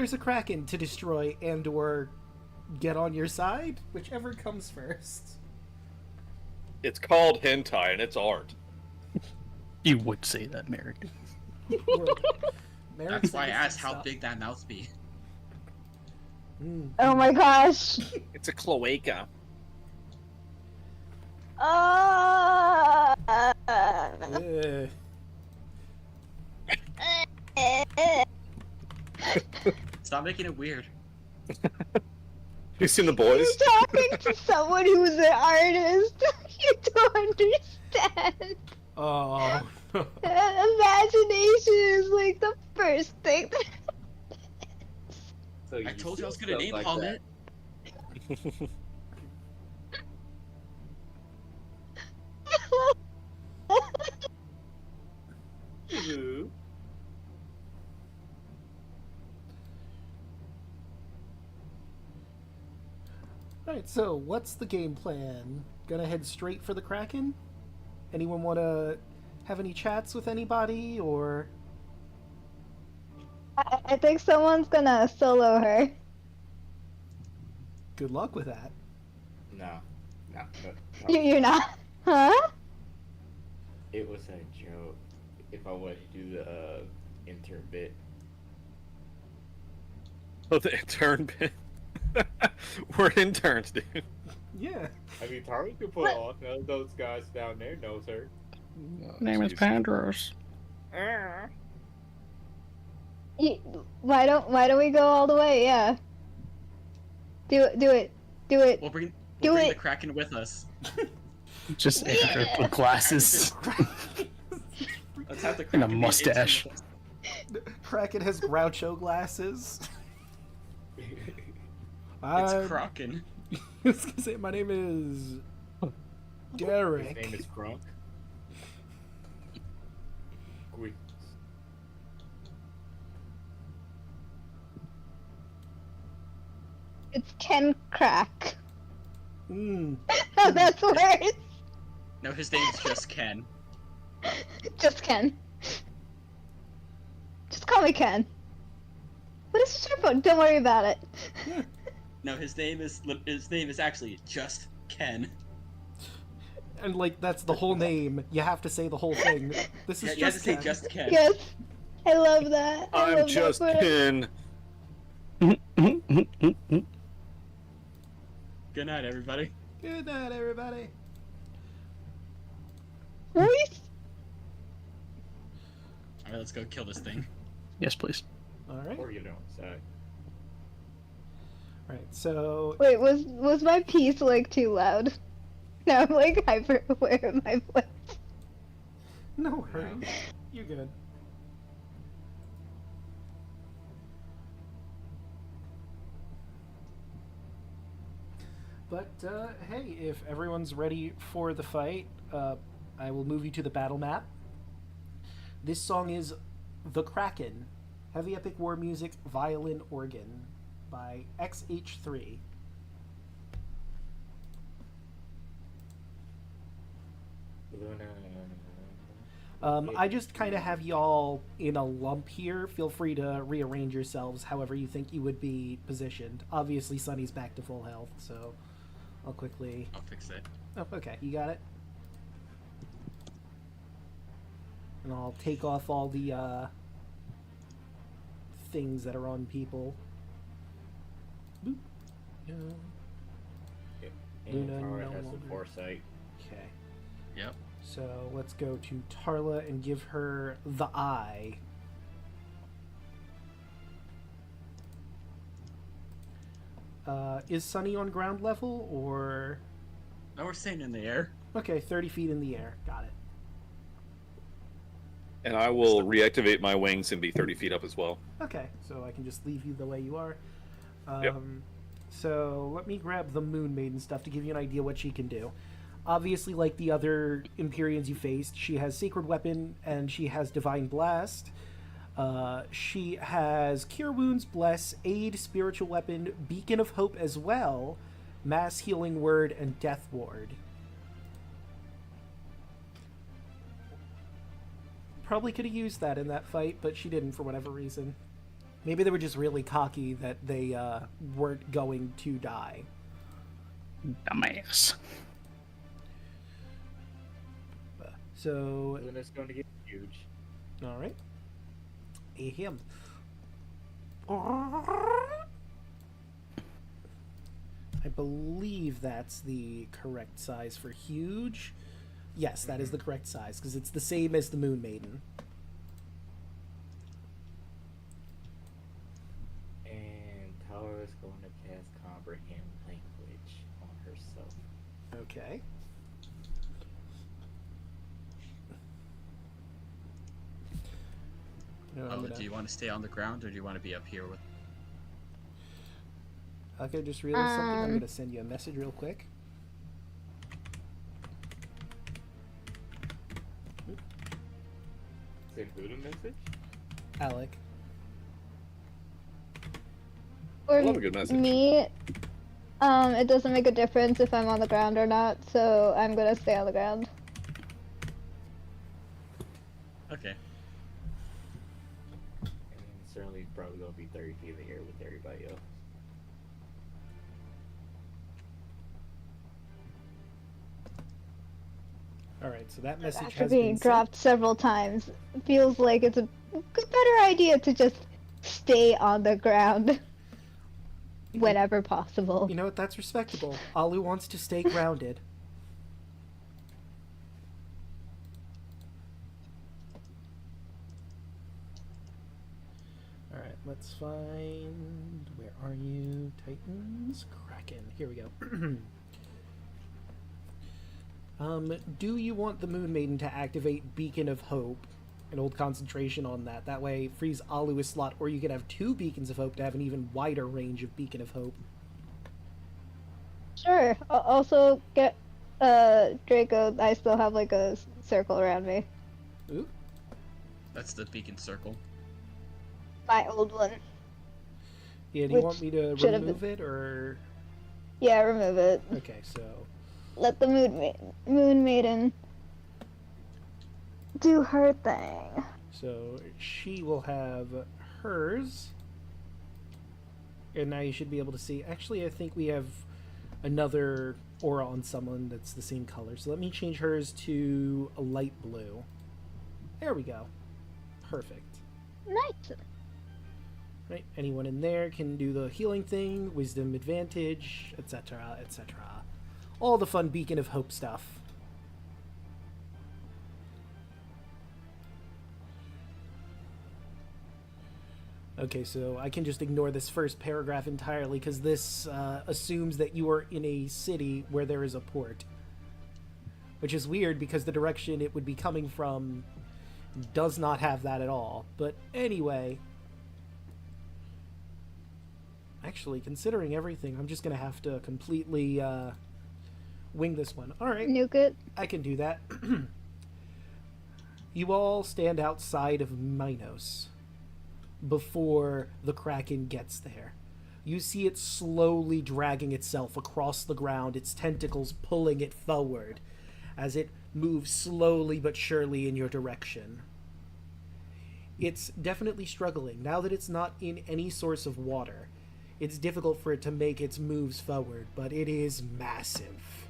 there's a Kraken to destroy and or get on your side, whichever comes first. It's called hentai and it's art. You would say that, Merrick. That's why I asked how big that mouth be. Oh my gosh. It's a cloaca. Stop making it weird. You seen The Boys? You're talking to someone who's an artist. You don't understand. Oh. Imagination is like the first thing. So I told you I was gonna name palm it. Alright, so what's the game plan? Gonna head straight for the Kraken? Anyone want to have any chats with anybody, or... I think someone's gonna solo her. Good luck with that. No. You're not? Huh? It was a joke. If I wanted to do the intern bit. Oh, the intern bit. We're interns, dude. Yeah. I mean, Tari could put on. None of those guys down there knows her. Name is Pandros. Why don't we go all the way? Yeah. Do it. We'll bring Do the it. Kraken with us. Just Andrew with glasses Let's have the and Kraken a be mustache. into- Kraken has Groucho glasses. It's Kraken. I was gonna say, my name is... Derek. His name is Grunk. Squeak. It's Ken Crack. Mm. That's worse. No, his name's just Ken. Just Ken. Just call me Ken. What is your phone? Don't worry about it. No, his name is actually just Ken. And, like, that's the whole name. You have to say the whole thing. This is Yeah, you have to just say Ken. just Ken. Yes. I love that. I I'm love just that for- Ken. Good night, everybody. Good night, everybody. Voice? Alright, let's go kill this thing. Yes, please. Alright. Or you don't say. Alright, so... Wait, was my piece like too loud? No, I'm like hyper aware of my voice. No worries. You're good. But, hey, if everyone's ready for the fight, I will move you to the battle map. This song is The Kraken, Heavy Epic War Music, Violin, Organ, by XH3. I just kind of have y'all in a lump here. Feel free to rearrange yourselves however you think you would be positioned. Obviously, Sunny's back to full health, so I'll quickly... I'll fix it. Oh, okay, you got it. And I'll take off all the, things that are on people. Boop. Yeah. And Luna Tara no has the longer- foresight. Okay. Yep. So let's go to Tarla and give her the eye. Is Sunny on ground level, or... No, we're staying in the air. Okay, 30 feet in the air. Got it. And I will reactivate my wings and be 30 feet up as well. Okay, so I can just leave you the way you are. Yep. So let me grab the Moon Maiden stuff to give you an idea what she can do. Obviously, like the other Empyreans you faced, she has Sacred Weapon and she has Divine Blast. She has Cure Wounds, Bless, Aid, Spiritual Weapon, Beacon of Hope as well, Mass Healing Word, and Death Ward. Probably could have used that in that fight, but she didn't for whatever reason. Maybe they were just really cocky that they weren't going to die. Dumbass. So, Luna's going to get huge. all right. Him. I believe that's the correct size for huge. Yes, that is the correct size, because it's the same as the Moon Maiden. And Tara is going to cast Comprehend Language on herself. Okay. No, I'm gonna- Do you want to stay on the ground, or do you want to be up here with? Okay, just realized something. I'm going to send you a message real quick. Send who the message? Alec. For Love a good message. me, it doesn't make a difference if I'm on the ground or not, so I'm gonna stay on the ground. Okay. And certainly probably going to be 30 feet in the air with everybody else. Alright, so that message After has being been dropped several times, it feels like it's a better idea to just stay on the ground whenever possible. You know what? That's respectable. Alu wants to stay grounded. Alright, let's find... Where are you? Titans? Kraken. Here we go. Do you want the Moon Maiden to activate Beacon of Hope? An old concentration on that. That way, freeze Alu a slot, or you could have 2 Beacons of Hope to have an even wider range of Beacon of Hope. Sure. Also, get Draco. I still have like a circle around me. Ooh. That's the beacon circle. My old one. Yeah, do you Which want me to should have remove it, or... Yeah, remove it. Okay, so... Let the Moon Maiden do her thing. So she will have hers. And now you should be able to see... Actually, I think we have another aura on someone that's the same color. So let me change hers to a light blue. There we go. Perfect. Nice. Right, anyone in there can do the healing thing, wisdom advantage, etc., etc. All the fun Beacon of Hope stuff. Okay, so I can just ignore this first paragraph entirely because this assumes that you are in a city where there is a port. Which is weird because the direction it would be coming from does not have that at all. But anyway... Actually, considering everything, I'm just going to have to completely wing this one. Alright, Nuke it. I can do that. You all stand outside of Minos before the Kraken gets there. You see it slowly dragging itself across the ground, its tentacles pulling it forward as it moves slowly but surely in your direction. It's definitely struggling. Now that it's not in any source of water, it's difficult for it to make its moves forward, but it is massive.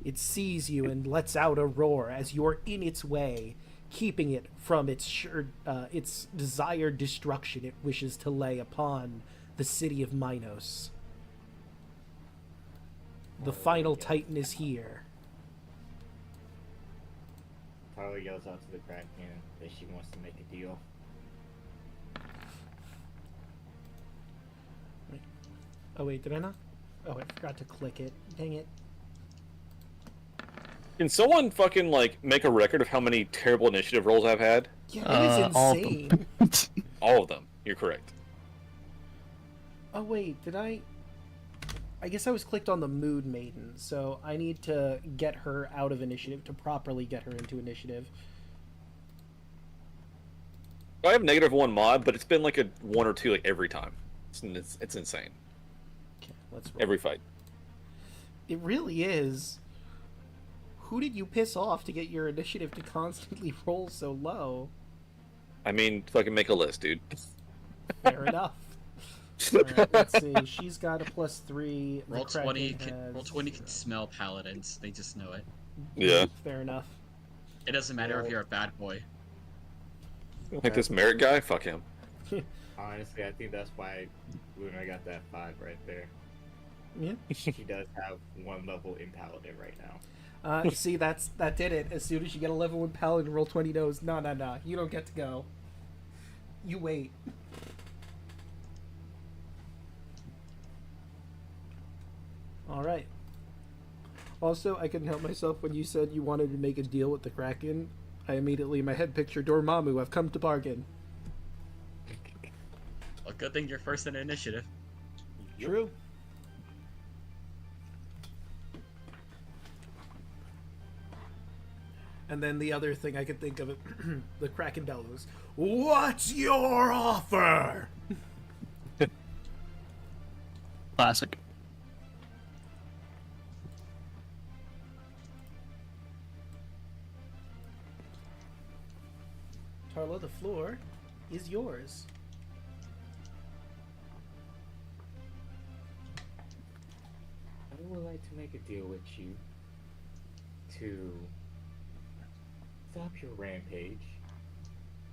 It sees you and lets out a roar as you're in its way, keeping it from its desired destruction it wishes to lay upon the city of Minos. The final Titan is here. Tyler yells out to the Kraken that she wants to make a deal. Oh wait, did I not? Oh, I forgot to click it. Dang it. Can someone fucking, like, make a record of how many terrible initiative rolls I've had? Yeah, it is All of insane. them. All of them. You're correct. Oh wait, did I guess I was clicked on the Mood Maiden, so I need to get her out of initiative to properly get her into initiative. I have -1 mod, but it's been like a 1 or 2 like every time. It's insane. Okay, let's roll. Every fight. It really is. Who did you piss off to get your initiative to constantly roll so low? I mean, fucking make a list, dude. Fair enough. Alright, let's see. She's got a +3. The Roll 20. Kraken has Roll 20 can 0. smell paladins. They just know it. Yeah. Fair enough. It doesn't matter if you're a bad boy. Like this merit guy? Fuck him. Honestly, I think that's why Luna got that 5 right there. Yeah. She does have 1 level in Paladin right now. See, that did it. As soon as you get a level 1 paladin, roll 20 knows. No. You don't get to go. You wait. Alright. Also, I couldn't help myself when you said you wanted to make a deal with the Kraken. I immediately, in my head, pictured Dormammu. I've come to bargain. Well, good thing you're first in initiative. True. And then the other thing I could think of it, the Kraken bellows. What's your offer? Classic. Tarla, the floor is yours. I would like to make a deal with you to stop your rampage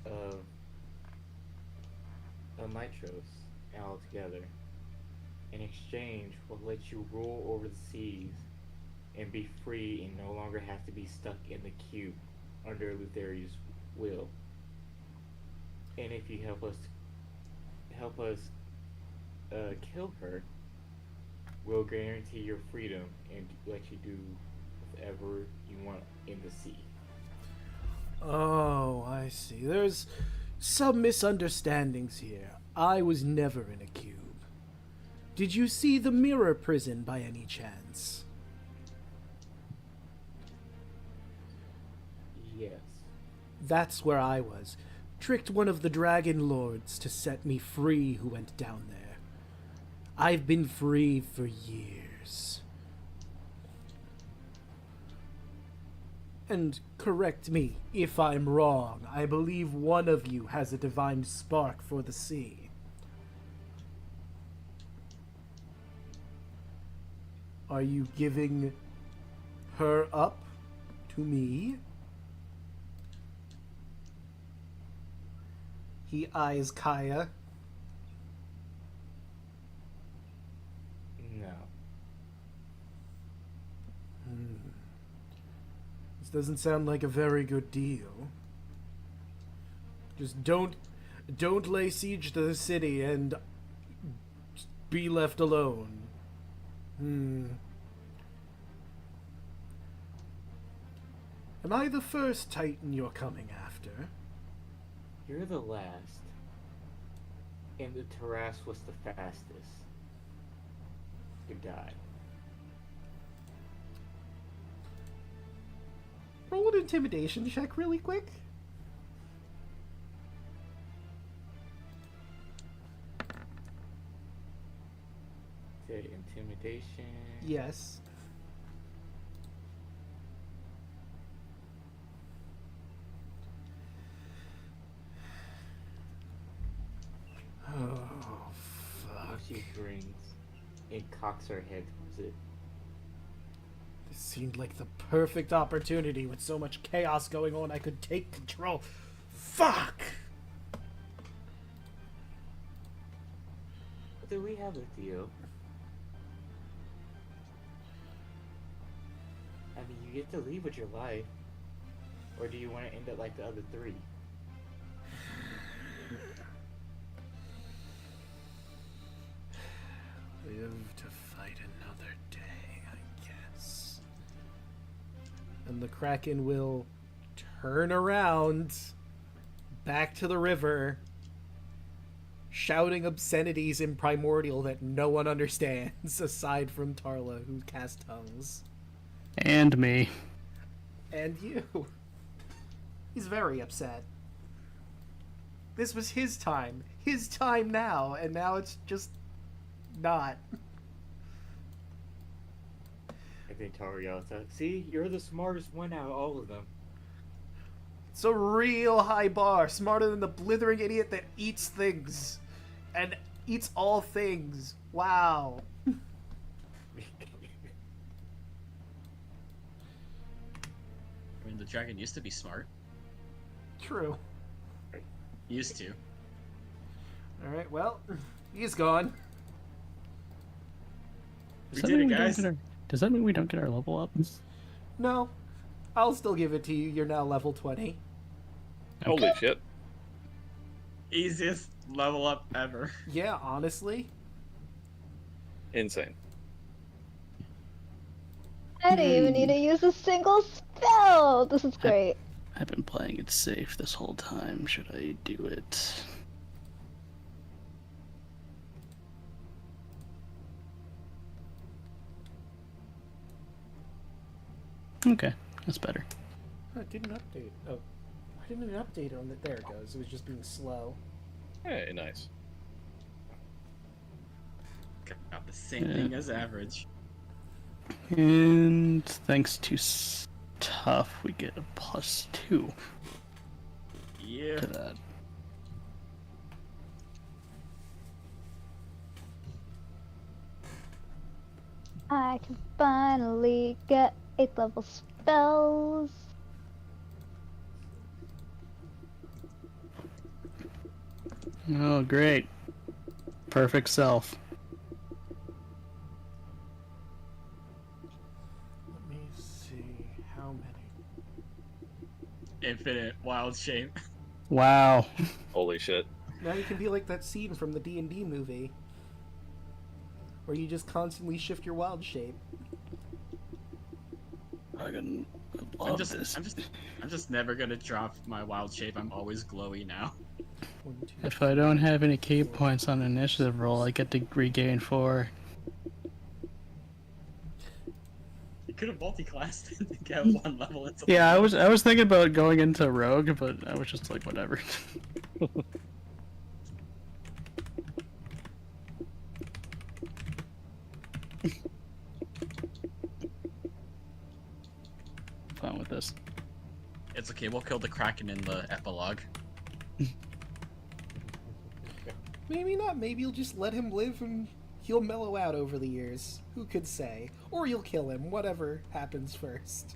of Nitros altogether. In exchange, we'll let you rule over the seas and be free and no longer have to be stuck in the cube under Lutheria's will. And if you help us kill her, we'll guarantee your freedom and let you do whatever you want in the sea. Oh, I see. There's some misunderstandings here. I was never in a cube. Did you see the mirror prison by any chance? Yes. That's where I was. Tricked one of the dragon lords to set me free who went down there. I've been free for years. And correct me if I'm wrong, I believe one of you has a divine spark for the sea. Are you giving her up to me? He eyes Kaya. No. This doesn't sound like a very good deal. Just don't lay siege to the city and be left alone. Am I the first Titan you're coming after? You're the last. And the Taras was the fastest. You died. Roll an intimidation check really quick. Okay, intimidation. Yes. Oh, fuck. She grins and cocks her head towards it. This seemed like the perfect opportunity with so much chaos going on I could take control. Fuck! Do we have a deal? I mean, you get to leave with your life. Or do you want to end up like the other 3? Live to fight another day, I guess. And the Kraken will turn around back to the river, shouting obscenities in Primordial that no one understands aside from Tarla, who casts tongues. And me. And you. He's very upset. This was his time now, and now it's just not. I think Taro yells out, "See, you're the smartest one out of all of them." It's a real high bar, smarter than the blithering idiot that eats things. And eats all things. Wow. I mean, the dragon used to be smart. True. Used to. Alright, well, he's gone. We Does that did mean it, we don't guys. get our- Does that mean we don't get our level up? No, I'll still give it to you. You're now level 20. Holy shit. Easiest level up ever. Yeah, honestly. Insane. I didn't even need to use a single spell. This is great. I've been playing it safe this whole time. Should I do it? Okay, that's better. Oh, it didn't update. Oh, I didn't even update on it. There it goes. It was just being slow. Hey, nice. Got the same Yeah. thing as average. And thanks to Tough, we get a +2 Yeah. to that. I can finally get 8th level spells. Oh, great. Perfect self. Let me see how many. Infinite wild shape. Wow. Holy shit. Now you can be like that scene from the D&D movie, where you just constantly shift your wild shape. I love I'm just, this. I'm just never gonna drop my wild shape. I'm always glowy now. 1, 2, If I don't have any key points on initiative roll, I get to regain 4. You could have multi-classed and get one level into. Yeah, I was thinking about going into Rogue, but I was just like, whatever. Fine with this. It's okay. We'll kill the Kraken in the epilogue. Maybe not. Maybe you'll just let him live and he'll mellow out over the years. Who could say? Or you'll kill him. Whatever happens first.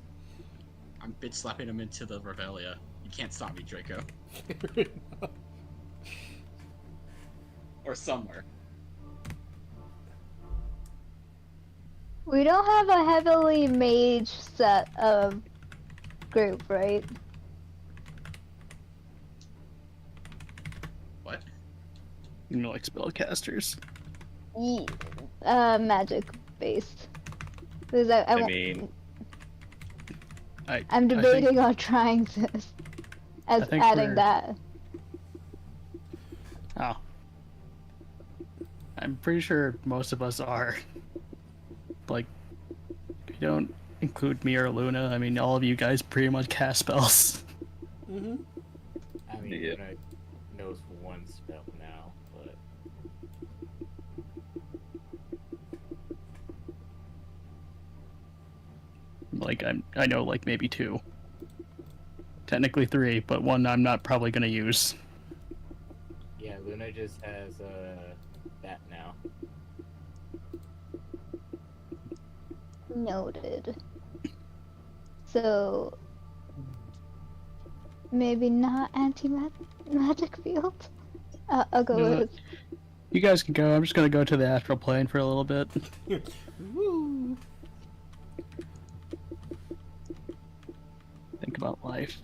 I'm bitch slapping him into the Revelia. You can't stop me, Draco. Or somewhere. We don't have a heavily mage set of group, right? What? You know, like spellcasters. Magic based. Because I mean, I'm I think- debating on trying this as think adding we're- that. Oh. I'm pretty sure most of us are. Like, if you don't include me or Luna, I mean, all of you guys pretty much cast spells. Mm-hmm. I mean, Yeah. Luna knows one spell now, but Like, I know, like, maybe 2. Technically 3, but 1 I'm not probably gonna use. yeah, Luna just has that now. Noted. So maybe not anti-magic field. I'll go No. with You guys can go. I'm just gonna go to the astral plane for a little bit. Woo! Think about life.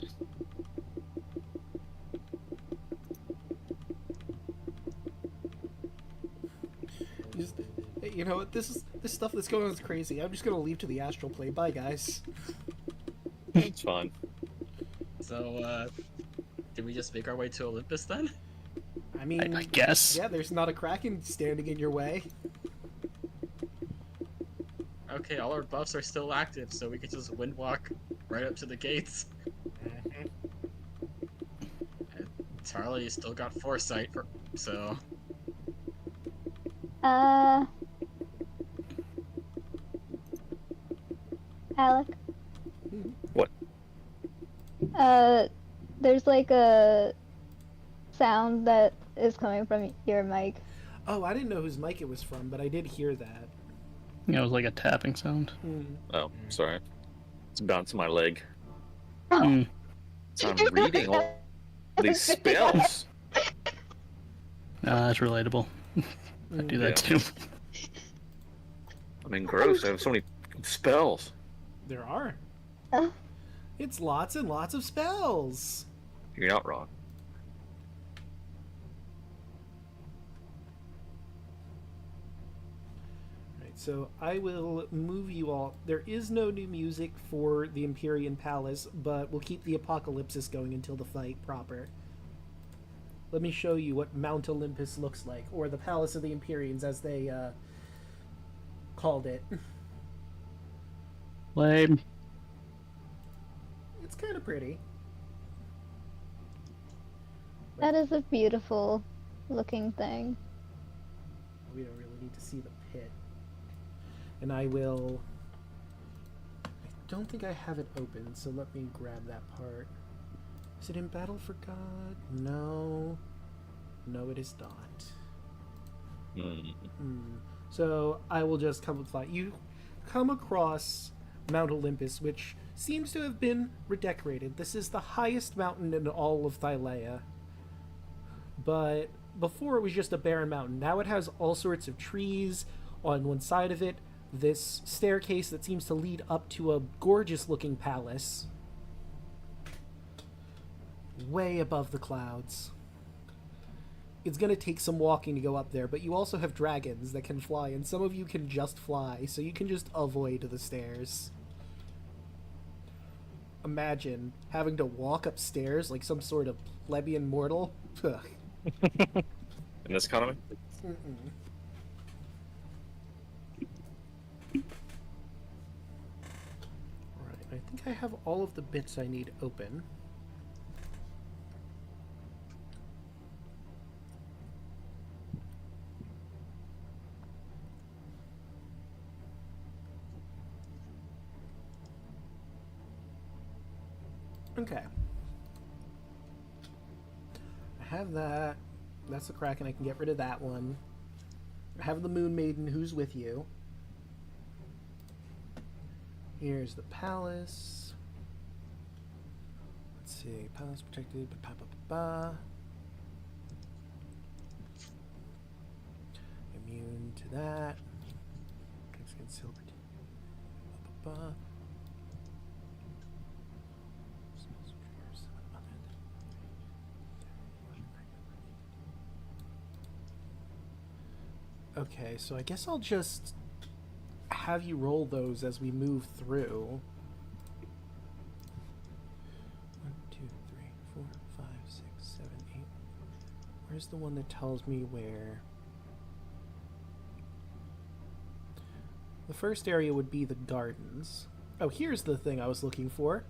Just, hey, you know what? This stuff that's going on is crazy. I'm just gonna leave to the astral plane. Bye, guys. it's fine. So, did we just make our way to Olympus then? I mean, I guess. yeah, there's not a kraken standing in your way. Okay, all our buffs are still active, so we could just windwalk right up to the gates. And Charlie still got foresight, so Alec. What? There's like a sound that is coming from your mic. Oh, I didn't know whose mic it was from, but I did hear that. You know, it was like a tapping sound. Oh, sorry. It's bouncing my leg. Mm. So I'm reading all these spells. That's relatable. I do that too. I mean, gross. I have so many spells. There are. Uh. It's lots and lots of spells. You're not wrong. Right, so I will move you all. There is no new music for the Empyrean Palace, but we'll keep the Apocalypsis going until the fight proper. Let me show you what Mount Olympus looks like, or the Palace of the Empyreans, as they called it. Lame. It's kind of pretty. That is a beautiful looking thing. We don't really need to see the pit. And I will... I don't think I have it open, so let me grab that part. Is it in Battle for God? No. No, it is not. So I will just come with that. You come across Mount Olympus, which seems to have been redecorated. This is the highest mountain in all of Thylea. But before it was just a barren mountain. Now it has all sorts of trees on one side of it. This staircase that seems to lead up to a gorgeous looking palace. Way above the clouds. It's going to take some walking to go up there, but you also have dragons that can fly, and some of you can just fly, so you can just avoid the stairs. Imagine having to walk upstairs like some sort of plebeian mortal. Ugh. In this economy? Alright, I think I have all of the bits I need open. Okay. I have that. That's the Kraken. I can get rid of that one. I have the Moon Maiden who's with you. Here's the palace. Let's see. Palace protected. Immune to that. Silver. Okay, so I guess I'll just have you roll those as we move through. 1, 2, 3, 4, 5, 6, 7, 8. Where's the one that tells me where? The first area would be the gardens. Oh, here's the thing I was looking for.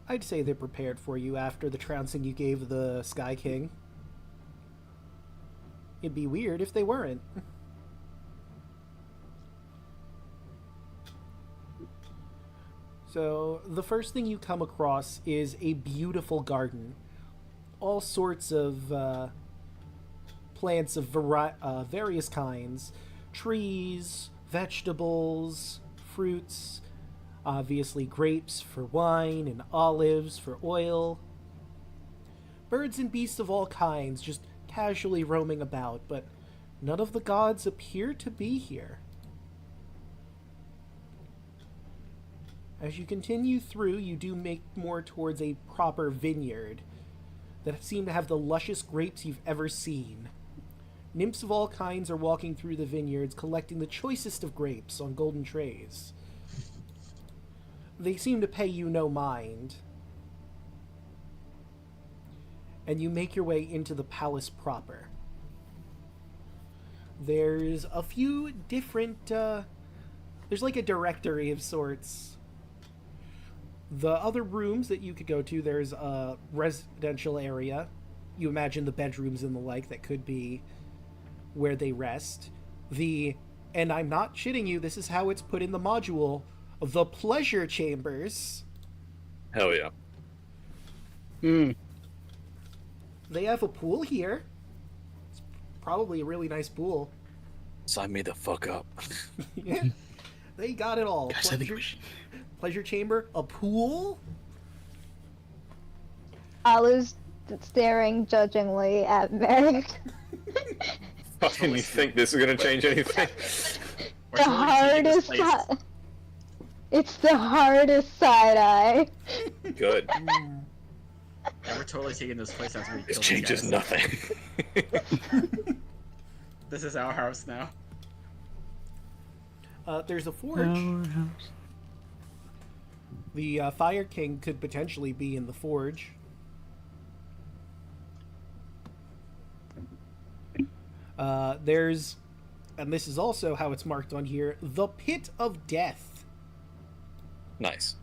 I'd say they're prepared for you after the trouncing you gave the Sky King. It'd be weird if they weren't. So, the first thing you come across is a beautiful garden. All sorts of plants of various kinds. Trees, vegetables, fruits, obviously grapes for wine and olives for oil. Birds and beasts of all kinds just casually roaming about, but none of the gods appear to be here. As you continue through, you do make more towards a proper vineyard that seem to have the luscious grapes you've ever seen. Nymphs of all kinds are walking through the vineyards, collecting the choicest of grapes on golden trays. They seem to pay you no mind. And you make your way into the palace proper. There's a few different, there's like a directory of sorts. The other rooms that you could go to, there's a residential area. You imagine the bedrooms and the like that could be where they rest. And I'm not shitting you, this is how it's put in the module, the pleasure chambers. Hell yeah. Hmm. They have a pool here. It's probably a really nice pool. Sign me the fuck up. Yeah. They got it all. Guys, I think we should. Pleasure chamber, a pool. Alu's staring judgingly at Merrick. Fucking you think this is gonna change anything? We're The totally taking this hardest place. side. It's the hardest side eye. Good. Yeah, we're totally taking this place after we This kill changes these guys. nothing. This is our house now. There's a forge. The Fire King could potentially be in the forge. There's, and this is also how it's marked on here, the Pit of Death. Nice.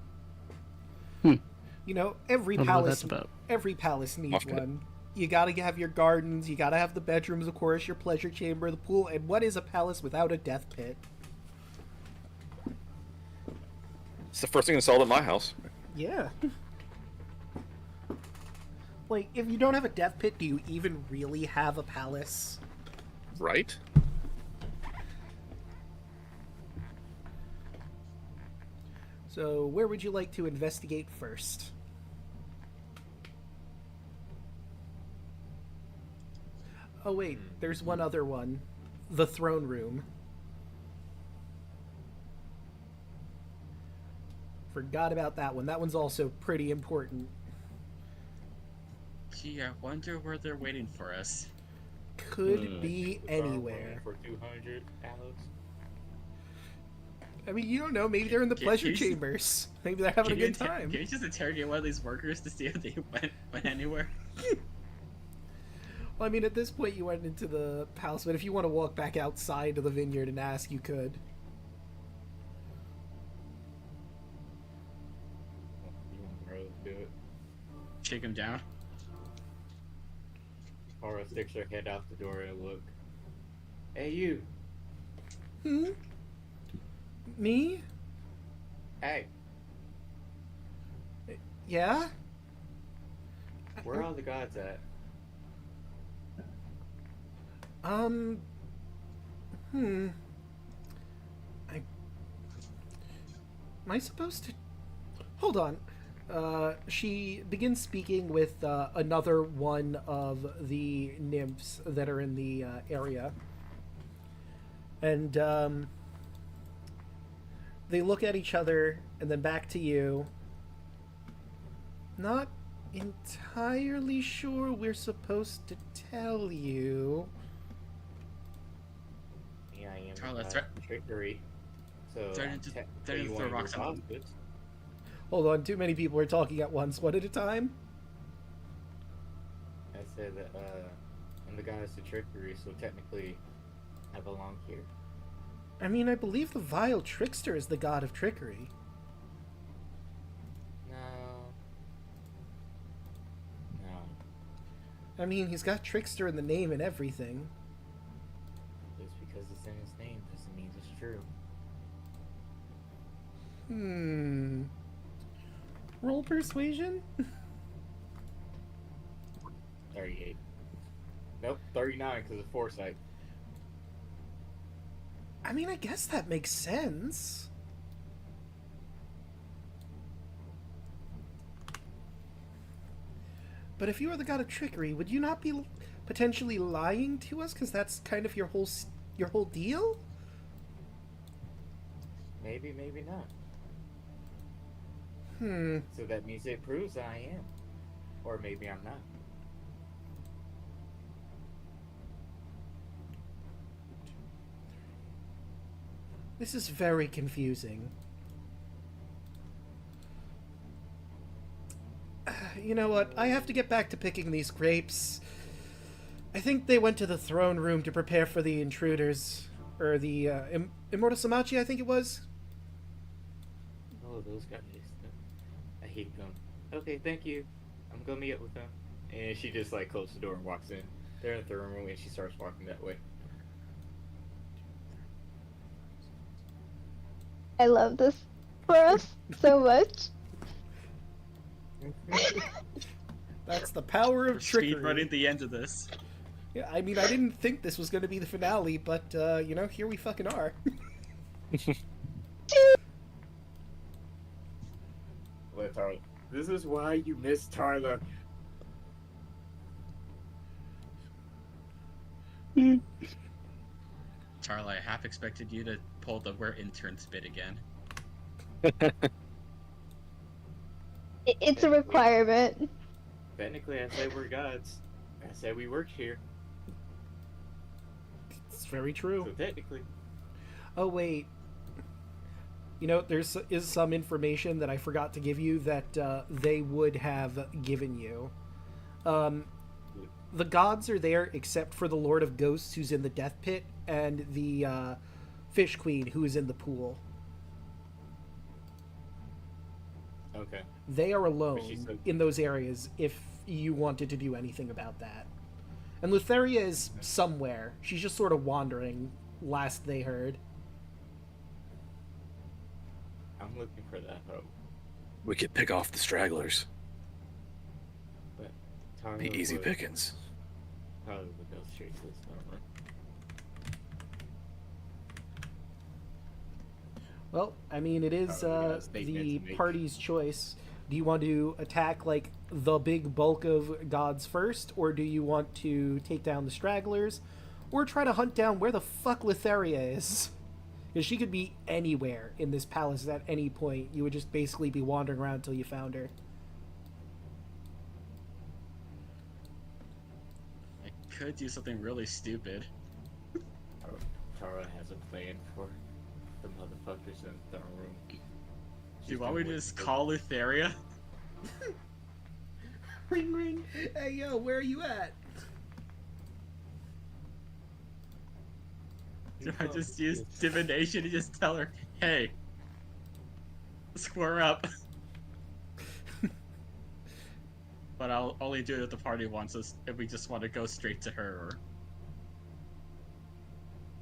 You know, every Wonder what palace, that's about. every palace needs Must be. one. You gotta have your gardens, you gotta have the bedrooms, of course, your pleasure chamber, the pool, and what is a palace without a death pit? It's the first thing installed at my house. Yeah. Like, if you don't have a death pit, do you even really have a palace? Right? So, where would you like to investigate first? Oh wait, there's one other one. The throne room. Forgot about that one. That one's also pretty important. Gee, I wonder where they're waiting for us. Could be anywhere. For 200, Alex. I mean, you don't know. Maybe they're in the Can- pleasure can you- chambers. Maybe they're having a good Can time. you just interrogate one of these workers to see if they went anywhere? Well, I mean, at this point, you went into the palace, but if you want to walk back outside to the vineyard and ask, you could. You want Aura to do it? Shake him down. Aura sticks her head out the door and look. Hey, you. Hmm? Me? Hey, Yeah? where are all the gods at? Hmm. Am I supposed to... Hold on. She begins speaking with another one of the nymphs that are in the area. And they look at each other and then back to you. Not entirely sure we're supposed to tell you. Yeah, I am. Carla, Trickery. So, Threaten to- technically threaten to one throw of your rocks on them. bastards. Hold on, too many people are talking at once. One at a time? I said that I'm the goddess of trickery, so technically I belong here. I mean, I believe the vile trickster is the god of trickery. No. No. I mean, he's got trickster in the name and everything. Just because it's in his name doesn't mean it's true. Roll persuasion? 38. Nope, 39 because of foresight. I mean, I guess that makes sense. But if you were the god of trickery, would you not be potentially lying to us? Because that's kind of your whole deal? Maybe, maybe not. Hmm. So that means it proves that I am. Or maybe I'm not. This is very confusing. You know what? I have to get back to picking these grapes. I think they went to the throne room to prepare for the intruders. Or the, Immortal Samachi, I think it was? Oh, those guys. I hate them. Okay, thank you. I'm gonna meet up with them. And she just like closes the door and walks in. They're in the throne room and she starts walking that way. I love this for us so much. That's the power We're of trickery. speed running the end of this. Yeah, I mean, I didn't think this was going to be the finale, but, you know, here we fucking are. Let Tarla. This is why you miss Tarla. Charlie, I half expected you to pull the "we're interns" bit again. It's a requirement. Technically, I said we're gods. I said we work here. It's very true. So technically, Oh, wait. You know, is some information that I forgot to give you that they would have given you. The gods are there except for the Lord of Ghosts, who's in the Death Pit, and the Fish Queen, who is in the pool. okay. They are But she alone said- in those areas if you wanted to do anything about that. And Lutheria is somewhere. She's just sort of wandering, last they heard. I'm looking for that hope. We could pick off the stragglers. But Tarla Be easy would- pickings. Tarla would go straight to this number. Well, I mean, it is Oh, we got a statement the to make. party's choice. Do you want to attack, like, the big bulk of gods first, or do you want to take down the stragglers, or try to hunt down where the fuck Lutheria is? Because she could be anywhere in this palace at any point. You would just basically be wandering around until you found her. I could do something really stupid. Tara has a plan for the motherfuckers in the throne room. Do you want me to just call Lutheria? Ring ring! Hey yo, where are you at? Do I just use divination to just tell her, hey, square up? But I'll only do it if the party wants us, if we just want to go straight to her.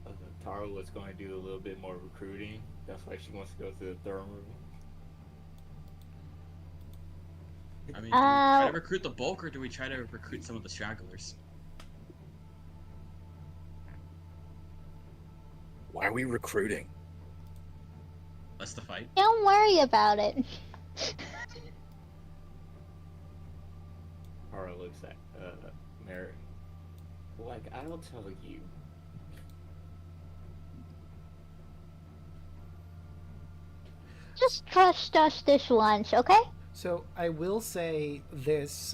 Or Tara was going to do a little bit more recruiting. That's why she wants to go to the throne room. I mean, do we try to recruit the bulk, or do we try to recruit some of the stragglers? Why are we recruiting? That's the fight. Don't worry about it. Tara looks at Merrick. Like, I'll tell you. Just trust us this once, okay? So I will say this: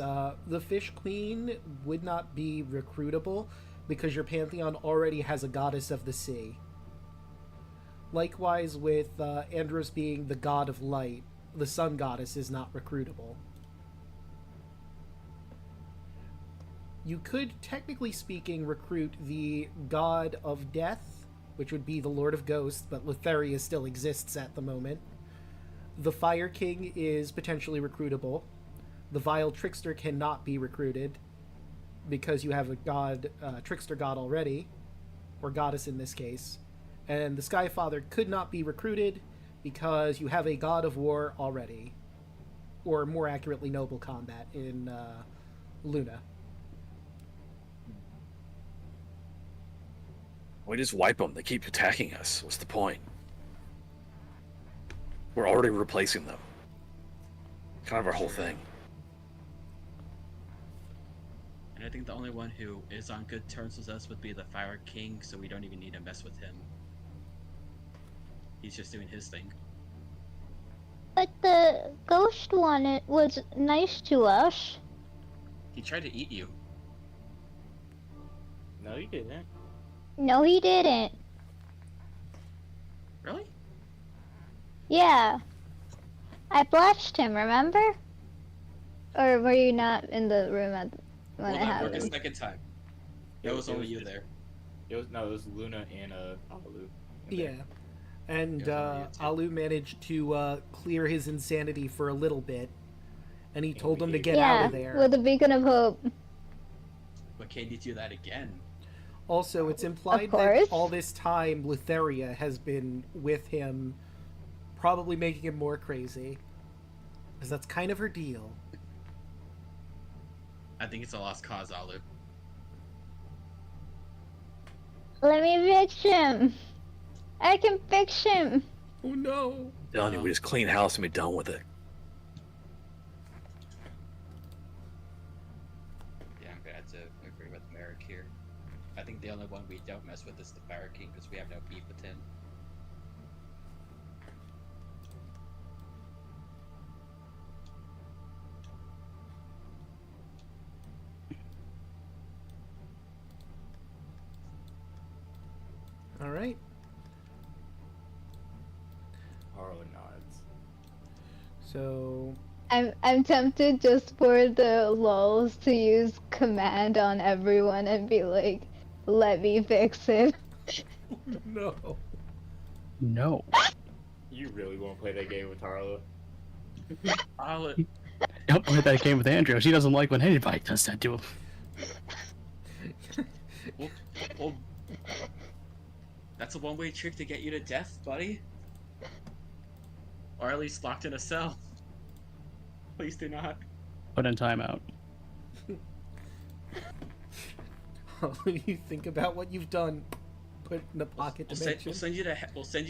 the Fish Queen would not be recruitable because your pantheon already has a goddess of the sea. Likewise, with Andros being the god of light, the sun goddess is not recruitable. You could, technically speaking, recruit the god of death, which would be the Lord of Ghosts, but Lutheria still exists at the moment. The Fire King is potentially recruitable. The Vile Trickster cannot be recruited because you have a god, trickster god already, or goddess in this case. And the Sky Father could not be recruited because you have a god of war already, or more accurately, noble combat in Luna. We just wipe them. They keep attacking us. What's the point? We're already replacing them. Kind of our whole thing. And I think the only one who is on good terms with us would be the Fire King, so we don't even need to mess with him. He's just doing his thing. But the ghost one, it was nice to us. He tried to eat you. No, you didn't. No, he didn't. Really? Yeah. I blessed him, remember? Or were you not in the room when Well, it that worked a happened? second time. That was only you there. It was Luna and Alu. Yeah. And It was only you two. Alu managed to clear his insanity for a little bit, and he Yeah, told we him to gave- get Yeah, out of there. with a beacon of hope. But can you do that again? Also, it's implied that course. all this time Lutheria has been with him, probably making him more crazy. Because that's kind of her deal. I think it's a lost cause, Alu. Let me fix him. I can fix him. Oh no! Telling you, we just clean house and be done with it. Yeah, I'm gonna have to agree with Merrick here. I think the only one we don't mess with is the Fire King because we have no beef with him. All right. Harlow nods. So I'm tempted just for the lulz to use command on everyone and be like, let me fix it. no. No. You really won't play that game with Harlow? Alu, Don't play that game with Andrew. She doesn't like when anybody does that to him. well, that's a one-way trick to get you to death, buddy. Or at least locked in a cell. Please do not. Put in timeout. You think about what you've done. Put in the pocket We'll dimension. send you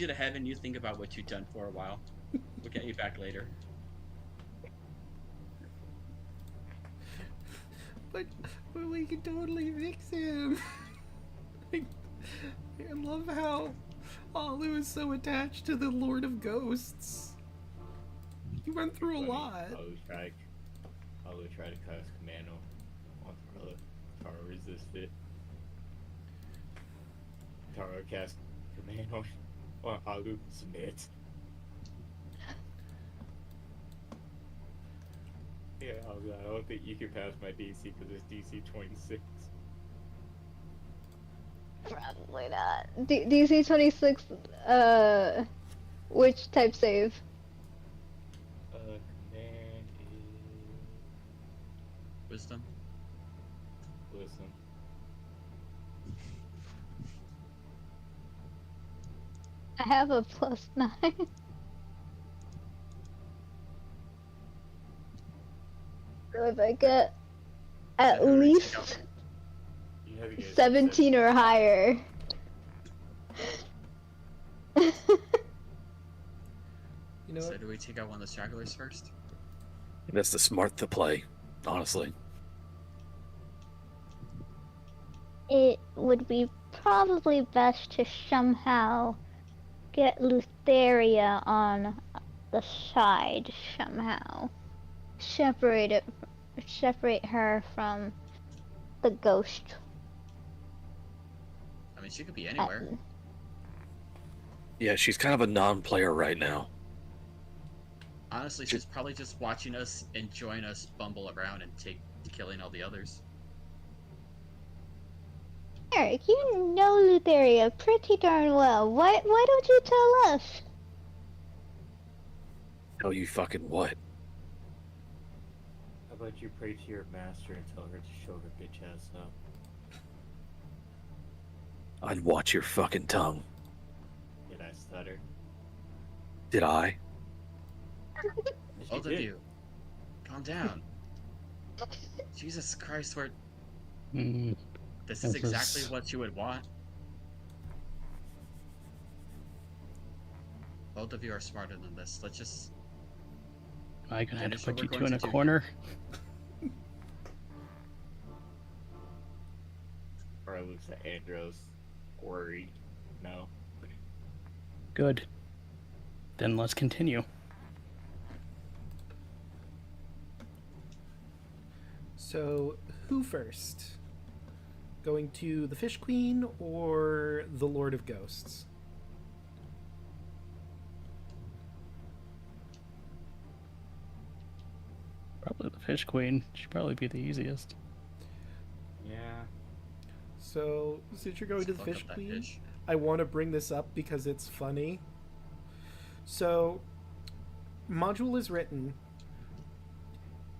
to heaven. You think about what you've done for a while. We'll get you back later. But we can totally fix him. I love how Alu is so attached to the Lord of Ghosts. He went through a lot. Harlow tried to cast command on Tara. Tara resisted. Tara cast command on Harlow. Submit. Yeah, I don't think you can pass my DC because it's DC 26. Probably not. DC 26, which type save? Command Wisdom. is wisdom. I have a +9. So if I get at So who do we take least out? You have to get 17 or higher. You know So what? do we take out one of the stragglers first? That's the smart to play, honestly. It would be probably best to somehow get Lutheria on the side somehow. Separate her from the ghost. I mean, she could be anywhere. Yeah, she's kind of a non-player right now. Honestly, she's probably just watching us, enjoying us bumble around and killing all the others. Eric, you know Lutheria pretty darn well. Why don't you tell us? Tell you fucking what? How about you pray to your master and tell her to show her bitch ass up? I'd watch your fucking tongue. Did I stutter? Did I? Yes, Both of did. you, calm down. Jesus Christ, this is This exactly is- what you would want. Both of you are smarter than this. Let's just. Am I gonna have to Finish what put you we're two in going a to do. corner? Or looks at Andros, worried. No. Good. Then let's continue. So, who first? Going to the Fish Queen or the Lord of Ghosts? Probably the Fish Queen. Should probably be the easiest. Yeah. So, since you're going to the Fuck up Fish that Queen, fish. I want to bring this up because it's funny. So, module is written.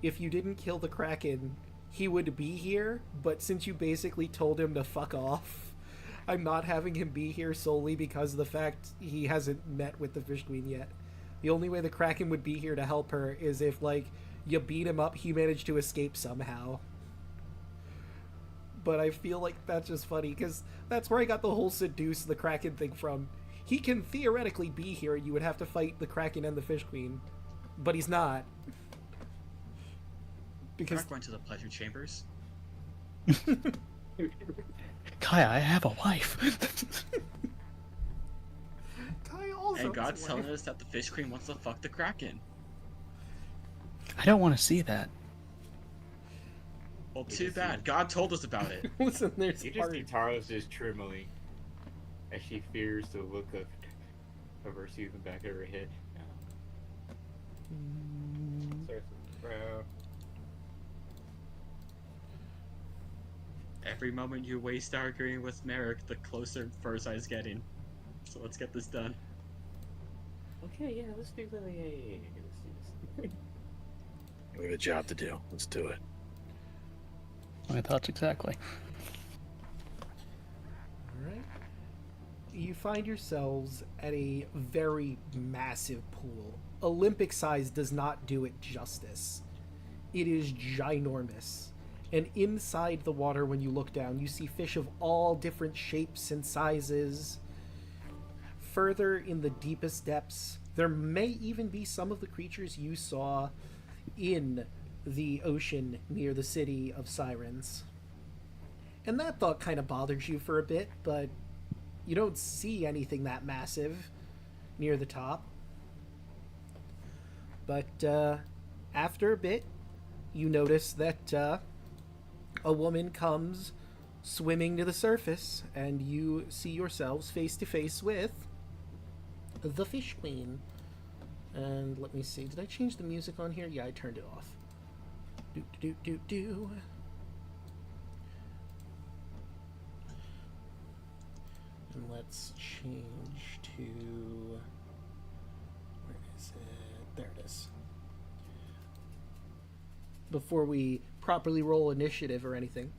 If you didn't kill the Kraken, he would be here, but since you basically told him to fuck off, I'm not having him be here solely because of the fact he hasn't met with the Fish Queen yet. The only way the Kraken would be here to help her is if, like, you beat him up, he managed to escape somehow. but I feel like that's just funny because that's where I got the whole seduce the Kraken thing from. He can theoretically be here, and you would have to fight the Kraken and the Fish Queen, but he's not. Because Mark went to the pleasure chambers. Kaya, I have a wife. Kai also And has God's a telling wife. us that the Fish Queen wants to fuck the Kraken. I don't want to see that. Well, You too just bad. God told us about it. Listen, there's You just part. see Taros just trembling as she fears the look of her in the back of her head. Starts to frown. Every moment you waste arguing with Merrick, the closer Furside's getting. So let's get this done. Okay, yeah, let's do that. Yeah, let's do this. We have a job to do. Let's do it. My thoughts exactly. Alright. You find yourselves at a very massive pool. Olympic size does not do it justice. It is ginormous. And inside the water, when you look down, you see fish of all different shapes and sizes. Further in the deepest depths, there may even be some of the creatures you saw in the ocean near the city of Sirens. And that thought kind of bothers you for a bit, but you don't see anything that massive near the top. But after a bit, you notice that a woman comes swimming to the surface, and you see yourselves face to face with the Fish Queen. And let me see, did I change the music on here? Yeah, I turned it off. Do do do do. And let's change to, where is it? There it is. Before we properly roll initiative or anything.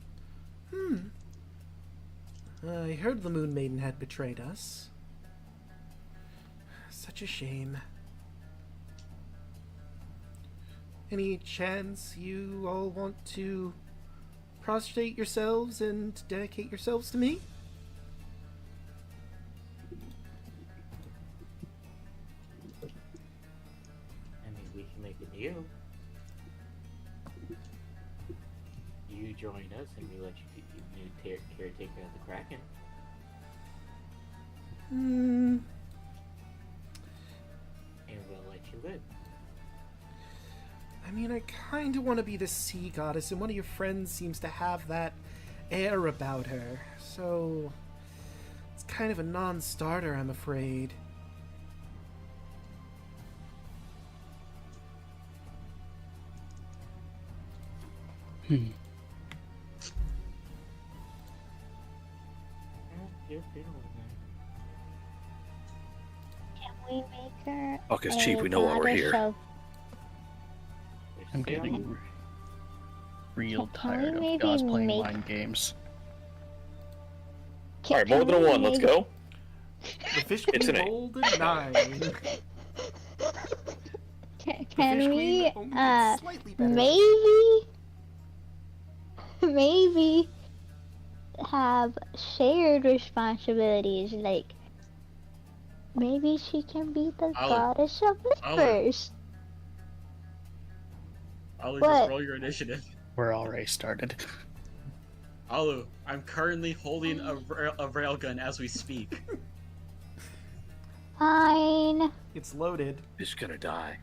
I heard the Moon Maiden had betrayed us. Such a shame. Any chance you all want to prostrate yourselves and dedicate yourselves to me? I mean, we can make a deal. You join us, and we let you caretaker of the Kraken. Hmm. And we'll let you live. I mean, I kind of want to be the sea goddess, and one of your friends seems to have that air about her. So, it's kind of a non-starter, I'm afraid. You're feeling Can we make her? Fuck is a cheap, we know why we're goddess here. of- I'm getting real Can we tired of maybe guys playing make- mind games. All right, more than a we one. Let's make- go. The Fish It's Queen an 8. rolled a 9. Can, The can Fish we Queen only did slightly better. maybe have shared responsibilities, like maybe she can be the I'll- goddess of rivers. Alu, What? just roll your initiative. We're already started. Alu, I'm currently holding a railgun as we speak. Fine. It's loaded. He's gonna die.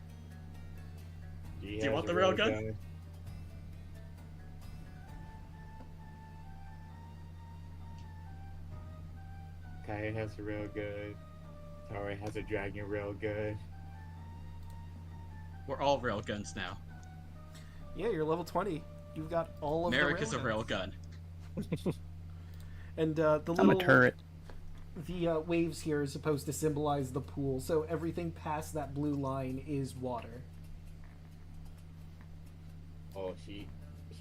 Do you want the railgun? Kaya has a railgun. Tara has a dragon railgun. We're all railguns now. Yeah, you're level 20. You've got all of Merrick the is a railguns. railgun. And the I'm a little turret. the waves here are supposed to symbolize the pool, so everything past that blue line is water. Oh, she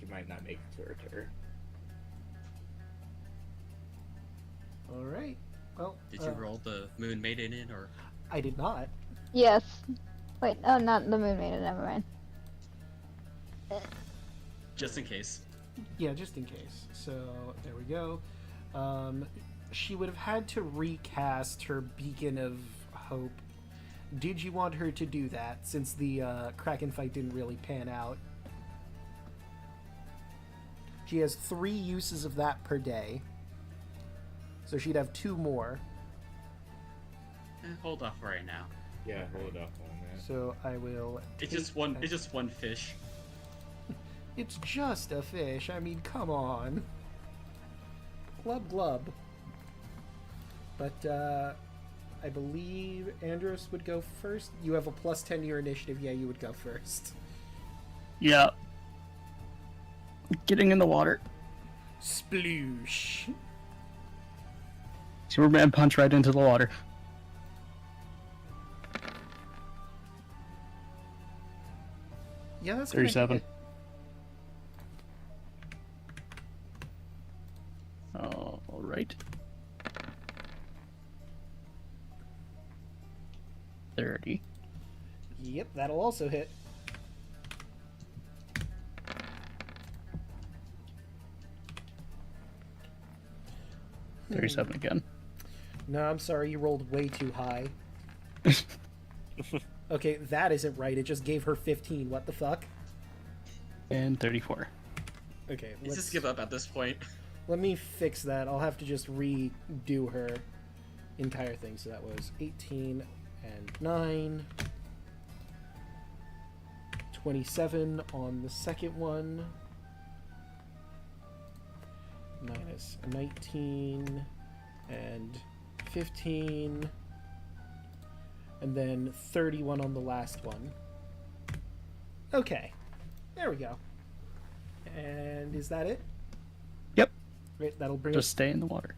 might not make it to her turn. All right. Well, Did you roll the Moon Maiden in, or I did not. Yes. Wait. Oh, not the moon maiden. Never mind. just in case? Yeah, just in case. So there we go. She would have had to recast her Beacon of Hope. Did you want her to do that since the Kraken fight didn't really pan out? She has 3 uses of that per day. So she'd have 2 more. Hold off right now. Yeah, hold up on that. So I will. It's just one. It's just one fish. It's just a fish. I mean, come on. Glub glub. But I believe Andros would go first. You have a +10 to your initiative. Yeah, you would go first. Yeah. Getting in the water. Sploosh. Superman punch right into the water. Yeah, that's gonna 37. hit. All right. 30. Yep, that'll also hit. Hmm. 37 again. No, I'm sorry, you rolled way too high. Okay, that isn't right. It just gave her 15. What the fuck? And 34. Okay, Let's just give up at this point. Let me fix that. I'll have to just redo her entire thing. So that was 18 and 9. 27 on the second one. Minus 19 and 15. And then 31 on the last one. Okay. There we go. And is that it? Yep. Great, that'll bring Just us... stay in the water.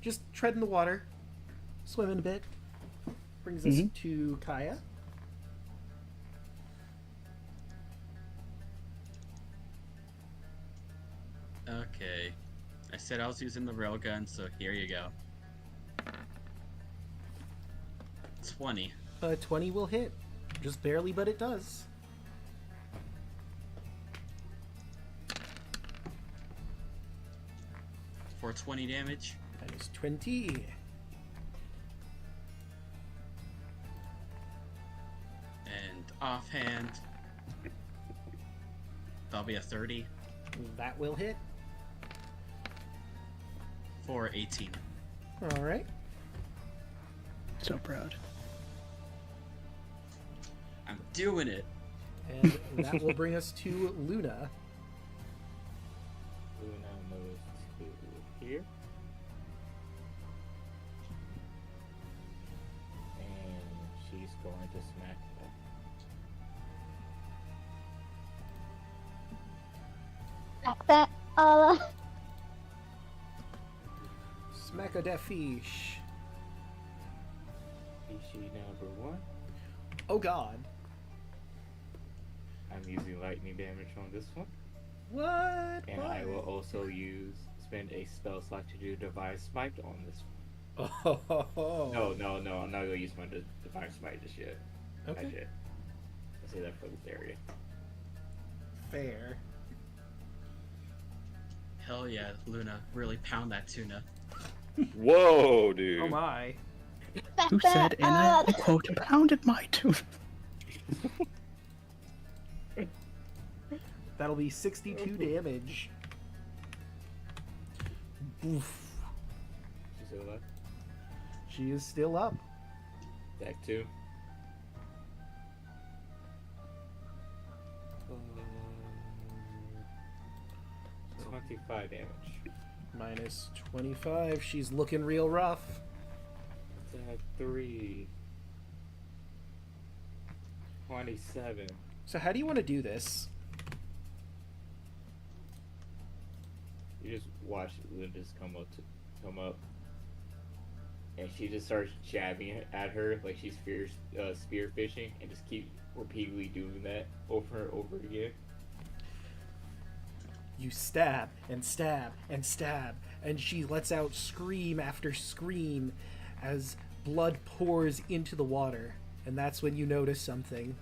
Just tread in the water. Swim in a bit. Brings us to Kaya. Okay. I said I was using the railgun, so here you go. 20. 20 will hit. Just barely, but it does. For 20 damage. That is 20. And offhand. That'll be a 30. That will hit. For 18. Alright. So proud. I'm doing it. And that will bring us to Luna. Luna moves to here. And she's going to smack that. Like that, all Smack a da fish. Species number 1. Oh god. I'm using lightning damage on this one. What? And I will also spend a spell slot to do Divine Smite on this one. Oh. No, I'm not gonna use my Divine Smite just yet. Okay. Not yet. I'll say that for this area. Fair. Hell yeah, Luna. Really pound that tuna. Whoa, dude. Oh my. Who said, and I quote, pounded my tooth? That'll be 62 damage. Oof. She's still alive. She is still up. Deck 2. 25 damage. Minus 25. She's looking real rough. Deck 3. 27. So how do you want to do this? You just watch Luna just come up, and she just starts jabbing at her like she's spear fishing, and just keep repeatedly doing that over and over again. You stab and stab and stab, and she lets out scream after scream as blood pours into the water. And that's when you notice something.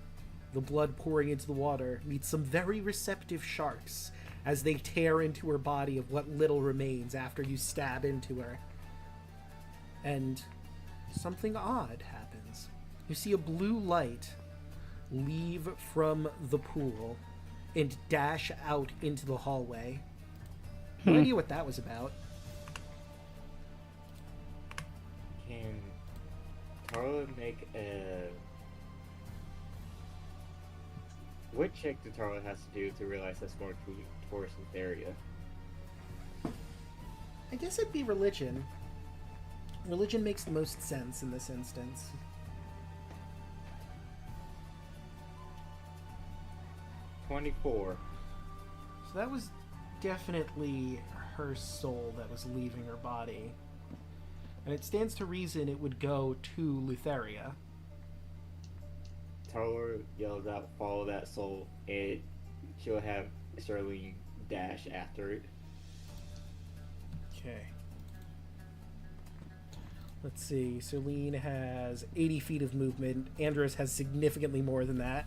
The blood pouring into the water meets some very receptive sharks as they tear into her body of what little remains after you stab into her. And something odd happens. You see a blue light leave from the pool and dash out into the hallway. No idea what that was about. Can Tarla make a... What check do Tarla has to do to realize that's going towards this area? I guess it'd be religion. Religion makes the most sense in this instance. 24. So that was definitely her soul that was leaving her body. And it stands to reason it would go to Lutheria. Tarla yells out, follow that soul, and she'll have Sterling dash after it. Okay. Let's see. Celine has 80 feet of movement. Andros has significantly more than that.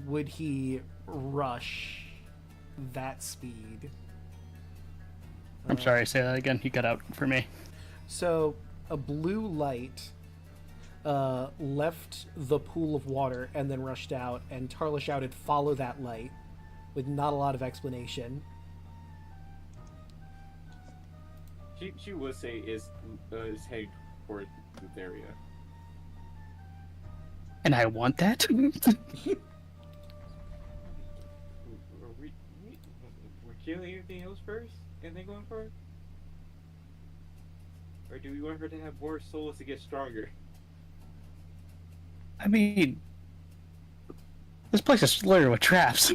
Would he rush that speed? I'm sorry, say that again. You cut out for me. So, a blue light left the pool of water and then rushed out, and Tarla shouted, "Follow that light," with not a lot of explanation. She would say is heading toward this area. And I want that? We're killing everything else first, and then going for it? Or do we want her to have more souls to get stronger? I mean, this place is littered with traps.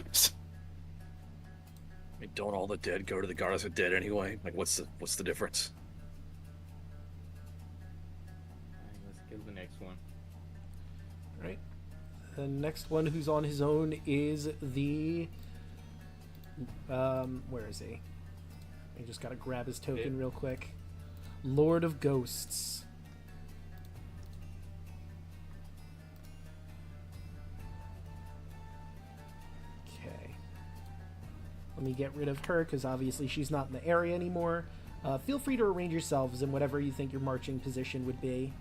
I mean, don't all the dead go to the goddess of dead anyway? Like, what's the difference? Alright, let's kill the next one. Right. The next one who's on his own is the... where is he? I just gotta grab his token real quick. Lord of Ghosts. Okay. Let me get rid of her, because obviously she's not in the area anymore. Feel free to arrange yourselves in whatever you think your marching position would be.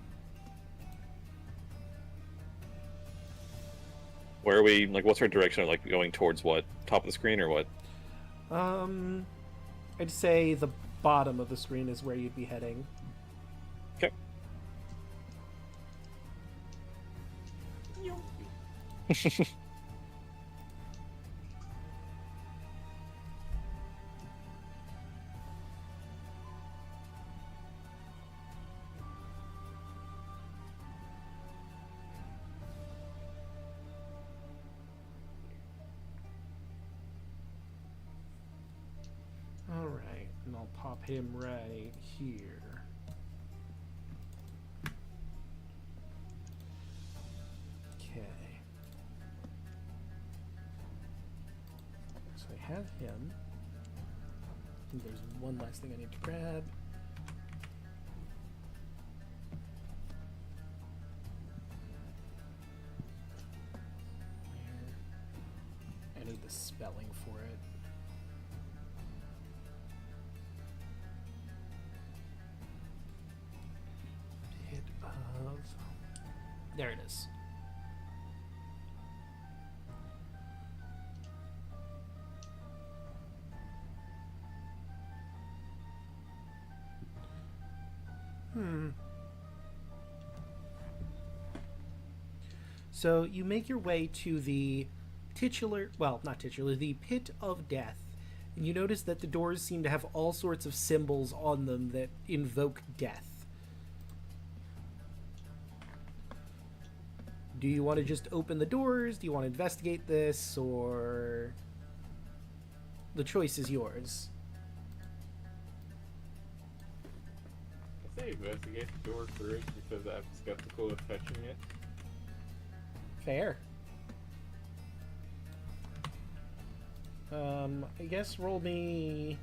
Where are we? Like, what's our direction? Like, going towards what? Top of the screen or what? I'd say the bottom of the screen is where you'd be heading. Okay. Alright, and I'll pop him right here. Okay. So I have him. And there's one last thing I need to grab. I need the spelling for it. Pit of... There it is. So you make your way to the the Pit of Death. And you notice that the doors seem to have all sorts of symbols on them that invoke death. Do you want to just open the doors? Do you want to investigate this? Or... The choice is yours. I say investigate the door first because I'm skeptical of touching it. Fair. I guess roll me...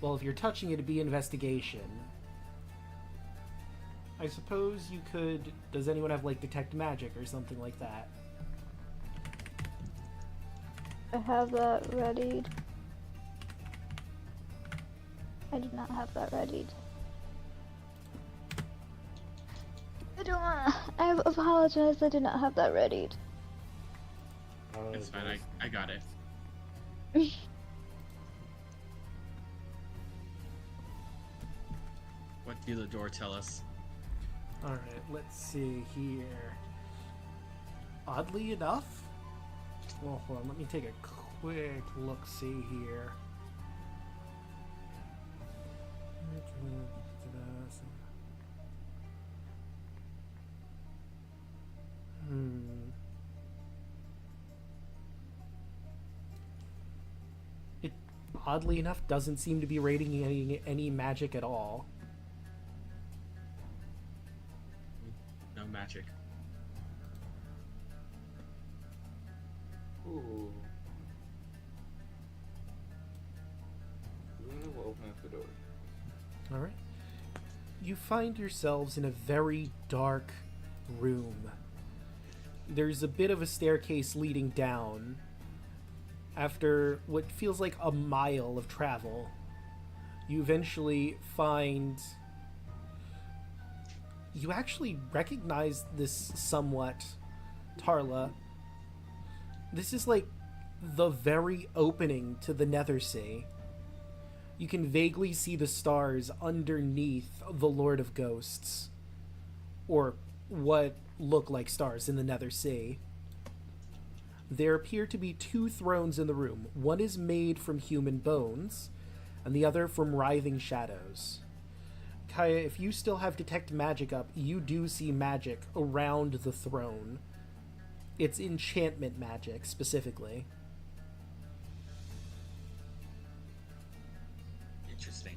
Well, if you're touching it, it'd be investigation. I suppose you could... Does anyone have, like, detect magic or something like that? I have that readied. I did not have that readied. I don't wanna. I apologize, I did not have that readied. It's fine. I got it. What do the door tell us? Alright, let's see here. Oddly enough, well, hold on, let me take a quick look-see here. It, oddly enough, doesn't seem to be rating any magic at all. No magic. Ooh. Luna will open up the door. Alright. You find yourselves in a very dark room. There's a bit of a staircase leading down. After what feels like a mile of travel, you eventually find... You actually recognize this somewhat, Tarla. This is like the very opening to the Nethersea. You can vaguely see the stars underneath the Lord of Ghosts. Or what look like stars in the Nethersea. There appear to be two thrones in the room. One is made from human bones, and the other from writhing shadows. Kaya, if you still have Detect Magic up, you do see magic around the throne. It's enchantment magic, specifically. Interesting.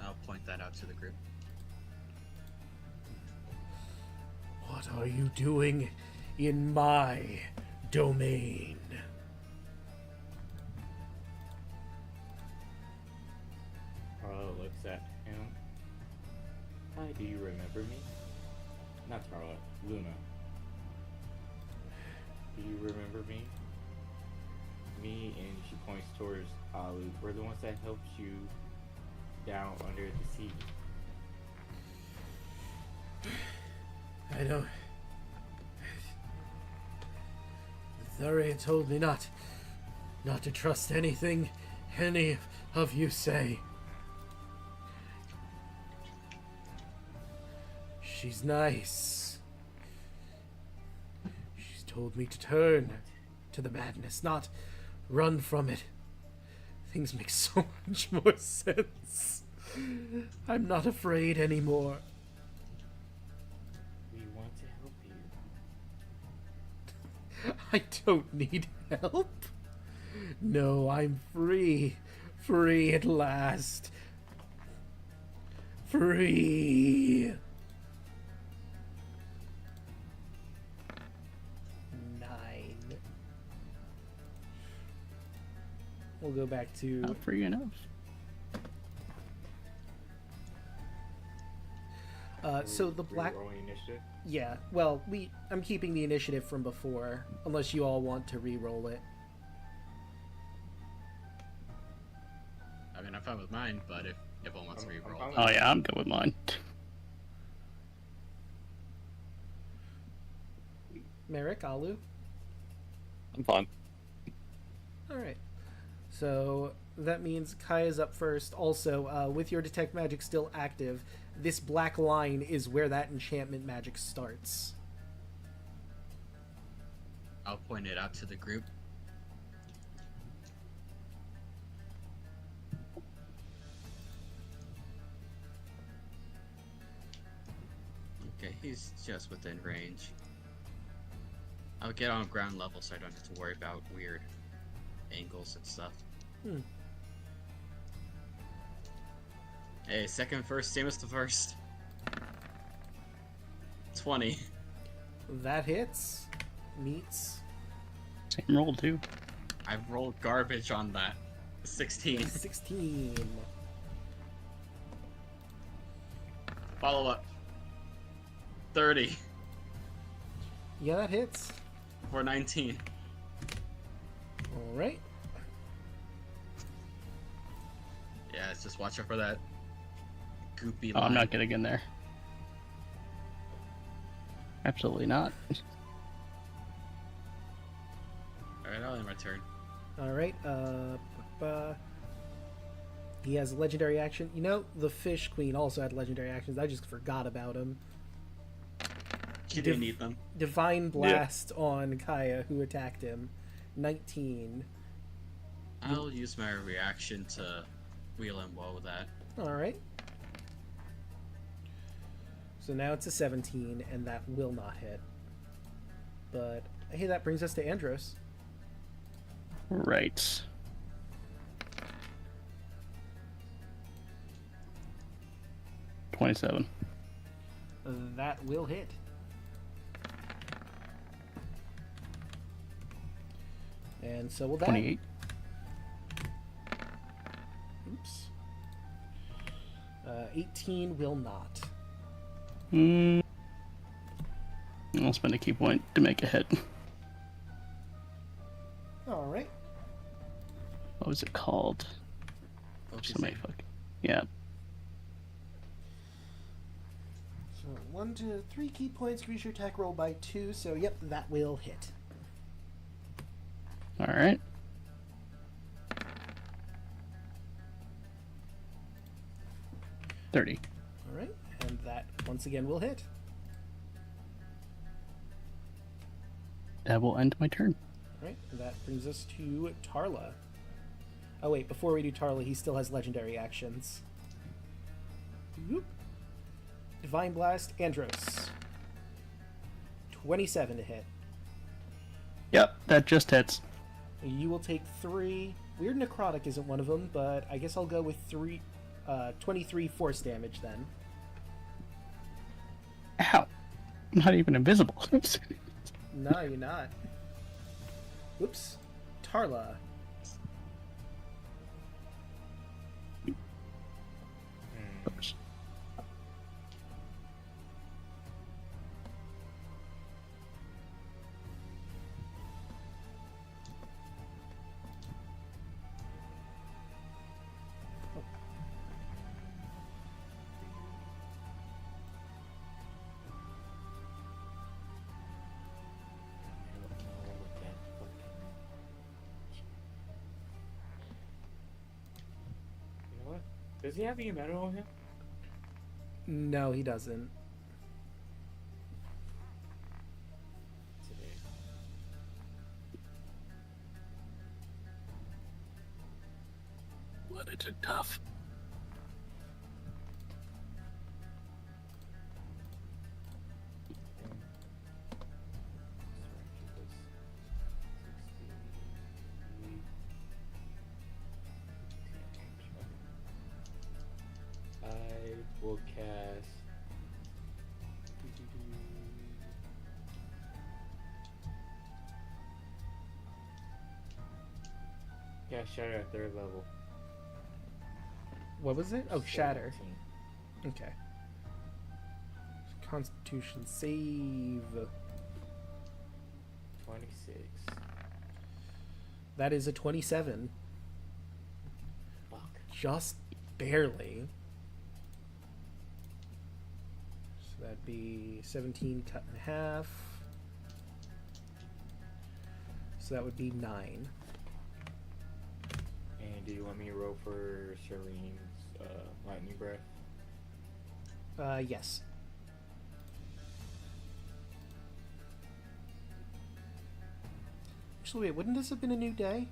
I'll point that out to the group. What are you doing in my domain? Tarla looks at him. Hi, do you remember me? Not Tarla, Luna. Do you remember me? Me, and she points towards Alu. We're the ones that helped you down under the sea. I don't... Thuria told me not to trust anything any of you say. She's nice. She's told me to turn to the madness, not run from it. Things make so much more sense. I'm not afraid anymore. We want to help you. I don't need help. No, I'm free. Free at last. Free. 9. We'll go back to... Not free enough. So the black... Rerolling initiative. Yeah, well, I'm keeping the initiative from before, unless you all want to re-roll it. I mean, I'm fine with mine, but if everyone wants to I'm re-roll, fine with Oh yeah, I'm good with mine. Merrick, Alu? I'm fine. Alright. So that means Kaya's up first. Also, with your Detect Magic still active, this black line is where that enchantment magic starts. I'll point it out to the group. Okay, he's just within range. I'll get on ground level so I don't have to worry about weird angles and stuff. Hey, second first, same as the first. 20. That hits. Meets. Same roll too. I rolled garbage on that. 16. 16. Follow up. 30 Yeah, that hits. for 19. All right. Yeah, it's just watch out for that goopy Oh, line. I'm not getting in there. Absolutely not. Alright, I'll end my turn. All right. He has a legendary action. You know, the Fish Queen also had legendary actions. I just forgot about him. You didn't need them. Divine Blast on Kaya, who attacked him. 19. I'll use my reaction to wheel him well with that. All right. So now it's a 17, and that will not hit. But hey, that brings us to Andros. Right. $27. That will hit. And so will that. 28. Oops. 18 will not. I'll spend a key point to make a hit. All right. What was it called? Focus Somebody aim. fuck. Yeah. So 1 to 3 key points. Increase your attack roll by 2. So yep, that will hit. All right. $30. All right, and that once again will hit. That will end my turn. All right, and that brings us to Tarla. Oh wait, before we do Tarla, he still has legendary actions. Whoop. Divine Blast, Andros. 27 to hit. Yep, that just hits. You will take 3. Weird Necrotic isn't one of them, but I guess I'll go with 23 force damage then. Ow. I'm not even invisible. No, you're not. Oops. Tarla. Oops. I don't know what that fucking. You know what? Does he have any metal on him? No, he doesn't. Today. What it took tough. I will cast. Cast Shatter at 3rd level. What was it? Oh, Shatter. 17. Okay. Constitution save. 26. That is a 27. Fuck. Just barely. So that'd be 17 cut in half. So that would be 9. And do you want me to roll for Shireen's lightning breath? Yes. Actually, wait, wouldn't this have been a new day?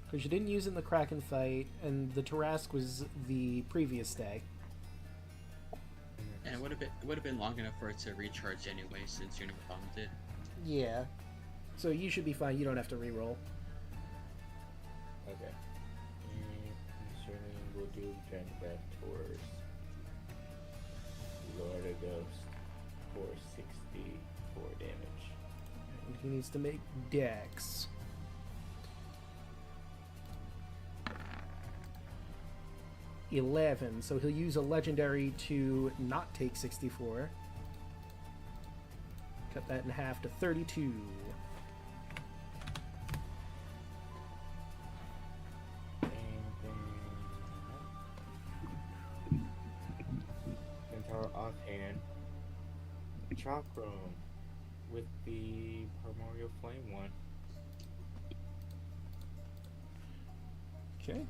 Because you didn't use it in the Kraken fight, and the Tarask was the previous day. And it would have been long enough for it to recharge anyway, since you never bombed it. Yeah. So you should be fine. You don't have to reroll. Okay. And Shireen will do Dragon Breath towards Lord of Ghost for 64 damage. And he needs to make Dex. 11. So he'll use a legendary to not take 64. Cut that in half to 32. And then Centaur offhand. Chakram with the Primordial Flame one. Okay.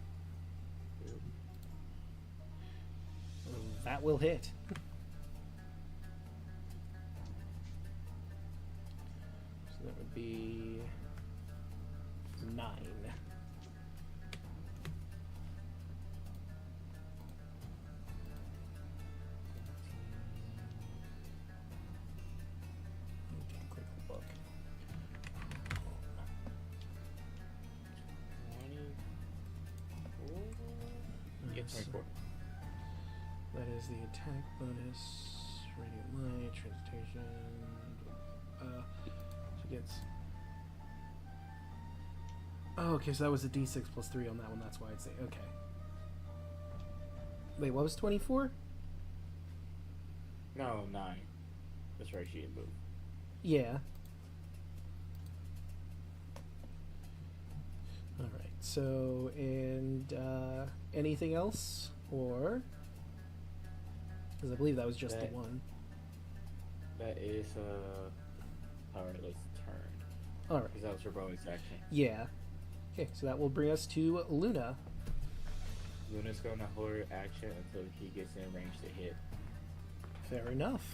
That will hit. So that would be 9. Take a quick look. 24. Yeah, 24. That is the attack bonus, radiant light, transmutation. She gets. Oh, okay, so that was a d6 plus 3 on that one. That's why I'd say okay. Wait, what was 24? No, 9. That's right, she didn't move. Yeah. All right. So, and anything else, or? Because I believe that was just the one. That is powerless turn. All right. Because that was her bonus action. Yeah. Okay, so that will bring us to Luna. Luna's gonna hold her action until he gets in range to hit. Fair enough.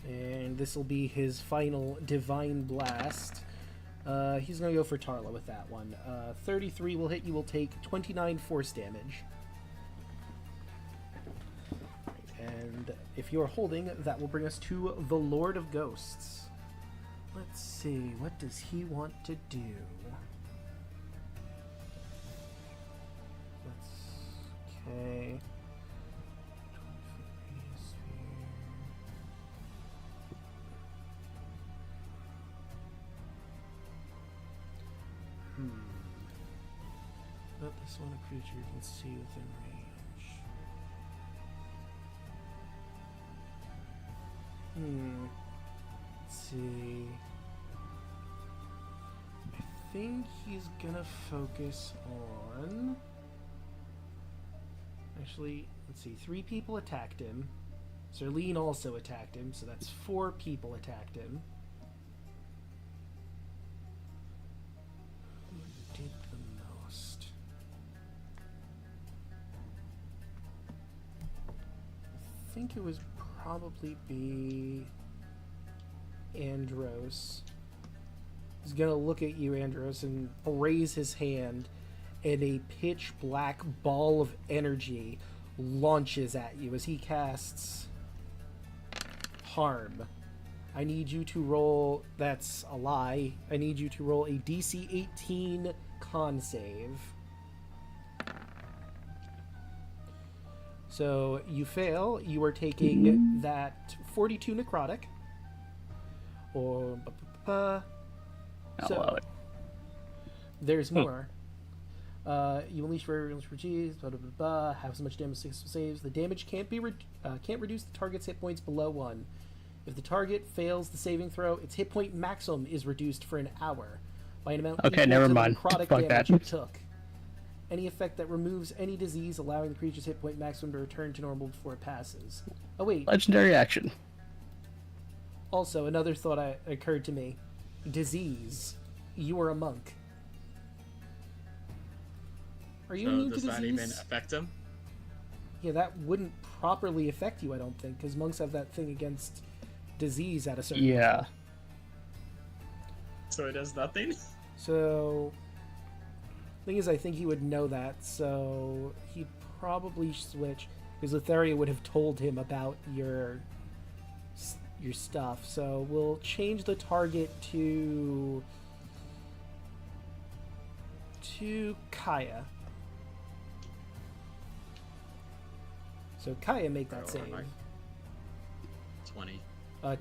And this will be his final Divine Blast. He's going to go for Tarla with that one. 33 will hit. You will take 29 force damage. And if you're holding, that will bring us to the Lord of Ghosts. Let's see, what does he want to do? Okay. Let this one a creature you can see within range. Let's see. I think he's gonna focus on. Actually, let's see. 3 people attacked him. Zerlene also attacked him, so that's 4 people attacked him. Who did the most? I think it was probably be Andros. He's gonna look at you, Andros, and raise his hand, and a pitch black ball of energy launches at you as he casts Harm. I need you to roll. That's a lie. I need you to roll a DC 18 con save. So you fail. You are taking that 42 necrotic. Or I'll allow it. There's more. You unleash for G's, blah, blah, blah, blah, have so much damage successful saves. The damage can't reduce the target's hit points below 1. If the target fails the saving throw, its hit point maximum is reduced for an hour by an amount Okay, equal never to mind. the necrotic Fuck damage that. you took. Any effect that removes any disease, allowing the creature's hit point maximum to return to normal before it passes. Oh wait. Legendary action. Also, another thought occurred to me. Disease. You are a monk. Are you So immune does to that disease? even affect him? Yeah, that wouldn't properly affect you, I don't think, because monks have that thing against disease at a certain Yeah. level. So it does nothing? So, thing is, I think he would know that, so he'd probably switch, because Letheria would have told him about your stuff. So we'll change the target to Kaya. So Kaya, make that save. 20.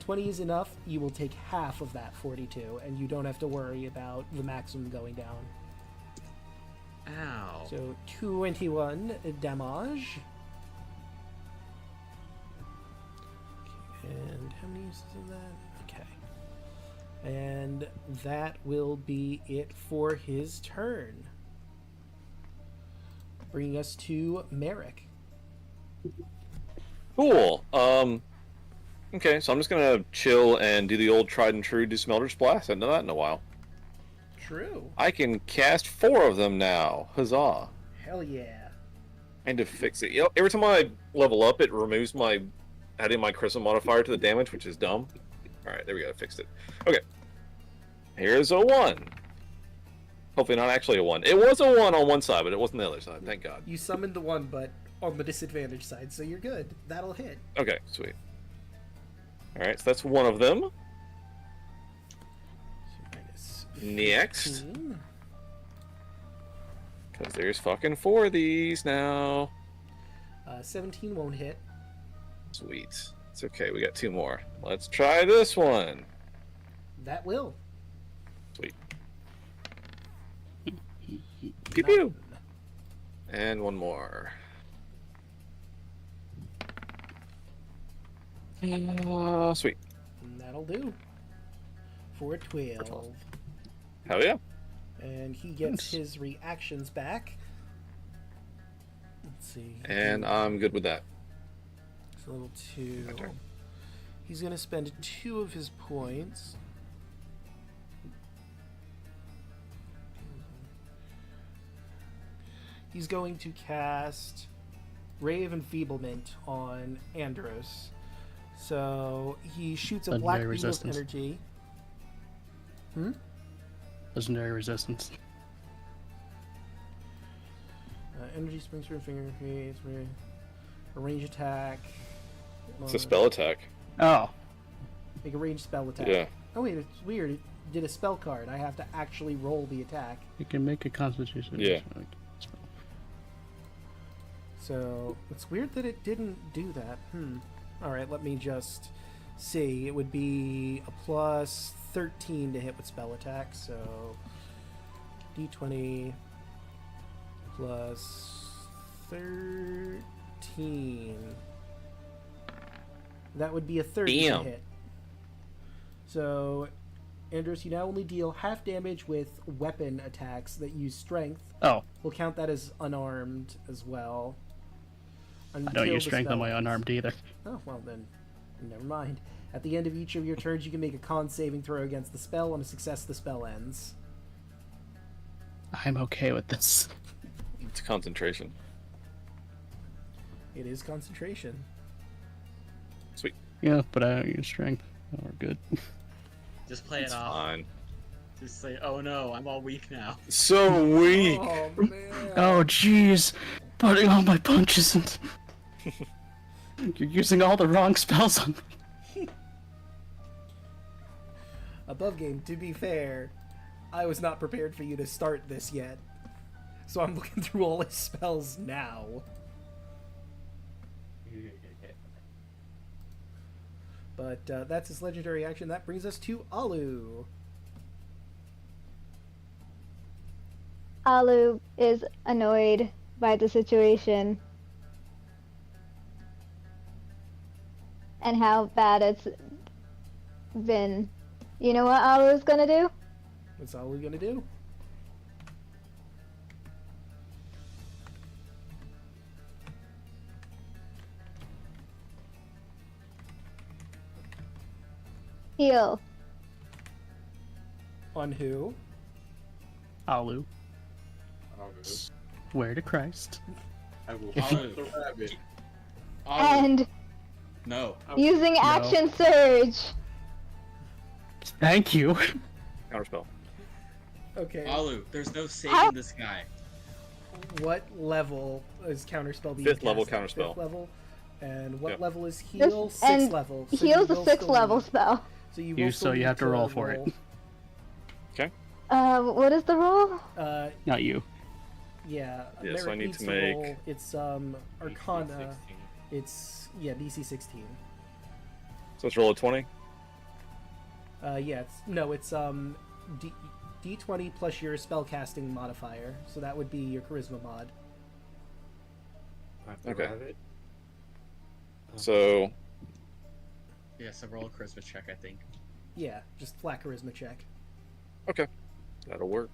20 is enough. You will take half of that 42, and you don't have to worry about the maximum going down. Ow. So 21 damage. And how many uses of that? Okay. And that will be it for his turn. Bringing us to Merrick. Cool. Okay, so I'm just gonna chill and do the old tried and true Dismelter's Blast. I haven't done that in a while. True. I can cast 4 of them now. Huzzah. Hell yeah. I need to fix it. You know, every time I level up, it removes my adding my charisma modifier to the damage, which is dumb. Alright, there we go. I fixed it. Okay. Here's a 1. Hopefully not actually a 1. It was a 1 on one side, but it wasn't the other side. Thank God. You summoned the one, but on the disadvantage side, so you're good. That'll hit. Okay, sweet. Alright, so that's one of them. Minus Next. 15. Because there's fucking 4 of these now. 17 won't hit. Sweet. It's okay, we got 2 more. Let's try this one. That will. Sweet. Pew pew. And one more. Sweet. And that'll do. For 12. Hell yeah. And he gets Nice. his reactions back. Let's see. And I'm good with that. It's level 2. My turn. He's going to spend 2 of his points. He's going to cast Ray of Enfeeblement on Andros. So he shoots a black Legendary beam of resistance. energy. Legendary resistance. Energy springs from finger phase, a range attack. It's a spell attack. Oh, Make a ranged spell attack. Yeah. Oh wait, it's weird. It did a spell card. I have to actually roll the attack. you can make a Constitution. Yeah. So it's weird that it didn't do that. All right, let me just see. It would be a plus 13 to hit with spell attack. So d20 plus 13. That would be a 30 Damn. to hit. So, Andros, you now only deal half damage with weapon attacks that use strength. Oh, We'll count that as unarmed as well. I don't Until use the strength on spell my ends. unarmed either. Oh, well then, never mind. At the end of each of your turns, you can make a con saving throw against the spell. On a success, the spell ends. I'm okay with this. It's concentration. It is concentration. Sweet. Yeah, but I don't use strength. Oh, we're good. Just play It's it off. fine. Just say, oh no, I'm all weak now. So weak. Oh, man. Oh, jeez. Putting all my punches in. You're using all the wrong spells on me. Above game, to be fair, I was not prepared for you to start this yet. So I'm looking through all his spells now. But that's his legendary action. That brings us to Alu. Alu is annoyed by the situation and how bad it's been. You know what Alu is gonna do? What's Alu gonna do? Heal. On who? Alu. I'll go. Swear to Christ. I will If hunt the rabbit. And No. using action surge. Thank you. Counterspell. Okay. Alu, there's no saving How- this guy. What level is counterspell being 5th level cast at? counterspell. 5th level. And what Yep. level is heal? This- 6th and level. So you Heal's a will 6th still level need- spell. So you, You- will so still you need have to roll for it. Okay. What is the roll? Not you. Yeah. Yeah, so I Merrick need needs to make- roll. It's Arcana. 16. It's DC 16. So let's roll a 20. Yeah. It's no. It's D, D20 plus your spellcasting modifier, so that would be your charisma mod. I have to Okay. grab it. So Yeah, so roll a charisma check, I think. Yeah, just flat charisma check. okay, that'll work.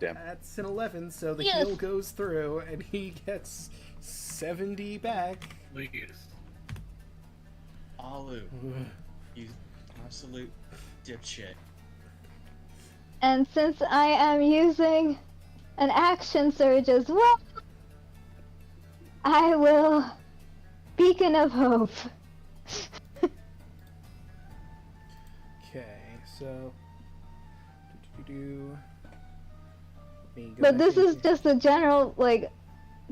Damn. That's an 11, so the Yes. heal goes through, and he gets 70 back. Alu, you absolute dipshit. And since I am using an action surge as well, I will Beacon of Hope. Okay, so. Let me go But back this in is here. just a general, like,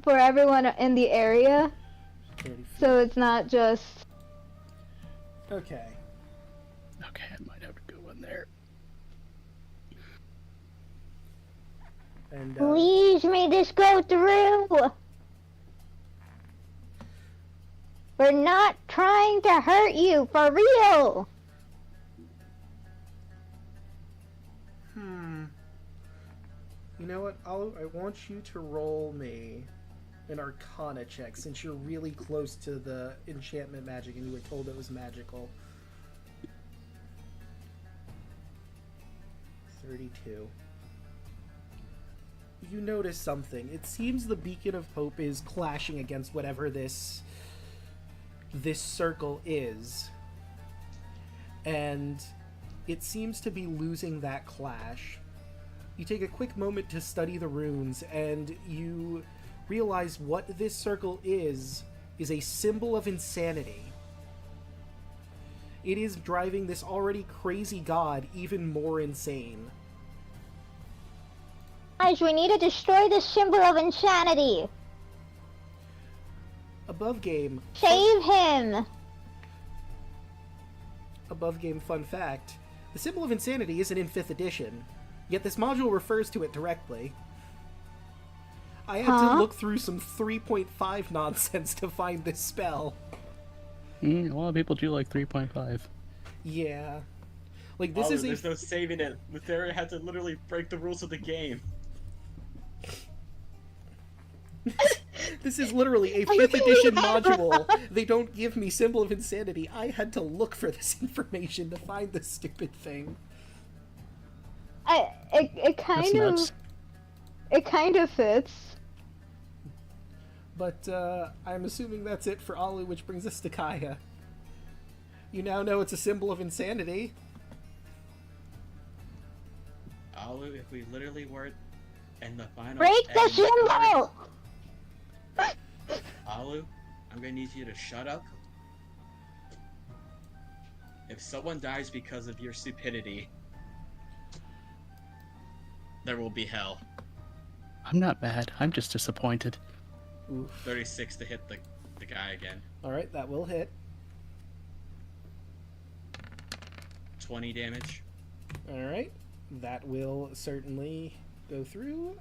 for everyone in the area, 30 feet. so it's not just. Okay. Okay, I might have to go in there. And Please may this go through! We're not trying to hurt you, for real! you know what? I want you to roll me an Arcana check since you're really close to the enchantment magic and you were told it was magical. 32. You notice something. It seems the Beacon of Hope is clashing against whatever this circle is. And it seems to be losing that clash. You take a quick moment to study the runes, and you realize what this circle is a symbol of insanity. It is driving this already crazy god even more insane. Guys, we need to destroy this symbol of insanity! Above game, Save him! above game fun fact, the symbol of insanity isn't in 5th edition, yet this module refers to it directly. I had to Huh? look through some 3.5 nonsense to find this spell. A lot of people do like 3.5. Yeah. Like, this Alu, is there's no saving it. Lutheria had to literally break the rules of the game. This is literally a 5th edition module. They don't give me symbol of insanity. I had to look for this information to find this stupid thing. It That's kind nuts. of... It kind of fits. But I'm assuming that's it for Alu, which brings us to Kaya. You now know it's a symbol of insanity. Alu, if we literally were in the final... Break the and- symbol! Alu, I'm gonna need you to shut up. If someone dies because of your stupidity, there will be hell. I'm not mad. I'm just disappointed. Oof. 36 to hit the guy again. Alright, that will hit. 20 damage. Alright, that will certainly go through.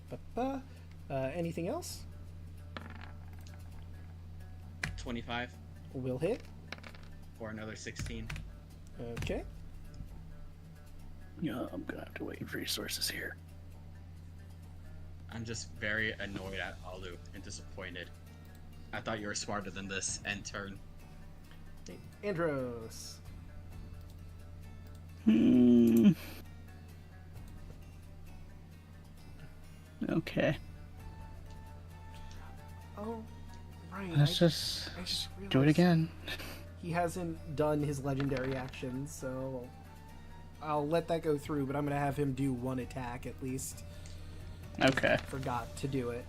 Ba-ba. Anything else? 25 Will hit. for another 16. Okay. Yeah, I'm gonna have to wait for resources here. I'm just very annoyed at Alu and disappointed. I thought you were smarter than this. End turn. Andros. Okay. Oh, right. Let's just I just do it realized again. He hasn't done his legendary actions, so I'll let that go through, but I'm going to have him do one attack at least. Okay. Forgot to do it.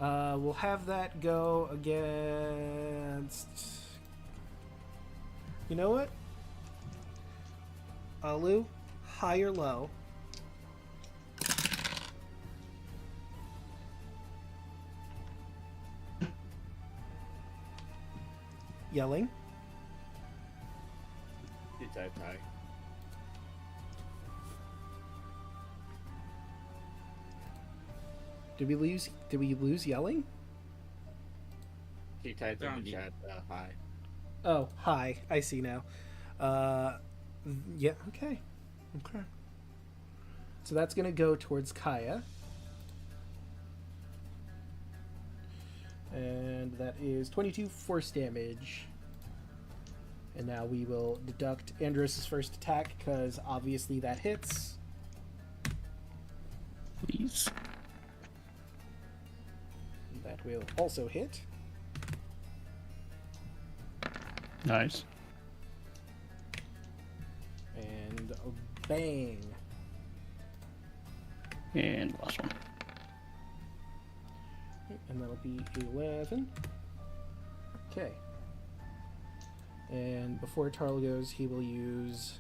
We'll have that go against... You know what? Alu, high or low? Yelling. You typed high. Did we lose yelling? She typed They're in on the mute. chat high. Oh, hi. I see now. Uh, yeah, okay. Okay. So that's going to go towards Kaya. And that is 22 force damage. And now we will deduct Andros' first attack, because obviously that hits. Please. That will also hit. Nice. And bang. And last one. And that'll be 11. Okay. And before Tarl goes, he will use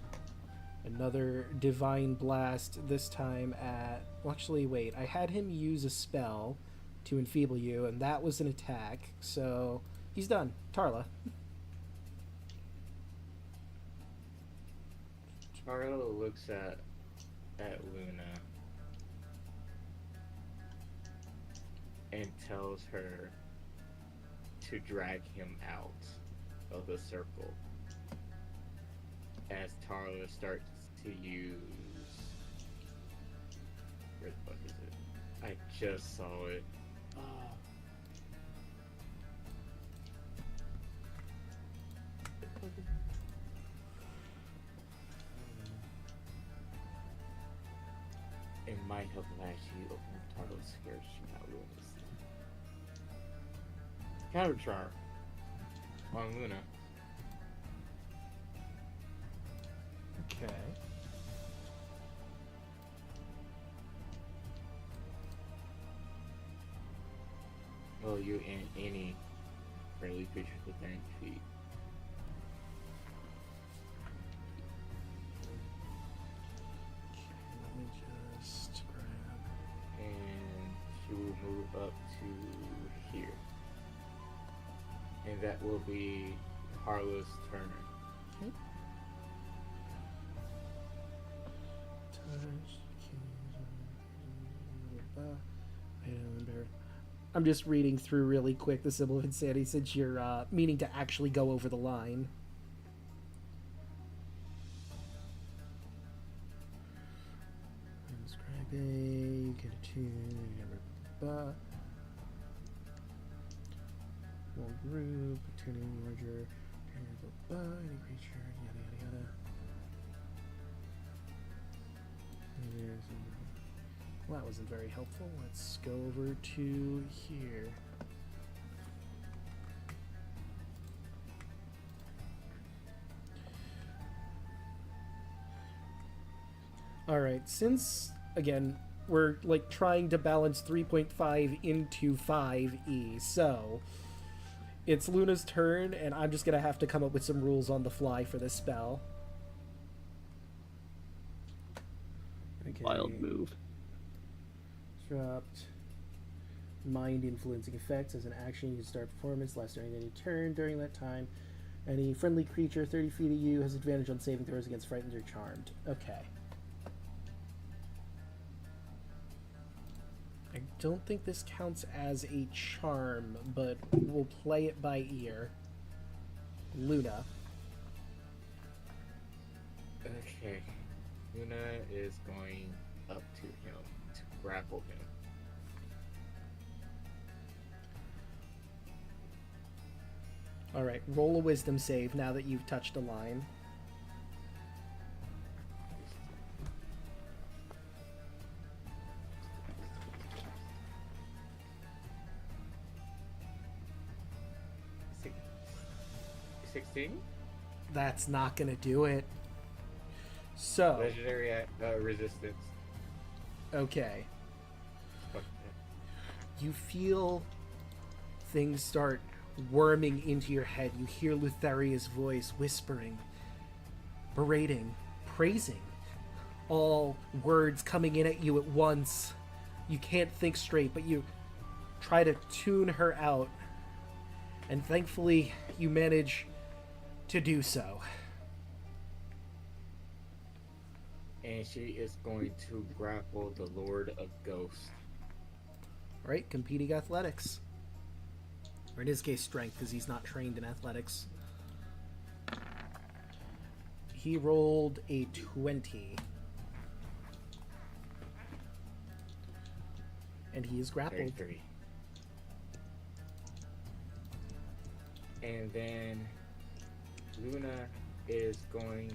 another Divine Blast, this time at... Well, actually, wait. I had him use a spell to enfeeble you, and that was an attack. So, he's done. Tarla. Tarlo looks at Luna and tells her to drag him out of the circle as Tarla starts to use... Where the fuck is it? I just saw it. The fuck is it? It might help if I actually open Tarlo's scared she not ruin this. Counter charm on Luna. Okay. Well, you and any friendly creature within feet. Let me just grab... And she will move up to here. And that will be Harlow's turn. Okay. I'm just reading through really quick the Symbol of Insanity since you're meaning to actually go over the line. Inscribing, get a tune, one group, tuning merger, any creature, yada yada yada. Well, that wasn't very helpful. Let's go over to here. Alright, since, again, we're like trying to balance 3.5 into 5e, so it's Luna's turn, and I'm just gonna have to come up with some rules on the fly for this spell. Okay. Wild move. Disrupt. Mind influencing effects. As an action, you can start performance, last during any turn. During that time, any friendly creature 30 feet of you has advantage on saving throws against frightened or charmed. Okay. I don't think this counts as a charm, but we'll play it by ear. Luna. Okay. Luna is going up to him to grapple him. Alright, roll a wisdom save now that you've touched a line. Six- 16? That's not gonna do it. So, Legendary resistance. okay. Fuck that. You feel things start worming into your head. You hear Lutheria's voice whispering, berating, praising. All words coming in at you at once. You can't think straight, but you try to tune her out. And thankfully, you manage to do so. And she is going to grapple the Lord of Ghosts. Right? Competing athletics. Or in his case, strength, because he's not trained in athletics. he rolled a 20. And he is grappled. 33. And then Luna is going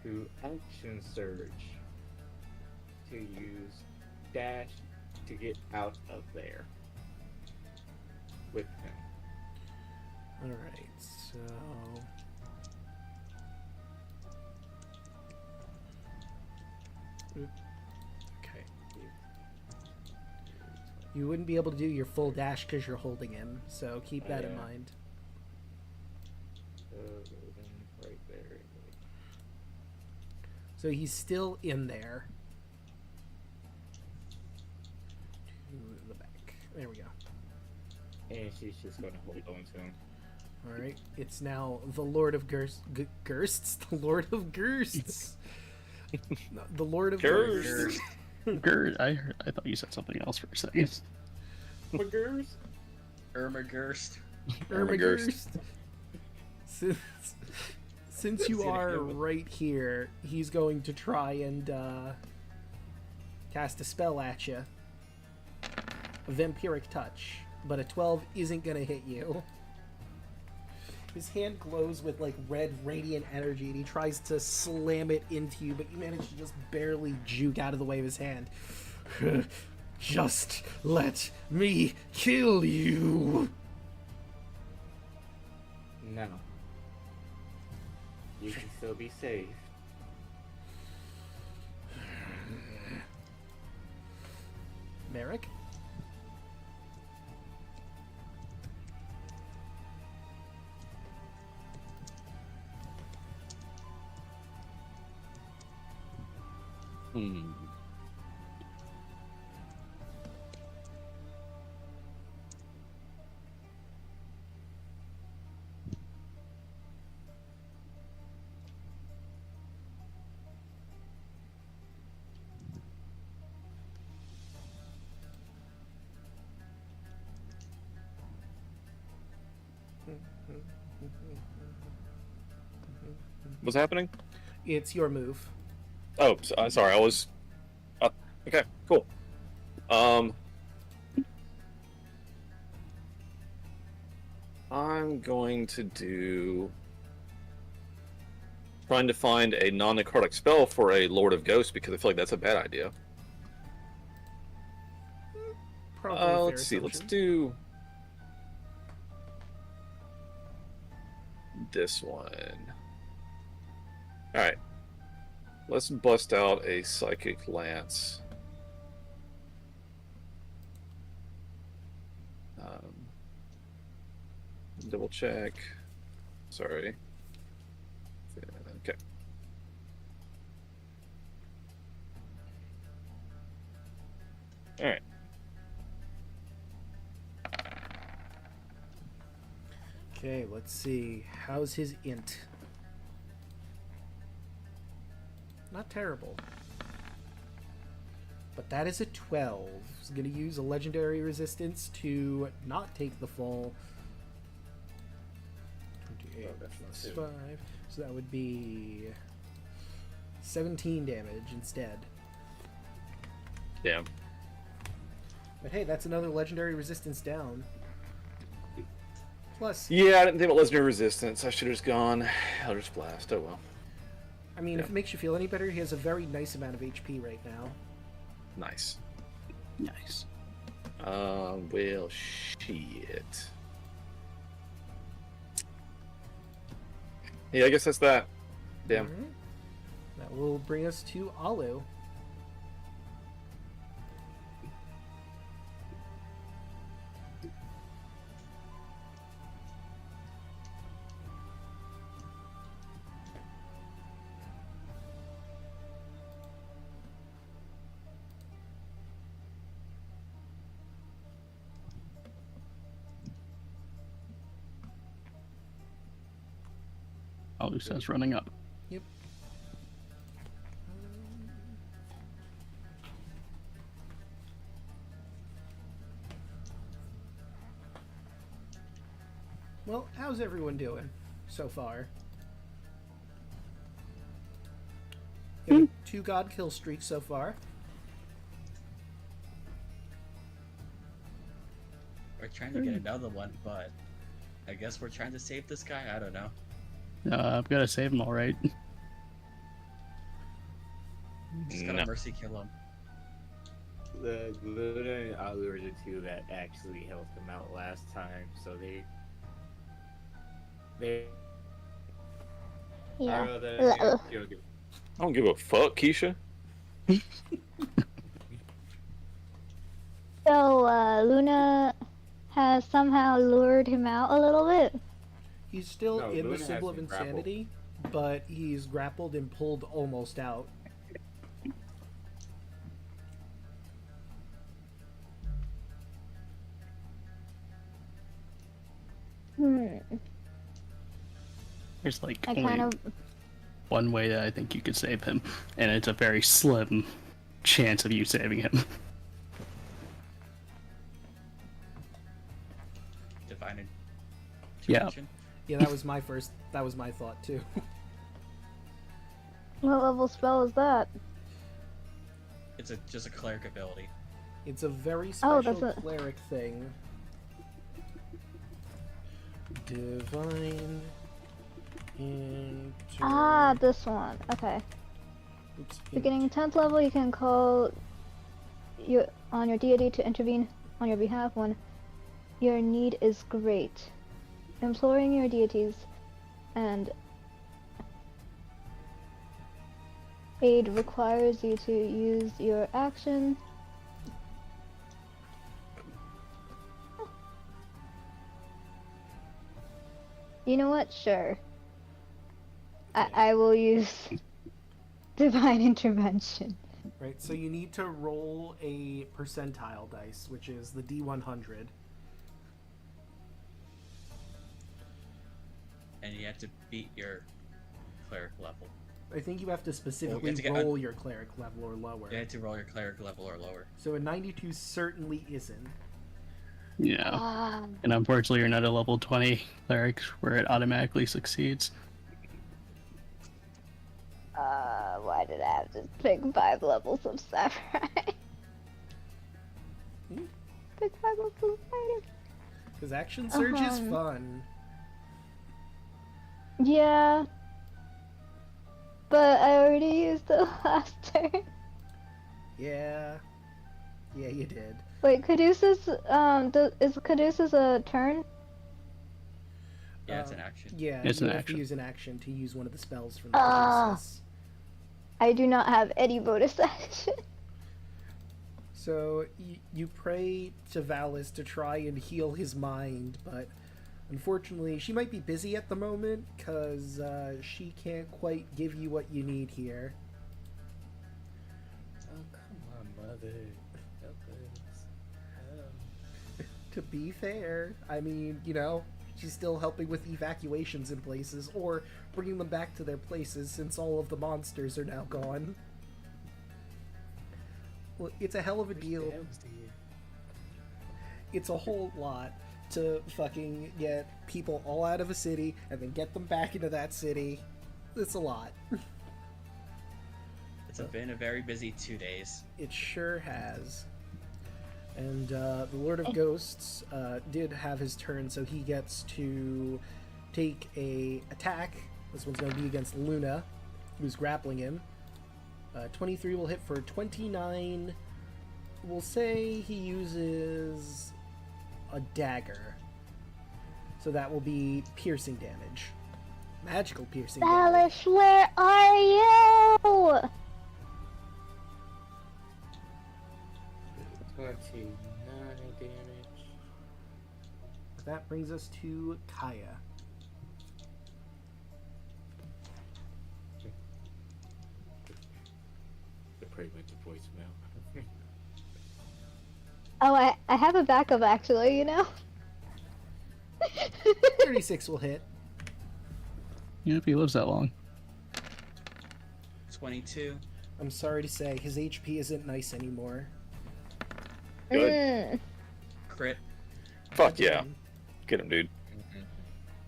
to action surge to use dash to get out of there with him. Alright, so. Okay. You wouldn't be able to do your full dash because you're holding him, so keep that in Yeah. mind. Right there. So he's still in there. To the back. There we go. And she's just going to hold on to him. Alright, it's now the Lord of Gersts? The Lord of Gersts! No, the Lord of Gerst. Gersts. I thought you said something else for a second. Buggers? Ermagurst. Ermagurst. Since you Let's are get him. right here, he's going to try and cast a spell at you. A vampiric touch, but a 12 isn't going to hit you. His hand glows with like red radiant energy, and he tries to slam it into you, but you manage to just barely juke out of the way of his hand. Just let me kill you. No. You can still be safe. Merrick? Hmm. What's happening? It's your move. Oh, sorry. I was. Okay, cool. I'm going to do. Trying to find a non-necrotic spell for a Lord of Ghosts because I feel like that's a bad idea. Probably a fair Let's see. Let's assumption. do this one. All right. Let's bust out a Psychic Lance. Double check. Sorry. Okay. All right. Okay, let's see. How's his int? Not terrible. But that is a 12. He's going to use a legendary resistance to not take the fall. 28 Oh, that's not plus too. 5. So that would be 17 damage instead. Damn. But hey, that's another legendary resistance down. Plus, Yeah, I didn't think about legendary resistance. I should have just gone Eldritch Blast. Oh well. I mean, Yeah. if it makes you feel any better, he has a very nice amount of HP right now. Nice. Nice. Well, shit. Yeah, I guess that's that. Damn. Alright. That will bring us to Alu. All says running up. Yep. Well, how's everyone doing so far? You have a 2 god kill streak so far. We're trying to get another one, but I guess we're trying to save this guy. I don't know. I've got to save him, all right. Just gotta No. mercy kill him. The Luna and Ali were the two that actually helped him out last time, so they Yeah. I I don't give a fuck, Keisha. So, Luna has somehow lured him out a little bit. He's still No, in Luna the has symbol of been grappled. insanity, but he's grappled and pulled almost out. Hmm. There's like I only kind of. one way that I think you could save him, and it's a very slim chance of you saving him. Divine Yeah. intervention. Yeah, that was my first. That was my thought too. What level spell is that? It's just a cleric ability. It's a very Oh, special that's a- cleric thing. Divine Ah, this one. Okay. Oops, Beginning 10th level, you can call on your deity to intervene on your behalf when your need is great. Imploring your deities and aid requires you to use your action. You know what? Sure. I will use divine intervention. Right, so you need to roll a percentile dice, which is the D100. And you have to beat your cleric level. I think you have to specifically to get roll your cleric level or lower. You have to roll your cleric level or lower. So a 92 certainly isn't. Yeah. Ah, And unfortunately, you're not a level 20 cleric where it automatically succeeds. why did I have to pick 5 levels of samurai? Pick 5 levels of fighter. Because Action Surge is Uh-huh. fun. Yeah. But I already used it last turn. Yeah. Yeah, you did. Wait, Caduceus, is Caduceus a turn? Yeah, it's Um, an action. Yeah, It's you an have action. to use an action to use one of the spells from the Ah. Caduceus. I do not have any bonus action. So you pray to Valis to try and heal his mind, but unfortunately she might be busy at the moment because she can't quite give you what you need here. Oh, come on, mother. Help us. To be fair, I mean, you know, she's still helping with evacuations in places or bringing them back to their places since all of the monsters are now gone. Well, it's a hell of a deal. It's a whole lot to fucking get people all out of a city and then get them back into that city. It's a lot. It's been a very busy 2 days. It sure has. And the Lord of Ghosts did have his turn, so he gets to take a attack. This one's going to be against Luna, who's grappling him. 23 will hit for 29. We'll say he uses a dagger. So that will be piercing damage. Magical piercing damage. Alice, where are you? 29 damage. That brings us to Kaya. The pretty much a voicemail. Oh, I have a backup actually, you know? 36 will hit. Yeah, if he lives that long. 22. I'm sorry to say, his HP isn't nice anymore. Good. Mm. Crit. Fuck yeah. Get him, dude.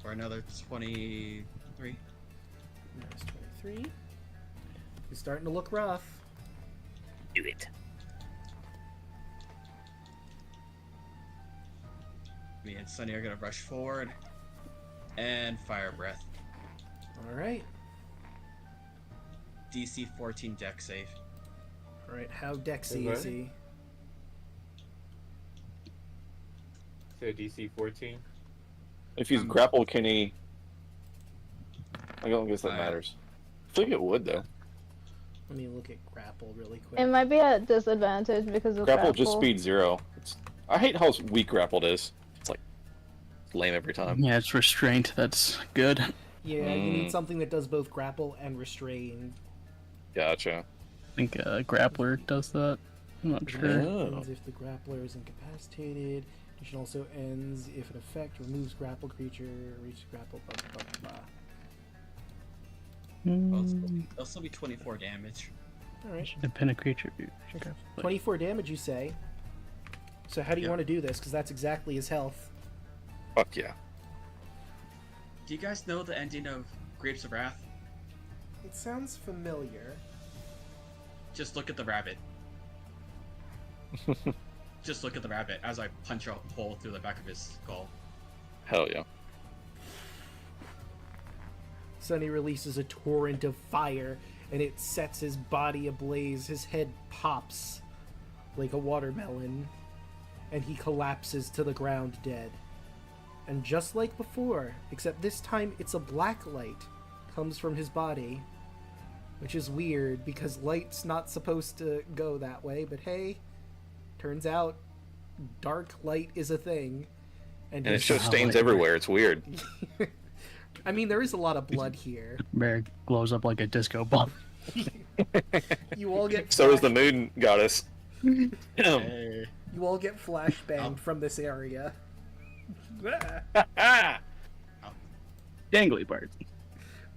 For another 23. Minus 23. He's starting to look rough. Do it. Me and Sunny are gonna rush forward and fire breath. All right. DC 14 deck save. All right. How Dexy is he? So DC 14. If he's grappled, can he? I don't guess that I- matters. I think it would though. Let me look at grapple really quick. It might be at disadvantage because of Grapple just speed 0. I hate how weak grappled is. It's like lame every time. Yeah, it's restraint. That's good. Yeah, you need something that does both grapple and restrain. Gotcha. I think grappler does that. I'm not sure. Oh. Ends if the grappler is incapacitated. It also ends if an effect removes grapple creature, reaches grapple, blah blah blah blah. It'll still be 24 damage. All right. Depend a creature. Okay. 24 damage, you say. So how do you Yep. want to do this? Because that's exactly his health. Fuck yeah. Do you guys know the ending of Grapes of Wrath? It sounds familiar. Just look at the rabbit. Just look at the rabbit as I punch a hole through the back of his skull. Hell yeah. Sunny releases a torrent of fire, and it sets his body ablaze. His head pops like a watermelon, and he collapses to the ground dead. And just like before, except this time it's a black light comes from his body, which is weird because light's not supposed to go that way, but hey, turns out dark light is a thing. And it his- shows stains everywhere. It's weird. I mean, there is a lot of blood here. Bear glows up like a disco ball. You all get So is the moon goddess. Hey. You all get flashbanged from this area. Dangly parts.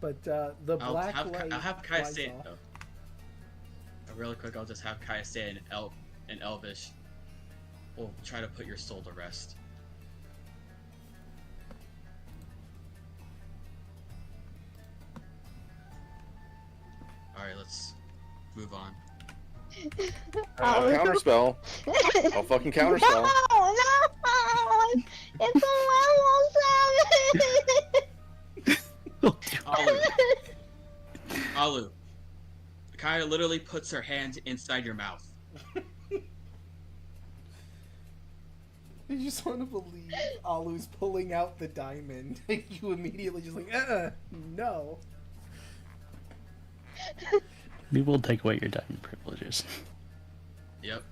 But the black light. I'll have Kaya flies say it off. though. Really quick, I'll just have Kaya say it in Elvish. We'll try to put your soul to rest. Alright, let's move on. I'll counterspell. I'll fucking counterspell. No, no! It's a level 7! Alu. Kaya literally puts her hand inside your mouth. I just want to believe Alu's pulling out the diamond. You immediately just like, no. We will take away your diamond privileges. Yep.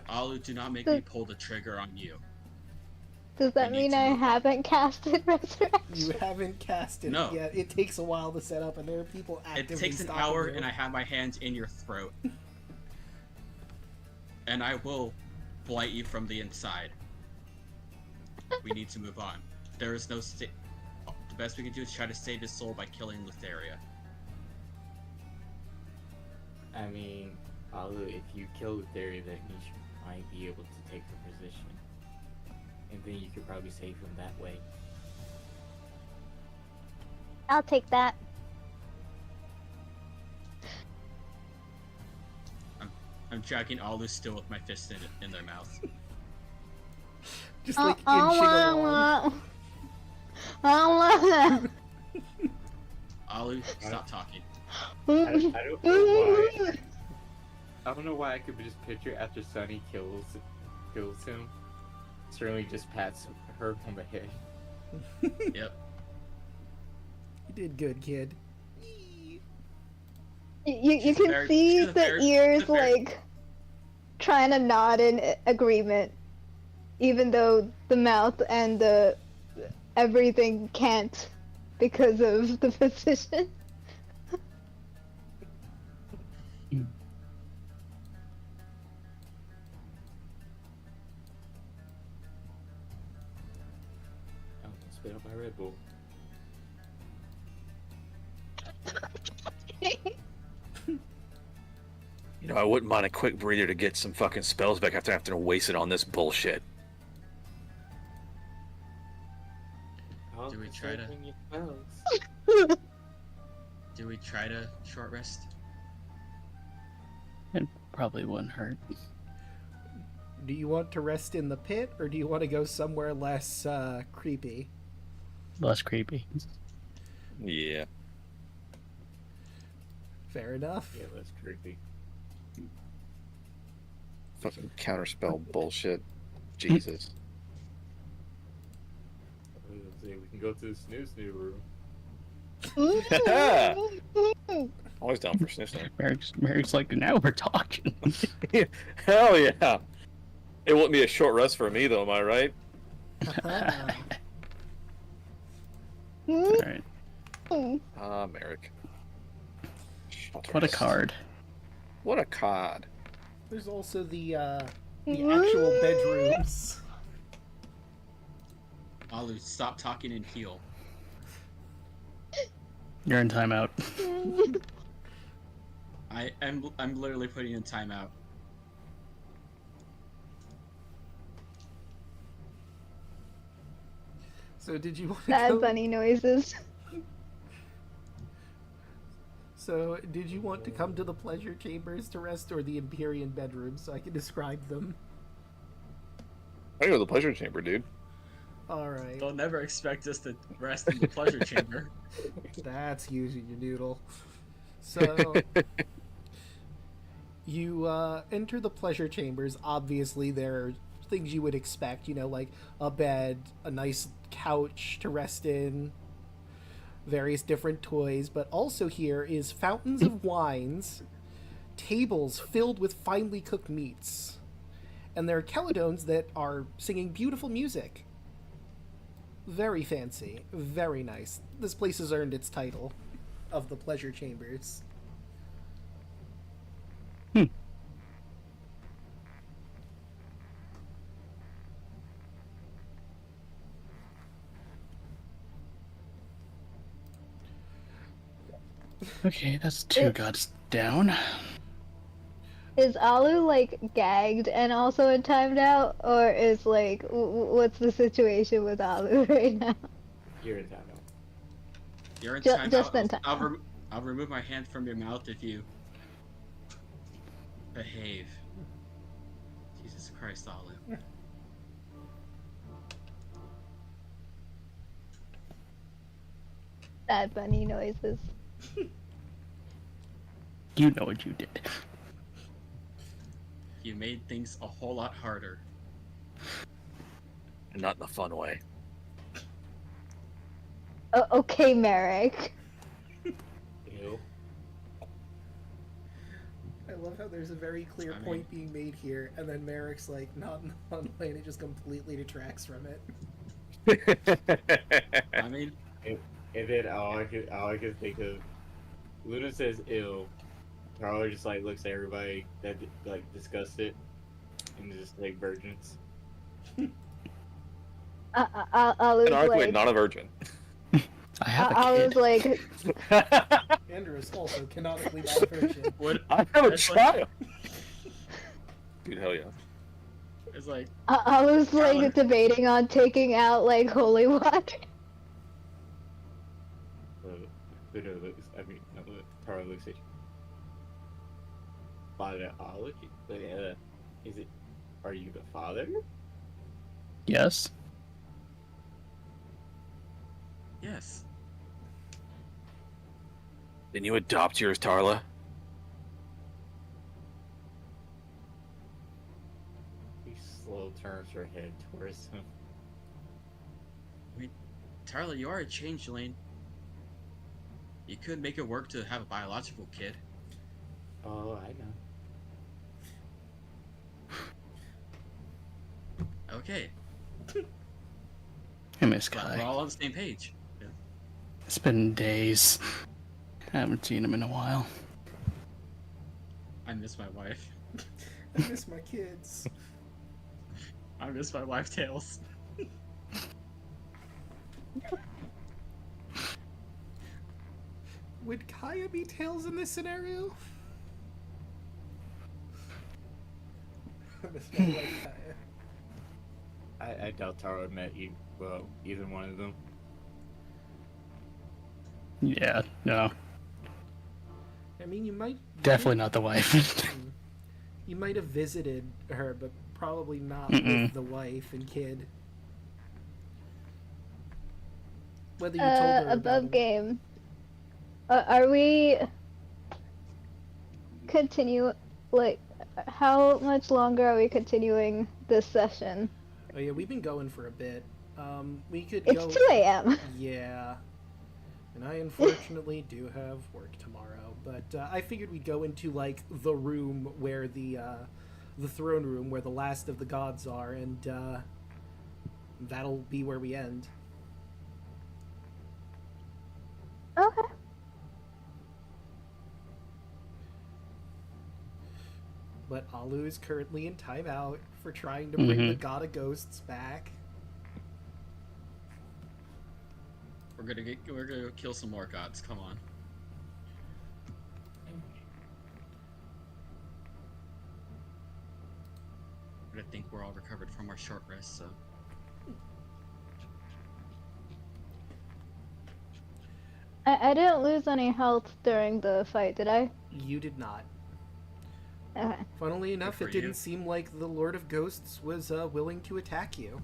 Alu, do not make me pull the trigger on you. Does that We need mean to I move on. haven't casted Resurrection? You haven't cast it No. yet. It takes a while to set up, and there are people It actively takes an stopping hour, you. and I have my hands in your throat. And I will blight you from the inside. We need to move on. There is no the best we can do is try to save his soul by killing Lutheria. I mean, Alu, if you kill the theory, that means you might be able to take the position. And then you could probably save him that way. I'll take that. I'm dragging Alu still with my fist in their mouth. Just like inching I along. want Alu, stop talking. I don't know why. I don't know why I could just picture after Sunny kills him, Sterling just pats her on the head. Yep. You did good, kid. You She's can very- see she's a the very- ears she's a very- like trying to nod in agreement, even though the mouth and the everything can't because of the position. I'm gonna spit out my Red Bull. You know, I wouldn't mind a quick breather to get some fucking spells back after having to waste it on this bullshit. I'll Do we be try to- saving your spells. Do we try to short rest? It probably wouldn't hurt. Do you want to rest in the pit, or do you want to go somewhere less creepy? Less creepy. Yeah. Fair enough. Yeah, that's creepy. Fucking counterspell bullshit. Jesus. Let's see, we can go to the snoo room. Always down for snoo. Merrick's like, now we're talking. Hell yeah. It wouldn't be a short rest for me, though, am I right? Alright. Ah, Merrick. What a card. What a cod. There's also the actual bedrooms. Alu, stop talking and heal. You're in timeout. I'm literally putting in timeout. So did you want to Bad go? bunny noises. So did you want to come to the pleasure chambers to rest, or the Empyrean bedrooms, so I can describe them? I go to the pleasure chamber, dude. All right. They'll never expect us to rest in the pleasure chamber. That's using your noodle. So you enter the pleasure chambers. Obviously, there are things you would expect, you know, like a bed, a nice couch to rest in, various different toys, but also here is fountains of wines, tables filled with finely cooked meats, and there are Caledones that are singing beautiful music. Very fancy, very nice. This place has earned its title of the pleasure chambers. Okay, that's two gods down. Is Alu like gagged and also in timed out, or is like what's the situation with Alu right now? You're in timeout. You're in Ju- timeout. just in time. I'll remove my hand from your mouth if you behave. Jesus Christ, Alu. Bad bunny noises. You know what you did. You made things a whole lot harder. Not in a fun way. Okay, Merrick. Ew. I love how there's a very clear point being made here, and then Merrick's like, not in the fun way, and it just completely detracts from it. I mean, And then all I can think of, Luna says ill. Carla just like looks at everybody that like discussed it, and just like virgins. Alu's Canonically, like, not a virgin. I have a Alu's kid. like, Andrew is also canonically not a virgin. what? I have a That's child. Dude, hell yeah. It's like, Alu's like Carla- debating on taking out like holy water. Luna looks. I mean, not Luna. Carla looks at you. Father Alek? Is it? Are you the father? Yes. yes. Didn't you adopt yours, Tarla? He slow turns her head towards him. Tarla, you are a changeling. You could make it work to have a biological kid. Oh, I know. Okay, I miss but we're Kai. all on the same page. It's been days. I haven't seen him in a while. I miss my wife. I miss my kids. I miss my wife, Tails. Would Kaya be Tails in this scenario? I miss my wife, Kaya. I doubt Taro met either one of them. Yeah, no. I mean, you might Definitely not the wife. you might have visited her, but probably not Mm-mm. with the wife and kid. Whether you told her about Above him. game. Are we like how much longer are we continuing this session? Oh yeah, we've been going for a bit. We could It's go. 2 a.m. Yeah. And I unfortunately do have work tomorrow, but I figured we'd go into like the room where the throne room where the last of the gods are, and that'll be where we end. Okay. But Alu is currently in timeout for trying to bring the god of ghosts back. We're gonna go kill some more gods. Come on. But I think we're all recovered from our short rest, so. I didn't lose any health during the fight, did I? You did not. Okay. Funnily enough, for it didn't you. seem like the Lord of Ghosts was willing to attack you.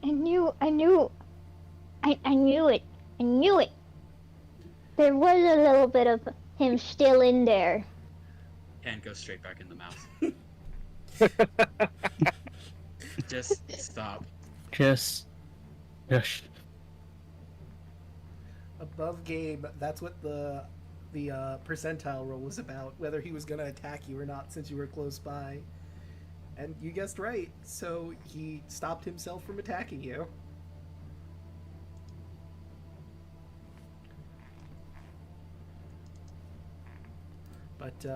I knew it. I knew it. There was a little bit of him still in there. And go straight back in the mouth. Just stop. Just. Shush. Above game, that's what the percentile roll was about, whether he was going to attack you or not since you were close by. And you guessed right, so he stopped himself from attacking you. But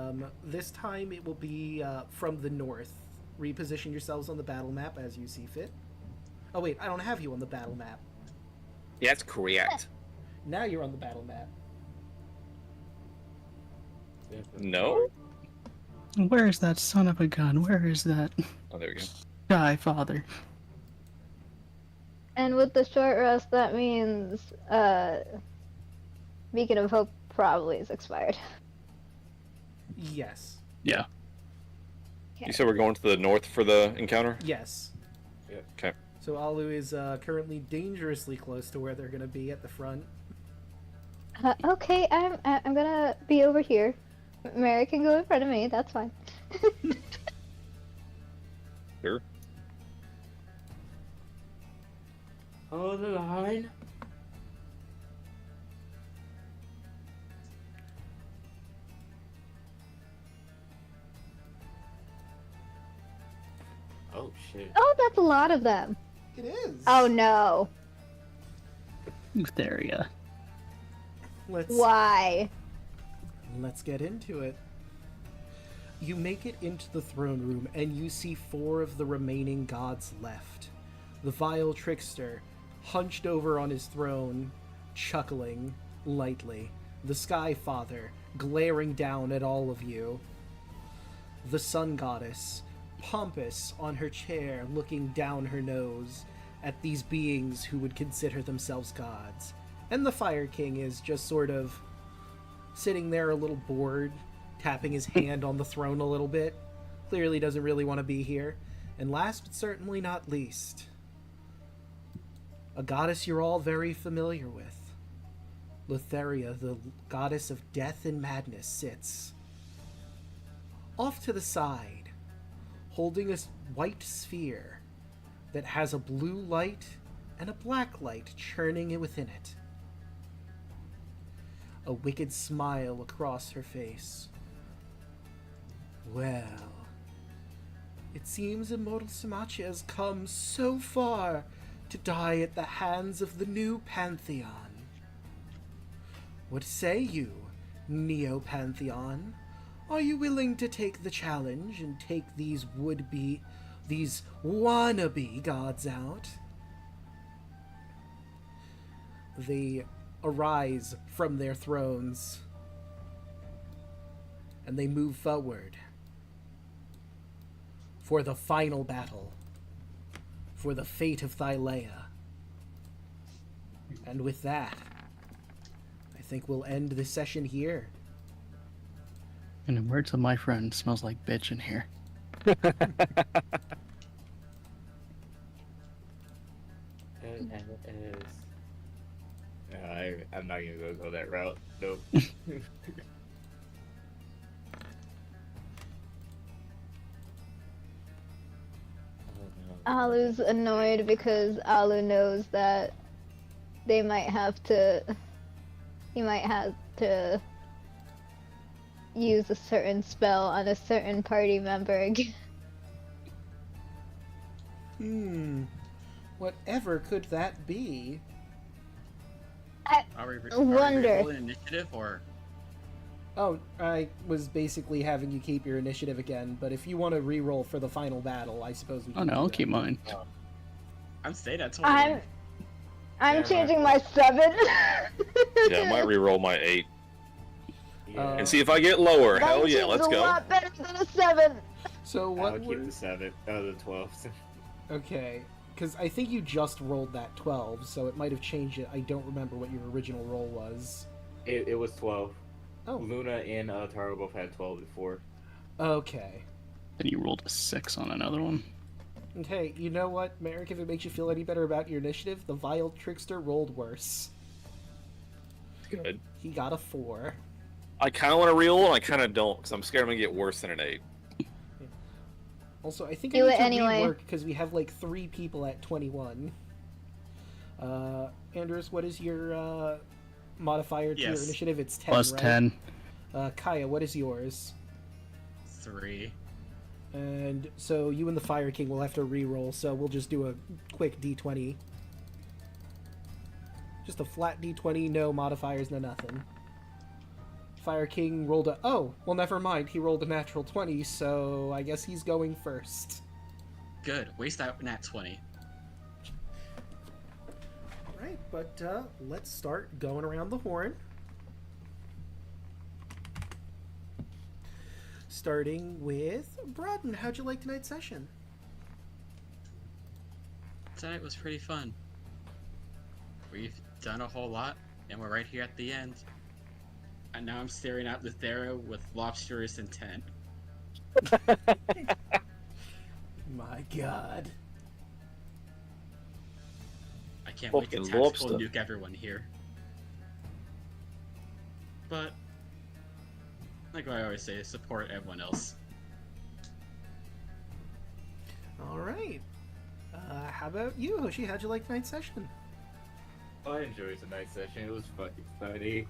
this time it will be from the north. Reposition yourselves on the battle map as you see fit. Oh wait, I don't have you on the battle map. Yeah, that's correct. Now you're on the battle map. No? Where is that son of a gun? Where is that? Oh, there we go. Die, father. And with the short rest, that means Beacon of Hope probably is expired. Yes. Yeah. You said we're going to the north for the encounter? Yes. Okay. So Alu is currently dangerously close to where they're going to be at the front. Okay, I'm gonna be over here. Mary can go in front of me. That's fine. Sure. Hold the line. Oh shit. Oh, that's a lot of them. It is. Oh no. Eutheria. Why? Let's get into it. You make it into the throne room and you see 4 of the remaining gods left. The vile trickster, hunched over on his throne, chuckling lightly. The Sky Father, glaring down at all of you. The Sun Goddess, pompous on her chair, looking down her nose at these beings who would consider themselves gods. And the Fire King is just sort of sitting there a little bored, tapping his hand on the throne a little bit. Clearly doesn't really want to be here. And last but certainly not least, a goddess you're all very familiar with. Lutheria, the goddess of death and madness, sits off to the side, holding a white sphere that has a blue light and a black light churning within it. A wicked smile across her face. Well, it seems Immortal Samachi has come so far to die at the hands of the new Pantheon. What say you, Neo-Pantheon? Are you willing to take the challenge and take these wannabe gods out? They arise from their thrones, and they move forward for the final battle, for the fate of Thylea. And with that, think we'll end the session here. In the words of my friend, smells like bitch in here. I'm not gonna go that route. Nope. Alu's annoyed because Alu knows that he might have to use a certain spell on a certain party member again. Whatever could that be? Are we Wonder. rolling initiative or? Oh, I was basically having you keep your initiative again, but if you want to re-roll for the final battle, I suppose we can. Oh no, do I'll that. keep mine. I'm staying at 21. I'm Yeah, changing my 7. Yeah, I might re-roll my 8 Yeah. and see if I get lower. Hell yeah, 19's let's a go. lot better than a 7. So what? I'll keep the 7. The 12. Okay, because I think you just rolled that 12, so it might have changed it. I don't remember what your original roll was. It was 12. Oh, Luna and Taro both had 12 before. okay. Then you rolled a 6 on another one. Okay, you know what, Merrick, if it makes you feel any better about your initiative, the Vile Trickster rolled worse. Good. He got a 4. I kind of want to re-roll, and I kind of don't, because I'm scared I'm going to get worse than an 8. Also, I think Do I need it to anyway. rework because we have like 3 people at 21. Andrews, what is your modifier to your Yes. initiative? It's 10, Plus right? 10. Kaya, what is yours? 3. And so you and the Fire King will have to re-roll, so we'll just do a quick d20. Just a flat d20, no modifiers, no nothing. Fire King rolled a... Oh, well, never mind. He rolled a natural 20, so I guess he's going first. Good. Waste that nat 20. Alright, but let's start going around the horn. Starting with Broaden. How'd you like tonight's session? Tonight was pretty fun. We've done a whole lot, and we're right here at the end. And now I'm staring at Luthera with lobsterous intent. My god. I can't wait to Fucking tactical lobster. nuke everyone here. But, like what I always say, support everyone else. Alright. How about you, Hoshi? How'd you like tonight's session? I enjoyed tonight's session. It was fucking funny.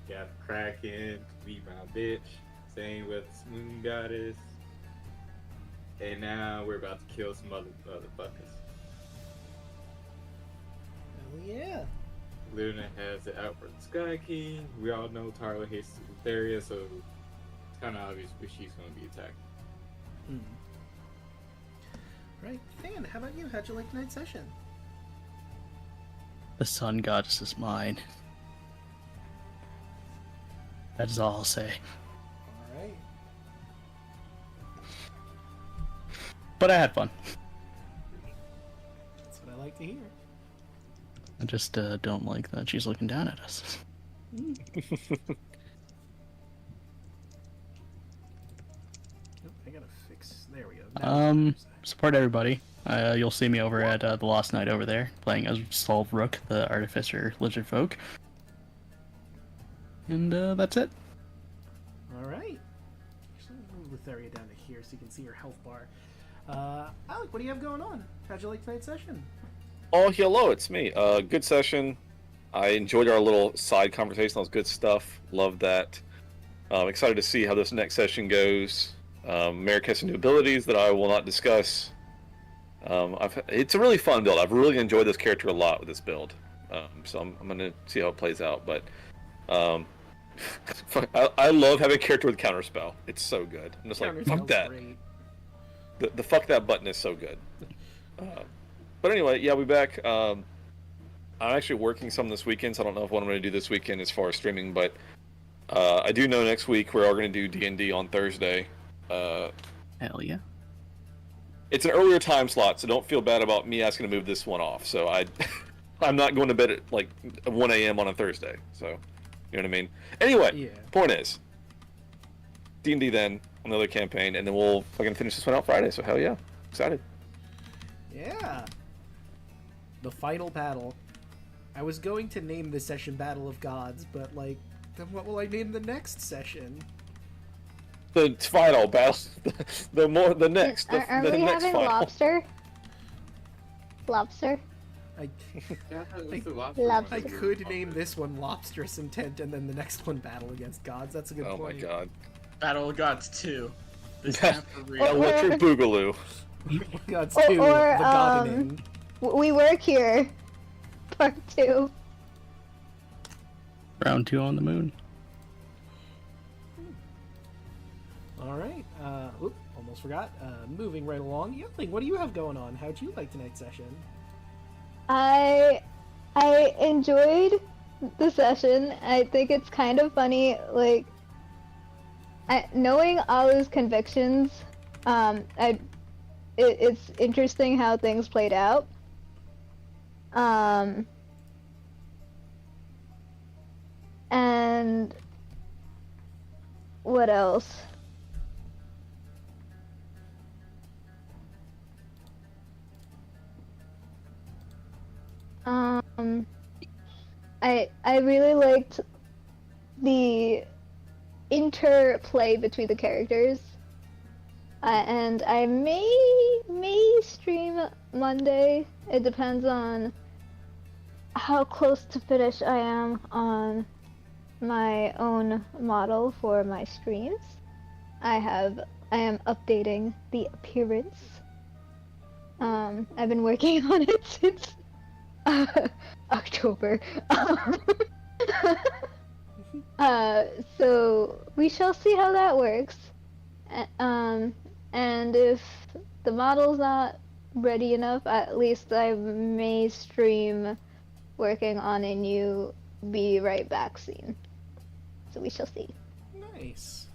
Got Kraken, beat my bitch. Same with Moon Goddess. And now we're about to kill some motherfuckers. Hell yeah. Luna has the Outward Sky King. We all know Taro hates Lutheria, so it's kind of obvious where she's going to be attacked. Right. Fan, how about you? How'd you like tonight's session? The sun goddess is mine. That's all I'll say. Alright. But I had fun. That's what I like to hear. I just don't like that she's looking down at us. Oh, I gotta fix... There we go. Now Support everybody. You'll see me over at the Lost Night over there, playing as Solve Rook, the Artificer Lizard Folk. And that's it. Alright. Actually, move Lutheria down to here so you can see her health bar. Alec, what do you have going on? How'd you like tonight's session? Oh, hello, it's me. Good session. I enjoyed our little side conversation. That was good stuff. Loved that. I'm excited to see how this next session goes. Merrick has some new abilities that I will not discuss. It's a really fun build. I've really enjoyed this character a lot with this build. So I'm going to see how it plays out. But I love having a character with counterspell. It's so good. I'm just like, fuck Counterspell's that. great. The fuck that button is so good. But anyway, yeah, we're back. I'm actually working some this weekend, so I don't know what I'm going to do this weekend as far as streaming, but I do know next week we are going to do D&D on Thursday. Hell yeah. It's an earlier time slot, so don't feel bad about me asking to move this one off. So I'm not going to bed at like 1 a.m. on a Thursday. So You know what I mean? Anyway, Yeah. point is, D&D then, another campaign, and then we'll fucking finish this one out Friday, so hell yeah. Excited. Yeah. The final battle. I was going to name this session Battle of Gods, but, like, then what will I name the next session? The final battle, the next, the Are we next having final. lobster? Lobster? I, Yeah, I- Lobster. I could name this one Lobsterous Intent and then the next one Battle Against Gods. That's a good Oh my point. god. Battle of Gods 2. This time for real. Electric Boogaloo. Gods Or- 2, or, the Godening. We work here. Part 2. Round 2 on the moon. Alright, almost forgot. Moving right along. Youngling, what do you have going on? How'd you like tonight's session? I enjoyed the session. I think it's kind of funny, like, knowing Alu's convictions. It's interesting how things played out. And what else? I really liked the interplay between the characters. And I may stream Monday. It depends on how close to finish I am on my own model for my streams. I am updating the appearance. I've been working on it since October. So we shall see how that works. And if the model's not ready enough, at least I may stream working on a new Be Right Back scene. So we shall see. Nice.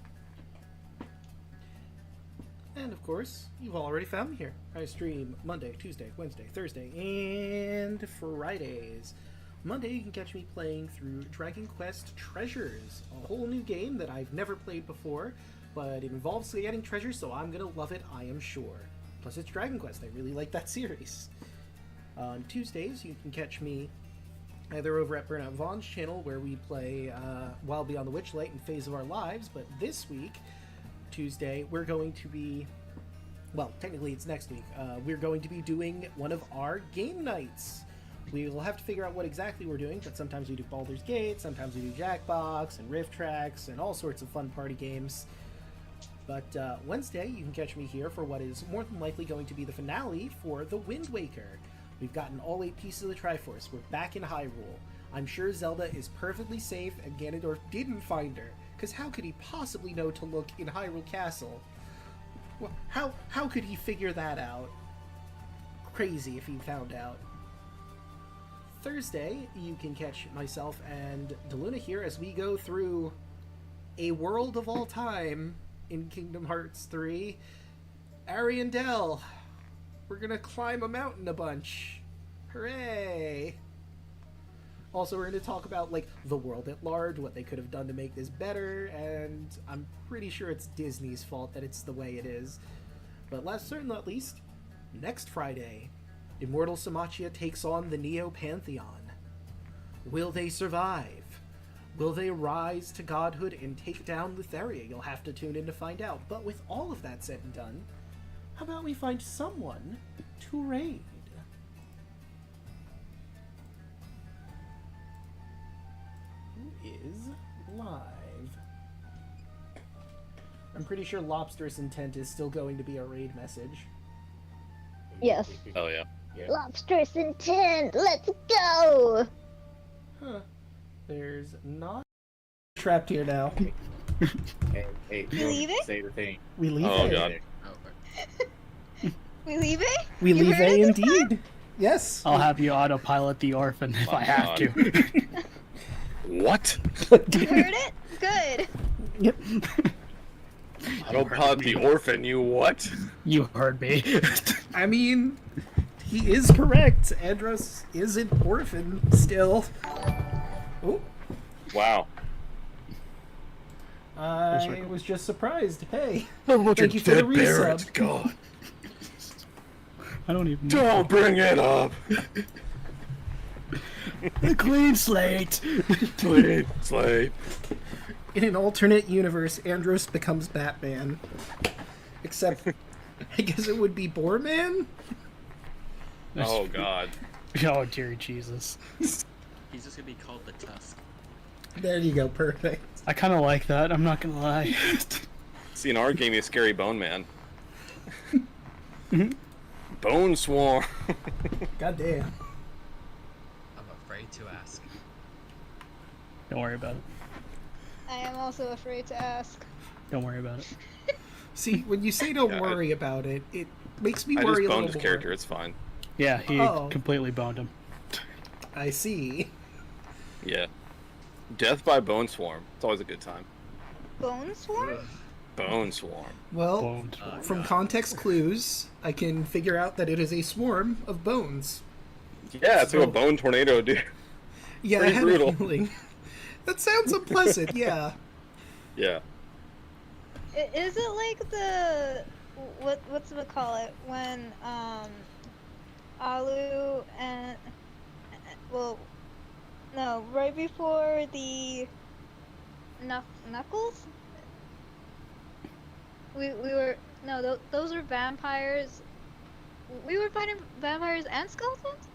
And of course, you've already found me here. I stream Monday, Tuesday, Wednesday, Thursday, and Fridays. Monday, you can catch me playing through Dragon Quest Treasures, a whole new game that I've never played before, but it involves getting treasures, so I'm gonna love it, I am sure. Plus, it's Dragon Quest. I really like that series. On Tuesdays, you can catch me either over at Burnout Vaughn's channel, where we play Wild Beyond the Witchlight and Phase of Our Lives, but this week, Tuesday, we're going to be, well, technically it's next week, we're going to be doing one of our game nights. We will have to figure out what exactly we're doing, but sometimes we do Baldur's Gate, sometimes we do Jackbox and Rift Tracks and all sorts of fun party games. But Wednesday, you can catch me here for what is more than likely going to be the finale for The Wind Waker. We've gotten all 8 pieces of the Triforce. We're back in Hyrule. I'm sure Zelda is perfectly safe and Ganondorf didn't find her, because how could he possibly know to look in Hyrule Castle? Well, how could he figure that out? Crazy if he found out. Thursday, you can catch myself and Deluna here as we go through A World of All Time in Kingdom Hearts 3. Ariandel. We're gonna climb a mountain a bunch. Hooray! Also, we're gonna talk about, like, the world at large, what they could have done to make this better, and I'm pretty sure it's Disney's fault that it's the way it is. But last certain not least, next Friday, Immortal Samachia takes on the Neo Pantheon. Will they survive? Will they rise to godhood and take down Lutheria? You'll have to tune in to find out. But with all of that said and done, how about we find someone to raid? Who is live? I'm pretty sure Lobsterous Intent is still going to be a raid message. Yes. Oh yeah. Yeah. Lobsterous Intent, let's go! Huh. There's not trapped here now. Hey, You leaving? say the thing. We leave Oh, A. God. We leaving? We You leave heard A it this time? indeed. Yes. I'll have you autopilot the orphan if My I have God. to. What? You heard it? Good. Yep. I don't pop the orphan, you what? You heard me. I mean, he is correct. Andros is an orphan still. Oh, Wow. I was just surprised. Hey, Thank thank you for the resub. God. I don't even know. Don't bring it up. The clean slate. Please, Slade. In an alternate universe, Andros becomes Batman. Except, I guess it would be Boarman? Oh God. Oh, dear Jesus. He's just gonna be called the Tusk. There you go, perfect. I kind of like that, I'm not gonna lie. See, in our game, he's Scary Bone Man. Bone Swarm. God damn. I'm afraid to ask. Don't worry about it. I am also afraid to ask. Don't worry about it. See, when you say don't Yeah, worry about it, it makes me I worry just a boned little his more. character. It's fine. Yeah, he Oh. completely boned him. I see. Yeah. Death by Bone Swarm. It's always a good time. Bone swarm? Bone Swarm. Well, Boned. from context clues, I can figure out that it is a swarm of bones. Yeah, it's like a bone tornado, dude. Yeah, Pretty I had brutal. a feeling. That sounds unpleasant, yeah. Yeah. Is it like the what's it call it when Alu and well no right before the Knuckles we were no those were vampires. We were fighting vampires and skeletons.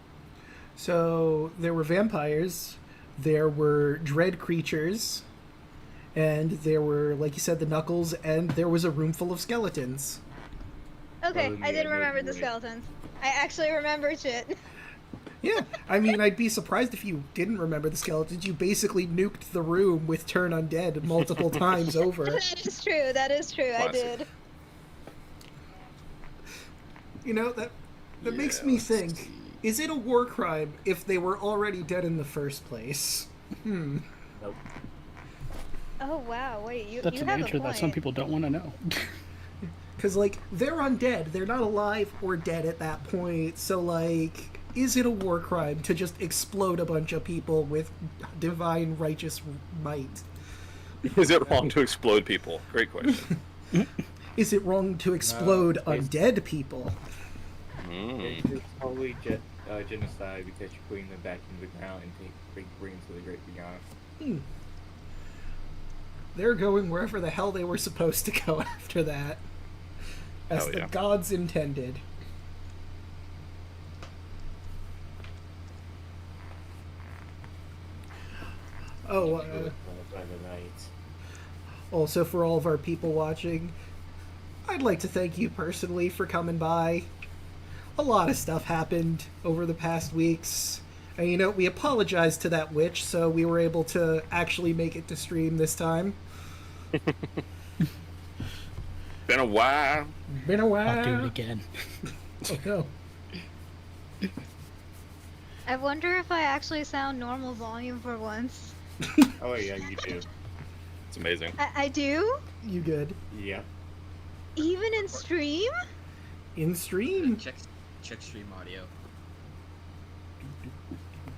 So, there were vampires, there were dread creatures, and there were, like you said, the Knuckles, and there was a room full of skeletons. Okay, Well, I did yeah, remember the right. skeletons. I actually remembered shit. Yeah, I mean, I'd be surprised if you didn't remember the skeletons. You basically nuked the room with Turn Undead multiple times over. That is true. That is true. I Classic. did. You know, that makes me think, is it a war crime if they were already dead in the first place? Nope. Oh wow! Wait, you That's you an have answer a point. that some people don't want to know. Because, like, they're undead. They're not alive or dead at that point. So, like, is it a war crime to just explode a bunch of people with divine righteous might? Is it wrong to explode people? Great question. Is it wrong to explode it's- undead people? It's probably genocide because you're putting them back into the ground and bring to the great beyond. They're going wherever the hell they were supposed to go after that. As Hell the yeah. gods intended. Oh, By the night. also for all of our people watching, I'd like to thank you personally for coming by. A lot of stuff happened over the past weeks. And, you know, we apologized to that witch, so we were able to actually make it to stream this time. Been a while. Been a while. I'll do it again. Oh, no. I wonder if I actually sound normal volume for once. Oh yeah, you do. It's amazing. I do? You good? Yep. Even in stream? In stream? Check stream audio.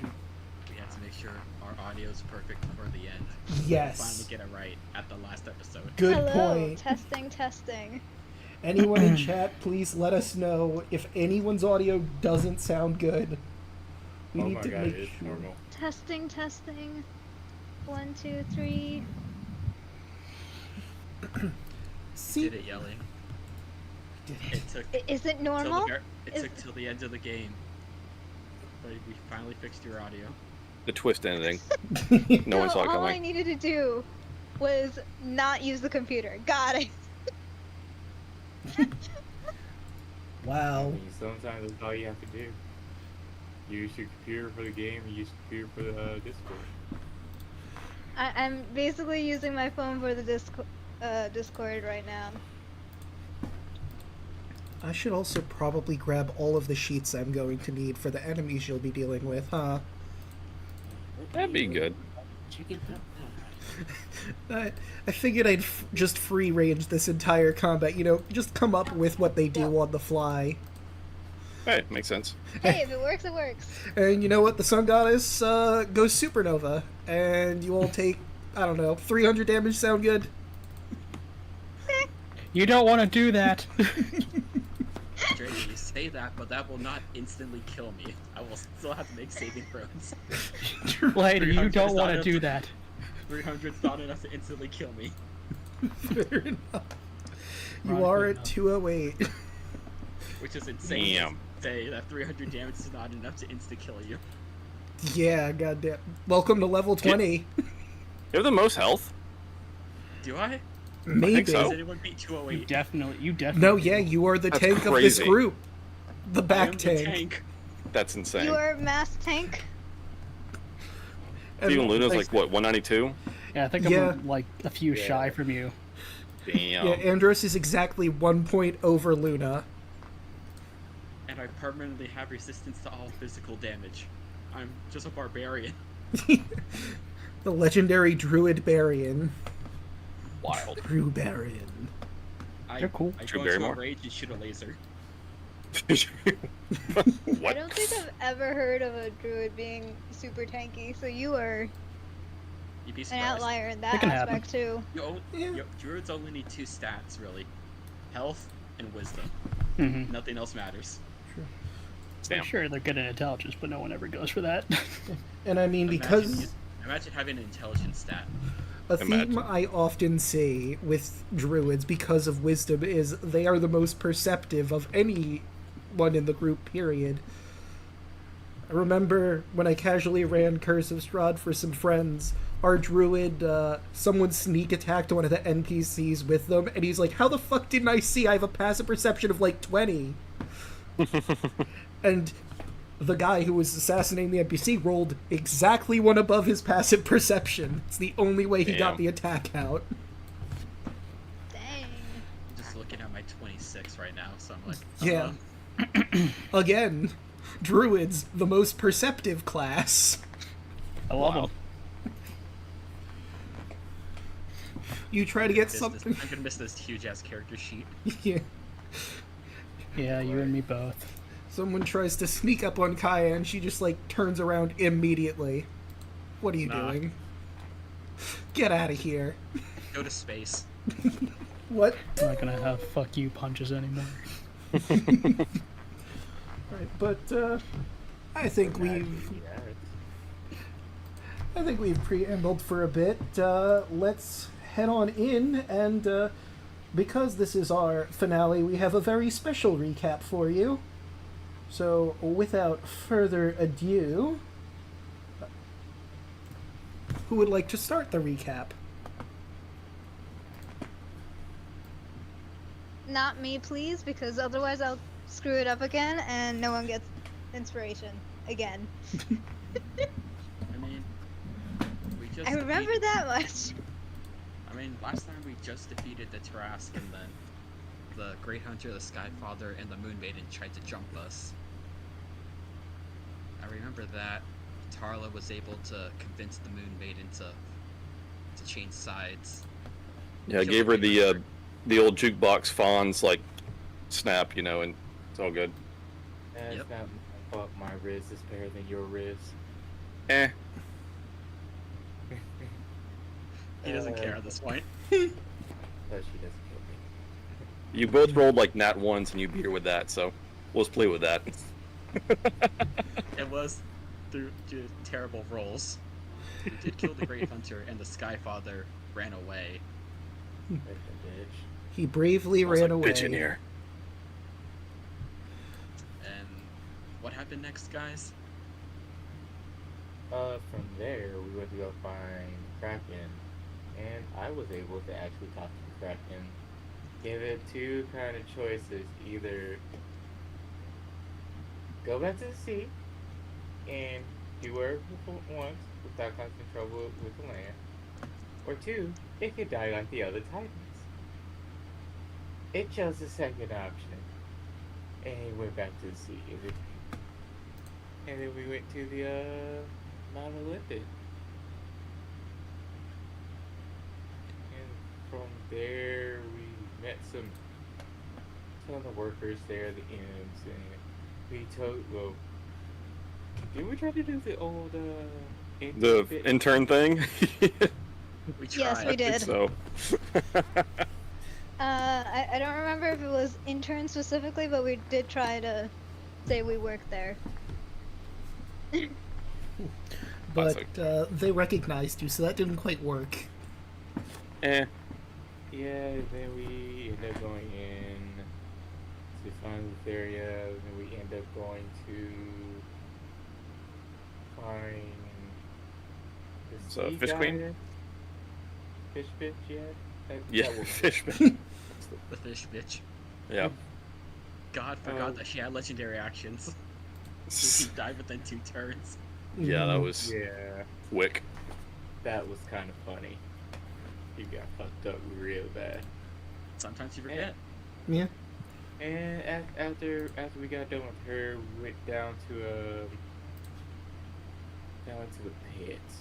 We had to make sure our audio is perfect for the end. Yes. Finally get it right at the last episode. Good Hello, point. testing. Anyone in chat, please let us know if anyone's audio doesn't sound good. We Oh need my to god, make it's sure. normal. Testing. 1, 2, 3. See, Did it yelling? did It took Is it till normal? it Is- took till the end of the game. But we finally fixed your audio. The twist ending. No one saw it all I coming. needed to do was not use the computer. Got it. I Wow. mean, sometimes that's all you have to do. Use your computer for the game, use your computer for the Discord. I'm basically using my phone for the Discord right now. I should also probably grab all of the sheets I'm going to need for the enemies you'll be dealing with, huh? That'd be good. I figured I'd just free range this entire combat, you know, just come up with what they do on the fly. Hey, makes sense. Hey, if it works, it works. And you know what? The Sun Goddess goes supernova, and you all take, I don't know, 300 damage. Sound good? You don't want to do that. Drake, you say that, but that will not instantly kill me. I will still have to make saving throws. Lady, you 300 don't is want not to do enough that. 300's not enough to instantly kill me. Fair enough. You Ironically are at enough. 208. Which is insane Damn. to say that 300 damage is not enough to insta-kill you. Yeah, goddamn. Welcome to level 20. You have the most health? Do I? Maybe. so. Does anyone beat You 208? definitely. No, do. yeah, you are the That's tank of this crazy. group. The I back am the tank. tank. That's insane. You are mass tank. And- Steven Luna's Thanks. like, what, 192? Yeah, I think Yeah. I'm like a few Yeah. shy from you. Damn. Yeah, Andros is exactly 1 point over Luna. And I permanently have resistance to all physical damage. I'm just a barbarian. The legendary Druid Barian. Wild. Drubarian. They're cool. I True go into a Barrymore. rage and shoot a laser. I What? don't think I've ever heard of a druid being super tanky, so you are You'd be an surprised. outlier in that It can happen. aspect too. Yeah. Druids only need 2 stats, really. Health and wisdom. Mm-hmm. Nothing else matters. Damn. Sure, they're good at intelligence, but no one ever goes for that. And I mean, because Imagine having an intelligence stat. a theme Imagine. I often say with druids because of wisdom is they are the most perceptive of anyone in the group, period. I remember when I casually ran Curse of Strahd for some friends, our druid, someone sneak attacked one of the NPCs with them, and he's like, how the fuck didn't I see? I have a passive perception of like 20. And the guy who was assassinating the NPC rolled exactly one above his passive perception. It's the only way he got Damn. the attack out. Dang. I'm just looking at my 26 right now, so I'm like, Yeah. Again, druids, the most perceptive class. I love Wow. them. You try to get I'm something. gonna miss this huge ass character sheet. Yeah. Yeah, you and me both. Someone tries to sneak up on Kaya and she just like turns around immediately. What are you Nah. doing? Get out of here. Go to space. What? I'm not gonna have fuck you punches anymore. Right, but I think we've preambled for a bit. Let's head on in, and because this is our finale, we have a very special recap for you. So, without further ado, who would like to start the recap? Not me, please, because otherwise I'll screw it up again and no one gets inspiration again. I mean, we just. I remember defeated- that much. I mean, last time we just defeated the Tarask, and then the Great Hunter, the Skyfather, and the Moon Maiden tried to jump us. I remember that Tarla was able to convince the Moon Maiden to change sides. Yeah, I gave her the old jukebox Fawn's like snap, you know, and it's all good. That's Yep. not my fault. My Riz is better than your Riz. Eh. He doesn't care at this point. But she doesn't kill me. You both rolled like nat ones and you beat her with that, so let's play with that. It was through terrible rolls. We did kill the Great Hunter, and the Skyfather ran away. Like a bitch. He bravely I was ran like, away. bitch in here. And what happened next, guys? From there, we went to go find Kraken, and I was able to actually talk to the Kraken. Give it two kind of choices: either go back to the sea and do whatever it wants without causing trouble with the land, or two, it could die like the other Titans. It chose the second option, and he went back to the sea. And then we went to the Mount Olympus. And from there we met some of the workers there, the imps, and We told. Well, did we try to do the old The bit? intern thing. We tried. Yes, we I think did. so. I don't remember if it was intern specifically, but we did try to say we worked there. But Classic. they recognized you, so that didn't quite work. Eh. Yeah, then we end up going in to find this area, and then we end up going to find the So, sea Fish guy. Queen? Fish bitch, yeah? Yeah, That woman. Fishman. The fish bitch. Yeah. God forgot Oh. that she had legendary actions. She died within 2 turns. Yeah, that Mhm. was Yeah, quick. that was kind of funny. He got fucked up real bad. Sometimes you forget. Yeah. And after we got done with her, we went down to the pits.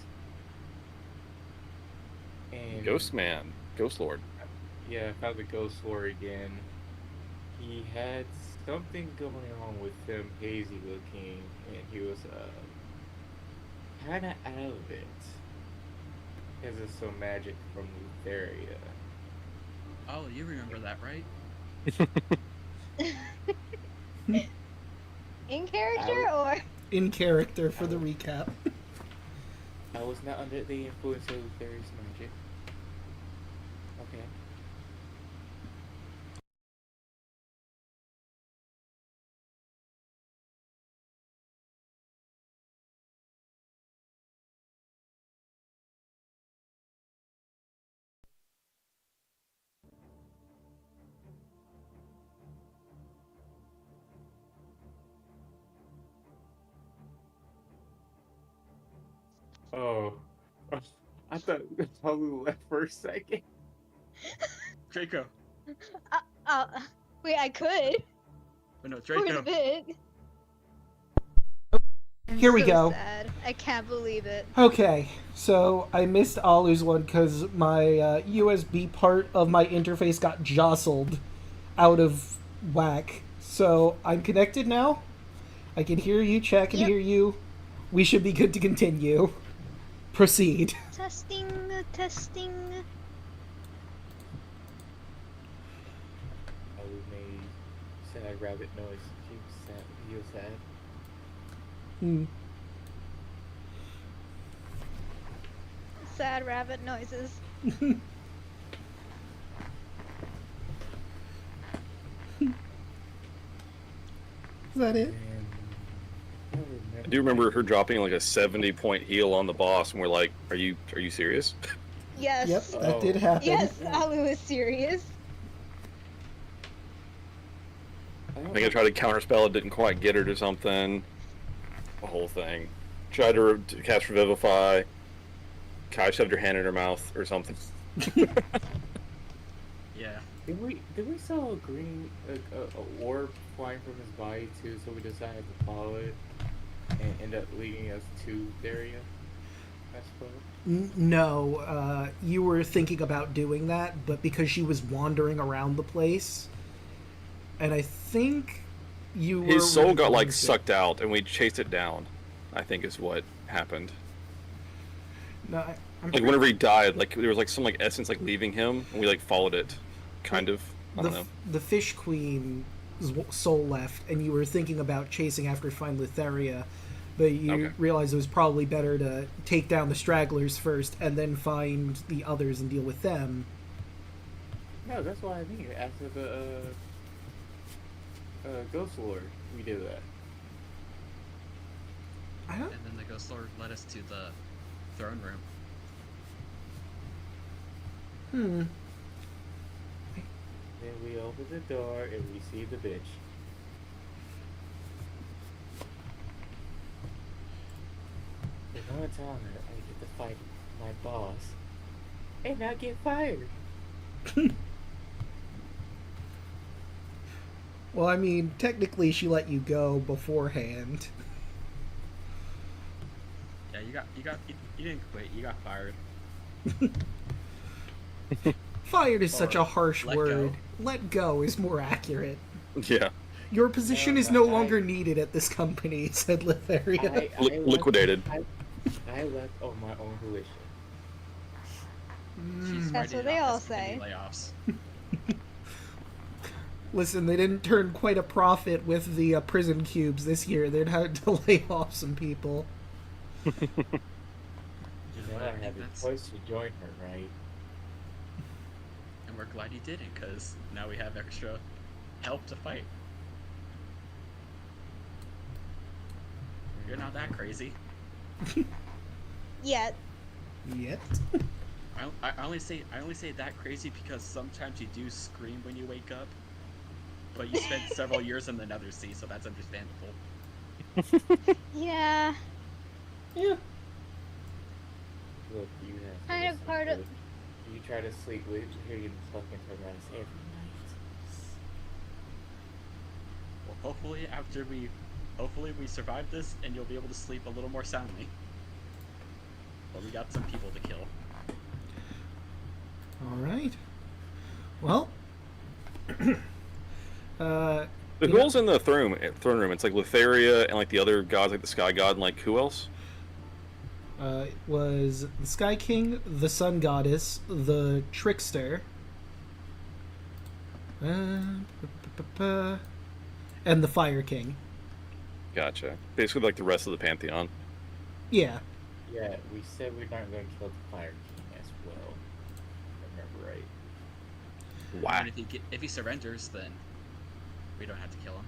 And Ghost Man. Ghost Lord. yeah, I found the ghost lord again. He had something going on with him, hazy looking, and he was kinda out of it. Because of some magic from Lutheria. Oh, you remember that, right? In character or? In character for the recap. I was not under the influence of Lutheria's magic. Okay. Oh. I thought Palu left for a second. Draco. Wait, I could Oh no, for a Draco. bit. Here we So go. Sad. I can't believe it. Okay, so I missed Alu's one because my USB part of my interface got jostled out of whack. So I'm connected now. I can hear you, chat can Yep. hear you. We should be good to continue. Proceed. Testing, testing. Palu made sad rabbit noise. He was sad. Hmm. Sad rabbit noises. Is that it? And I don't I do remember her dropping like a 70-point heal on the boss, and we're like, "Are you serious?" Yes. Yep, that did happen. Yes, Alu is serious. I I don't think I tried to counterspell, it didn't quite get her to something. The whole thing. Tried to cast Revivify. Kai shoved her hand in her mouth or something. Yeah. Did we saw a green a orb flying from his body too? So we decided to follow it and end up leading us to the area. I suppose. No, you were thinking about doing that, but because she was wandering around the place, and I think you were. His soul got like referring to- sucked out, and we chased it down. I think is what happened. No, I'm Like pretty- whenever he died, like there was like some like essence like leaving him, and we like followed it, kind of. I don't know. the Fish Queen's soul left, and you were thinking about chasing after Find Lutheria, but you Okay. realized it was probably better to take down the stragglers first and then find the others and deal with them. No, that's why I think after the Ghost Lord, we did that. I don't. And then the Ghost Lord led us to the throne room. Hmm. Then we open the door and we see the bitch. The one time I get to fight my boss and not get fired. Well, I mean, technically, she let you go beforehand. Yeah, you didn't quit. You got fired. Fired is such Or a harsh let word. go. Let go is more accurate. Yeah. Your position No, is no, no longer needed at this company," said Letheria. Liquidated. I left on my own volition. She's That's ready what they to all office any say. Layoffs. Listen, they didn't turn quite a profit with the prison cubes this year. They'd had to lay off some people. You know, But I I think had the that's- choice to join her, right? And we're glad you didn't, because now we have extra help to fight. You're not that crazy. Yet. Yet. I only say that crazy because sometimes you do scream when you wake up, but you spent several years in the Nether Sea, so that's understandable. Yeah. Yeah. Look, you have to Kind of listen part to of- it. You try to sleep with hear you fucking her ass every night. Well, hopefully we survive this, and you'll be able to sleep a little more soundly. But we got some people to kill. All right. Well. The Yeah. ghouls in the throne room. It's like Letheria and like the other gods, like the Sky God, and like who else? It was the Sky King, the Sun Goddess, the Trickster, and the Fire King. Gotcha. Basically, like the rest of the pantheon. Yeah. Yeah, we said we're not going to kill the Fire King as well. Remember right? Wow. And if he surrenders, then we don't have to kill him.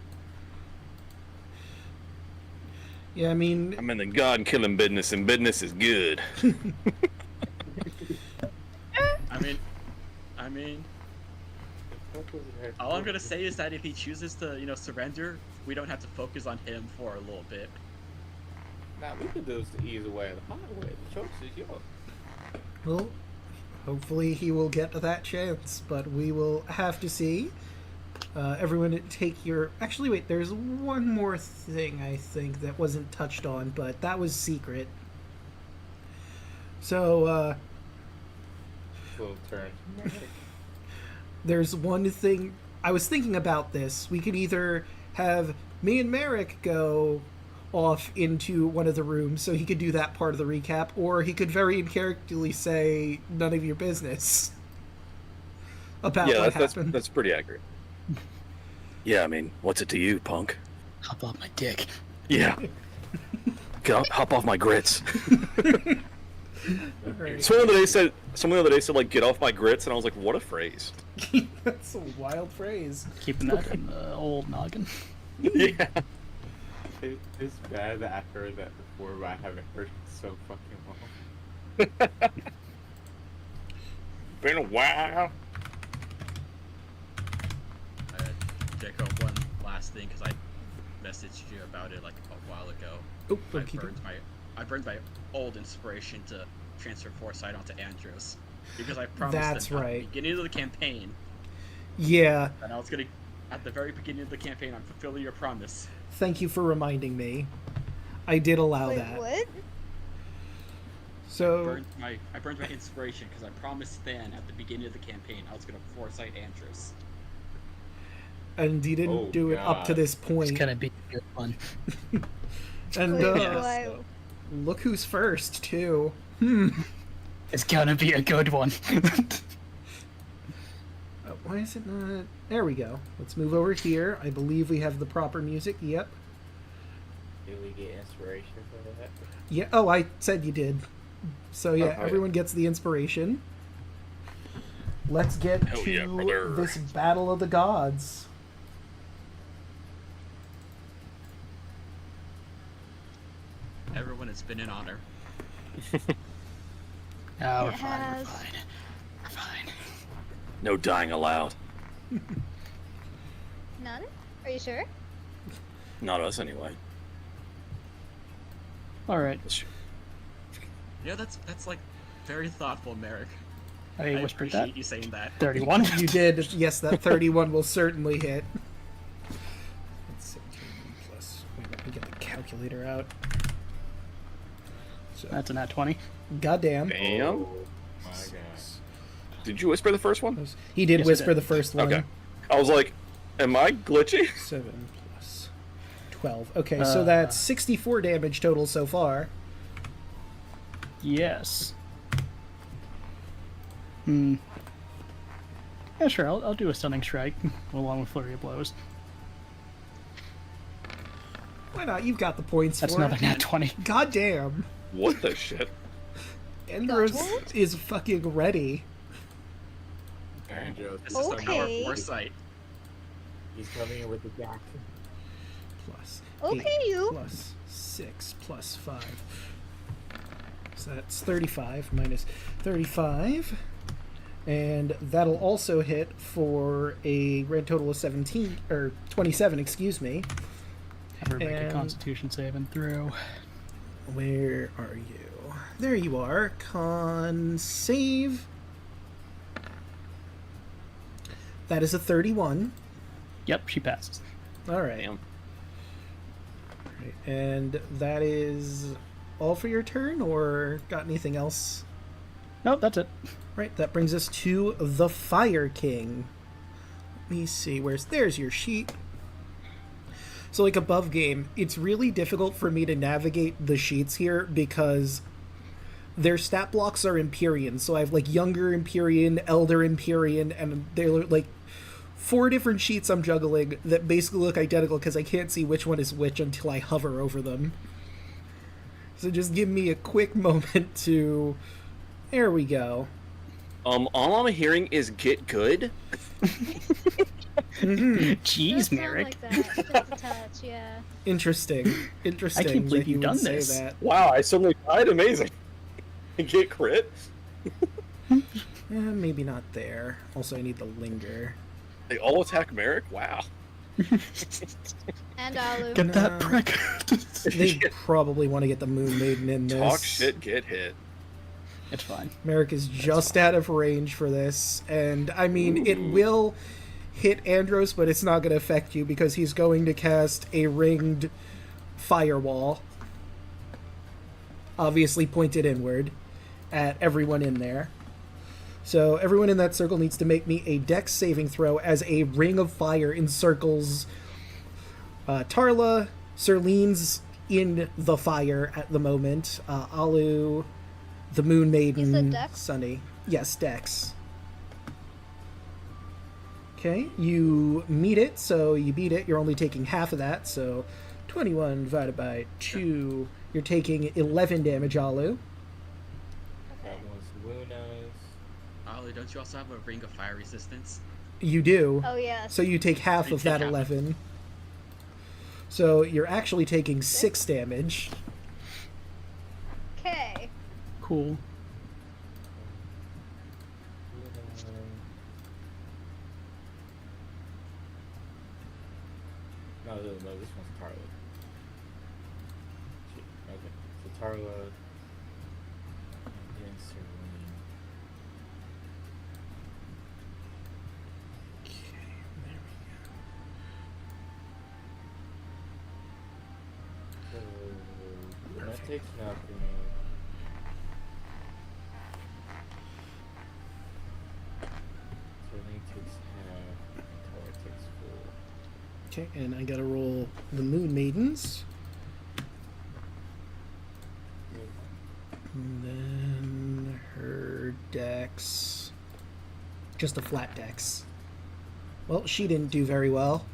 Yeah, I mean, I'm in the god killing business, and business is good. I mean, all I'm gonna say is that if he chooses to, surrender, we don't have to focus on him for a little bit. Now we could do this the easy way or the hard way. The choice is yours. well, hopefully he will get that chance, but we will have to see. Everyone take your... Actually, wait, there's one more thing, I think, that wasn't touched on, but that was secret. So, Little turn. there's one thing... I was thinking about this. We could either have me and Merrick go off into one of the rooms so he could do that part of the recap, or he could very uncharacterly say, "None of your business," about Yeah, what that's happened. that's pretty accurate. Yeah, I mean, what's it to you, punk? Hop off my dick. Yeah. Hop off my grits. Right. Someone the other day said like, "Get off my grits," and I was like, "What a phrase." That's a wild phrase. Keeping that in the old noggin. Yeah. It's bad that I've heard that before, but I haven't heard it so fucking long. Been a while. Jacob, one last thing, because I messaged you about it like a while ago. Oh, I okay. burned my old inspiration to transfer Foresight onto Andros, because I promised That's them at right. the beginning of the campaign, Yeah, and I was gonna, at the very beginning of the campaign, I'm fulfilling your promise. thank you for reminding me. I did allow Wait, that. what? So, I burned my inspiration because I promised Than at the beginning of the campaign I was gonna Foresight Andros. and you didn't Oh, do it up to God. this It's point. gonna be good fun. And Wait, Yeah, why- so- look who's first, too. It's gonna be a good one. Why is it not... There we go. Let's move over here. I believe we have the proper music. Yep. Did we get inspiration for that? Yeah. Oh, I said you did. So yeah, Okay. everyone gets the inspiration. Let's get Hell to yeah, brother. this battle of the gods. Everyone, it's been an honor. Oh, we're It fine. We're has- fine. We're fine. No dying allowed. None? Are you sure? Not us, anyway. All right. Yeah, that's like very thoughtful, Merrick. I I whispered appreciate that. you saying that. 31. You did. Yes, that 31 will certainly hit. Let's see. Plus, wait, let me get the calculator out. So, That's a nat 20. goddamn. Damn. Oh my god. Did you whisper the first one? He did Yes, I whisper did. the first one. Okay. I was like, Am I glitchy? 7 plus 12. Okay, so that's 64 damage total so far. Yes. Hmm. Yeah, sure. I'll do a stunning strike along with flurry of blows. Why not? You've got the points That's for another it. nat 20. God damn. What the shit? Andros is fucking ready. Andros. This is our power Okay. foresight. He's coming in with the jack. Plus Okay, 8 you. plus 6 plus 5. So that's 35 minus 35. And that'll also hit for a grand total of 17, or 27, excuse me. Have her make a And- Constitution save and throw. Where are you? There you are. Con save. That is a 31. Yep, she passes. All right. Damn. Right, and that is all for your turn, or got anything else? Nope, that's it. Right, that brings us to the Fire King. Let me see, there's your sheet. So, like, above game, it's really difficult for me to navigate the sheets here because their stat blocks are Empyrean. So I have, like, Younger Empyrean, Elder Empyrean, and they're, like, 4 different sheets I'm juggling that basically look identical because I can't see which one is which until I hover over them. So just give me a quick moment to... There we go. All I'm hearing is get good. Jeez, Does sound Merrick. like that. Just a touch, yeah. Interesting. Interesting. I can't believe that you you've would done say this. That. Wow, I suddenly died. Amazing. Get crit. Maybe not there. Also, I need the linger. They all attack Merrick. Wow. And Alu. Get that No. prick. They probably want to get the Moon Maiden in this. Talk shit, get hit. It's fine. Merrick is just out of range for this, and I mean, it will hit Andros, but it's not going to affect you because he's going to cast a ringed firewall, obviously pointed inward at everyone in there. So everyone in that circle needs to make me a dex saving throw as a ring of fire encircles Tarla. Serlene's in the fire at the moment. Alu, the Moon Maiden, You said dex? Sunny. Yes, dex. Okay, you meet it, so you beat it. You're only taking half of that, so 21 divided by 2. You're taking 11 damage, Alu. That one's Luna's. Ollie, don't you also have a ring of fire resistance? You do. Oh, yes. So you take half You of take that half. 11. So you're actually taking 6 damage. Okay. Cool. Luna. No, this one's Tarla. Shit. Okay, so Tarla. And then Serene. So, Luna takes nothing. Serene takes half. And Tarla takes full. Okay, and I gotta roll the Moon Maidens. And then her dex. Just a flat dex. Well, she didn't do very well.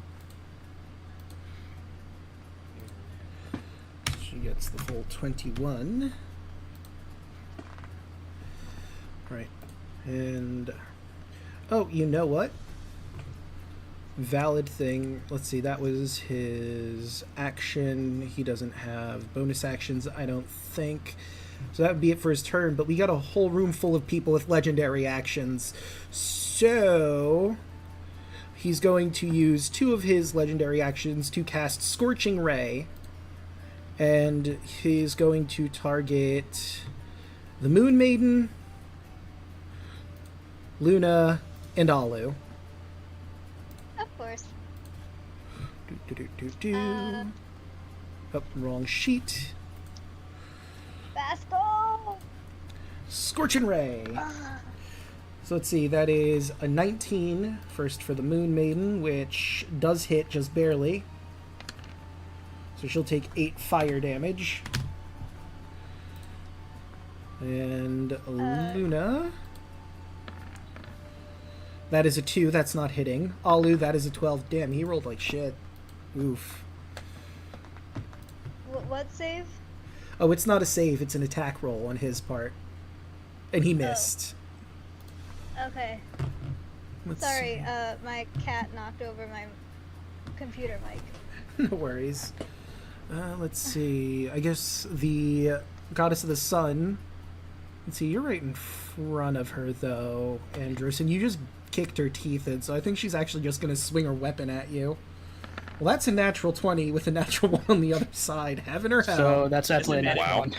She gets the full 21. Right. And. Oh, you know what? Valid thing. Let's see, that was his action. He doesn't have bonus actions, I don't think. So that would be it for his turn, but we got a whole room full of people with legendary actions. So he's going to use 2 of his legendary actions to cast Scorching Ray. And he's going to target the Moon Maiden, Luna, and Alu. Of course. Oh, wrong sheet. Fast go! Scorching Ray. So let's see, that is a 19 first for the Moon Maiden, which does hit just barely. So she'll take 8 fire damage. And Luna. That is a 2, that's not hitting. Alu, that is a 12. Damn, he rolled like shit. Oof. What save? Oh, it's not a save, it's an attack roll on his part. And he missed. Okay. Let's Sorry, see. my cat knocked over my computer mic. No worries. Let's see. I guess the Goddess of the Sun. Let's see, you're right in front of her, though, Andros, and you just kicked her teeth in, so I think she's actually just going to swing her weapon at you. Well, that's a natural 20 with a natural 1 on the other side. Heaven or hell? So that's absolutely a nat Wow. 1.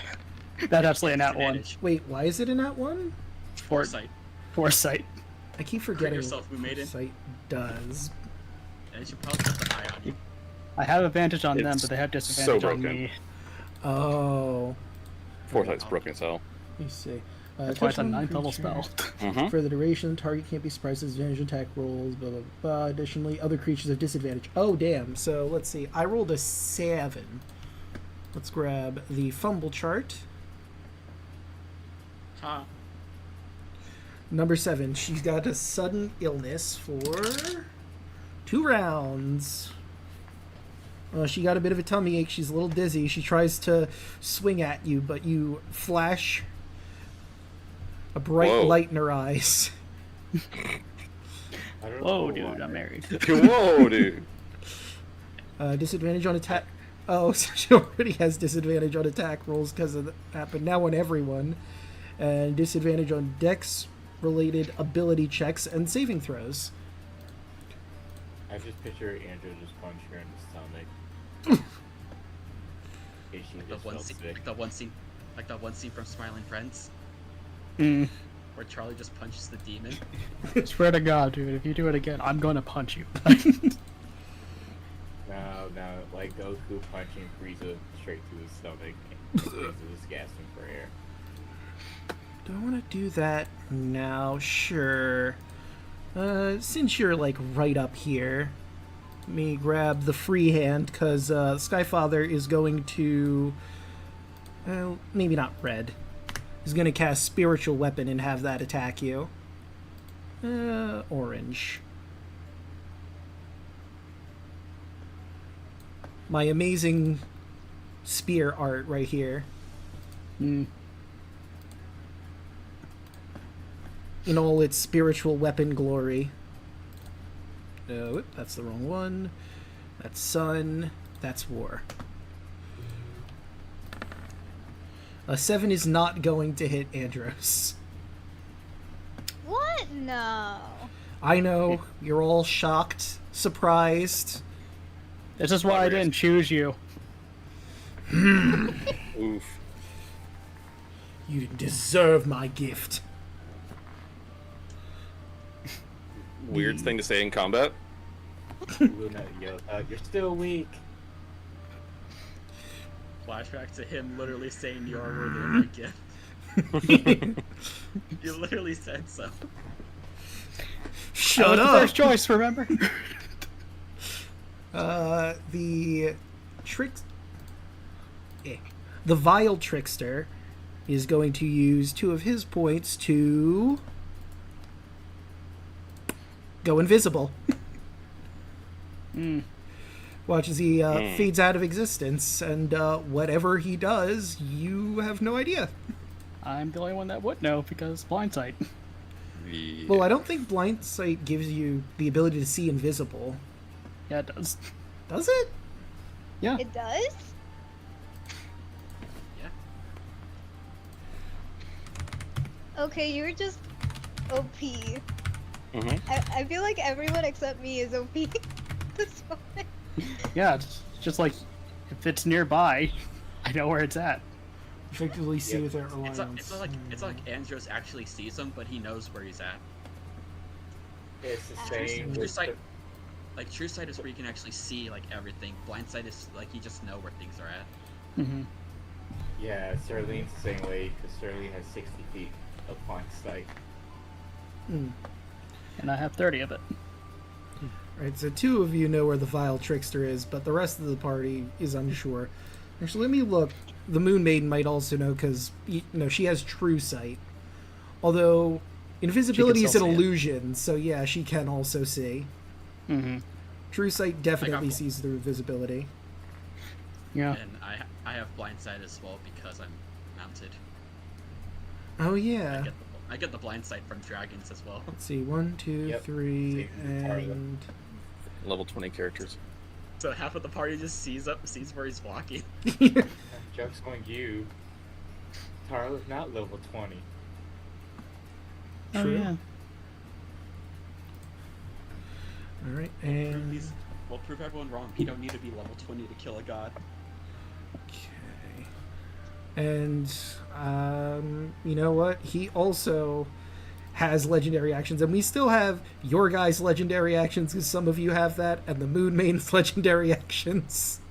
That's absolutely a nat 1. Advantage. Wait, why is it a nat 1? Foresight. Foresight. I keep forgetting yourself, what Moon-Maiden. Foresight does. And you should probably put the eye on you. I have advantage on them, It's but they have so disadvantage on broken. me. Oh. Foresight's broken as hell. Let me see. That's why it's a touch on 9th level creature. spell. For the duration, the target can't be surprised at advantage attack rolls, blah, blah, blah. Additionally, other creatures have disadvantage. Oh, damn. So, let's see. I rolled a 7. Let's grab the fumble chart. Huh. Number 7. She's got a sudden illness for 2 rounds. She got a bit of a tummy ache. She's a little dizzy. She tries to swing at you, but you flash a bright Whoa. light in her eyes. I don't Whoa, know dude, why. I'm married. Whoa, dude. Disadvantage on attack. Oh, so she already has disadvantage on attack rolls because of that, but now on everyone. And disadvantage on dex-related ability checks and saving throws. I just picture Andrew just punch her in the stomach. Is she The just one felt scene, sick? like that one scene from Smiling Friends, Mm. where Charlie just punches the demon. Swear to God, dude, if you do it again, I'm gonna punch you. No, like Goku punching Frieza straight through his stomach and Frieza was gasping for air. Don't want to do that now. Sure. Since you're like right up here, let me grab the free hand because Skyfather is going to, maybe not red. He's going to cast Spiritual Weapon and have that attack you. Orange. My amazing spear art right here. Mm. In all its spiritual weapon glory. No, that's the wrong one. That's sun. That's war. A 7 is not going to hit Andros. What? No. I know, you're all shocked, surprised. This is why I didn't choose you. Oof. You didn't deserve my gift. Weird thing to say in combat. Luna yelled out, "You're still weak." Flashback to him literally saying you are worthy of my gift. You literally said so. I Shut was the up! first choice, remember? The trick... The Vile Trickster is going to use 2 of his points to go invisible. Watch as he fades out of existence, and whatever he does, you have no idea. I'm the only one that would know because blindsight. Well, I don't think Blind Sight gives you the ability to see invisible. Yeah, it does. Does it? Yeah. It does? Yeah. Okay, you're just OP. Mhm. I feel like everyone except me is OP. This moment. Yeah, it's just like if it's nearby, I know where it's at. Effectively see Yep. without reliance. It's not like Andros actually sees him, but he knows where he's at. It's the True same True with sight, like true sight is where you can actually see like everything. Blind sight is like you just know where things are at. Mm-hmm. yeah, Sterling's the same way because Sterling has 60 feet of blind sight. Mm. And I have 30 of it. Right, so 2 of you know where the Vile Trickster is, but the rest of the party is unsure. Actually, let me look. The Moon Maiden might also know, because, she has True Sight. Although, invisibility is an still see it. illusion, so yeah, she can also see. Mm-hmm. True Sight definitely I got- sees through visibility. Yeah. And I have blind sight as well because I'm mounted. Oh, yeah. I get the blind sight from dragons as well. Let's see, 1, 2, Yep. 3, Same as Tarla. and... Level 20 characters. So half of the party just sees where he's walking. Joke's on you. Tarla's not level 20. Oh, True. yeah. Alright, and... We'll prove everyone wrong. You don't need to be level 20 to kill a god. Okay. And, you know what? He also has legendary actions, and we still have your guys' legendary actions, because some of you have that, and the Moon Maiden's legendary actions.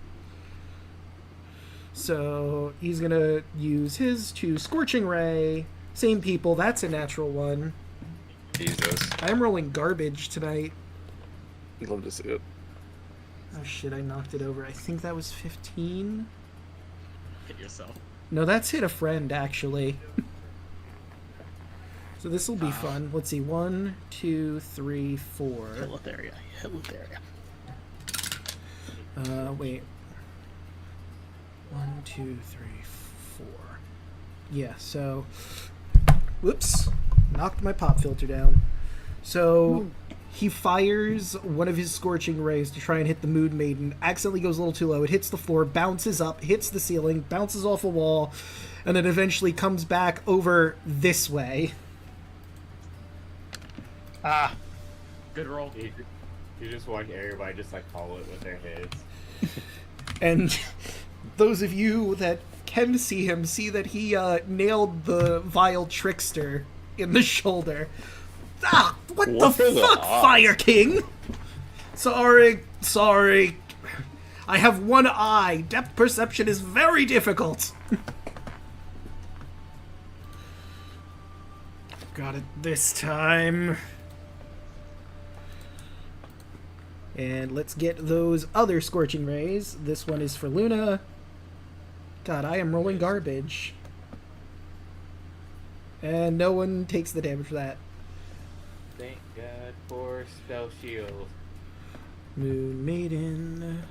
So, he's gonna use his to Scorching Ray. Same people, that's a natural one. Jesus. I'm rolling garbage tonight. I'd love to see it. Oh shit, I knocked it over. I think that was 15? Hit yourself. No, that's hit a friend, actually. So this will be fun. Let's see. 1, 2, 3, 4. Hit Lotharia. Hit Lotharia. Wait. 1, 2, 3, 4. Yeah, so... Whoops. Knocked my pop filter down. So... He fires one of his Scorching Rays to try and hit the Moon Maiden. Accidentally goes a little too low. It hits the floor, bounces up, hits the ceiling, bounces off a wall, and then eventually comes back over this way. Ah. Good roll. You just watch everybody just like follow it with their heads. And those of you that can see him see that he nailed the Vile Trickster in the shoulder. Ah, what What the are the fuck, odds? Fire King? Sorry. I have one eye. Depth perception is very difficult. Got it this time. And let's get those other Scorching Rays. This one is for Luna. God, I am rolling garbage. And no one takes the damage for that. Thank God for Spell Shield. Moon Maiden.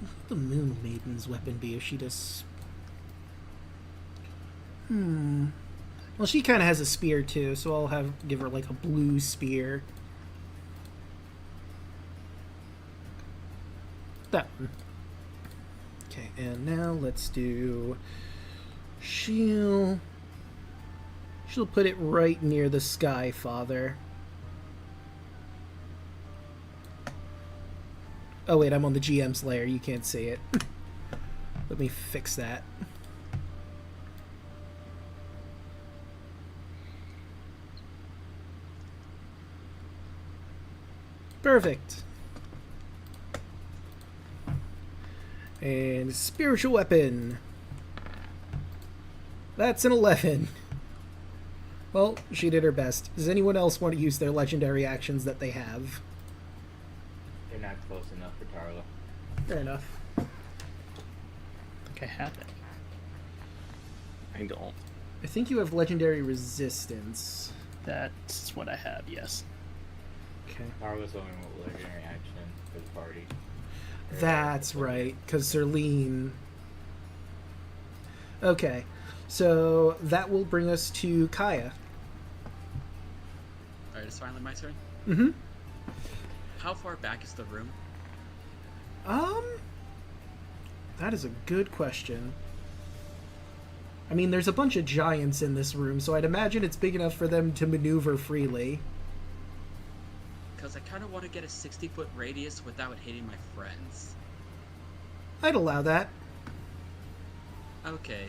What would the Moon Maiden's weapon be if she does... Well, she kind of has a spear too, so I'll give her like a blue spear. That one. Okay, and now let's do shield. She'll put it right near the Sky Father. Oh wait, I'm on the GM's layer. You can't see it. Let me fix that. Perfect. And spiritual weapon. That's an 11. Well, she did her best. Does anyone else want to use their legendary actions that they have? They're not close enough for Tarla. Fair enough. I think I have it. I don't. I think you have legendary resistance. That's what I have, yes. Okay. Tarla's only one legendary action for the party. That's right, because Serlene. Okay, so that will bring us to Kaya. Alright, it's finally my turn. Mm-hmm. How far back is the room? That is a good question. I mean, there's a bunch of giants in this room, so I'd imagine it's big enough for them to maneuver freely. Because I kind of want to get a 60-foot radius without hitting my friends. I'd allow that. Okay.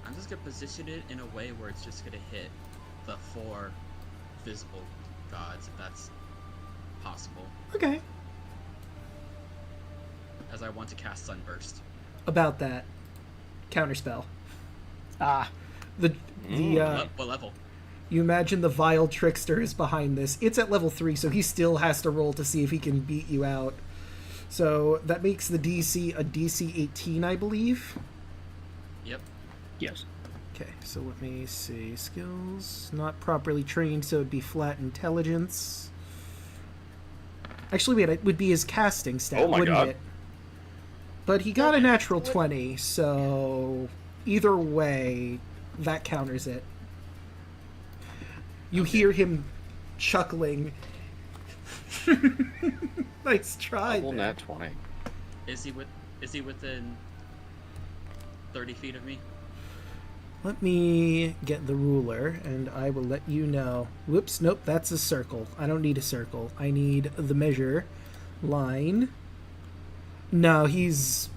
I'm just gonna position it in a way where it's just gonna hit the 4 visible gods, if that's possible. Okay. As I want to cast Sunburst. About that. Counterspell. Ah, The What level? you imagine the vile trickster is behind this. It's at level 3, so he still has to roll to see if he can beat you out. So that makes the DC a DC 18, I believe. Yep. yes. Okay, so let me see. Skills. Not properly trained, so it'd be flat intelligence. Actually, wait, it would be his casting stat, Oh my wouldn't God. it? But he got a natural 20, so either way, that counters it. You hear him chuckling. Nice try. Double there. nat 20. Is he within 30 feet of me? Let me get the ruler, and I will let you know. Whoops, nope, that's a circle. I don't need a circle. I need the measure line. No, he's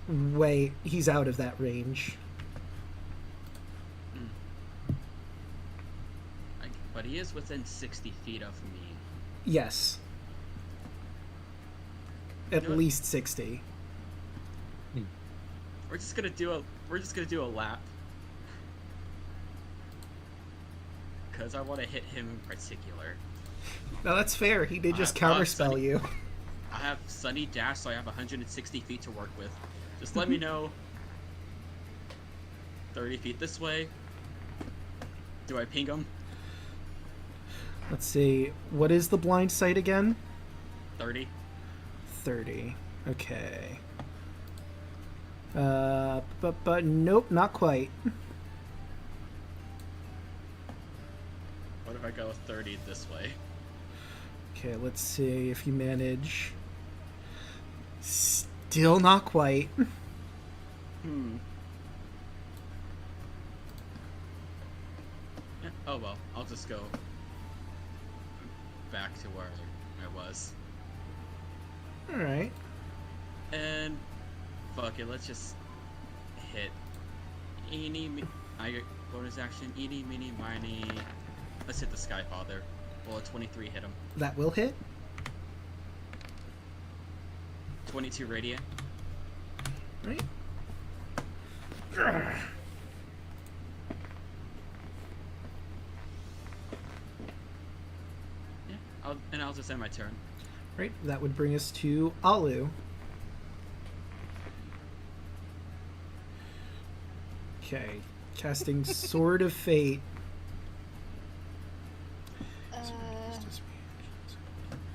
out of that range. But he is within 60 feet of me. Yes. At You know what? least 60. We're just gonna do a lap. Cause I want to hit him in particular. No, that's fair. He did just I'll have counterspell Sunny- you. I have Sunny Dash, so I have 160 feet to work with. Just let me know. 30 feet this way. Do I ping him? Let's see. What is the blind sight again? 30. 30. Okay. But nope, not quite. What if I go 30 this way? Okay, let's see if you manage. Still not quite. Yeah, oh well, I'll just go back to where I was. Alright. And fuck it, let's just hit I bonus action, eeny, meeny, miny. Let's hit the Skyfather. Well, a 23 hit him. That will hit. 22 radiant. Right. Yeah, I'll just end my turn. Right, that would bring us to Alu. Okay, casting Sword of Fate.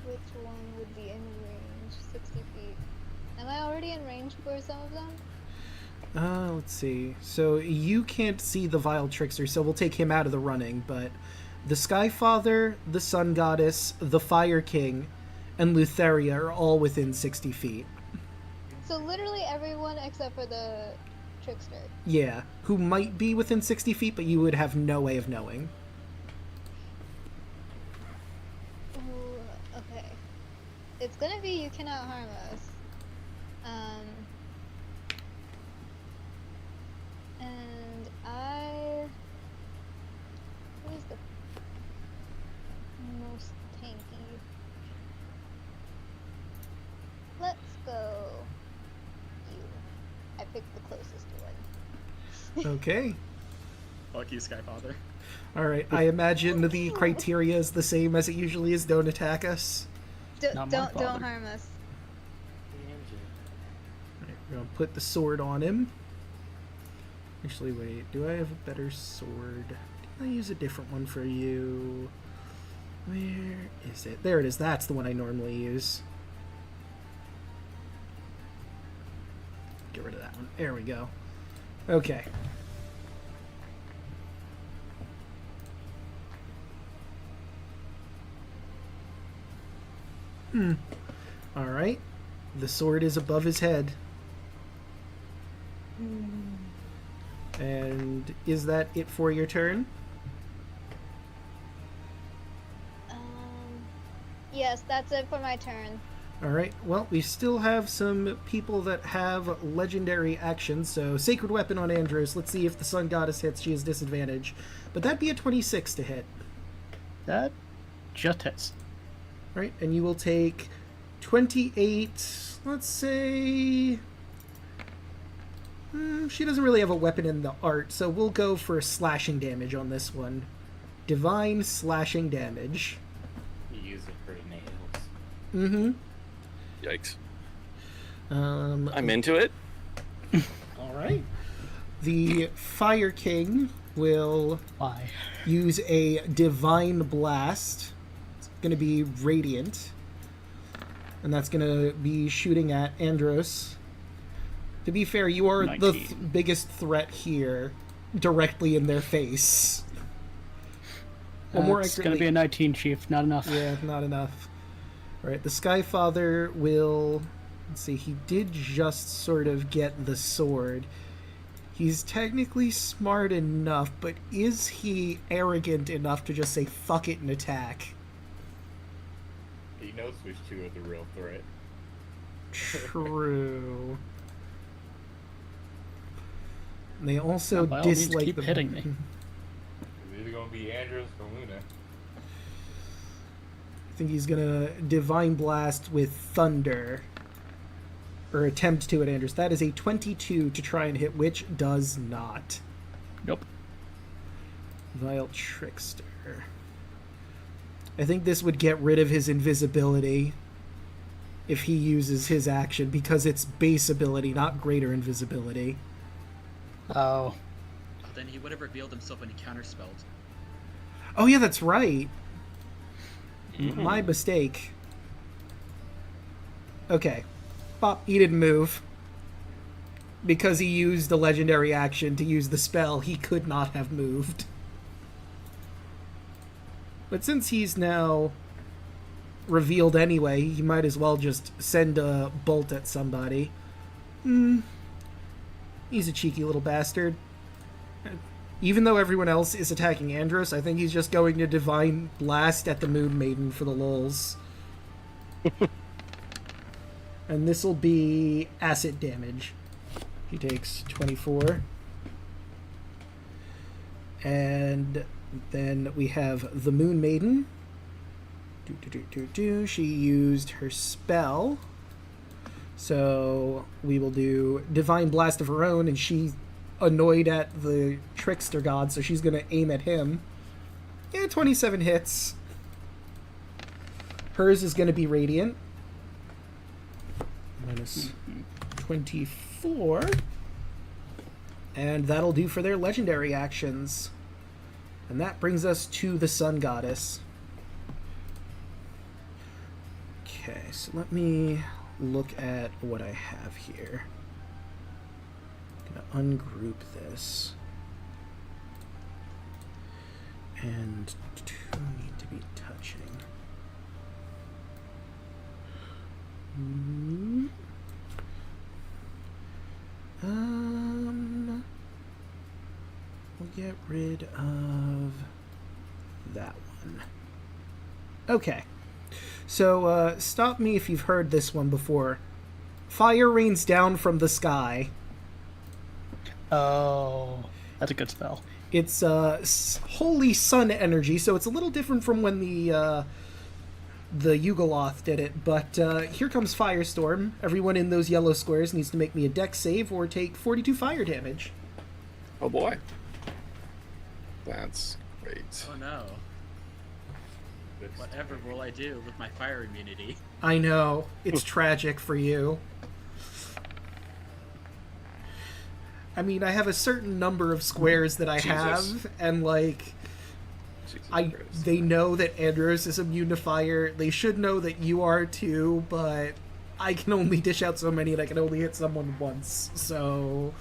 Which one would be in range? 60 feet. Am I already in range for some of them? Let's see. So you can't see the Vile Trickster, so we'll take him out of the running, but the Skyfather, the Sun Goddess, the Fire King, and Lutheria are all within 60 feet. So literally everyone except for the trickster. Yeah, who might be within 60 feet, but you would have no way of knowing. Ooh, okay. It's gonna be you cannot harm us. And who is the most tanky? Let's go you. I picked the closest one. Okay. Fuck you, Skyfather. Alright, I imagine the criteria is the same as it usually is. Don't attack us. Not my Don't father. harm us. Alright, we're gonna put the sword on him. Actually, wait, do I have a better sword? Did I use a different one for you? Where is it? There it is. That's the one I normally use. Get rid of that one. There we go. Okay. Alright. The sword is above his head. And is that it for your turn? Yes, that's it for my turn. Alright, well, we still have some people that have legendary actions, so Sacred Weapon on Andros. Let's see if the Sun Goddess hits. She has disadvantage. But that'd be a 26 to hit. That just hits. Right, and you will take 28, let's say... She doesn't really have a weapon in the art, so we'll go for slashing damage on this one. Divine slashing damage. You use it for nails. Mm-hmm. Yikes. I'm into it. All right. The Fire King will Why? use a Divine Blast. It's going to be Radiant. And that's going to be shooting at Andros. To be fair, you are the 19. biggest threat here, directly in their face. Well, more It's accurately, gonna be a 19, Chief. Not enough. yeah, not enough. All right, the Skyfather will... Let's see, he did just sort of get the sword. He's technically smart enough, but is he arrogant enough to just say, fuck it, and attack? He knows which two are the real threat. True. They also By all means, dislike keep them. hitting me. It's either gonna be Andros or Luna. I think he's gonna Divine Blast with Thunder. Or attempt to at Andros. That is a 22 to try and hit, which does not. Nope. Vile Trickster. I think this would get rid of his invisibility if he uses his action, because it's base ability, not greater invisibility. Oh. Then he would have revealed himself when he counterspelled. Oh yeah, that's right. My mistake. Okay. Bop, he didn't move. Because he used the legendary action to use the spell, he could not have moved. But since he's now revealed anyway, he might as well just send a bolt at somebody. He's a cheeky little bastard. Even though everyone else is attacking Andros, I think he's just going to Divine Blast at the Moon Maiden for the lulz. And this will be acid damage. He takes 24. And then we have the Moon Maiden. She used her spell. So we will do Divine Blast of her own, and she's annoyed at the Trickster God, so she's going to aim at him. Yeah, 27 hits. Hers is going to be Radiant. Minus 24. And that'll do for their legendary actions. And that brings us to the Sun Goddess. Okay, so let me look at what I have here. I'm gonna ungroup this. And two need to be touching. We'll get rid of that one. Okay. So, stop me if you've heard this one before. Fire rains down from the sky. Oh. That's a good spell. It's holy sun energy, so it's a little different from when the Yugoloth did it. But here comes Firestorm. Everyone in those yellow squares needs to make me a dex save or take 42 fire damage. Oh boy. That's great. Oh no. Whatever will I do with my fire immunity? I know. It's tragic for you. I mean, I have a certain number of squares that I have, and like, Jesus they Christ. know that Andros is immune to fire. They should know that you are too, but I can only dish out so many, and I can only hit someone once. So,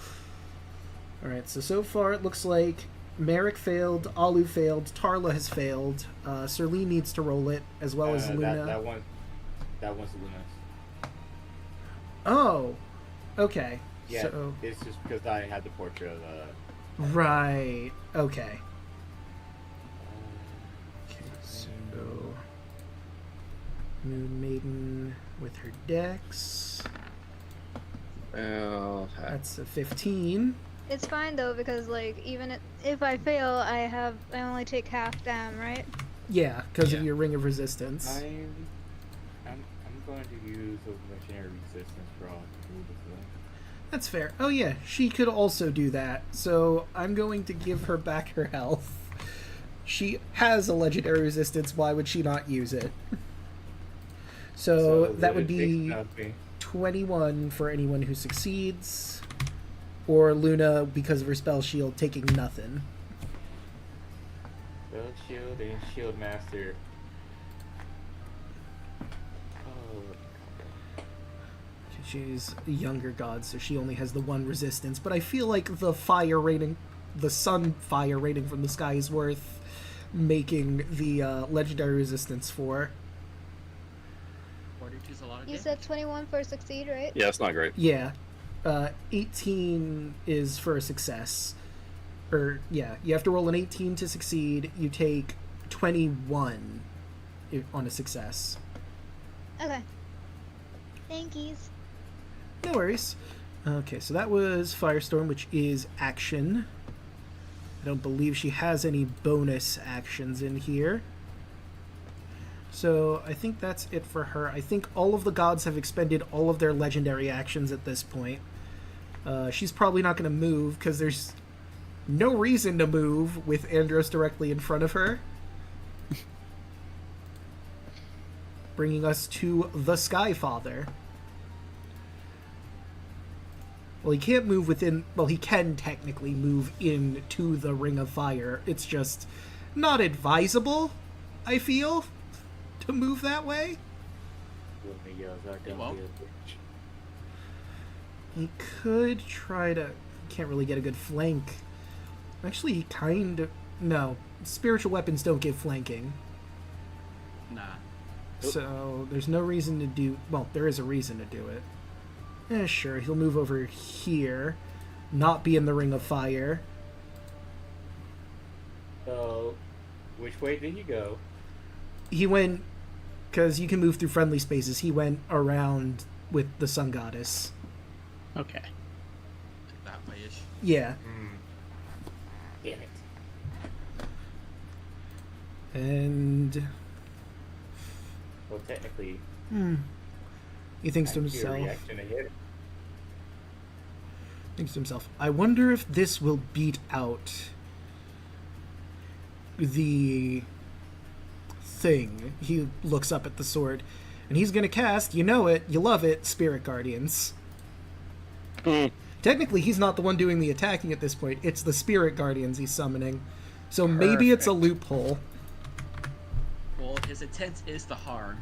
all right. So far it looks like Merrick failed, Alu failed, Tarla has failed. Serene needs to roll it as well as Luna. That one's Luna's. Oh, okay. Yeah, So, it's just because I had the portrait of right. Okay. Okay, so Moon Maiden with her dex. Well, That's a 15. It's fine though because like even if I fail, I only take half dam, right? Yeah, because of Yeah. your ring of resistance. I'm going to use a legendary resistance for all three of them. That's fair. Oh yeah, she could also do that. So I'm going to give her back her health. She has a legendary resistance. Why would she not use it? So that would be 21 for anyone who succeeds, or Luna, because of her spell shield, taking nothing. Build shield and shield master. Oh, She's a younger god, so she only has the one resistance. But I feel like the fire rating, the sun fire rating from the sky is worth making the legendary resistance for. 42 is a lot of You damage. said 21 for succeed, right? Yeah, it's not great. Yeah. 18 is for a success. Or, yeah, you have to roll an 18 to succeed. You take 21 on a success. Okay. Thankies. No worries. Okay, so that was Firestorm, which is action. I don't believe she has any bonus actions in here. So I think that's it for her. I think all of the gods have expended all of their legendary actions at this point. She's probably not going to move because there's no reason to move with Andros directly in front of her. Bringing us to the Skyfather. Well, he can't move within... Well, he can technically move into the Ring of Fire. It's just not advisable, I feel, to move that way. Luna yells out, "Don't Well. be a bitch." He could try to... Can't really get a good flank. Actually, he kind of... No. Spiritual weapons don't give flanking. Nah. So, there's no reason to do... Well, there is a reason to do it. Sure, he'll move over here. Not be in the Ring of Fire. So, which way did you go? He went... Because you can move through friendly spaces. He went around with the Sun Goddess. Okay. That way-ish. Yeah. Damn it. And... Well, technically, He thinks to I see a himself... reaction to hit it. Thinks to himself, I wonder if this will beat out the thing. He looks up at the sword, and he's gonna cast, you know it, you love it, Spirit Guardians. Technically, he's not the one doing the attacking at this point. It's the Spirit Guardians he's summoning. So maybe it's a loophole. Well, his intent is the harm.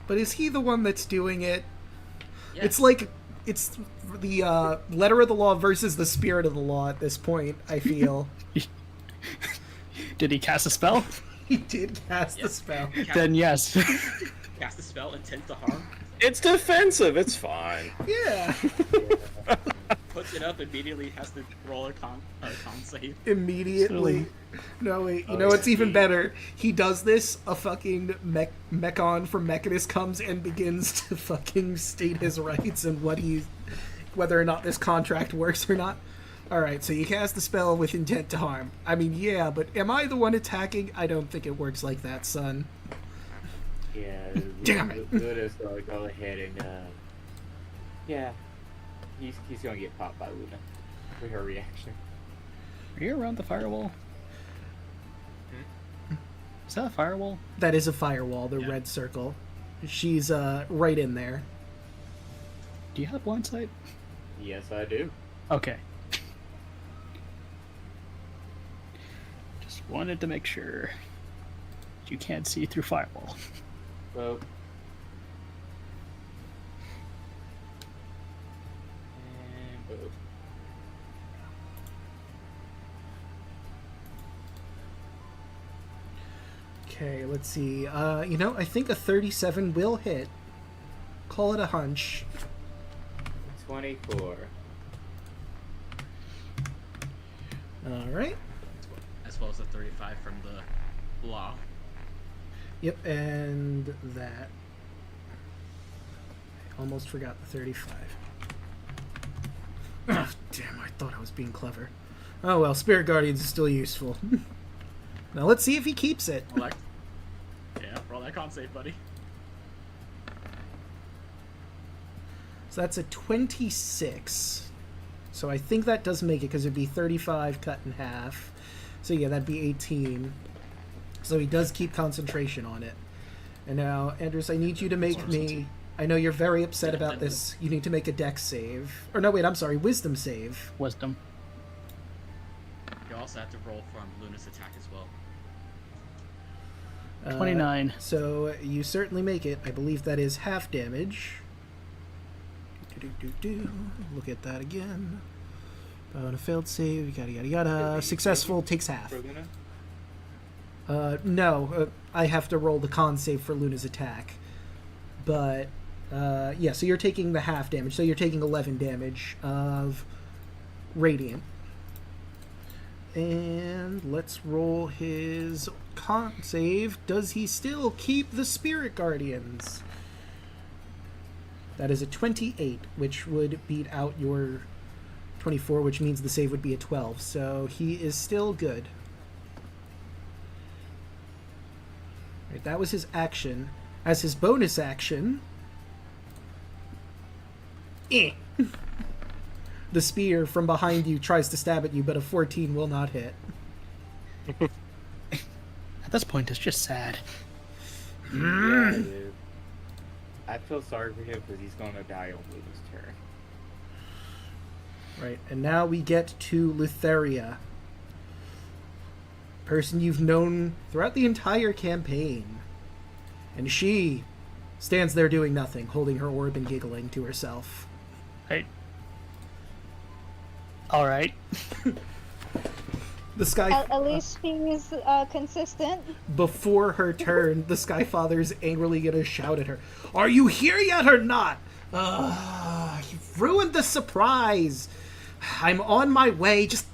But is he the one that's doing it? Yes. It's like... It's the letter of the law versus the spirit of the law at this point, I feel. Did he cast a spell? He did cast the Yes. spell. Then yes. Cast the spell, intent to harm. It's defensive. It's fine. Yeah. Puts it up, immediately has to roll a con save. Immediately. No, wait. You know Oh, what's even yeah. better? He does this, a fucking Mechon from Mechanist comes and begins to fucking state his rights and whether or not this contract works or not. Alright, so you cast the spell with intent to harm. I mean, yeah, but am I the one attacking? I don't think it works like that, son. Yeah, Damn it. Luna's gonna go ahead and, yeah, he's gonna get popped by Luna for her reaction. Are you around the firewall? Is that a firewall? That is a firewall, the Yeah. red circle. She's right in there. Do you have blind sight? Yes, I do. Okay. Just wanted to make sure you can't see through firewall. So, and boom. Okay, let's see. You know, I think a 37 will hit. Call it a hunch. 24. Alright. As well as the 35 from the law. Yep, and that. I almost forgot the 35. Oh, damn, I thought I was being clever. Oh well, Spirit Guardians is still useful. Now let's see if he keeps it. Roll that. Yeah, roll that con save, buddy. So that's a 26. So I think that does make it because it'd be 35 cut in half. So yeah, that'd be 18. So he does keep concentration on it. And now, Andrews, I need you to make me... I know you're very upset about this. You need to make a dex save. Or no, wait, I'm sorry, wisdom save. Wisdom. You also have to roll from Luna's attack as well. 29. So you certainly make it. I believe that is half damage. Look at that again. On a failed save, yada yada yada. Successful takes half. For Luna? No, I have to roll the con save for Luna's attack. But, yeah, so you're taking the half damage. So you're taking 11 damage of Radiant. And let's roll his con save. Does he still keep the Spirit Guardians? That is a 28, which would beat out your 24, which means the save would be a 12. So he is still good. Right, that was his action. As his bonus action... The spear from behind you tries to stab at you, but a 14 will not hit. At this point, it's just sad. Yeah, it is. I feel sorry for him because he's gonna die on Luna's turn. Right, and now we get to Lutheria. Person you've known throughout the entire campaign. And she stands there doing nothing, holding her orb and giggling to herself. Hey. Alright. The Sky... At least she's consistent. Before her turn, the Skyfather's angrily gonna shout at her, "Are you here yet or not? You've ruined the surprise. I'm on my way. Just...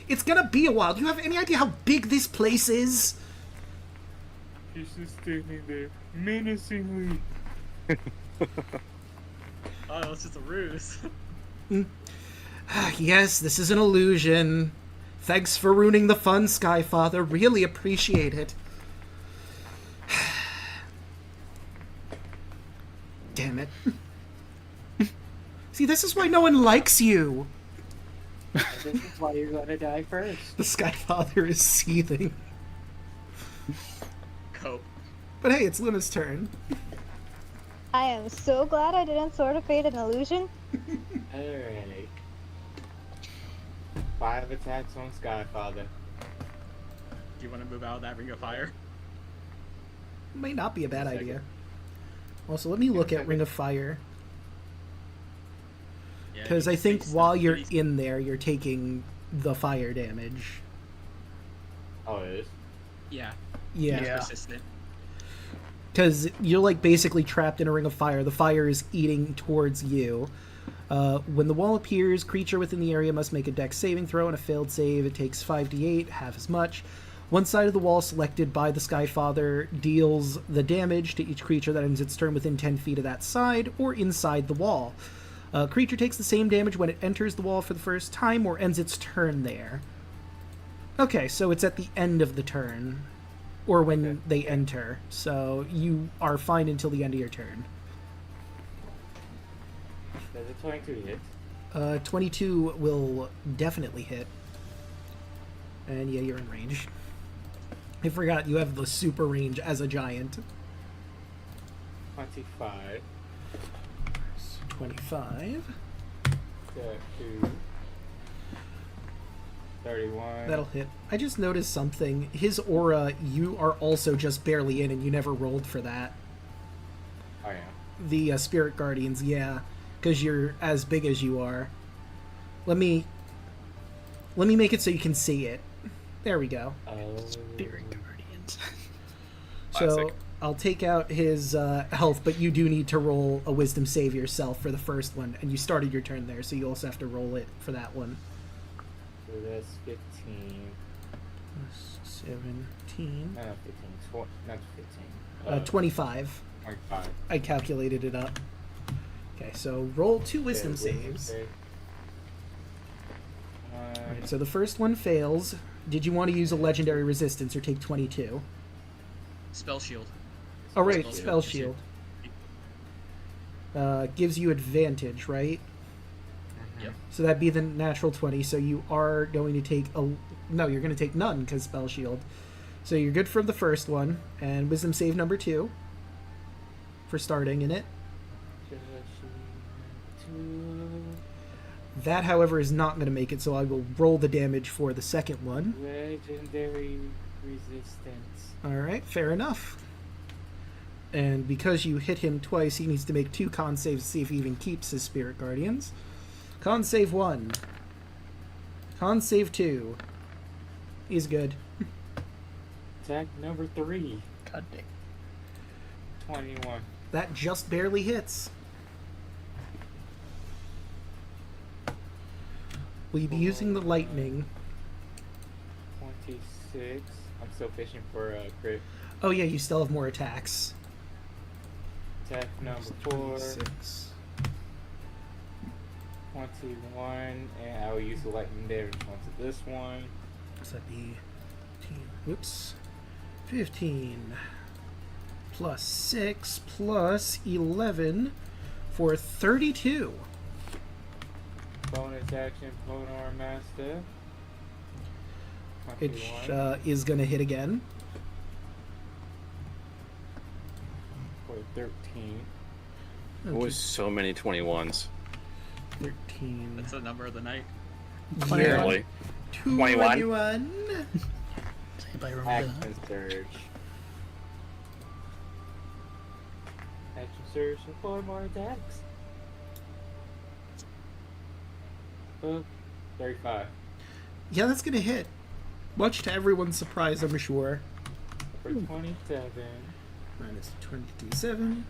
It's gonna be a while. Do you have any idea how big this place is?" She's just standing there, menacingly. Oh, it's just a ruse. Yes, this is an illusion. Thanks for ruining the fun, Skyfather. Really appreciate it. Damn it. See, this is why no one likes you. And this is why you're gonna die first. The Skyfather is seething. Cope. But hey, it's Luna's turn. I am so glad I didn't Sword of Fate an illusion. Alright. 5 attacks on Skyfather. Do you want to move out of that ring of fire? Might not be a bad Second. idea. Also, let me look at Ring of Fire. Yeah, Because you I can think say while something you're pretty- in there, you're taking the fire damage. Oh, it is? Yeah. Yeah. Yeah. Persistent. Because you're like basically trapped in a ring of fire. The fire is eating towards you. When the wall appears, creature within the area must make a dex saving throw. On a failed save, it takes 5d8, half as much. One side of the wall selected by the Skyfather deals the damage to each creature that ends its turn within 10 feet of that side or inside the wall. Creature takes the same damage when it enters the wall for the first time or ends its turn there. Okay, so it's at the end of the turn. Or when they enter. So you are fine until the end of your turn. Does a 22 hit? 22 will definitely hit. And yeah, you're in range. I forgot you have the super range as a giant. 25. 25. 2. 31. That'll hit. I just noticed something. His aura, you are also just barely in, and you never rolled for that. Oh, yeah. The Spirit Guardians, yeah. Because you're as big as you are. Let me make it so you can see it. There we go. Spirit Guardians. So Classic. I'll take out his health, but you do need to roll a wisdom save yourself for the first one, and you started your turn there, so you also have to roll it for that one. So that's 15. 17. Not 15. Not 15. 25. 25. I calculated it up. Okay, so roll 2 wisdom saves. save. Alright, so the first one fails. Did you want to use a legendary resistance or take 22? Spell shield. Oh, right, Spell spell shield. shield. gives you advantage, right? Yep. So that'd be the natural 20. So you are going to take a... No, you're going to take none because Spell Shield. So you're good from the first one. And Wisdom save number 2 for starting in it. That, however, is not going to make it, so I will roll the damage for the second one. Legendary resistance. Alright, fair enough. And because you hit him twice, he needs to make 2 con saves to see if he even keeps his Spirit Guardians. Con save 1. Con save 2. He's good. Attack number 3. God dang. 21. That just barely hits. Will you be using the lightning? 26. I'm still fishing for a crit. Oh yeah, you still have more attacks. Attack number 4. 26. 21. And I will use the lightning damage onto this one. So that'd be 15. Whoops. 15 plus 6 plus 11 for 32. Bonus action, Ponar Master. It 21 is going to hit again. for 13. It was so many 21s. 13. That's the number of the night. Apparently. 21. 21. Does anybody remember that? Action surge. Action surge for 4 more attacks. 35. Yeah, that's going to hit. Much to everyone's surprise, I'm sure. For 27. Minus 27.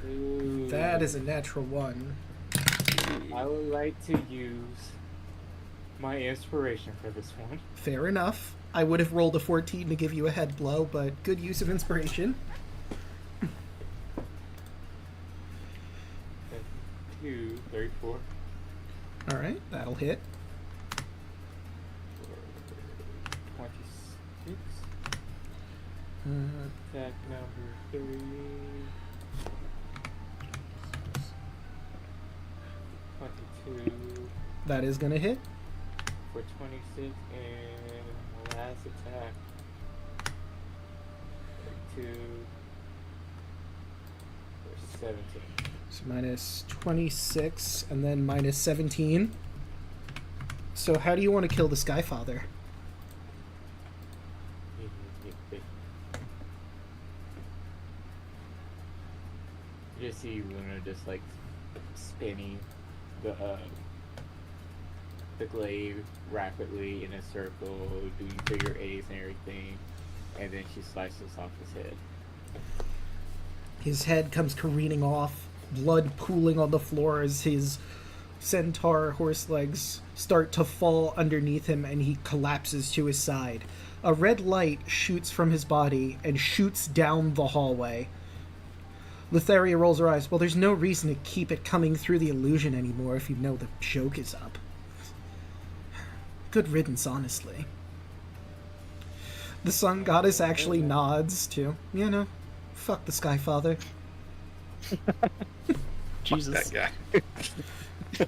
Ooh. That is a natural 1. I would like to use my inspiration for this one. Fair enough. I would have rolled a 14 to give you a head blow, but good use of inspiration. 34. Alright, that'll hit. 26. Uh, Attack number 3. 22 that is going to hit. for 26, and last attack 32 for 17. So minus 26 and then minus 17. So how do you want to kill the Skyfather? You just see Luna just like spinning the glaive rapidly in a circle, doing figure eights and everything, and then she slices off his head. His head comes careening off, blood pooling on the floor as his centaur horse legs start to fall underneath him and he collapses to his side. A red light shoots from his body and shoots down the hallway. Letheria rolls her eyes. Well, there's no reason to keep it coming through the illusion anymore if you know the joke is up. Good riddance, honestly. The sun goddess actually nods to, fuck the Skyfather. Jesus. That guy.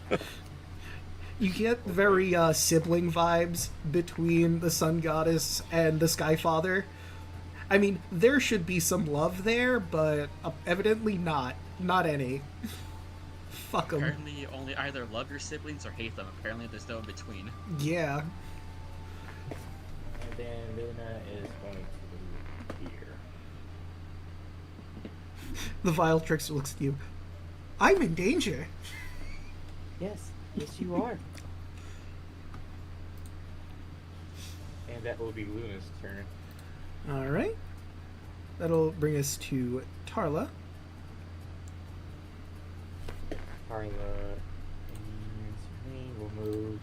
You get very sibling vibes between the sun goddess and the Skyfather. I mean, there should be some love there, but evidently not. Not any. Fuck them. Apparently, you only either love your siblings or hate them. Apparently, there's no in between. Yeah. And then Luna is going to here. The vile trickster looks at you. I'm in danger. Yes, you are. And that will be Luna's turn. Alright. That'll bring us to Tarla. Carla and me will move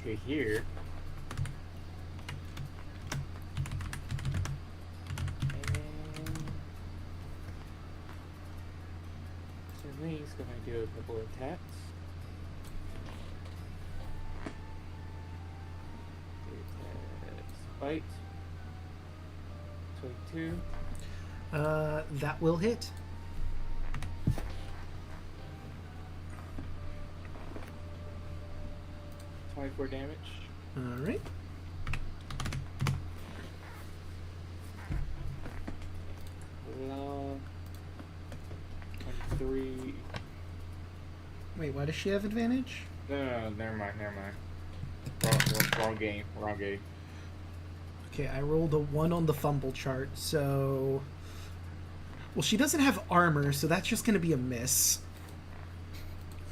to here. And Serlene's gonna do a couple attacks. Bite. 22. That will hit. 24 damage. All right. Love. 23. Wait, why does she have advantage? No, never mind. Wrong game. Okay, I rolled a 1 on the fumble chart, so... Well, she doesn't have armor, so that's just going to be a miss.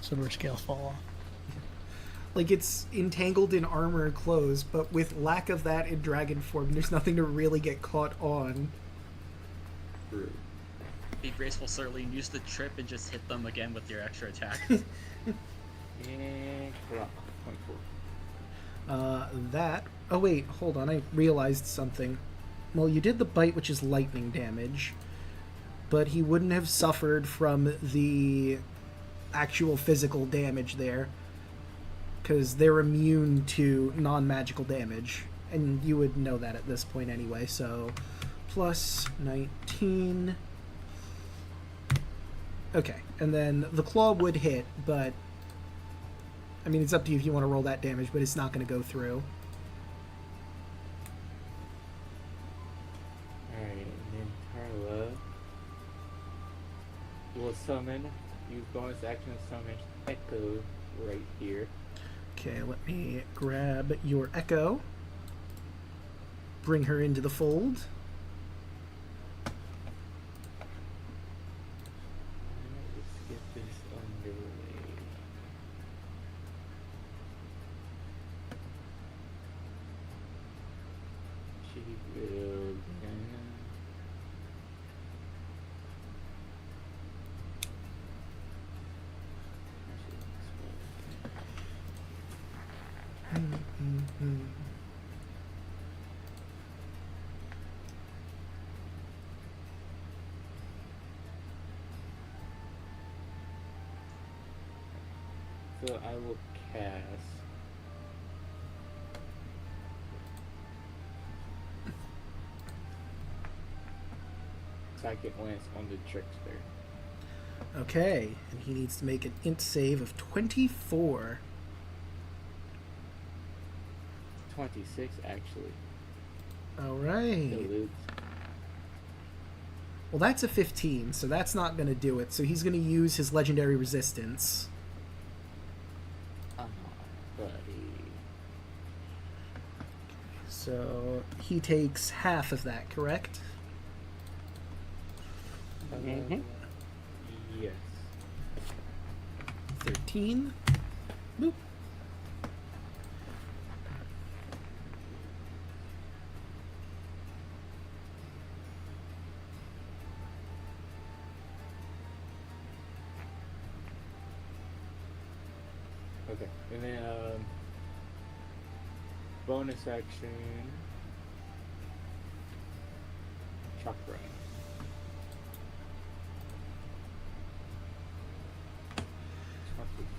So her scales fall off. Like, it's entangled in armor and clothes, but with lack of that in dragon form, there's nothing to really get caught on. True. Be graceful, Serling. Use the trip and just hit them again with your extra attack. And clock. 24. That... Oh, wait, hold on, I realized something. Well, you did the bite, which is lightning damage, but he wouldn't have suffered from the actual physical damage there, because they're immune to non-magical damage, and you would know that at this point anyway, so plus 19... Okay, and then the claw would hit, but I mean, it's up to you if you want to roll that damage, but it's not going to go through. Alright, and then Carla will summon, use bonus action to summon Echo right here. Okay, let me grab your Echo. Bring her into the fold. Let's get this underway. She will then... So I will cast Second Lance on the Trickster. Okay, and he needs to make an int save of 24. 26 actually. Alright. Dilute. Well, that's a 15, so that's not going to do it. So he's going to use his legendary resistance. Buddy. So he takes half of that, correct? Uh, Yes. 13. Boop. Okay. And then bonus action chakra.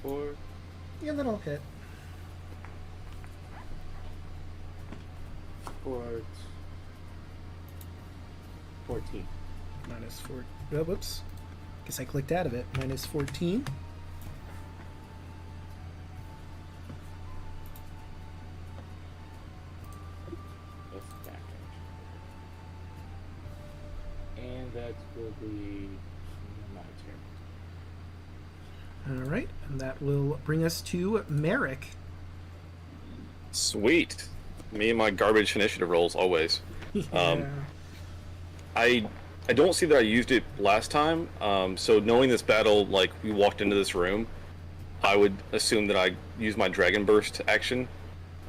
Four. Yeah, that'll hit. Sports. 14. Minus 4. Oh, whoops. Guess I clicked out of it. Minus 14. That's back action. And that will be my turn. Alright, and that will bring us to Merrick. Sweet. Me and my garbage initiative rolls always. Yeah. I don't see that I used it last time. So knowing this battle, like we walked into this room, I would assume that I used my Dragon Burst action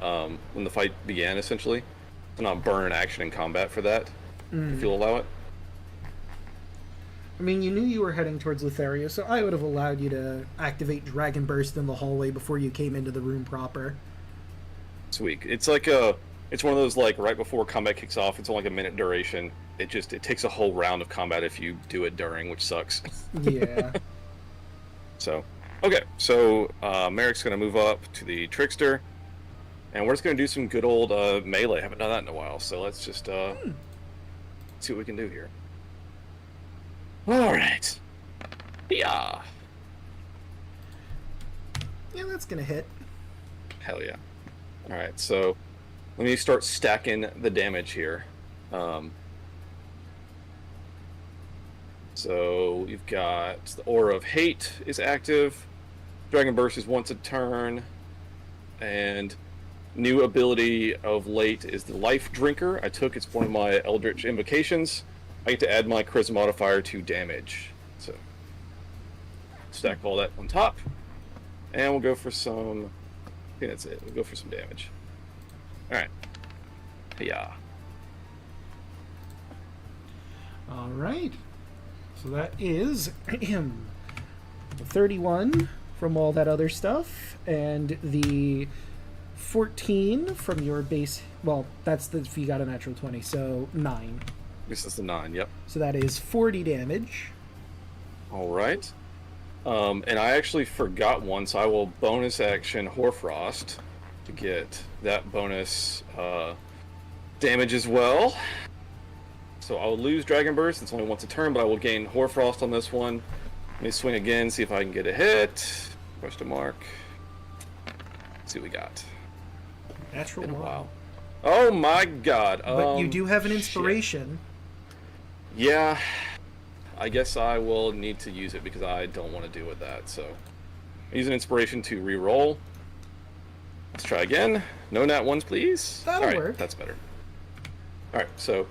when the fight began, essentially, to not burn an action in combat for that. If you'll allow it. I mean, you knew you were heading towards Lothario, so I would have allowed you to activate Dragon Burst in the hallway before you came into the room proper. Sweet. It's like it's one of those like right before combat kicks off. It's only like a minute duration. It takes a whole round of combat if you do it during, which sucks. Yeah. So, okay. So Merrick's gonna move up to the Trickster, and we're just gonna do some good old melee. Haven't done that in a while, so let's just see what we can do here. All right. Yeah. Yeah, that's gonna hit. Hell yeah. All right, so let me start stacking the damage here. So we've got the Aura of Hate is active. Dragon Burst is once a turn. And new ability of late is the Life Drinker. I took it's one of my Eldritch invocations. I get to add my Charisma modifier to damage. So stack all that on top. And we'll go for some... I think that's it. We'll go for some damage. Alright. Yeah. All right. So that is 31 from all that other stuff, and the 14 from your base. Well, that's the if you got a natural 20, so 9. This is the 9, yep. So that is 40 damage. Alright. And I actually forgot one, so I will bonus action Hoarfrost to get that bonus damage as well. So I will lose Dragon Burst. It's only once a turn, but I will gain Hoarfrost on this one. Let me swing again, see if I can get a hit. Question mark. Let's see what we got. Natural Been a one. while. Oh my god. But you do have an shit. inspiration. Yeah. I guess I will need to use it because I don't want to deal with that. So use an inspiration to re-roll. Let's try again. No nat ones, please. That'll All right, work. that's better. All right, so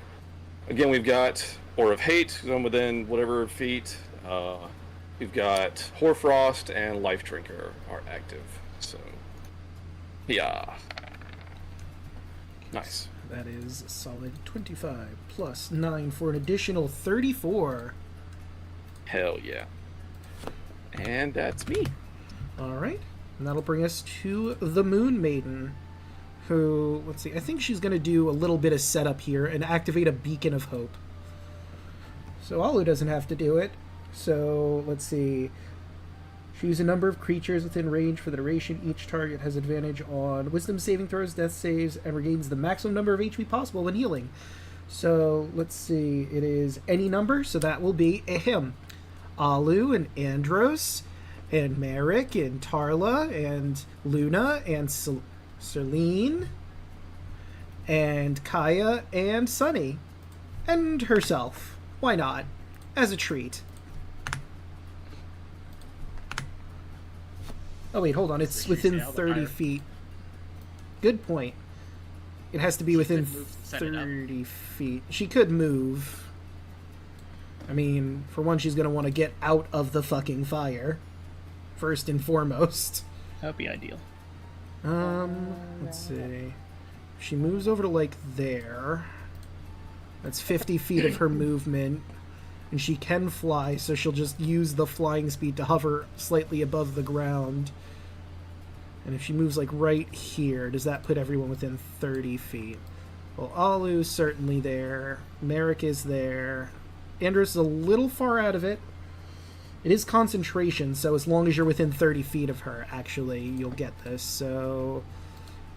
again, we've got Aura of Hate, zone within whatever feet. We've got Hoarfrost and Life Drinker are active. So, yeah. Nice. That is a solid 25 plus 9 for an additional 34. Hell yeah. And that's me. All right. And that'll bring us to the Moon Maiden, who, let's see, I think she's going to do a little bit of setup here and activate a Beacon of Hope. So Alu doesn't have to do it. So, let's see. Choose a number of creatures within range for the duration. Each target has advantage on Wisdom saving throws, Death saves, and regains the maximum number of HP possible when healing. So, let's see. It is any number, so that will be a him. Alu and Andros and Merrick and Tarla and Luna and Celine and Kaya and Sunny and herself. Why not? As a treat. Oh wait, hold on. It's So she's within the 30 Elder. feet. Good point. It has to be She within could move, set it up. 30 feet. She could move. I mean, for one, she's going to want to get out of the fucking fire. First and foremost. That would be ideal. Let's see. She moves over to, like, there. That's 50 feet of her movement. And she can fly, so she'll just use the flying speed to hover slightly above the ground. And if she moves, like, right here, does that put everyone within 30 feet? Well, Alu's certainly there. Merrick is there. Andros is a little far out of it. It is concentration, so as long as you're within 30 feet of her, actually, you'll get this. So,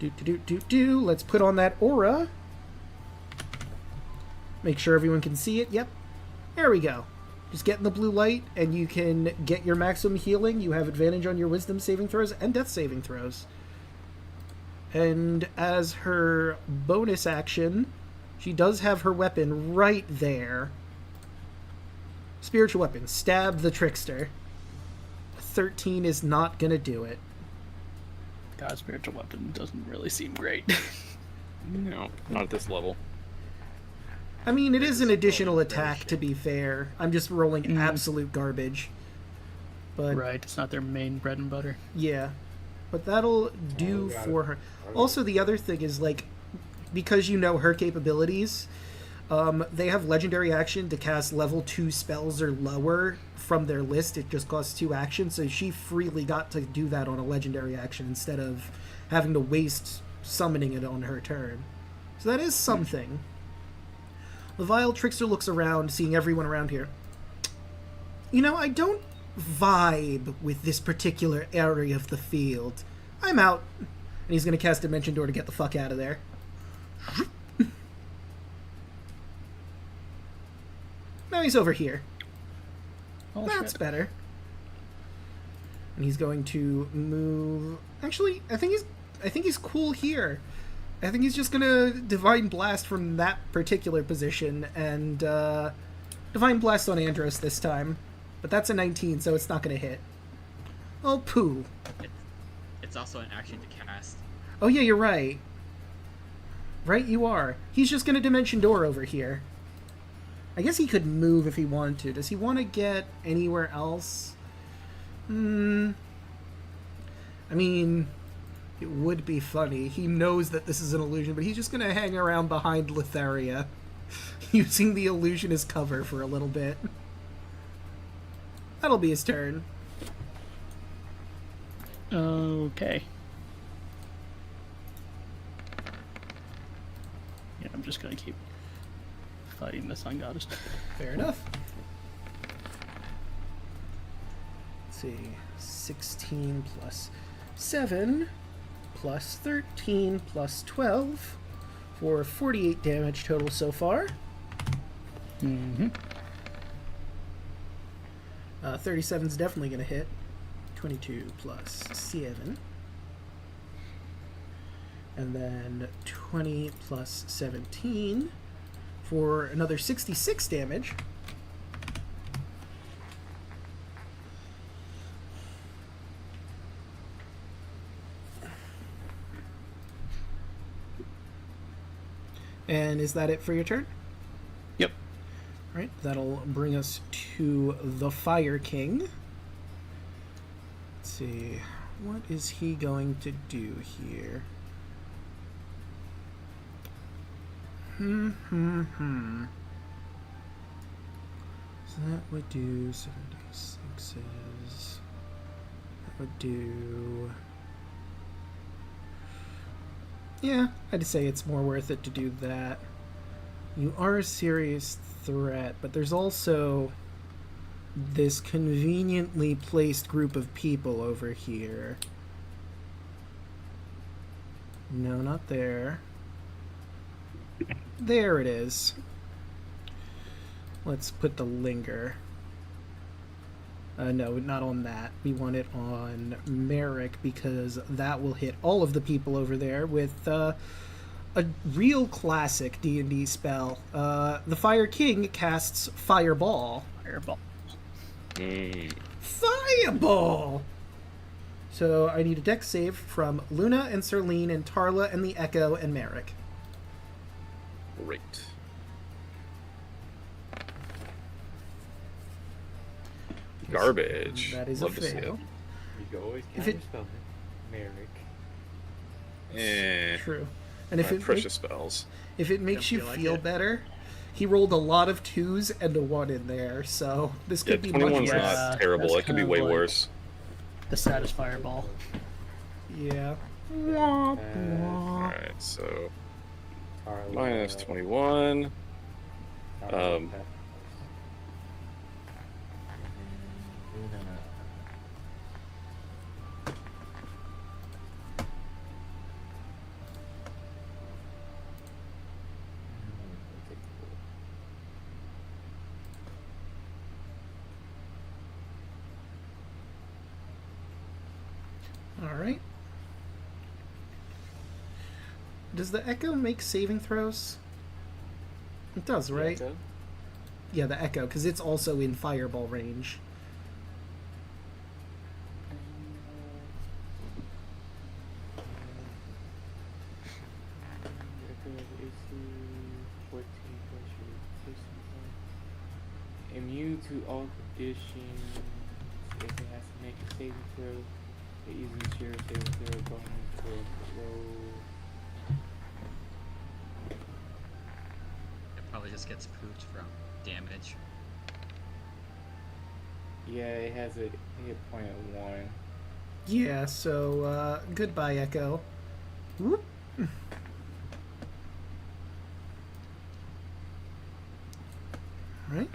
let's put on that aura. Make sure everyone can see it. Yep. There we go. Just get in the blue light, and you can get your maximum healing. You have advantage on your wisdom saving throws and death saving throws. And as her bonus action, she does have her weapon right there. Spiritual weapon. Stab the trickster. 13 is not going to do it. God's spiritual weapon doesn't really seem great. No, not at this level. I mean, it is an additional attack, to be fair. I'm just rolling absolute garbage. But Right, it's not their main bread and butter. yeah. But that'll do for her. Also, the other thing is, like, because you know her capabilities, they have legendary action to cast level 2 spells or lower from their list. It just costs 2 actions, so she freely got to do that on a legendary action instead of having to waste summoning it on her turn. So that is something. The Vile Trickster looks around, seeing everyone around here. You know, I don't vibe with this particular area of the field. I'm out. And he's going to cast Dimension Door to get the fuck out of there. Now he's over here. Oh, That's shit. better. And he's going to move. Actually, I think he's cool here. I think he's just gonna Divine Blast from that particular position and Divine Blast on Andros this time. But that's a 19, so it's not gonna hit. Oh, poo. It's also an action to cast. Oh yeah, you're right. Right, you are. He's just gonna Dimension Door over here. I guess he could move if he wanted to. Does he want to get anywhere else? I mean, it would be funny. He knows that this is an illusion, but he's just gonna hang around behind Letheria, using the illusion as cover for a little bit. That'll be his turn. Okay. Yeah, I'm just gonna keep fighting the Sun Goddess. Fair enough. Let's see. 16 plus 7 plus 13 plus 12 for 48 damage total so far. Mm-hmm. 37's definitely going to hit. 22 plus 7. And then 20 plus 17 for another 66 damage. And is that it for your turn? Yep. Alright, that'll bring us to the Fire King. Let's see. What is he going to do here? So that would do 76s. That would do... Yeah, I'd say it's more worth it to do that. You are a serious threat, but there's also this conveniently placed group of people over here. No, not there. There it is. Let's put the linger. No, not on that. We want it on Merrick because that will hit all of the people over there with a real classic D&D spell. The Fire King casts Fireball. Fireball. Fireball! So I need a dex save from Luna and Serlene and Tarla and the Echo and Merrick. Great. Garbage. That is Love a to see it. fail. You can always If it- counterspell it. Merrick. True. And if My it, precious spells. if it makes Don't you feel like feel it. better, he rolled a lot of 2s and a 1 in there, so this Yeah, could be much 21's worse. Yeah, not terrible. that's It could be kind way of like- worse. The saddest fireball. Yeah. Alright, so Carla, minus 21. Carla, um, Luna. Alright. Does the Echo make saving throws? It does, right? Echo? Yeah, the Echo, because it's also in Fireball range. Echo has AC 14 plus your system. Immune to all conditions. If it has to make a saving throw, it uses your saving throw bonus for roll. It probably just gets pooped from damage. Yeah, it has a hit point of 1. Yeah, so, goodbye, Echo. Whoop. Right.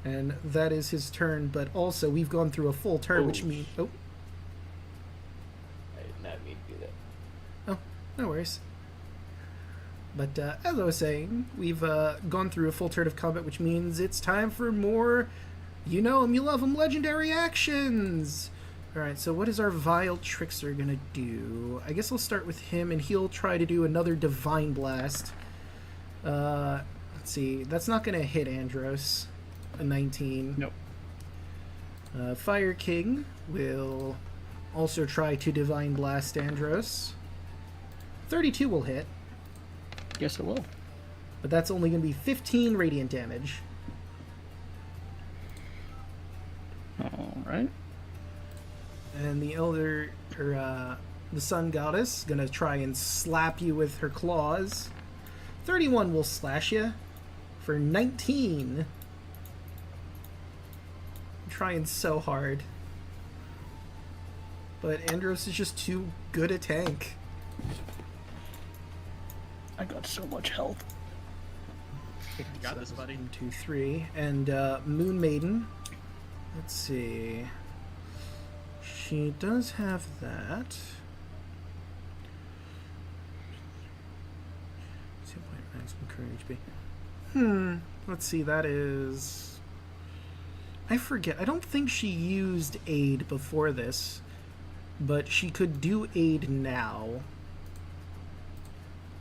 And that is his turn, but also we've gone through a full turn, Oh, which means... Oh, I did not mean to do that. no worries. But as I was saying, we've gone through a full turn of combat, which means it's time for more, you know 'em, you love 'em, legendary actions! Alright, so what is our Vile Trickster gonna do? I guess I'll start with him, and he'll try to do another Divine Blast. Let's see, that's not gonna hit Andros. A 19. Nope. Fire King will also try to Divine Blast Andros. 32 will hit, Yes, it will. but that's only going to be 15 radiant damage. All right. And the the Sun Goddess, going to try and slap you with her claws. 31 will slash you for 19. I'm trying so hard. But Andros is just too good a tank. I got so much health. You got this, buddy. 1, 2, 3. And Moon Maiden. Let's see. She does have that. 2 point maximum current HP. Let's see, that is... I forget. I don't think she used aid before this, but she could do aid now.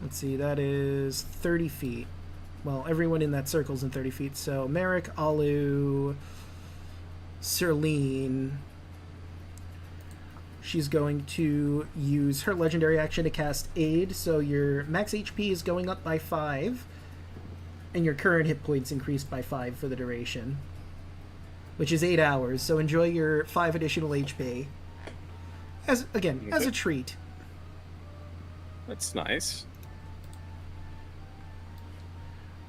Let's see, that is 30 feet. Well, everyone in that circle's in 30 feet, so Merrick, Alu, Serlene. She's going to use her legendary action to cast Aid, so your max HP is going up by 5, and your current hit points increased by 5 for the duration, which is 8 hours, so enjoy your 5 additional HP. As a treat. That's nice.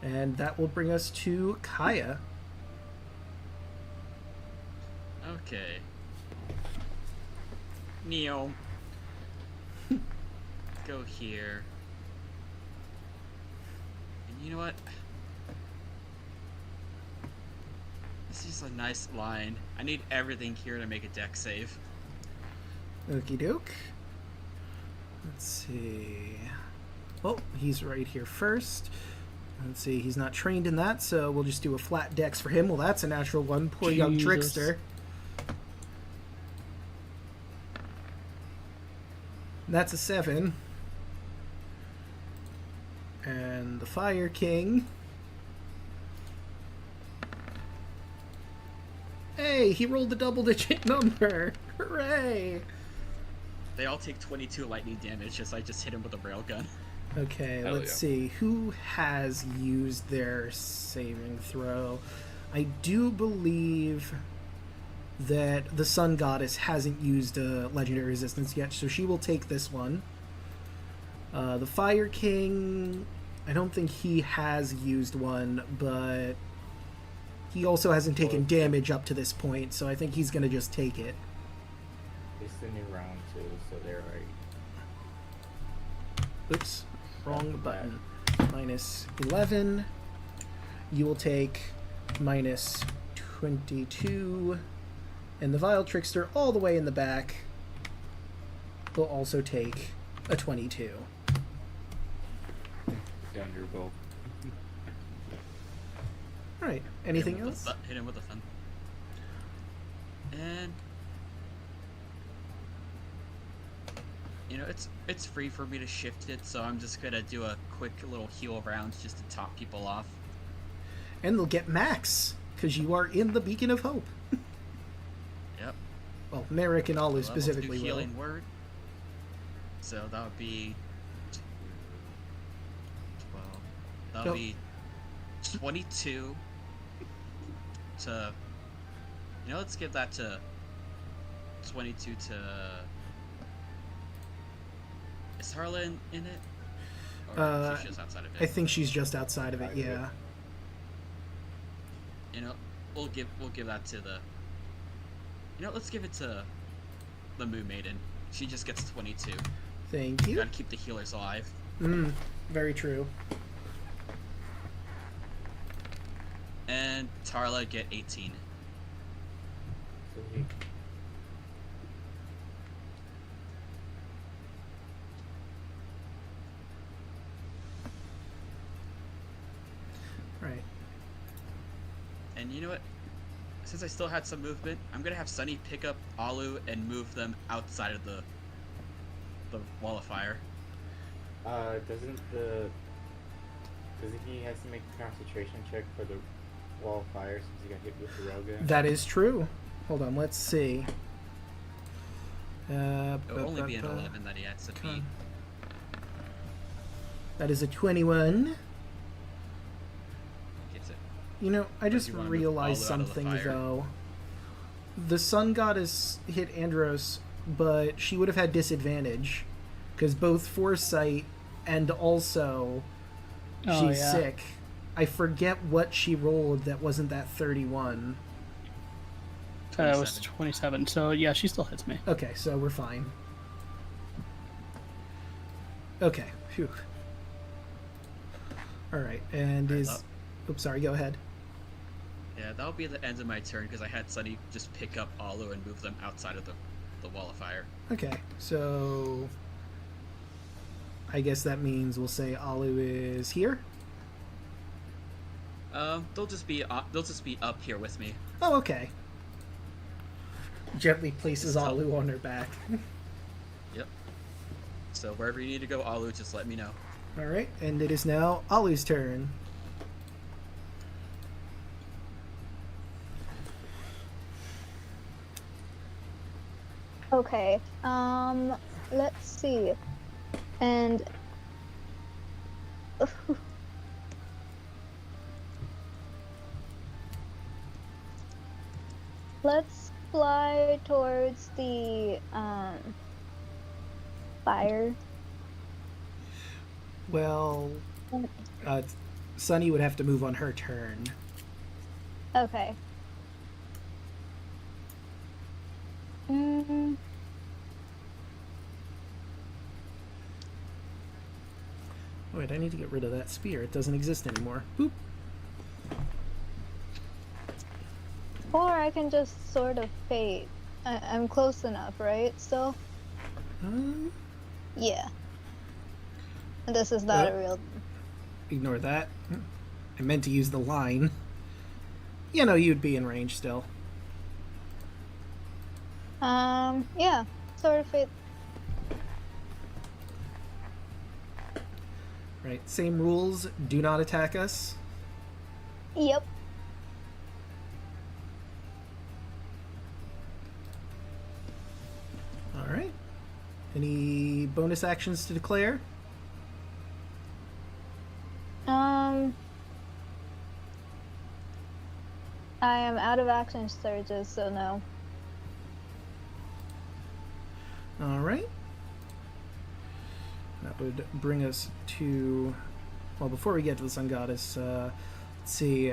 And that will bring us to Kaya. Okay. Neo. Go here. And you know what? This is a nice line. I need everything here to make a deck save. Okie doke. Let's see. Oh, he's right here first. Let's see, he's not trained in that, so we'll just do a flat dex for him. Well, that's a natural one. Poor young Jesus. trickster. That's a 7. And the Fire King. Hey, he rolled a double-digit number. Hooray! They all take 22 lightning damage as I just hit him with a railgun. Okay, Hell let's yeah. see. Who has used their saving throw? I do believe that the Sun Goddess hasn't used a legendary resistance yet, so she will take this one. The Fire King, I don't think he has used one, but he also hasn't taken damage up to this point, so I think he's going to just take it. It's the new round too, so they're right. Oops, wrong button. Minus 11. You will take minus 22. And the Vile Trickster, all the way in the back, will also take a 22. Thunderbolt. Alright, anything Hit him with else? the hit him with the fun. And you know, it's free for me to shift it, so I'm just gonna do a quick little heal round just to top people off. And they'll get max, because you are in the Beacon of Hope. Yep. Well, Merrick and Alu Level specifically 2 will. healing word. So that would be 12. That would Nope. be 22 to. You know, let's give that to 22 to. Is Harlan in it? Or she's just outside of it? I think she's just outside of it, Outside of yeah. You know, we'll give that to the. You know, let's give it to the Moon Maiden. She just gets 22. Thank you. Gotta keep the healers alive. Very true. And Tarla get 18. So he, And you know what? Since I still had some movement, I'm gonna have Sunny pick up Alu and move them outside of the wall of fire. Doesn't he has to make a concentration check for the wall of fire since he got hit with the railgun? That is true. Hold on, let's see. It'll only be an 11 that he has to beat. That is a 21. Gets it. You know, I just you wanna move realized Alu out of the something fire? though. The sun goddess hit Andros, but she would have had disadvantage because both foresight and also Oh, she's yeah. sick. I forget what she rolled that wasn't that 31. It was 27. So yeah, she still hits me. Okay, so we're fine. Okay. Phew. All right, and Alright, is. Oops, sorry. Go ahead. Yeah, that'll be the end of my turn because I had Sunny just pick up Alu and move them outside of the wall of fire. Okay, so I guess that means we'll say Alu is here. They'll just be up here with me. Oh, okay. Gently places Just tell- Alu on her back. Yep. So wherever you need to go, Alu, just let me know. All right, and it is now Alu's turn. Okay. Let's see. And let's fly towards the fire. Well, Sunny would have to move on her turn. Okay. Mm, Wait, I need to get rid of that spear. It doesn't exist anymore. Boop. or I can just sort of fade. I'm close enough, right? Still? Um, Yeah. And this is not a real. Ignore that. I meant to use the line. You know, you'd be in range still. Yeah. Sort of fade. Right. Same rules. Do not attack us. Yep. All right. Any bonus actions to declare? I am out of action surges, so no. All right. That would bring us to. Well, before we get to the Sun Goddess, let's see.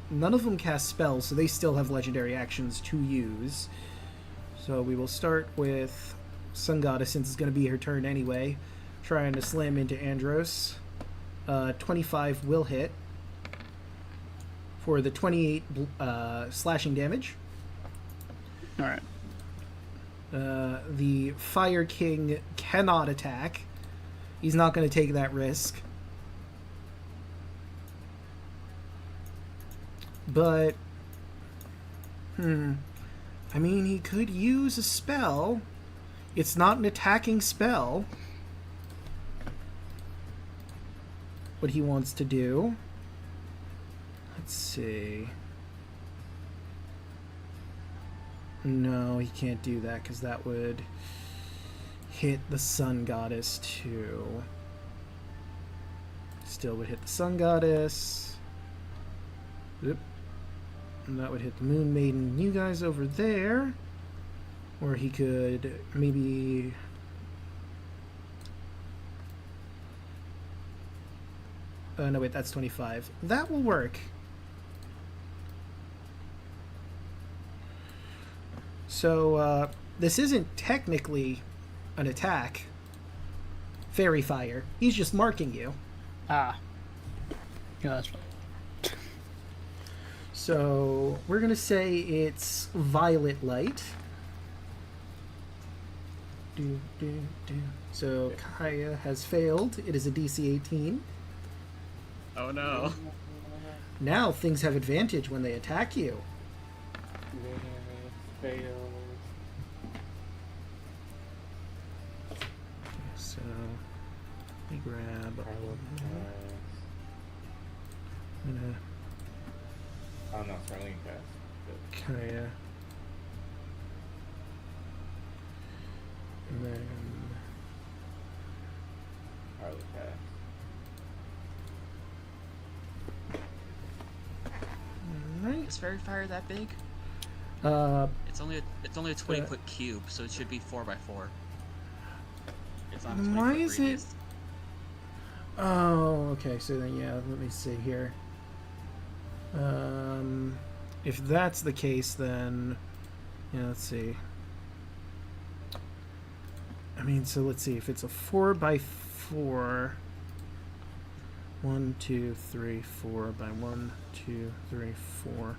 None of them cast spells, so they still have legendary actions to use. So we will start with Sun Goddess, since it's going to be her turn anyway. Trying to slam into Andros. 25 will hit for the 28 slashing damage. All right. The Fire King cannot attack. He's not going to take that risk. But, I mean, he could use a spell. It's not an attacking spell. What he wants to do. Let's see. No, he can't do that because that would hit the Sun Goddess too. Still would hit the Sun Goddess. Yep. And that would hit the Moon Maiden. You guys over there. Or he could maybe... no, wait, that's 25. That will work. So, this isn't technically an attack. Fairy Fire. He's just marking you. Ah. Yeah, that's right. So, we're going to say it's Violet Light. So, Kaya has failed. It is a DC 18. Oh no. Now things have advantage when they attack you. Fails. So, let me grab. Carlo pass. I'm gonna Oh no, Starling pass. Kaya. And then. Carlo pass. Alright. Is Fairy Fire that big? It's only a 20-foot cube, so it should be 4x4. It's not a 20 Why foot is it- radius. Oh, okay. So then, yeah, let me see here. If that's the case, then yeah, let's see. I mean, so let's see if it's a 4x4. 1, 2, 3, 4 by 1, 2, 3, 4.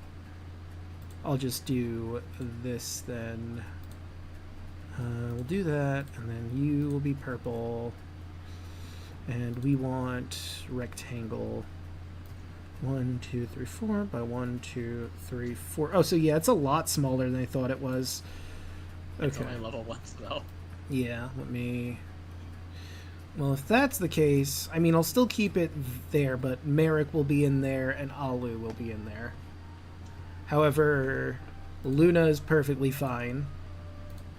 I'll just do this then. We'll do that, and then you will be purple. And we want rectangle. 1, 2, 3, 4 by 1, 2, 3, 4. Oh, so yeah, it's a lot smaller than I thought it was. It's Okay. only level 1 spell. Yeah, let me. Well, if that's the case, I mean, I'll still keep it there, but Merrick will be in there and Alu will be in there. However, Luna is perfectly fine.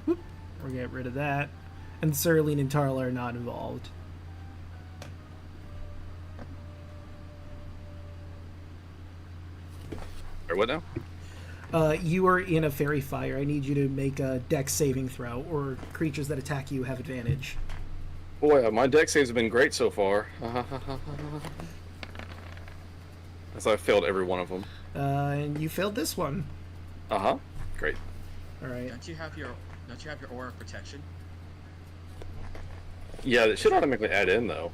Whoop, we'll get rid of that. And Serlene and Tarla are not involved. Or what now? You are in a fairy fire. I need you to make a dex saving throw, or creatures that attack you have advantage. Boy, my deck saves have been great so far. As I failed every one of them. And you failed this one. Great. All right. Don't you have your aura of protection? Yeah, it should automatically add in though.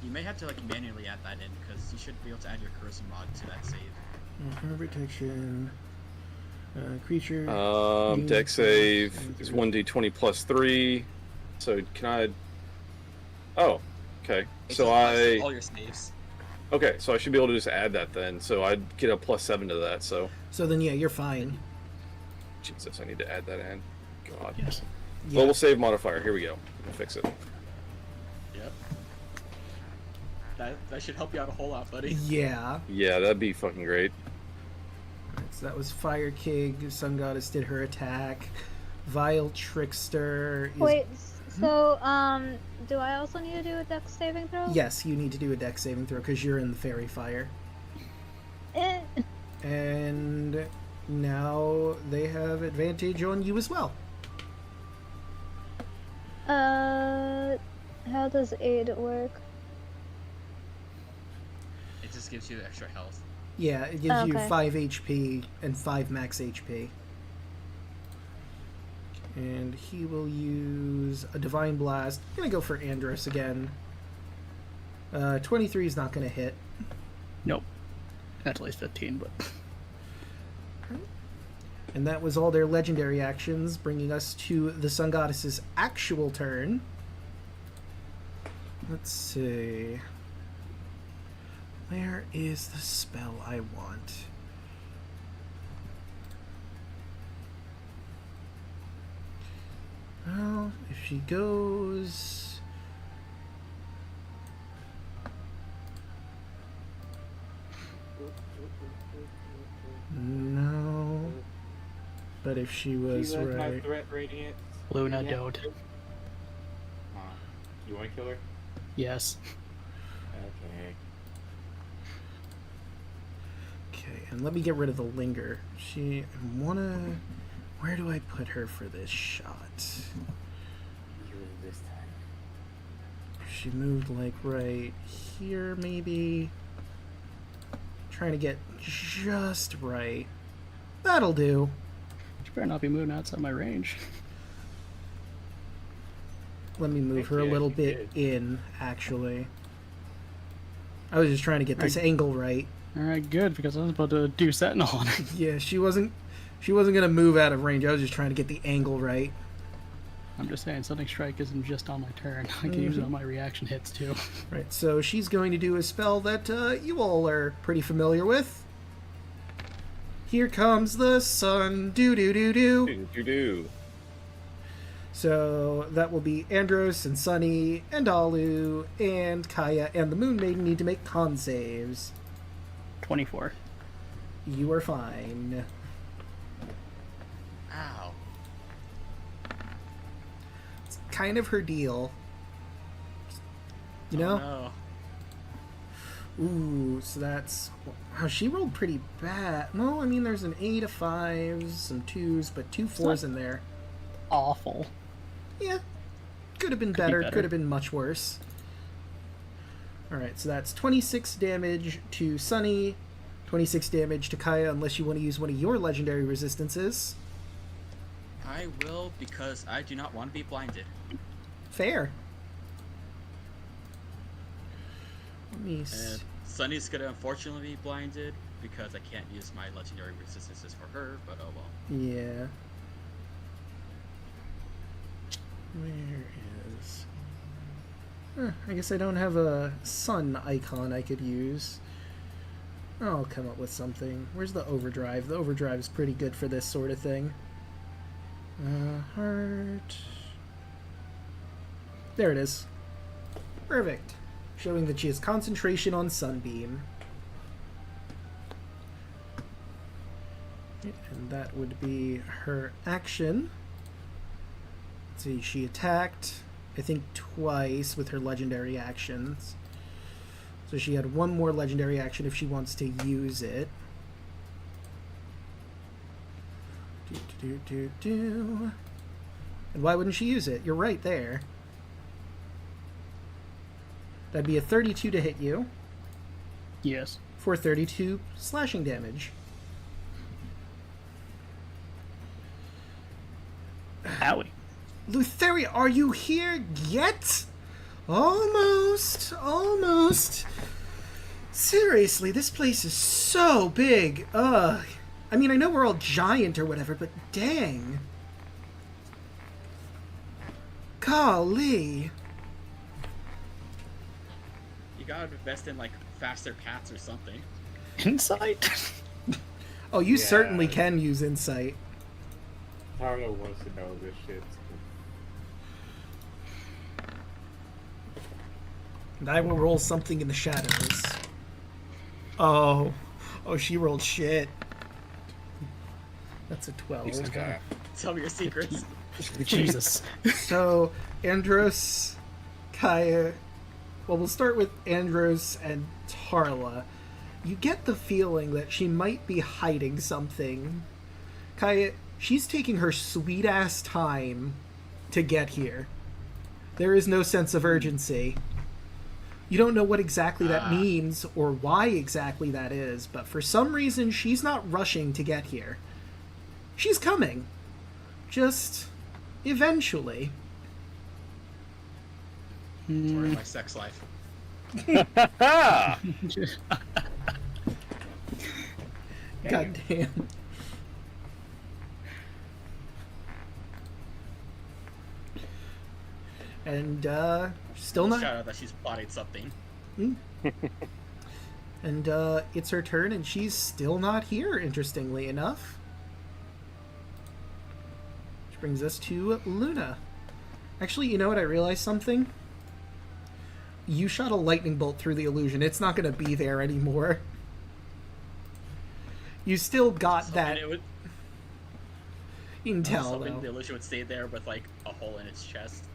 You may have to like manually add that in because you should be able to add your charisma mod to that save. Protection. Creature. Deck save is 1d20 plus 3. So can I? Oh, okay. It's So just all your saves. Okay, so I should be able to just add that then. So I'd get a +7 to that. So So then, yeah, you're fine. Jesus, I need to add that in. God. Yes. Yeah. Global save modifier. Here we go. We'll fix it. Yep. That should help you out a whole lot, buddy. Yeah. Yeah, that'd be fucking great. So that was Fire King. Sun Goddess did her attack. Vile Trickster. Is... Wait, so, do I also need to do a dex saving throw? Yes, you need to do a dex saving throw because you're in the fairy fire. Eh. And now they have advantage on you as well. How does aid work? It just gives you extra health. Yeah, it gives you Okay. 5 HP and 5 max HP. And he will use a Divine Blast. I'm gonna go for Andros again. 23 is not gonna hit. Nope. At least 15, but And that was all their legendary actions, bringing us to the Sun Goddess's actual turn. Let's see. Where is the spell I want? Well, if she goes... No. But if she was She left my right... threat radiant. Luna Yeah. don't. You want to kill her? Yes. Okay. Okay, and let me get rid of the linger. She wanna... Where do I put her for this shot? Use it this time. She moved like right here, maybe. Trying to get just right. That'll do. She better not be moving outside my range. Let me move her a Yeah, little you bit did. in, actually. I was just trying to get this angle right. Alright, good, because I was about to do Sentinel on her. Yeah, she wasn't gonna move out of range. I was just trying to get the angle right. I'm just saying, Stunning Strike isn't just on my turn. I can use it on my reaction hits too. Right, so she's going to do a spell that you all are pretty familiar with. Here comes the sun, do. Do. So that will be Andros and Sunny and Alu and Kaya and the Moon Maiden need to make con saves. 24. You are fine. Ow. It's kind of her deal. You Oh, know? no. Ooh, so that's... Wow, she rolled pretty bad. No, I mean, there's an 8, a 5, some 2s, but 2 4s in there. Awful. Yeah. Could have been be better. better. Could have been much worse. Alright, so that's 26 damage to Sunny, 26 damage to Kaya, unless you want to use one of your legendary resistances. I will because I do not want to be blinded. Fair. Let me And see. Sunny's gonna unfortunately be blinded because I can't use my legendary resistances for her, but oh well. Yeah. Where is... I guess I don't have a sun icon I could use. I'll come up with something. Where's the overdrive? The overdrive is pretty good for this sort of thing. Heart... There it is. Perfect. Showing that she has concentration on Sunbeam. And that would be her action. Let's see, she attacked, I think, twice with her legendary actions. So she had one more legendary action if she wants to use it. And why wouldn't she use it? You're right there. That'd be a 32 to hit you Yes. for 32 slashing damage. Owie. Lutheria, are you here yet? Almost. Seriously, this place is so big. Ugh. I mean, I know we're all giant or whatever, but dang. Golly. You gotta invest in like faster paths or something. Insight? Oh, you Yeah. certainly can use insight. Harlow wants to know this shit. And I will roll something in the shadows. Oh, she rolled shit. That's a 12. Jesus guy. Tell me your secrets. Jesus. So, Andros, Kaya... Well, we'll start with Andros and Tarla. You get the feeling that she might be hiding something. Kaya, she's taking her sweet-ass time to get here. There is no sense of urgency. You don't know what exactly that means or why exactly that is, but for some reason she's not rushing to get here. She's coming. Just eventually. Story of my sex life. God damn. And still not. Shout out that she's plotting something. And it's her turn, and she's still not here, interestingly enough. Which brings us to Luna. Actually, you know what? I realized something. You shot a lightning bolt through the illusion. It's not going to be there anymore. You still got that It would, intel, hoping the though. illusion would stay there with like a hole in its chest.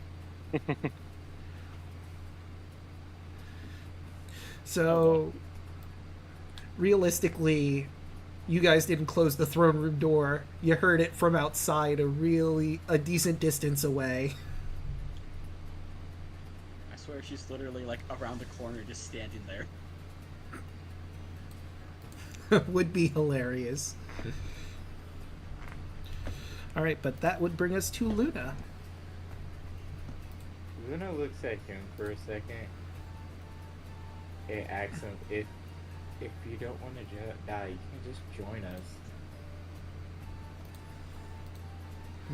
So, realistically, you guys didn't close the throne room door. You heard it from outside a decent distance away. I swear she's literally like around the corner just standing there. Would be hilarious. Alright, but that would bring us to Luna. Luna looks at him for a second and asks him if you don't want to die, you can just join us.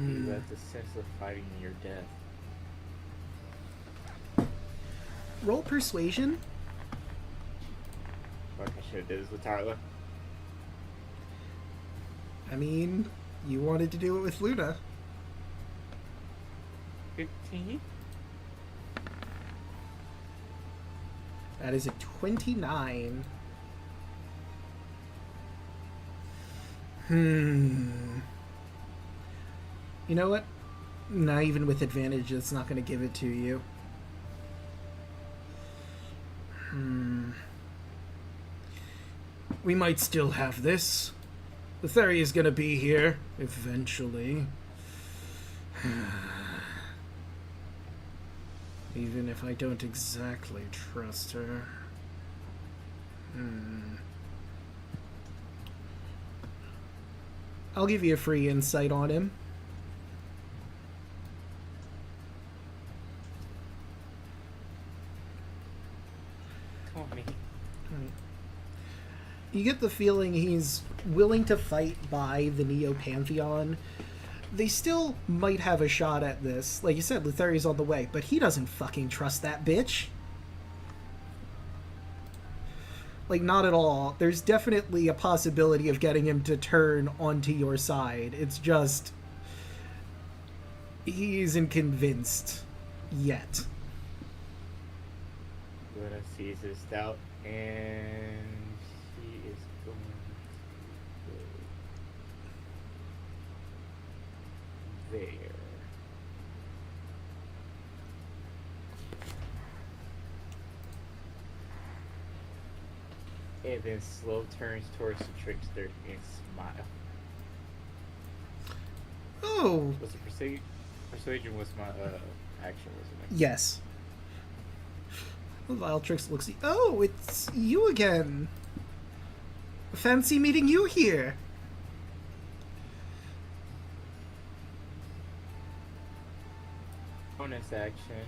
You let the sense of fighting your death. Roll persuasion. Fuck, I should have did this with Tyler. I mean, you wanted to do it with Luna. 15? That is a 29. You know what? Not even with advantage, it's not going to give it to you. We might still have this. The Theri is going to be here eventually. Even if I don't exactly trust her. I'll give you a free insight on him. You get the feeling he's willing to fight by the Neo-Pantheon. They still might have a shot at this. Like you said, Lutheri's on the way, but he doesn't fucking trust that bitch. Like, not at all. There's definitely a possibility of getting him to turn onto your side. It's just... he isn't convinced yet. Luna sees his doubt, and she is going to go there. And then slow turns towards the trickster and smile. Oh! Was the persuasion was my action, wasn't it? Yes. Viletrix looks... Oh, it's you again! Fancy meeting you here! Bonus action.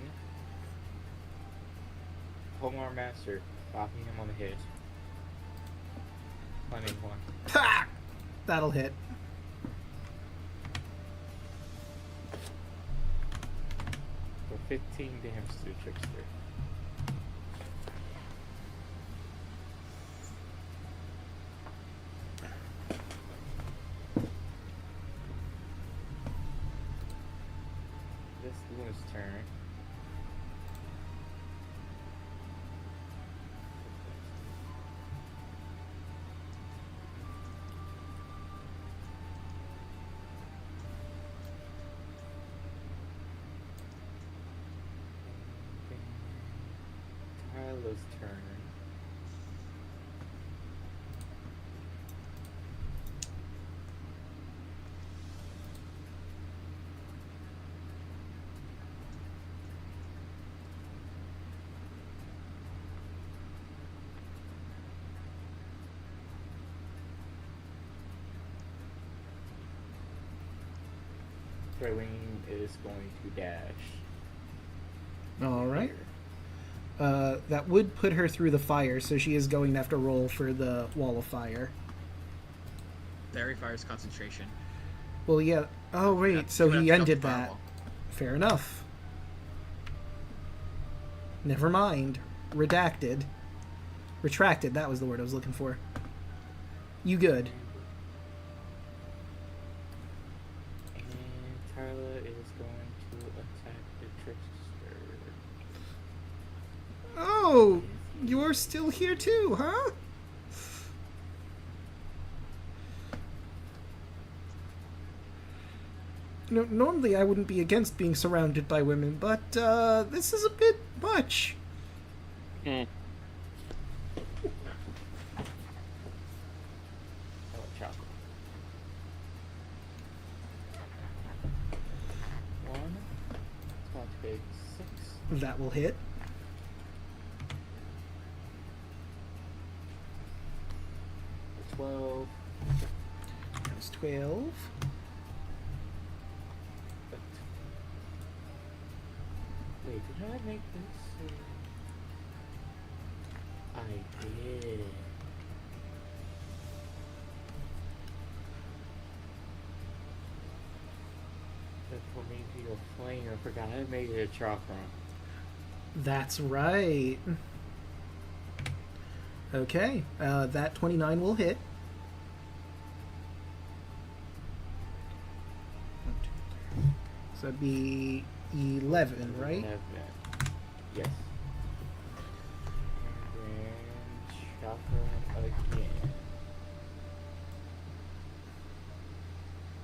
Homearm Master, bopping him on the head. Punning one. Ha! That'll hit. For 15 damage to the trickster. This is Luna's turn. Tyler's turn. Raylene is going to dash. Alright. That would put her through the fire, so she is going to have to roll for the wall of fire. Fairy Fire's concentration. Well, yeah. Oh, wait, That's- so you have he to jump ended the that. firewall. Fair enough. Never mind. Redacted. Retracted, that was the word I was looking for. You good. And Tyler is going to attack the trickster. Oh! You're still here too, huh? No, normally I wouldn't be against being surrounded by women, but this is a bit much. Hmm. Oh, chocolate. One. It's going to be 6. That will hit. For 12. That's 12. Wait, did I make this? I did. What made you a flame? I forgot I made it a chakra. That's right. Okay, that 29 will hit. 1, 2, 3. So that'd be 11, right? 11. Yes. And then chakra again.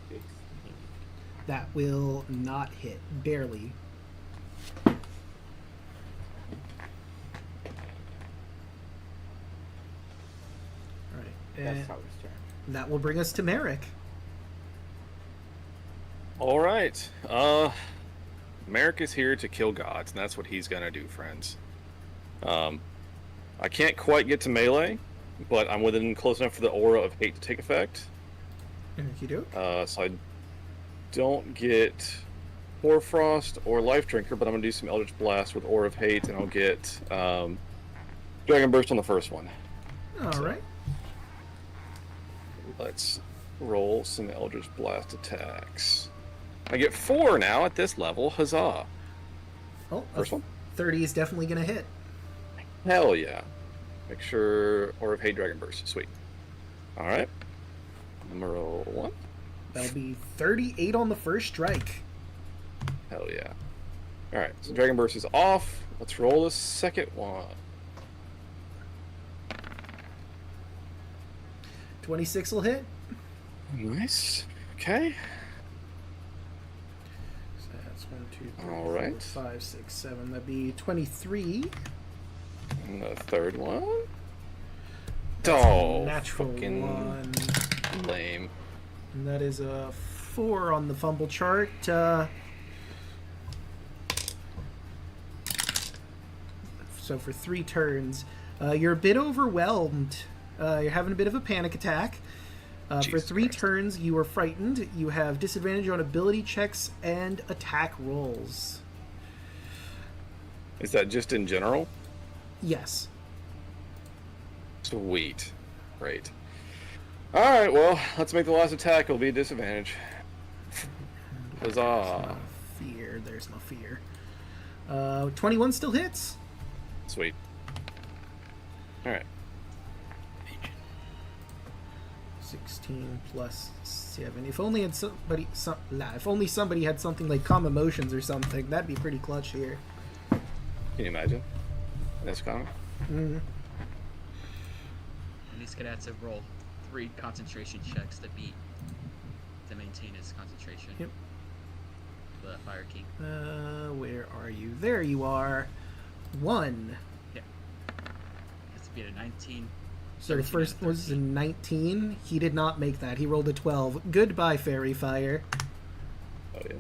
16. That will not hit, barely. Alright, and That's how it's turned. that will bring us to Merrick. All right. Merrick is here to kill gods, and that's what he's gonna do, friends. I can't quite get to melee, but I'm within close enough for the aura of hate to take effect. Okey-doke. So I don't get Hoarfrost or Life Drinker, but I'm gonna do some Eldritch Blast with Aura of Hate, and I'll get Dragon Burst on the first one. Alright. Let's roll some Eldritch Blast attacks. I get 4 now at this level. Huzzah! Oh, First one. 30 is definitely going to hit. Hell yeah! Make sure Aura of Hate, Dragon Burst. Sweet. All right. Number 1. That'll be 38 on the first strike. Hell yeah! All right. So Dragon Burst is off. Let's roll the second one. 26 will hit. Nice. Okay. So that's 1, 2, 3, All 4, right. 5, 6, 7. That'd be 23. And the third one. That's a Oh, natural fucking 1. lame. And that is a 4 on the fumble chart. So for 3 turns, you're a bit overwhelmed. You're having a bit of a panic attack. For Jesus 3 Christ. turns, you are frightened. You have disadvantage on ability checks and attack rolls. Is that just in general? Yes. Sweet. Great. Alright, well, let's make the last attack. It'll be a disadvantage. Huzzah. No fear. There's no fear. 21 still hits. Sweet. Alright. 16 plus 7. If only if only somebody had something like calm emotions or something, that'd be pretty clutch here. Can you imagine? That's common. Mm. And he's gonna have to roll 3 concentration checks to maintain his concentration. Yep. The Fire King. Where are you? There you are. 1. Has to be at a 19. So the 17 first and a was a 13. 19. He did not make that. He rolled a 12. Goodbye, Fairy Fire. Oh, yeah.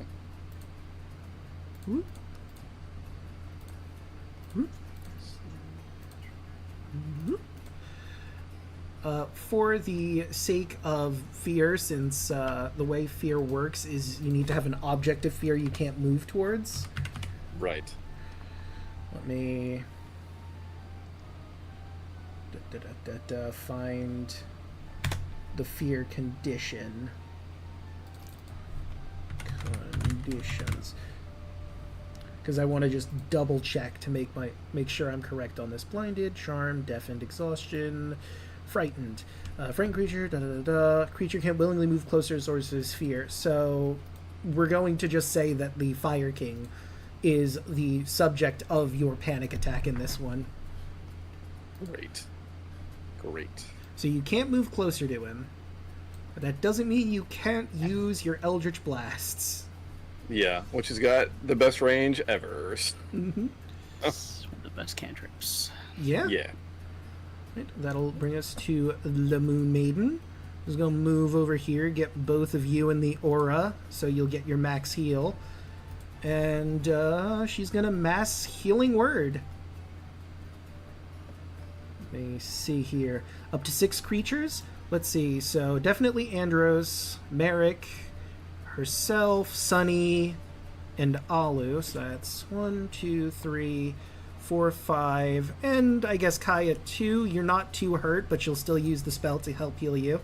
Whoop. Whoop. Whoop. For the sake of fear, since the way fear works is you need to have an object of fear you can't move towards. Right. Let me find the fear condition. Conditions. Because I want to just double check to make sure I'm correct on this. Blinded, charmed, deafened, exhaustion, frightened. Frightened creature, creature can't willingly move closer to source of his fear. So we're going to just say that the Fire King is the subject of your panic attack in this one. Great. Great. So you can't move closer to him. But that doesn't mean you can't use your Eldritch Blasts. Yeah, which has got the best range ever. Mm-hmm. It's one of the best cantrips. Yeah. Yeah. Right, that'll bring us to the Moon Maiden. Who's going to move over here, get both of you in the aura, so you'll get your max heal. And she's going to mass Healing Word. Let me see here. Up to 6 creatures? Let's see. So definitely Andros, Merrick, herself, Sunny, and Alu. So that's 1, 2, 3, 4, 5. And I guess Kaya 2. You're not too hurt, but you'll still use the spell to help heal you.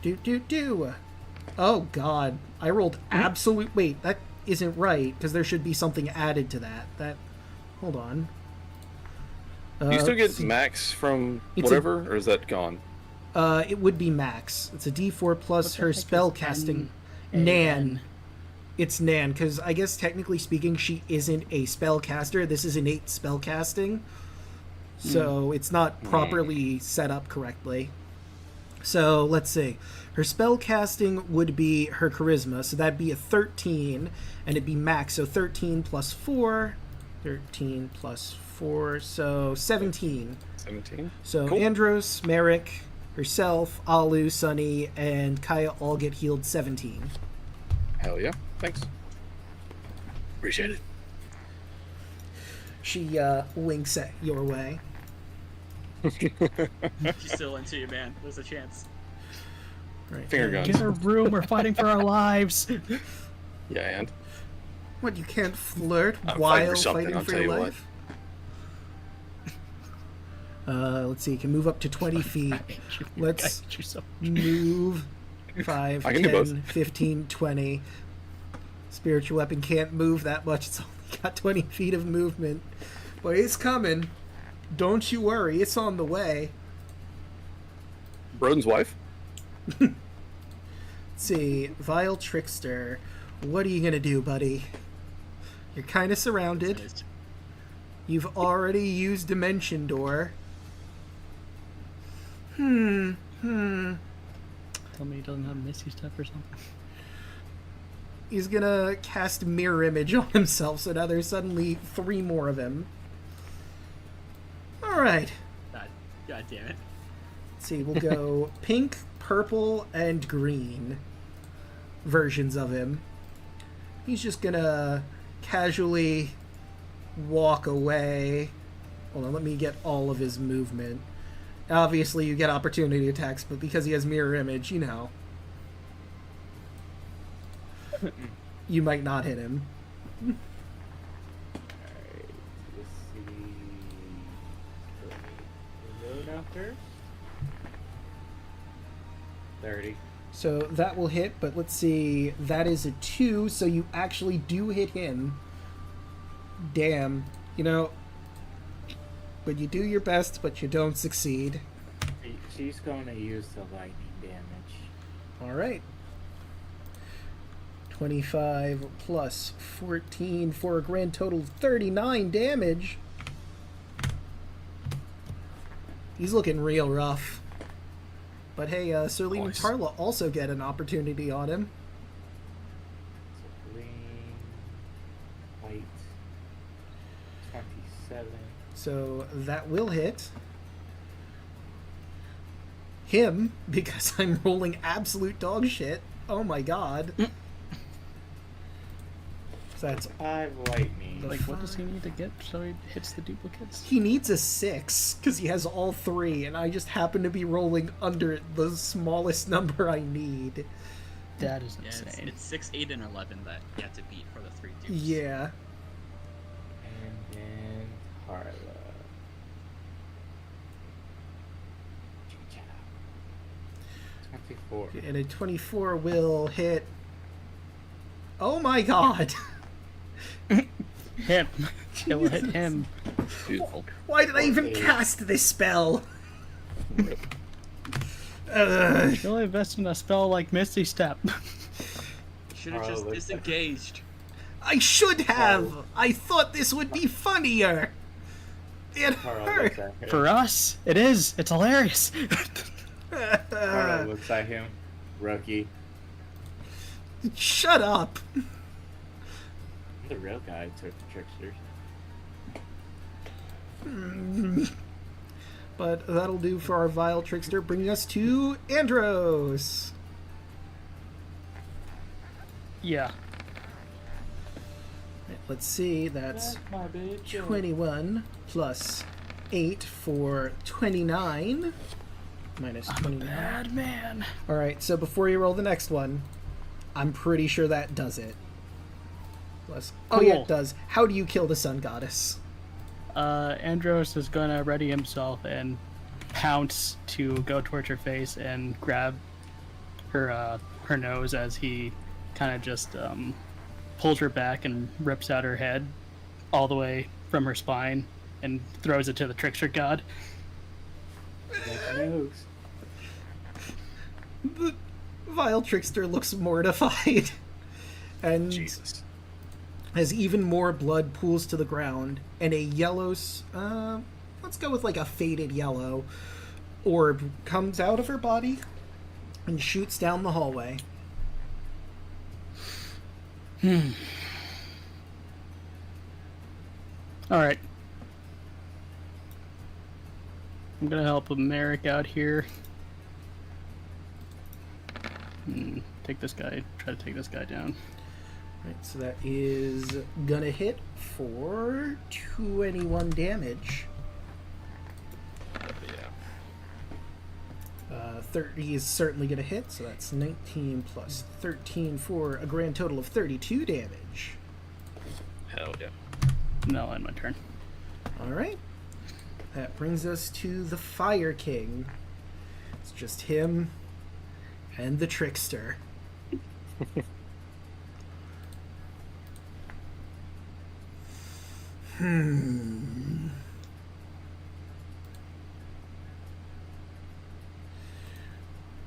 Do. Oh god, I rolled absolute. Wait, that isn't right because there should be something added to that. Hold on. Do you still get see. max from It's whatever, or is that gone? It would be max. It's a D4 plus What the her heck is spell casting. N-A-N? Nan. It's Nan, because I guess technically speaking, she isn't a spellcaster. This is innate spellcasting. So it's not properly set up correctly. So let's see. Her spellcasting would be her charisma, so that'd be a 13, and it'd be max. So 13 plus 4. 13 plus 4, so 17. 17. So Cool. Andros, Merrick, herself, Alu, Sunny, and Kaya all get healed 17. Hell yeah. Thanks. Appreciate it. She winks at your way. She's still into you, man. There's a chance. Right. Finger guns. Get a room. We're fighting for our lives. Yeah, and What, you can't flirt I'm while fighting for something, fighting I'll for tell your you what. life? Let's see, you can move up to 20 feet. Let's I hate you so move 5, I can do 10, both. 15, 20. Spiritual weapon can't move that much. It's only got 20 feet of movement. But it's coming. Don't you worry, it's on the way. Broden's wife. Let's see, Vile Trickster. What are you gonna do, buddy? You're kind of surrounded. You've already used Dimension Door. Tell me he doesn't have Misty Step or something. He's gonna cast Mirror Image on himself, so now there's suddenly 3 more of him. Alright. God damn it. Let's see, we'll go pink, purple, and green versions of him. He's just gonna casually walk away. Hold on, let me get all of his movement. Obviously, you get opportunity attacks, but because he has Mirror Image, you know. You might not hit him. Alright, let's see. Luna first. 30. So that will hit, but let's see. That is a 2, so you actually do hit him. Damn. You know, but you do your best, but you don't succeed. She's going to use the lightning damage. Alright. 25 plus 14 for a grand total of 39 damage. He's looking real rough. But hey, Serlene and Nice. Tarla also get an opportunity on him. So green, white, 27. So that will hit him because I'm rolling absolute dog shit. Oh my god. So that's 5 lightning. Like, what does he need to get so he hits the duplicates? he needs a 6 because he has all 3, and I just happen to be rolling under the smallest number I need. That is Yeah, insane. it's 6, 8, and 11 that you have to beat for the 3 dupes. Yeah. And then Carla. 24. And a 24 will hit. Oh my god! Him. It will hit him. Beautiful. Why did I even Okay. cast this spell? You only invest in a spell like Misty Step. Should have Carl just looks like- disengaged. I should have! I thought this would be funnier! It Carl looks hurt! at him. For us, it is. It's hilarious. Carl looks at him. Rookie. Shut up! I'm the real guy who took the tricksters. But that'll do for our Vile Trickster, bringing us to Andros. Yeah. Let's see, that's 21 plus 8 for 29. Minus 29. Bad man. Alright, so before you roll the next one, I'm pretty sure that does it. Plus, oh yeah, Cool. it does. How do you kill the Sun Goddess? Andros is gonna ready himself and pounce to go towards her face and grab her nose as he kind of just pulls her back and rips out her head all the way from her spine and throws it to the trickster god. That nose. The vile trickster looks mortified, and Jesus. as even more blood pools to the ground, and a yellow, let's go with like a faded yellow, orb comes out of her body and shoots down the hallway. Alright. I'm gonna help Merrick out here. Take this guy, try to take this guy down. Right, so that is gonna hit for 21 damage. Yeah. 30 is certainly gonna hit, so that's 19 plus 13 for a grand total of 32 damage. Hell yeah. No, end my turn. Alright. That brings us to the Fire King. It's just him and the trickster.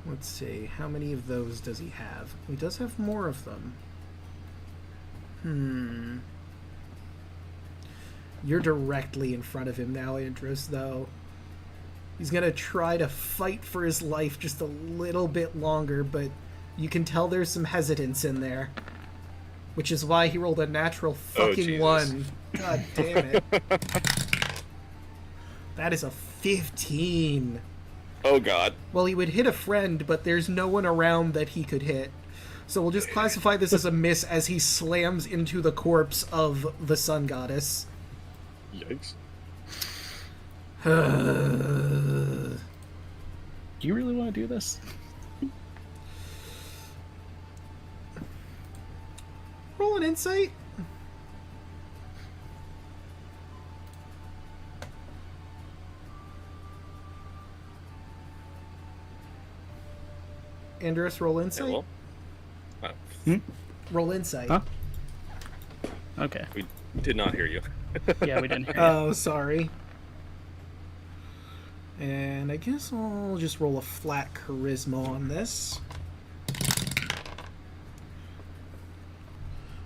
Let's see, how many of those does he have? He does have more of them. You're directly in front of him now, Andros, though. He's gonna try to fight for his life just a little bit longer, but you can tell there's some hesitance in there. Which is why he rolled a natural fucking Jesus. 1. God damn it. That is a 15. Oh god. Well, he would hit a friend, but there's no one around that he could hit. So we'll just classify this as a miss as he slams into the corpse of the sun goddess. Yikes. Do you really want to do this? Roll an insight. Andros, roll insight. Yeah, well, Roll insight. Huh? Okay. we did not hear you. Yeah, we didn't hear you. Oh, sorry. And I guess I'll just roll a flat charisma on this.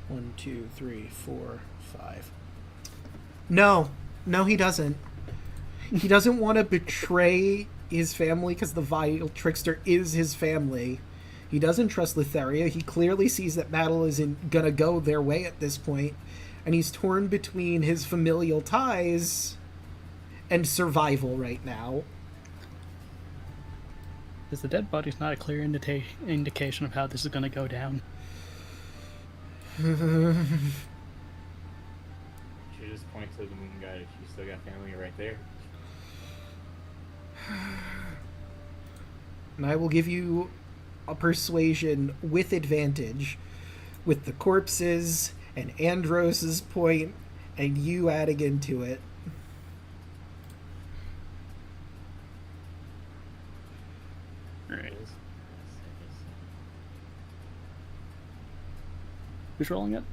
1, 2, 3, 4, 5. No, he doesn't. He doesn't want to betray his family because the vile trickster is his family. He doesn't trust Lutheria. He clearly sees that battle isn't gonna go their way at this point, and he's torn between his familial ties and survival right now. Is the dead body's not a clear indication of how this is going to go down? You should just point to the moon god if you still got family right there. And I will give you a persuasion with advantage, with the corpses and Andros's point and you adding into it. Alright. Who's rolling it?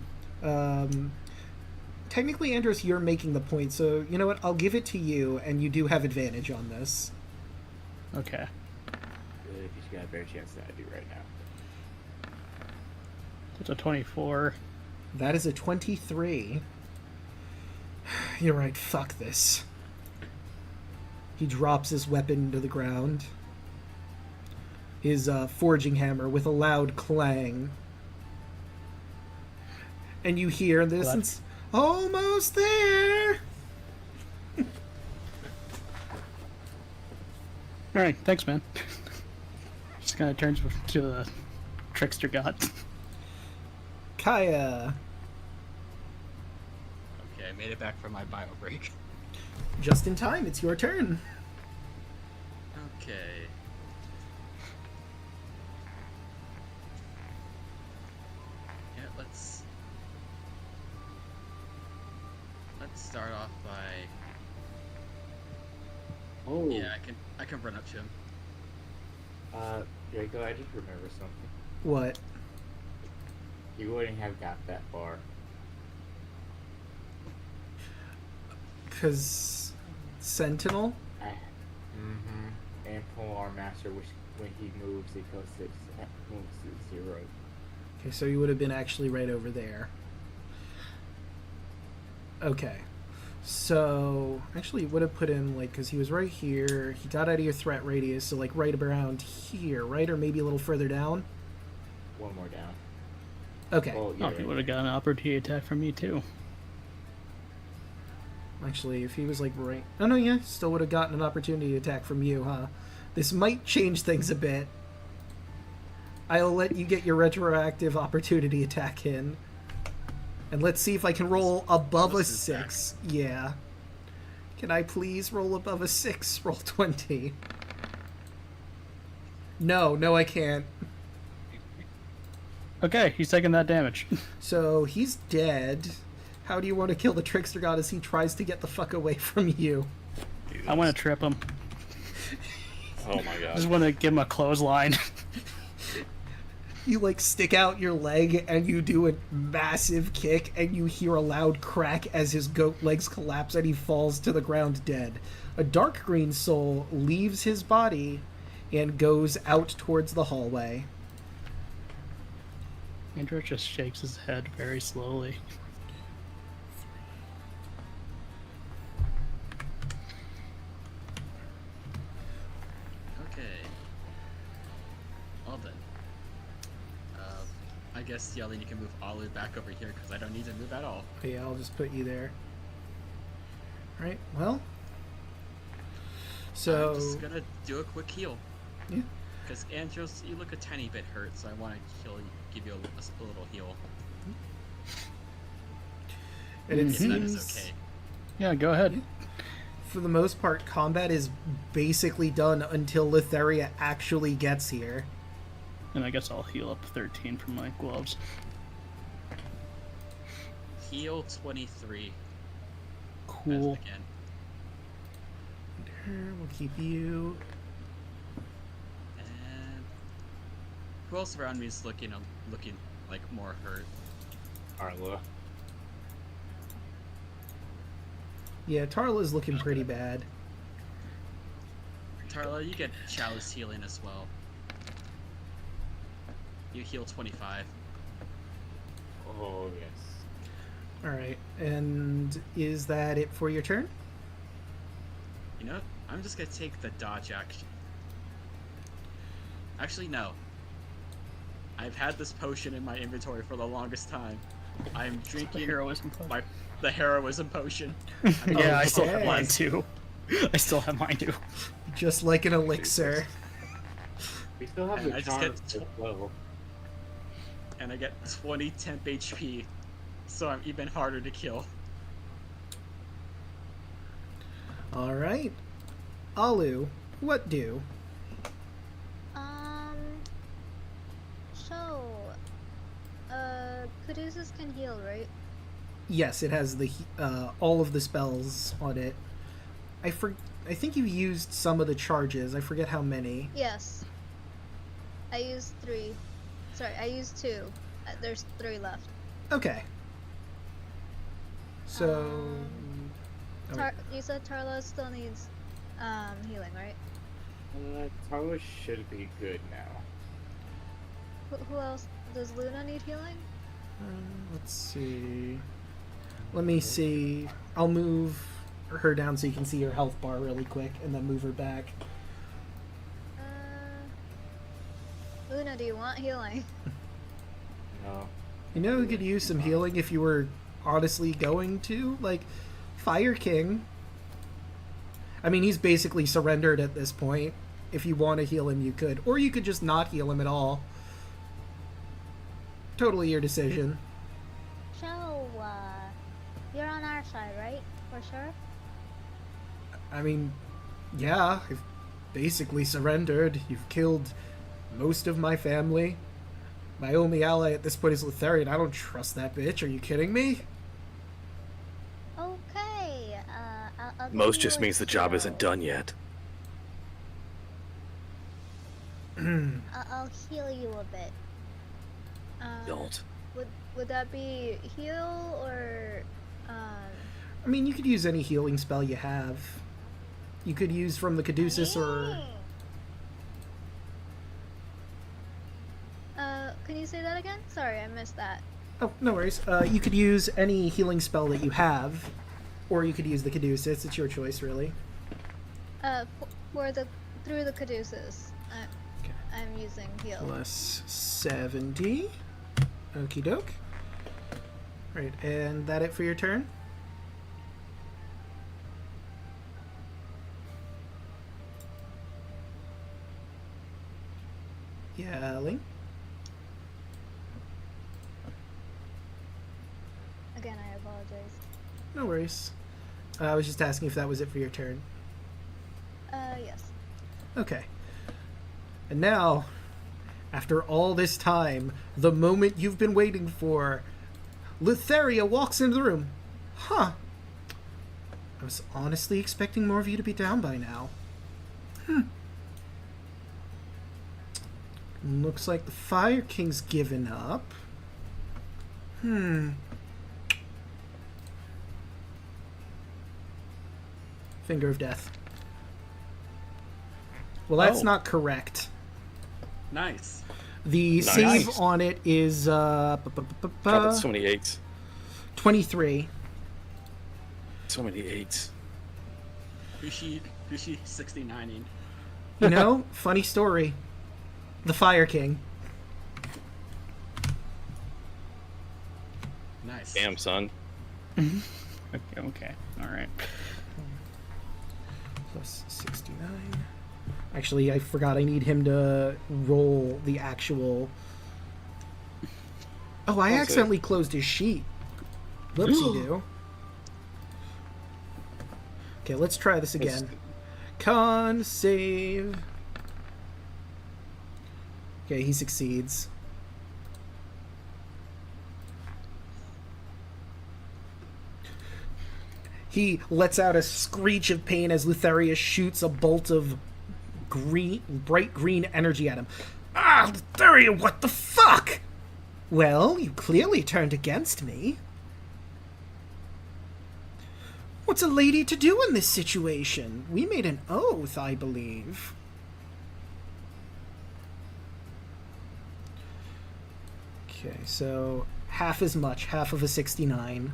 Technically, Andros, you're making the point, so you know what? I'll give it to you, and you do have advantage on this. Okay. Really, because you got a better chance than I do right now. It's a 24. That is a 23. You're right, fuck this. He drops his weapon to the ground. His forging hammer with a loud clang. And you hear in the distance, almost there! Alright, thanks, man. Just kind of turns to the trickster god. Kaya, Okay, I made it back from my bio break. just in time, it's your turn. Okay. Yeah, let's start off by Oh, yeah, I can run up to him. Draco, I just remember something. What? You wouldn't have got that far. Because Sentinel? And Polearm Master, which when he moves, it goes to moves to 0. Okay, so you would have been actually right over there. Okay. So, actually, it would have put him, like, because he was right here. He got out of your threat radius, so, like, right around here, right? Or maybe a little further down? One more down. Okay. Oh, Oh, he would have got an opportunity attack from me too. Actually, if he was, like, right... Oh, no, yeah, still would have gotten an opportunity attack from you, huh? This might change things a bit. I'll let you get your retroactive opportunity attack in. And let's see if I can roll above a 6. Yeah. Can I please roll above a 6? Roll 20. No, I can't. Okay, he's taking that damage. So, he's dead. How do you want to kill the Trickster God as he tries to get the fuck away from you? I want to trip him. Oh my I god. just want to give him a clothesline. You, like, stick out your leg and you do a massive kick and you hear a loud crack as his goat legs collapse and he falls to the ground dead. A dark green soul leaves his body and goes out towards the hallway. Andrew just shakes his head very slowly. Okay. Well then. I guess, Yellen, you can move Alu back over here because I don't need to move at all. Yeah, I'll just put you there. Alright, well. So... I'm just gonna do a quick heal. Yeah. Because Andros, you look a tiny bit hurt, so I want to give you a little heal. And it If that seems, is okay. Yeah, go ahead. for the most part, combat is basically done until Litheria actually gets here. And I guess I'll heal up 13 from my gloves. Heal 23. Cool. Again. We'll keep you. And who else around me is looking like more hurt? Arla. Yeah, Tarla's looking pretty bad. Tarla, you get chalice healing as well. You heal 25. Oh, yes. Alright, and is that it for your turn? You know, I'm just gonna take the dodge action. Actually, no. I've had this potion in my inventory for the longest time. I'm The drinking heroism potion. the heroism potion. Yeah, I still have Okay. mine too. I still have mine too. Just like an elixir. We still have And the I just charm get as well. And I get 20 temp HP, so I'm even harder to kill. Alright. Alu, what do? So, Caduceus can heal, right? Yes, it has the all of the spells on it. I think you used some of the charges. I forget how many. Yes. I used 3. Sorry, I used 2. There's 3 left. Okay. So... oh, You said Tarla still needs healing, right? Tarla should be good now. Who else? Does Luna need healing? let's see. Let me see. I'll move her down so you can see her health bar really quick, and then move her back. Luna, do you want healing? No. You know who could use some healing if you were honestly going to? Like, Fire King. I mean, he's basically surrendered at this point. If you want to heal him, you could. Or you could just not heal him at all. Totally your decision. So, you're on our side, right? For sure? I mean, yeah, I've basically surrendered. You've killed most of my family. My only ally at this point is Litharian. I don't trust that bitch. Are you kidding me? Okay, I'll give Most you just a means the job heal. isn't done yet. I'll heal you a bit. Don't. Would that be heal or I mean, you could use any healing spell you have. You could use from the Caduceus or... Can you say that again? Sorry, I missed that. Oh, no worries. You could use any healing spell that you have, or you could use the Caduceus. It's your choice, really. Through the Caduceus, Okay. I'm using heal. Plus 70. Okie doke. Right, and that it for your turn? Yelling. Again, I apologize. No worries. I was just asking if that was it for your turn. Yes. Okay. And now, after all this time, the moment you've been waiting for, Lutheria walks into the room. Huh. I was honestly expecting more of you to be down by now. Looks like the Fire King's given up. Finger of Death. Well, that's not correct. Nice. The Nice. save on it is God, that's so many eights. 23. So many eights. Who's she 69ing? You know, funny story. The Fire King. Nice. Damn, son. Okay. All right. Plus 69. Actually, I forgot I need him to roll the actual... Oh, I That's accidentally closed his sheet. Whoopsie-doo. Okay, let's try this again. Con save. Okay, he succeeds. He lets out a screech of pain as Lutheria shoots a bolt of bright green energy at him. Ah, Lutheria, what the fuck? Well, you clearly turned against me. What's a lady to do in this situation? We made an oath, I believe. Okay, so half as much, half of a 69.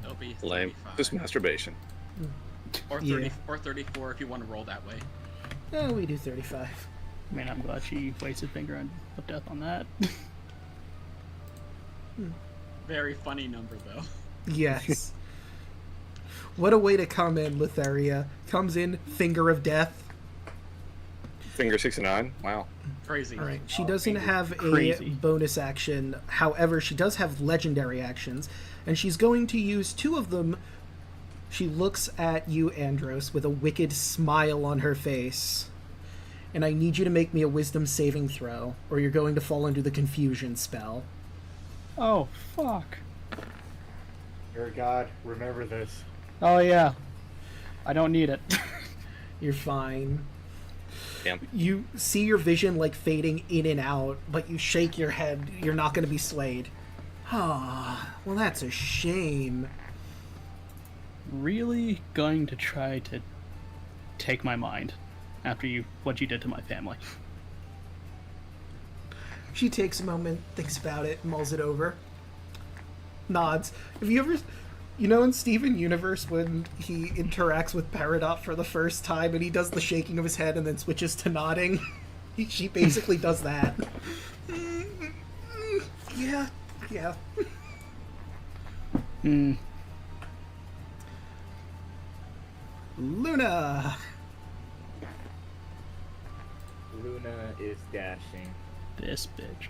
It'll be Lame. 35. Just masturbation. Or 30 Yeah. or 34 if you want to roll that way. Oh, we do 35. I mean, I'm glad she wasted finger of death on that. Very funny number though. Yes. What a way to come in, Lutheria. Comes in, finger of death. Finger 69. Wow. Crazy. Alright, she doesn't have a Crazy. bonus action. However, she does have legendary actions, and she's going to use 2 of them. She looks at you, Andros, with a wicked smile on her face. And I need you to make me a wisdom saving throw, or you're going to fall under the confusion spell. Oh, fuck. Your God, remember this. Oh, yeah. I don't need it. You're fine. Damn. You see your vision like fading in and out, but you shake your head. You're not going to be swayed. Ah, well, that's a shame. Really going to try to take my mind after what you did to my family. She takes a moment, thinks about it, mulls it over, nods. Have you ever, in Steven Universe when he interacts with Peridot for the first time and he does the shaking of his head and then switches to nodding? She basically does that. Yeah. Luna. Luna is dashing. This bitch.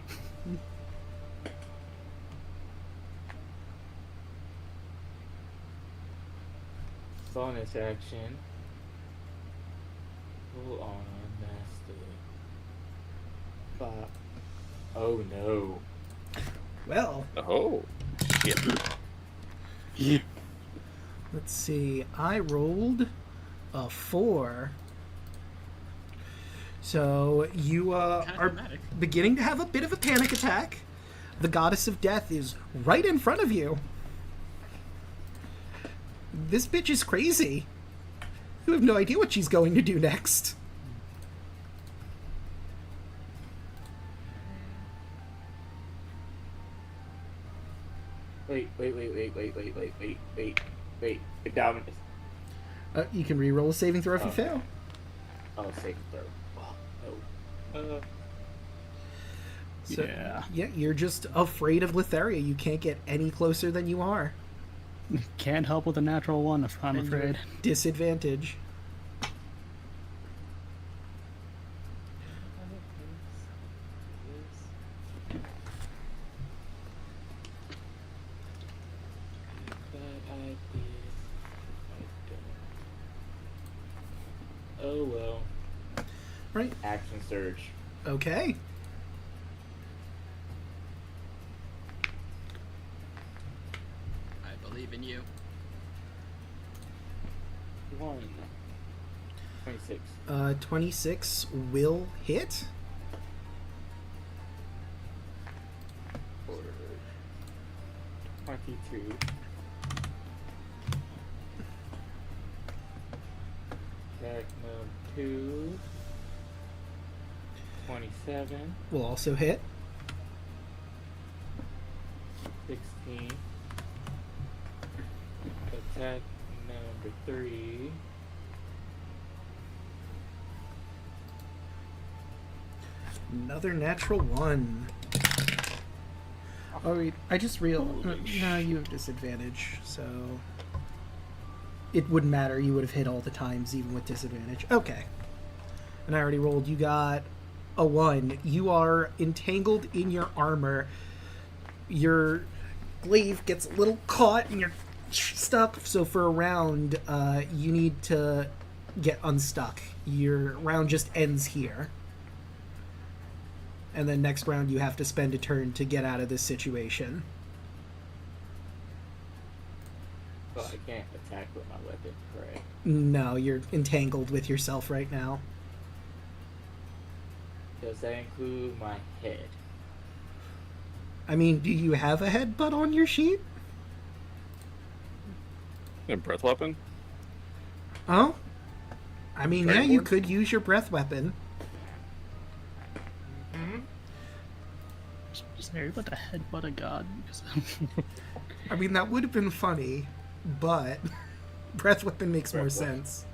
Bonus action. Full on master. Bop. Oh no. Well, Oh. let's see. I rolled a 4. So you Kinda are dramatic. beginning to have a bit of a panic attack. The goddess of death is right in front of you. This bitch is crazy. You have no idea what she's going to do next. Wait. Dominus. You can re-roll a saving throw if you Oh. fail. Oh, save throw. Oh. So, Yeah. yeah, you're just afraid of Letheria. You can't get any closer than you are. Can't help with a natural one, I'm And you're afraid. at disadvantage. Oh well. Right. Action surge. Okay. I believe in you. 26. 26 will hit. Or 22. Magnum 2. 27. Will also hit. 16. Attack number 3. Another natural 1. Oh, wait, I just realized. No, you have disadvantage, so. It wouldn't matter. You would have hit all the times, even with disadvantage. Okay. And I already rolled. You got a 1. You are entangled in your armor. Your glaive gets a little caught and you're stuck. So for a round, you need to get unstuck. Your round just ends here. And then next round you have to spend a turn to get out of this situation. So I can't attack with my weapon, correct? No, you're entangled with yourself right now. Does that include my head? I mean, do you have a headbutt on your sheet? A breath weapon? Oh? I mean, yeah, you Dragonborn? could use your breath weapon. Just Harry, but the headbutt of God. I mean, that would have been funny, but breath weapon makes more Breath weapon. sense.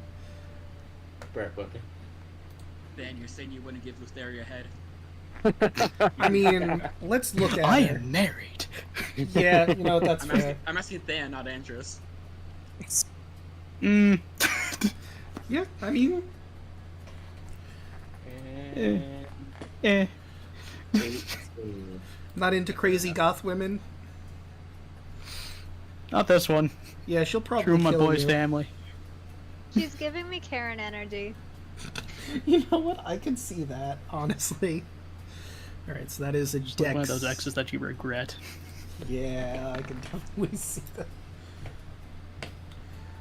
Breath weapon. Dan, you're saying you wouldn't give Lutheria a head? I mean, let's look at I it. am married. Yeah, you know, that's fair. I'm asking Dan, not Andros. Mm. Yeah, I mean, And Eh. 18. not into crazy goth women. Not this one. Yeah, she'll probably True, my kill boy's you. family. She's giving me Karen energy. You know what? I can see that, honestly. Alright, so that is a Just dex. like one of those exes that you regret. Yeah, I can definitely see that.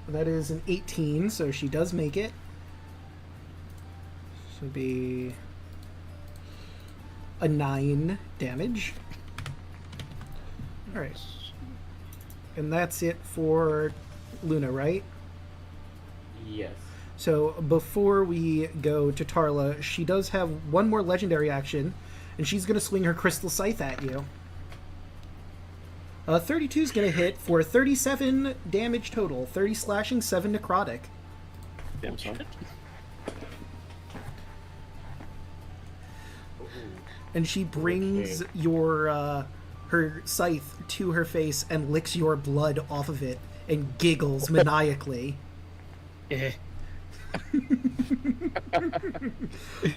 That is an 18, so she does make it. This would be a 9 damage. Alright. And that's it for Luna, right? Yes. So before we go to Tarla, she does have one more legendary action, and she's going to swing her crystal scythe at you. 32 is going to hit for 37 damage total, 30 slashing, 7 necrotic. Damn son. And she brings your her scythe to her face and licks your blood off of it and giggles maniacally. Eh.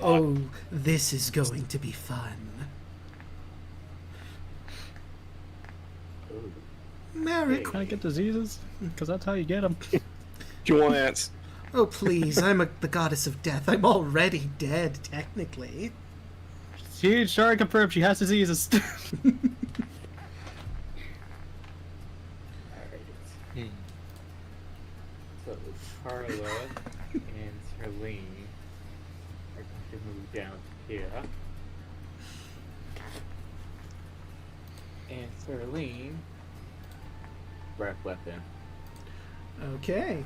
Oh, this is going to be fun. Merrick. Can I get diseases? Because that's how you get them. Do you want ants? Oh, please, the goddess of death. I'm already dead, technically. She sure confirmed she has diseases. Alright. So Carla and Herlene are can move down to here. And Serlene, breath weapon. Okay.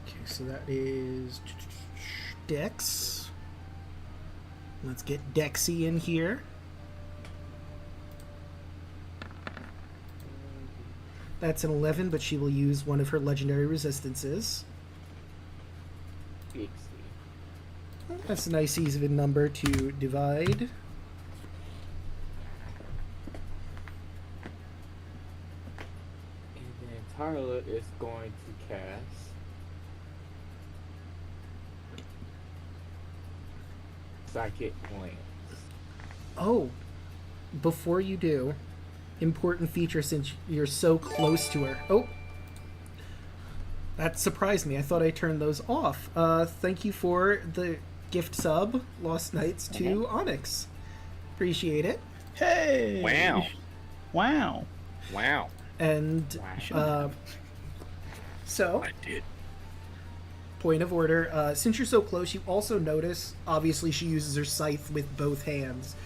Okay, so that is Dex. Let's get Dexy in here. That's an 11, but she will use one of her legendary resistances. Pixie. That's a nice even number to divide. And then Tarla is going to cast Psychic Glance. Oh, before you do, important feature since you're so close to her. Oh, that surprised me. I thought I turned those off. Thank you for the gift sub, Lost Nights, to Onyx. Appreciate it. Hey! Wow. Wow. Wow. And so, I did. point of order, since you're so close, you also notice, obviously she uses her scythe with both hands,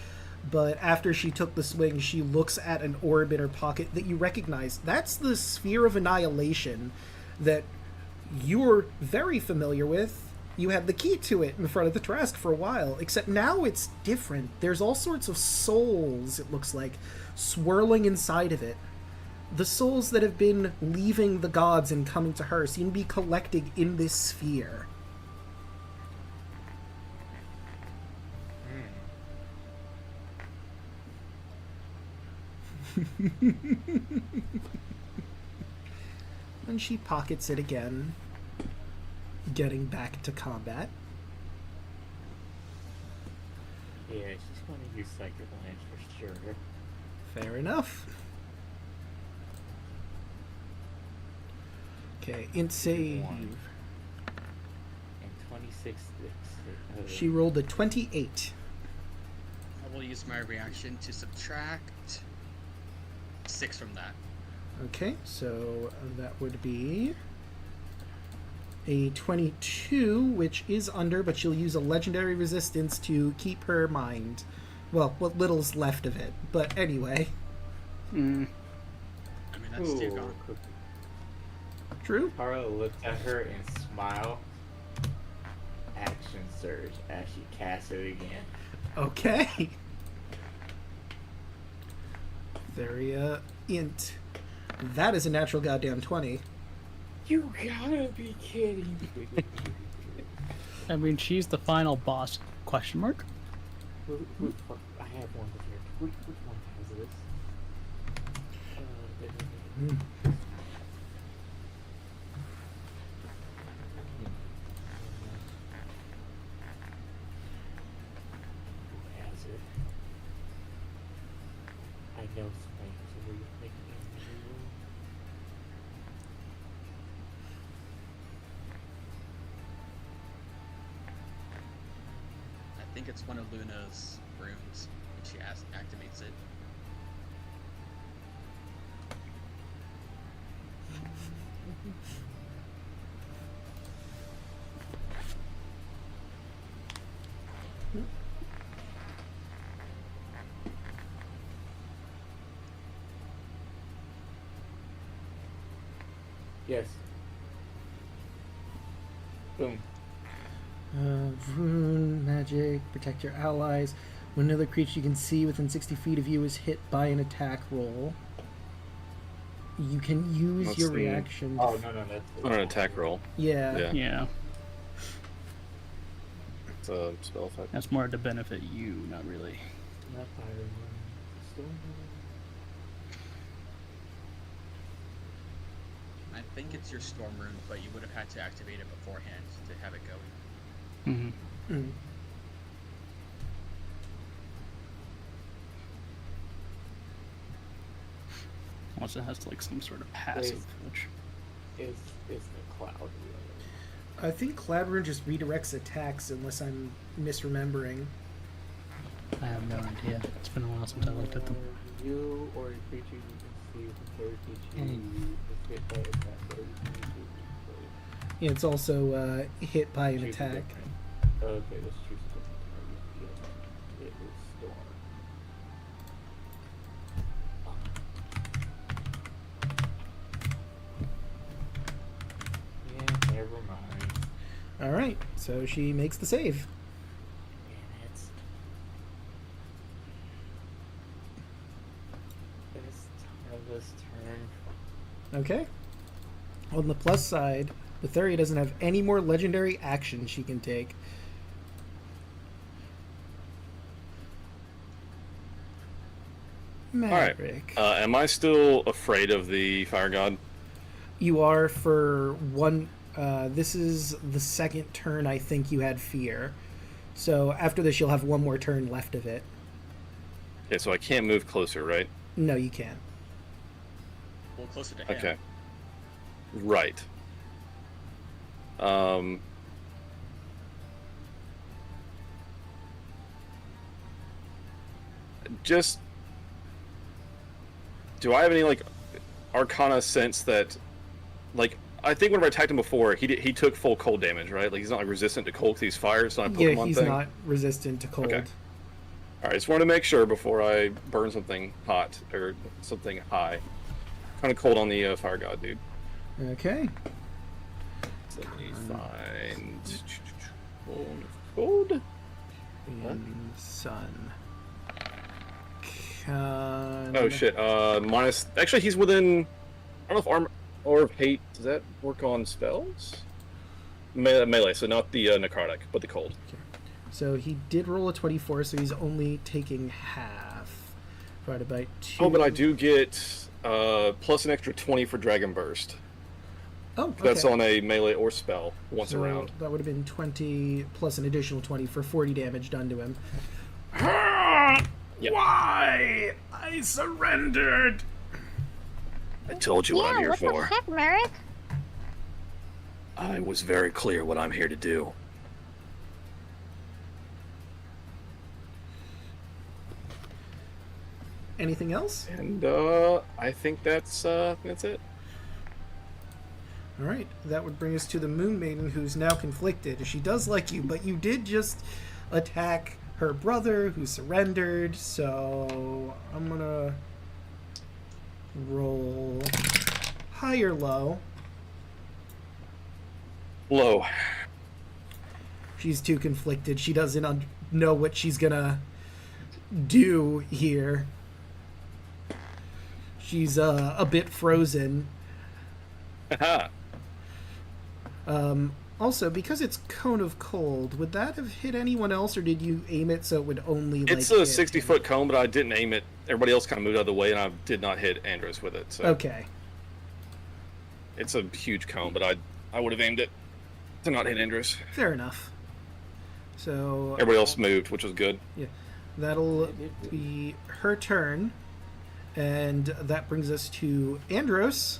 but after she took the swing, she looks at an orb in her pocket that you recognize. That's the Sphere of Annihilation that you're very familiar with. You had the key to it in front of the Trask for a while, except now it's different. There's all sorts of souls, it looks like, swirling inside of it. The souls that have been leaving the gods and coming to her seem to be collecting in this sphere. And she pockets it again, getting back to combat. Yeah, she's going to use Psychic Glance for sure. Fair enough. Okay, int save. And 26 She rolled a 28. I will use my reaction to subtract 6 from that. Okay, so that would be a 22, which is under, but she'll use a legendary resistance to keep her mind. Well, what little's left of it. But anyway. I mean, that's still gone. True. Tara looks at her and smile. Action surge as she casts it again. Okay. Very, int. That is a natural goddamn 20. You gotta be kidding me. I mean, she's the final boss, question mark? I have one here. Which one has this? Who has it? I know somebody has a way of making it. I think it's one of Luna's runes when she activates it. Yes. Boom. Rune, magic, protect your allies. When another creature you can see within 60 feet of you is hit by an attack roll, you can use That's your the- reaction. Oh, no, that's On an attack roll. Yeah. Yeah. Yeah. It's a spell effect. That's more to benefit you, not really. Not fire. Storm. I think it's your storm rune, but you would have had to activate it beforehand to have it going. Mm-hmm. Mm. Unless it has like some sort of passive, which Is the cloud really? I think Cloud Rune just redirects attacks, unless I'm misremembering. I have no idea. It's been a while since I looked at them. You or a creature you can see within 30 feet of you is hit by attack. It's also hit by an Choose a attack. different- Okay, let's choose a different target. Yeah. It was Storm. Yeah, never mind. All right, so she makes the save. Damn it. Best time of this turn. Okay. On the plus side, Letheria doesn't have any more legendary actions she can take. right. Maverick. Am I still afraid of the fire god? You are for one. This is the second turn I think you had fear. So after this, you'll have one more turn left of it. Okay, so I can't move closer, right? No, you can't. Well, closer to him. Okay. Right. Just, do I have any like Arcana sense that, like, I think whenever I attacked him before, he took full cold damage, right? Like he's not like resistant to cold because he's fire. It's not a Pokemon Yeah, he's thing. not resistant to cold. Okay. All right, just wanted to make sure before I burn something hot or something high. Kind of cold on the fire god, dude. Okay. So let me find cold. In sun. Con... Oh shit. Minus. Actually, he's within. I don't know if armor or hate. Does that work on spells? Melee, so not the necrotic, but the cold. So he did roll a 24, so he's only taking half. Divided by 2. Oh, but I do get plus an extra 20 for Dragon Burst. Oh, okay. That's on a melee or spell once So around. that would have been 20 plus an additional 20 for 40 damage done to him. Yep. Why? I surrendered! I told you what I'm here what for. the heck, Merrick? I was very clear what I'm here to do. Anything else? And I think that's it. All right, that would bring us to the Moon Maiden, who's now conflicted. She does like you, but you did just attack her brother, who surrendered. So I'm gonna roll high or low. Low. She's too conflicted. She doesn't know what she's gonna do here. She's a bit frozen. Haha. Also, because it's Cone of Cold, would that have hit anyone else, or did you aim it so it would only like It's a hit 60-foot cone, but I didn't aim it. Everybody else kind of moved out of the way, and I did not hit Andros with it. So Okay. it's a huge cone, but I would have aimed it to not hit Andros. Fair enough. So Everybody else moved, which was good. that'll be her turn, and that brings us to Andros.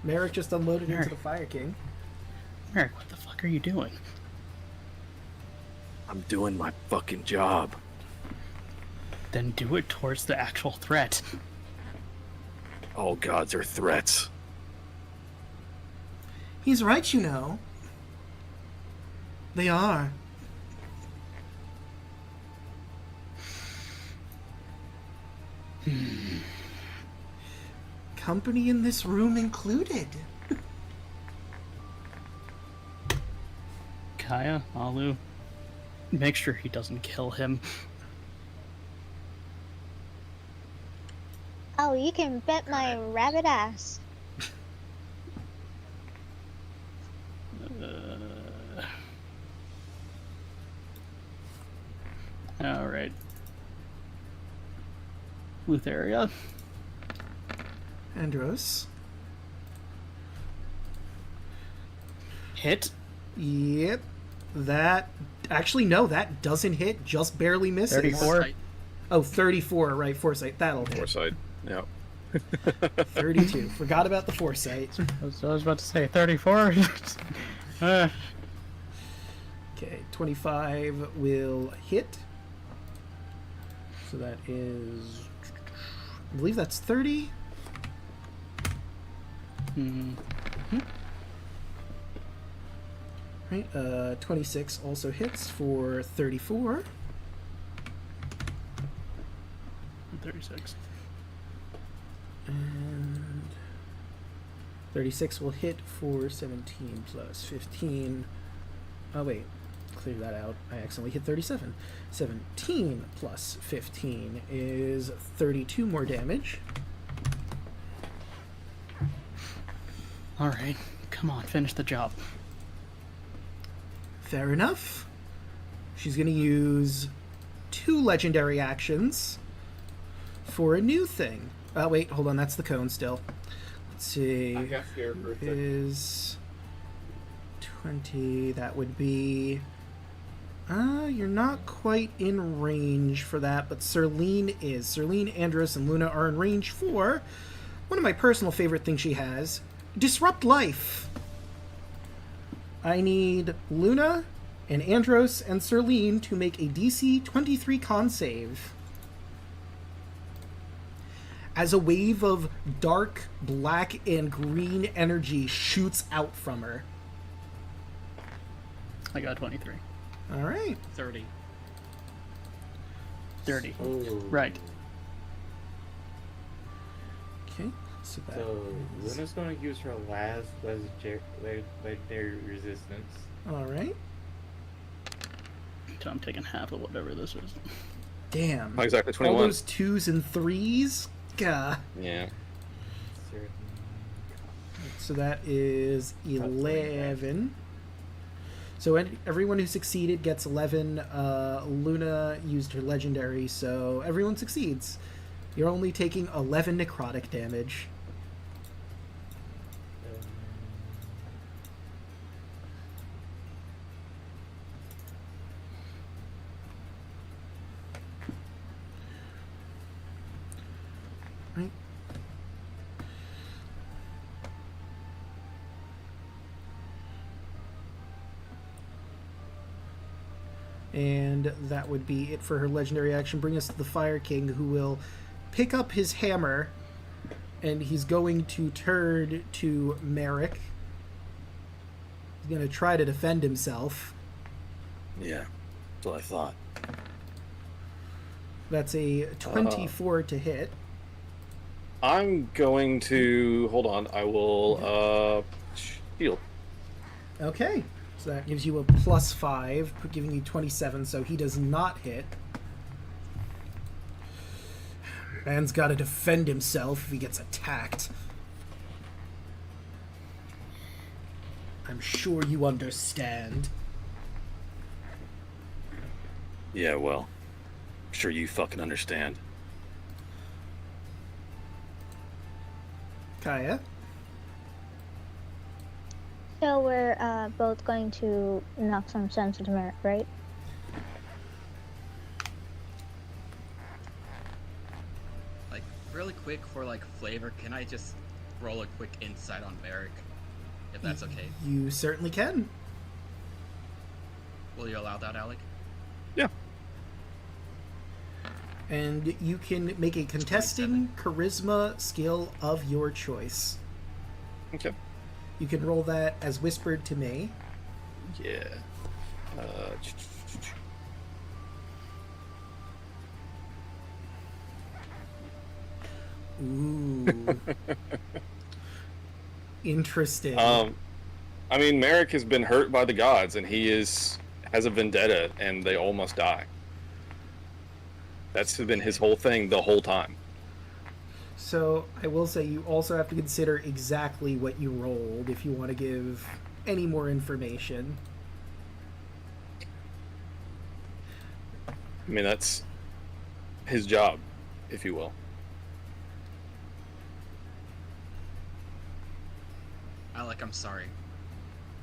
Merrick just unloaded into Merrick. the Fire King. Merrick, what the fuck are you doing? I'm doing my fucking job. Then do it towards the actual threat. All gods are threats. He's right, you know. They are. Company in this room included. Kaya, Alu, make sure he doesn't kill him. Oh, you can bet my rabbit ass. Alright. Lutheria. Andros. Hit. Yep. That. Actually, no, that doesn't hit. Just barely misses. 34. Foresight. Oh, 34, right. Foresight. That'll hit. Foresight. Yeah. 32. Forgot about the foresight. I was about to say 34. Okay, 25 will hit. So that is. I believe that's 30. Right, 26 also hits for 34. 36. And 36 will hit for 17 plus 15. Oh, wait. Clear that out. I accidentally hit 37. 17 plus 15 is 32 more damage. All right, come on, finish the job. Fair enough. She's going to use 2 legendary actions for a new thing. Oh, wait, hold on. That's the cone still. Let's see. I got scared for a second. Is 20. That would be. You're not quite in range for that, but Serlene is. Serlene, Andros, and Luna are in range for one of my personal favorite things she has: Disrupt Life. I need Luna and Andros and Serlene to make a DC 23 con save. As a wave of dark, black, and green energy shoots out from her. I got 23. All right. 30. 30. Oh. Right. Okay. So that So is- Luna's going to use her last legendary resistance. all right. So I'm taking half of whatever this is. Damn. Not exactly All 21. those 2s and 3s. Gah. Yeah. Certain- So that is 11. So everyone who succeeded gets 11. Luna used her legendary, so everyone succeeds. You're only taking 11 necrotic damage. Right. And that would be it for her legendary action. Bring us to the Fire King, who will pick up his hammer, and he's going to turn to Merrick. He's going to try to defend himself. Yeah. That's what I thought. That's a 24 to hit. I'm going to hold on. I will shield. Okay. So that gives you a +5, giving you 27, so he does not hit. Man's got to defend himself if he gets attacked. I'm sure you understand. Yeah, well, I'm sure you fucking understand. Kaya? So we're both going to knock some sense into Merrick, right? Like, really quick for like flavor, can I just roll a quick insight on Merrick? If that's okay. You certainly can. Will you allow that, Alec? Yeah. And you can make a contesting charisma skill of your choice. Okay. You can roll that as whispered to me. Yeah. Ooh. Interesting. I mean, Merrick has been hurt by the gods, and he has a vendetta, and they all must die. That's been his whole thing the whole time. So I will say you also have to consider exactly what you rolled if you want to give any more information. I mean, that's his job, if you will. Alec, I'm sorry.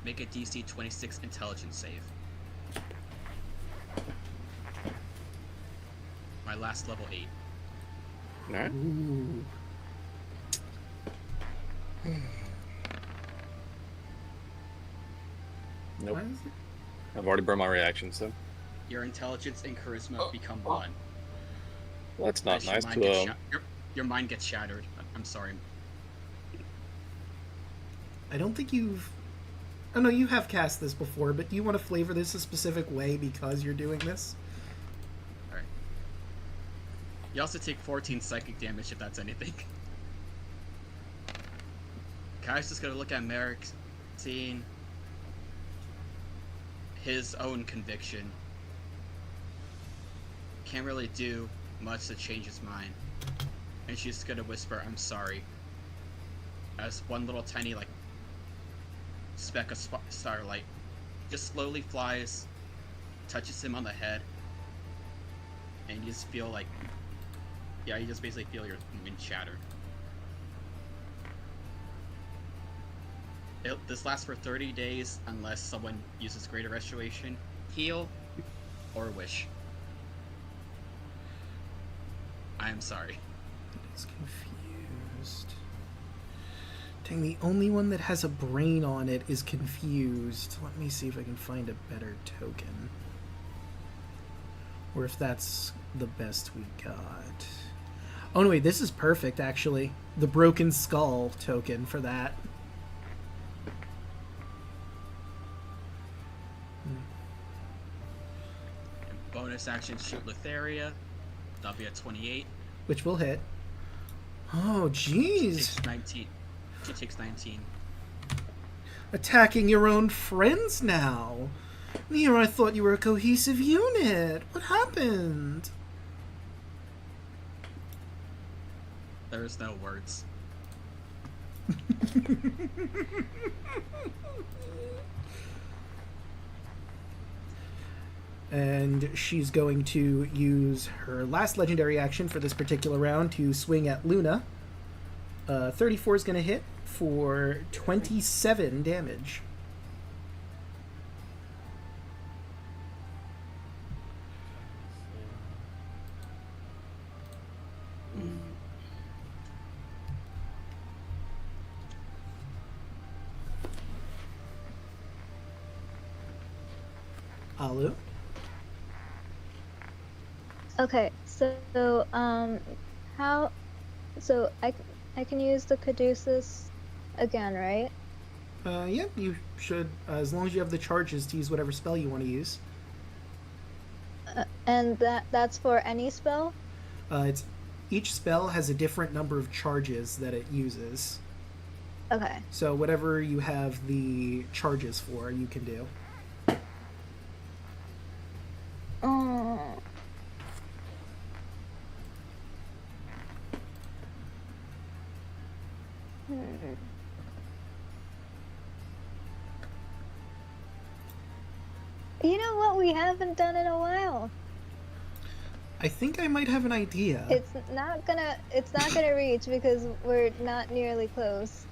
Make a DC 26 intelligence save. My last level 8. All right. Ooh. Nope. Why is it- I've already burned my reactions, so Your intelligence and charisma become 1. well, that's not As your nice mind to. gets your mind gets shattered. I'm sorry. I don't think you've... Oh, no, you have cast this before, but do you want to flavor this a specific way because you're doing this? Alright. You also take 14 psychic damage if that's anything. Kai's just gonna look at Merrick, seeing his own conviction. Can't really do much to change his mind. And she's just gonna whisper, "I'm sorry." As one little tiny, like, speck of starlight just slowly flies, touches him on the head, and you just feel like, yeah, you just basically feel your wind shatter. This lasts for 30 days unless someone uses Greater Restoration, Heal, or Wish. I am sorry. It's confused. Dang, the only one that has a brain on it is confused. Let me see if I can find a better token. Or if that's the best we got. Oh no, wait, this is perfect, actually. The Broken Skull token for that. Bonus action, shoot Letheria. That'll be a 28. Which will hit. Oh, jeez. Takes 19. She takes 19. Attacking your own friends now. Here, I thought you were a cohesive unit. What happened? There's no words. And she's going to use her last legendary action for this particular round to swing at Luna. 34 is going to hit for 27 damage. Alu? Okay, so how? So I can use the caduceus again, right? Yeah, you should, as long as you have the charges to use whatever spell you want to use. And that's for any spell? It's each spell has a different number of charges that it uses. Okay. So whatever you have the charges for, you can do. Oh. You know what we haven't done in a while? I think I might have an idea. It's not gonna reach because we're not nearly close.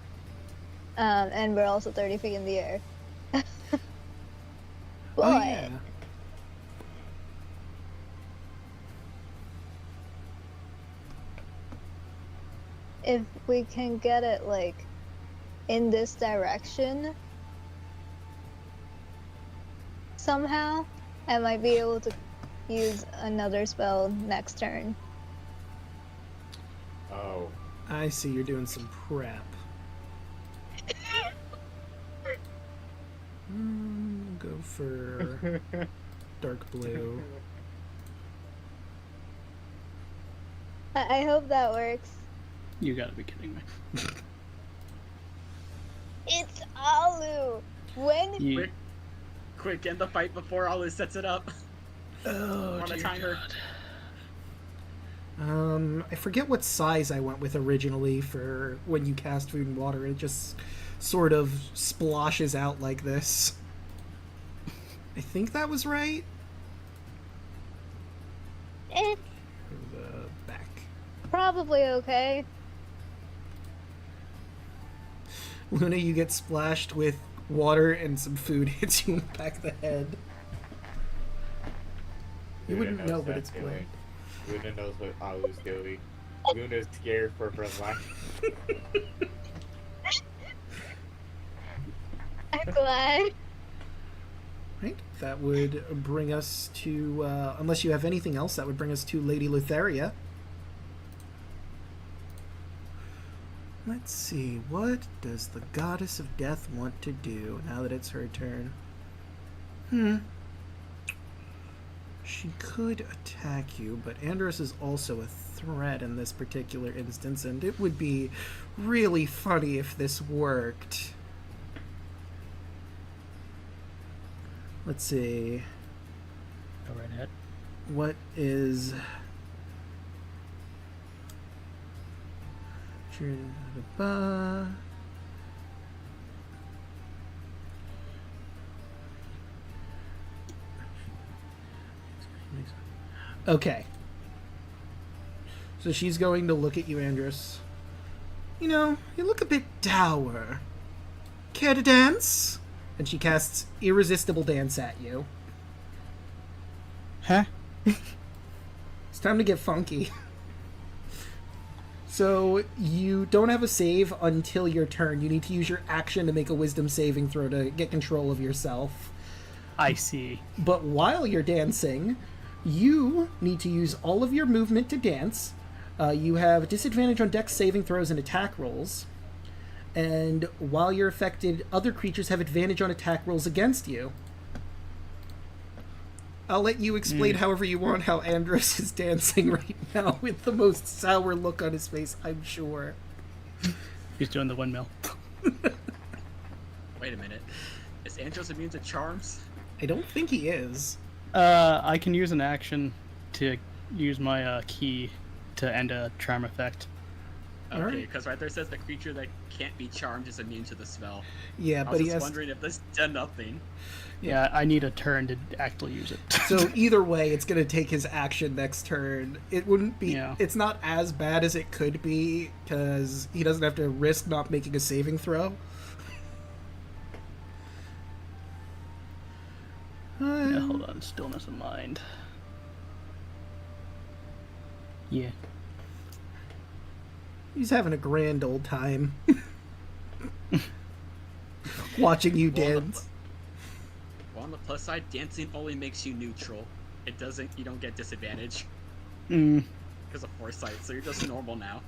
And we're also 30 feet in the air. But Oh, yeah. if we can get it like in this direction somehow, I might be able to use another spell next turn. Oh. I see you're doing some prep. Go for dark blue. I hope that works. You gotta be kidding me. It's Alu! When You, Quick, end the fight before Alu sets it up. Oh, On a dear timer. God. I forget what size I went with originally for when you cast Food and Water. It just sort of splashes out like this. I think that was right. it's The back. probably okay. Luna, you get splashed with water and some food hits you in the back of the head. You Luna wouldn't knows know, but that it's feeling. blood. Luna knows what Alu's doing. Luna's scared for her life. I'm glad. Right, that would bring us to, unless you have anything else, that would bring us to Lady Lutheria. Let's see, what does the goddess of death want to do now that it's her turn? She could attack you, but Andros is also a threat in this particular instance, and it would be really funny if this worked. Let's see. Go right ahead. What is... Okay. So she's going to look at you, Andros. You know, you look a bit dour. Care to dance? And she casts Irresistible Dance at you. Huh? It's time to get funky. So you don't have a save until your turn. You need to use your action to make a wisdom saving throw to get control of yourself. I see. But while you're dancing, you need to use all of your movement to dance. You have disadvantage on dex saving throws and attack rolls. And while you're affected, other creatures have advantage on attack rolls against you. I'll let you explain however you want how Andros is dancing right now with the most sour look on his face, I'm sure. He's doing the windmill. Wait a minute. Is Andros immune to charms? I don't think he is. I can use an action to use my key to end a charm effect. Okay, Alright. because right there says the creature that can't be charmed is immune to the spell. Yeah, I but was he just has... wondering if this did nothing. Yeah, I need a turn to actually use it. So either way, it's going to take his action next turn. It wouldn't be... Yeah. It's not as bad as it could be, because he doesn't have to risk not making a saving throw. Yeah, hold on, stillness of mind. Yeah. He's having a grand old time. Watching you dance. Well, on the plus side, dancing only makes you neutral. It doesn't... You don't get disadvantage because of foresight, so you're just normal now.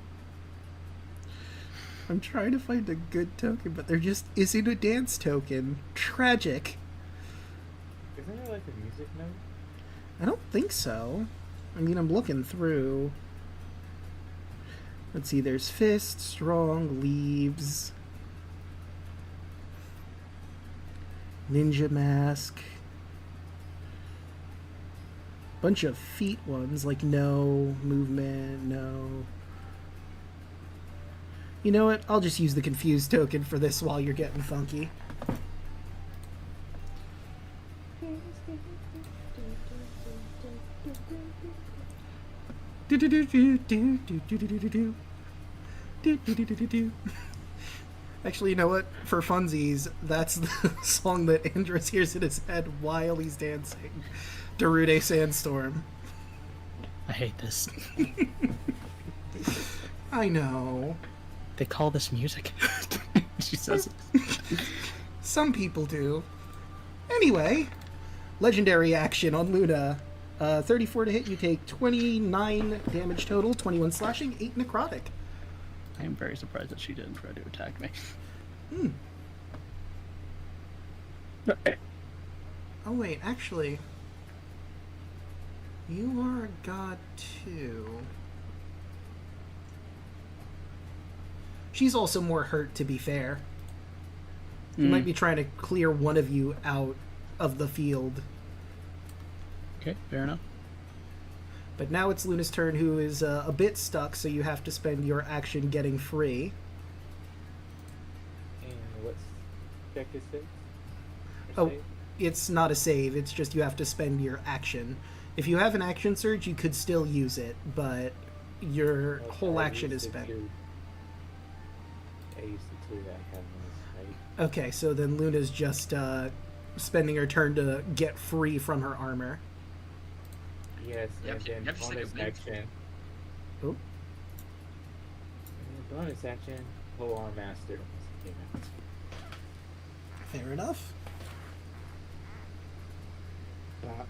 I'm trying to find a good token, but there just isn't a dance token. Tragic. Isn't there like a music note? I don't think so. I mean, I'm looking through. Let's see, there's Fist, Strong, Leaves, Ninja Mask, bunch of feet ones, like no, movement, no. You know what? I'll just use the Confused token for this while you're getting funky. Actually, you know what? For funsies, that's the song that Andros hears in his head while he's dancing. Darude Sandstorm. I hate this. I know. They call this music. She says it. Some people do. Anyway, legendary action on Luna. 34 to hit, you take 29 damage total, 21 slashing, 8 necrotic. I am very surprised that she didn't try to attack me. Oh wait, actually, you are a god too. She's also more hurt, to be fair. You might be trying to clear one of you out of the field. Okay, fair enough. But now it's Luna's turn, who is a bit stuck, so you have to spend your action getting free. And what's deck is this? Oh, it's not a save, it's just you have to spend your action. If you have an action surge, you could still use it, but your whole action is spent. I used the two that I have in this fight. Okay, so then Luna's just spending her turn to get free from her armor. Yes, Yep, and then yep, she's like a bonus mage. action. Oh. And then bonus action, pull on master. Okay, Fair enough. stop.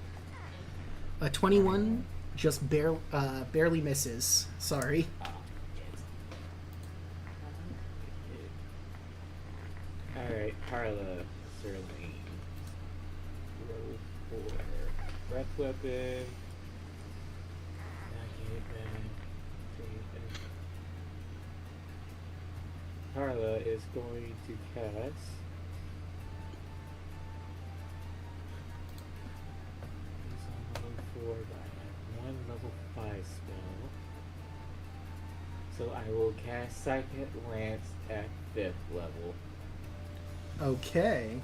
A 21 just barely misses. Sorry. Alright, Carla, Sterling. Roll for breath weapon. Get it back. Carla is going to cast. He's on level 4, but I have one level 5 spell. So I will cast Second Lance at 5th level. Okay.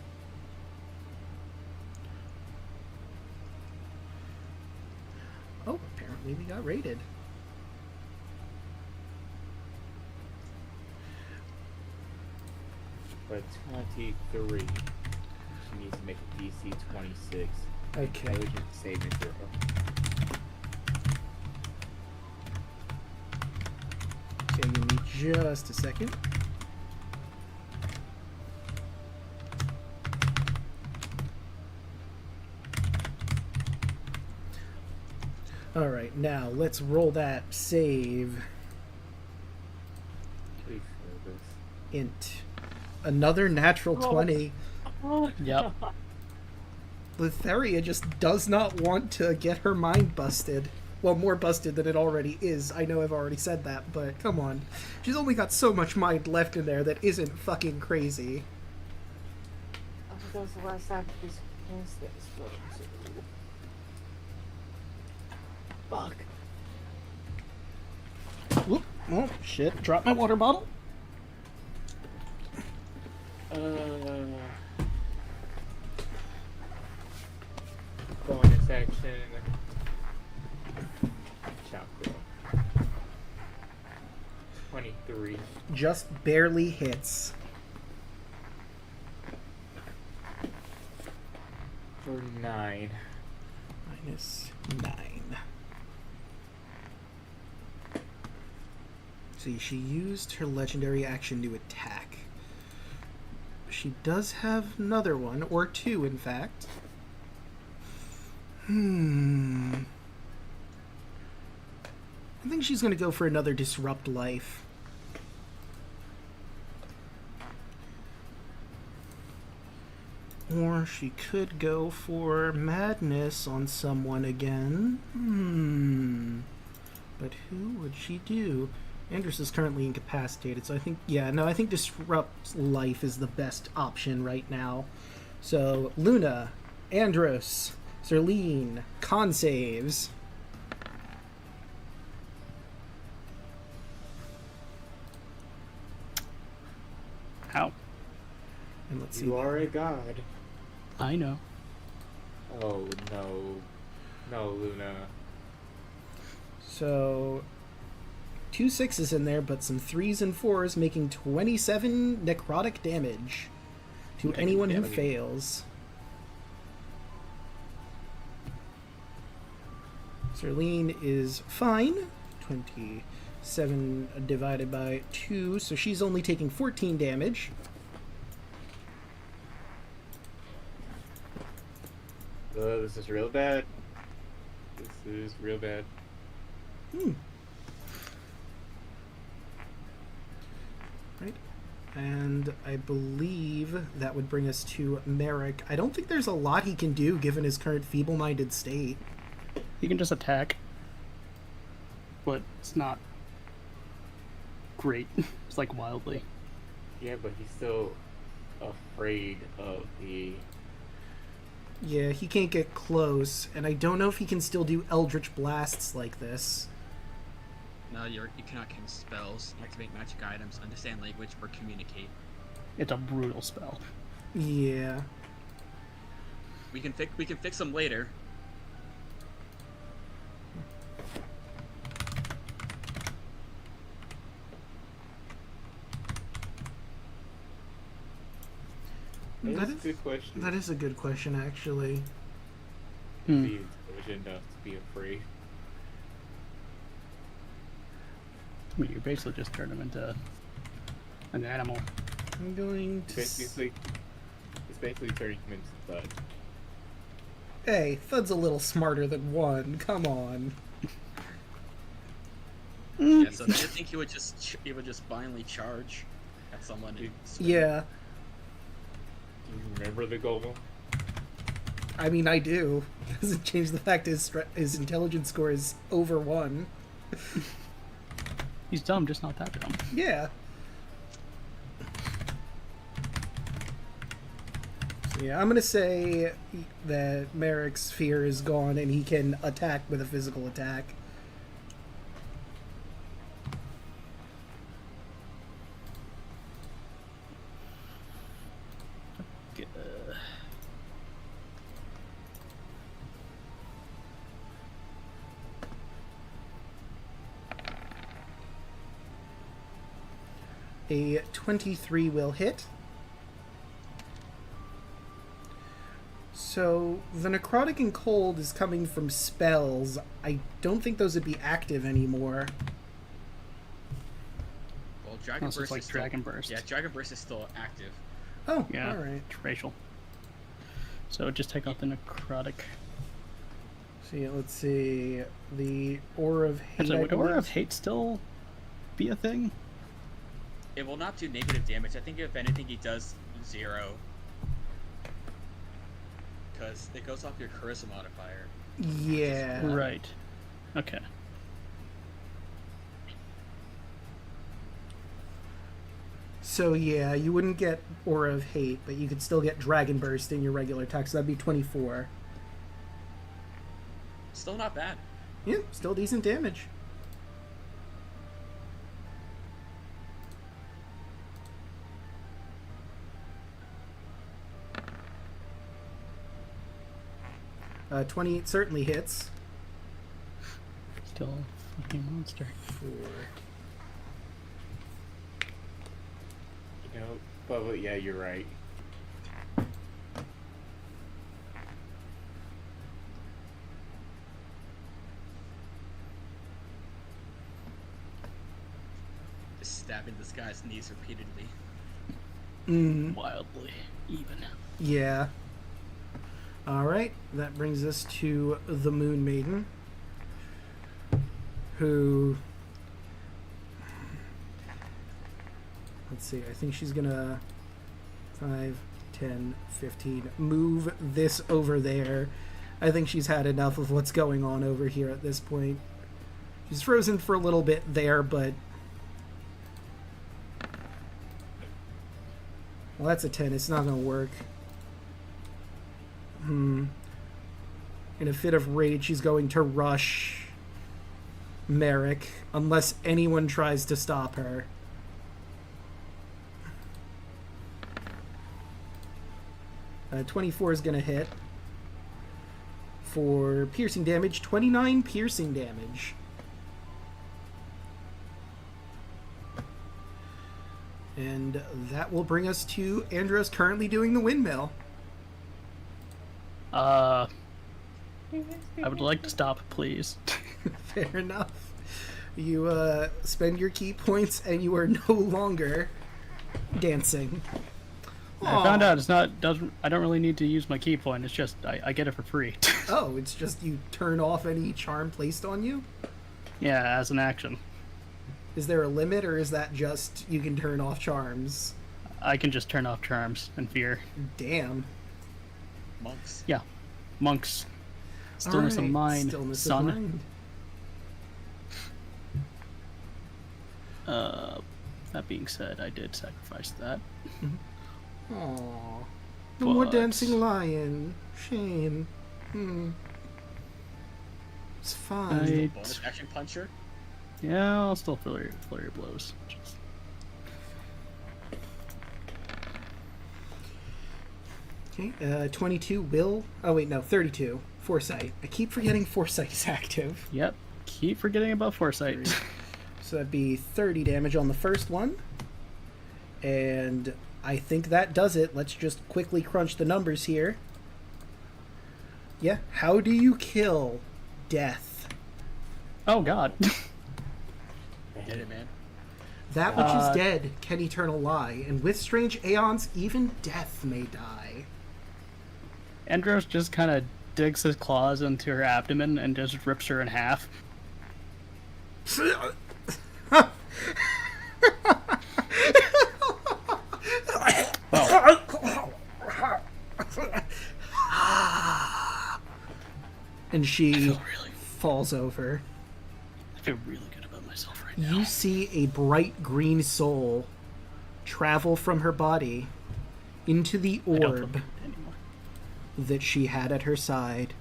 Oh, apparently we got raided. For 23. She needs to make a DC 26. Okay. Intelligence saving throw. Okay, give me just a second. Alright, now let's roll that save. Please roll this. Int. Another natural 20. Yep. Letheria just does not want to get her mind busted. Well, more busted than it already is. I know I've already said that, but come on. She's only got so much mind left in there that isn't fucking crazy. Oh, that was the last time this cast this. Fuck. Whoop. Oh, shit. Drop my water bottle. Bonus action. Chakra. 23. Just barely hits. For 9. Minus 9. See, she used her legendary action to attack. She does have another one, or two, in fact. I think she's going to go for another Disrupt Life. Or she could go for Madness on someone again. But who would she do? Andrus is currently incapacitated, so I think, I think Disrupt Life is the best option right now. So, Luna, Andrus, Zerlene, con saves. How? And let's see. You are a god. I know. Oh no. No, Luna. So, 2 6s in there, but some 3s and 4s, making 27 necrotic damage to Okay, anyone who damage. fails. Zerlene is fine. 27 divided by 2, so she's only taking 14 damage. This is real bad. This is real bad. Right. And I believe that would bring us to Merrick. I don't think there's a lot he can do given his current feeble-minded state. You can just attack, but it's not great. It's like wildly. Yeah, but he's still afraid of the. Yeah, he can't get close, and I don't know if he can still do Eldritch Blasts like this. No, you cannot cast spells, activate magic items, understand language, or communicate. It's a brutal spell. Yeah. We can fix them later. That's a good question. That is a good question, actually. Hmm. Be intelligent enough to be afraid. I mean, you basically just turn him into an animal. I'm going to... It's basically turning him into Thud. Hey, Thud's a little smarter than one. Come on. Yeah, so I think he would just blindly charge at someone. And swing. Yeah. remember the golem? I mean, I do. Doesn't change the fact his intelligence score is over 1. He's dumb, just not that dumb. Yeah. So yeah, I'm gonna say that Merrick's fear is gone and he can attack with a physical attack. A 23 will hit. So, the necrotic and cold is coming from spells. I don't think those would be active anymore. Well, Dragon Also, Burst it's like is still, Dragon Burst. Yeah, Dragon Burst is still active. Oh, Yeah, alright. it's racial. So just take out the necrotic. So yeah, let's see. The Aura of Hate. Actually, I would Aura believe? of Hate still be a thing? It will not do negative damage. I think if anything, he does 0. Because it goes off your charisma modifier. Yeah. Right. Okay. So yeah, you wouldn't get Aura of Hate, but you could still get Dragon Burst in your regular attack, so that'd be 24. Still not bad. Yeah, still decent damage. Uh, 28 certainly hits. Still a fucking monster. For You know, but yeah, you're right. Just stabbing this guy's knees repeatedly. Wildly even. yeah. All right, that brings us to the Moon Maiden, who, let's see, I think she's gonna 5, 10, 15 move this over there. I think she's had enough of what's going on over here at this point. She's frozen for a little bit there, but well, that's a 10. It's not gonna work. In a fit of rage, she's going to rush Merrick, unless anyone tries to stop her. Uh, 24 is going to hit for piercing damage. 29 piercing damage. And that will bring us to Andros currently doing the windmill. I would like to stop, please. Fair enough. You spend your key points and you are no longer dancing. I found out it's not doesn't. I don't really need to use my key point. It's just I get it for free. Oh, it's just you turn off any charm placed on you? Yeah, as an action. Is there a limit, or is that just you can turn off charms? I can just turn off charms and fear. Damn. Monks. Yeah, monks. Stillness of Alright, mind, stillness of son. mind. That being said, I did sacrifice that. Aww. No more But- dancing lion. Shame. It's fine. Bonus action puncher. Yeah, I'll still flurry of blows. Just... Okay, 22 will... Oh, wait, no, 32. Foresight. I keep forgetting Foresight is active. Yep. Keep forgetting about foresight. So that'd be 30 damage on the first one. And I think that does it. Let's just quickly crunch the numbers here. Yeah, how do you kill death? Oh God. Get it, man. That which is dead can eternal lie, and with strange aeons, even death may die. Andros just kind of digs his claws into her abdomen and just rips her in half. And I she feel really, falls over. I feel really good about myself right now. You see a bright green soul travel from her body into the I don't feel orb good anymore. that she had at her side.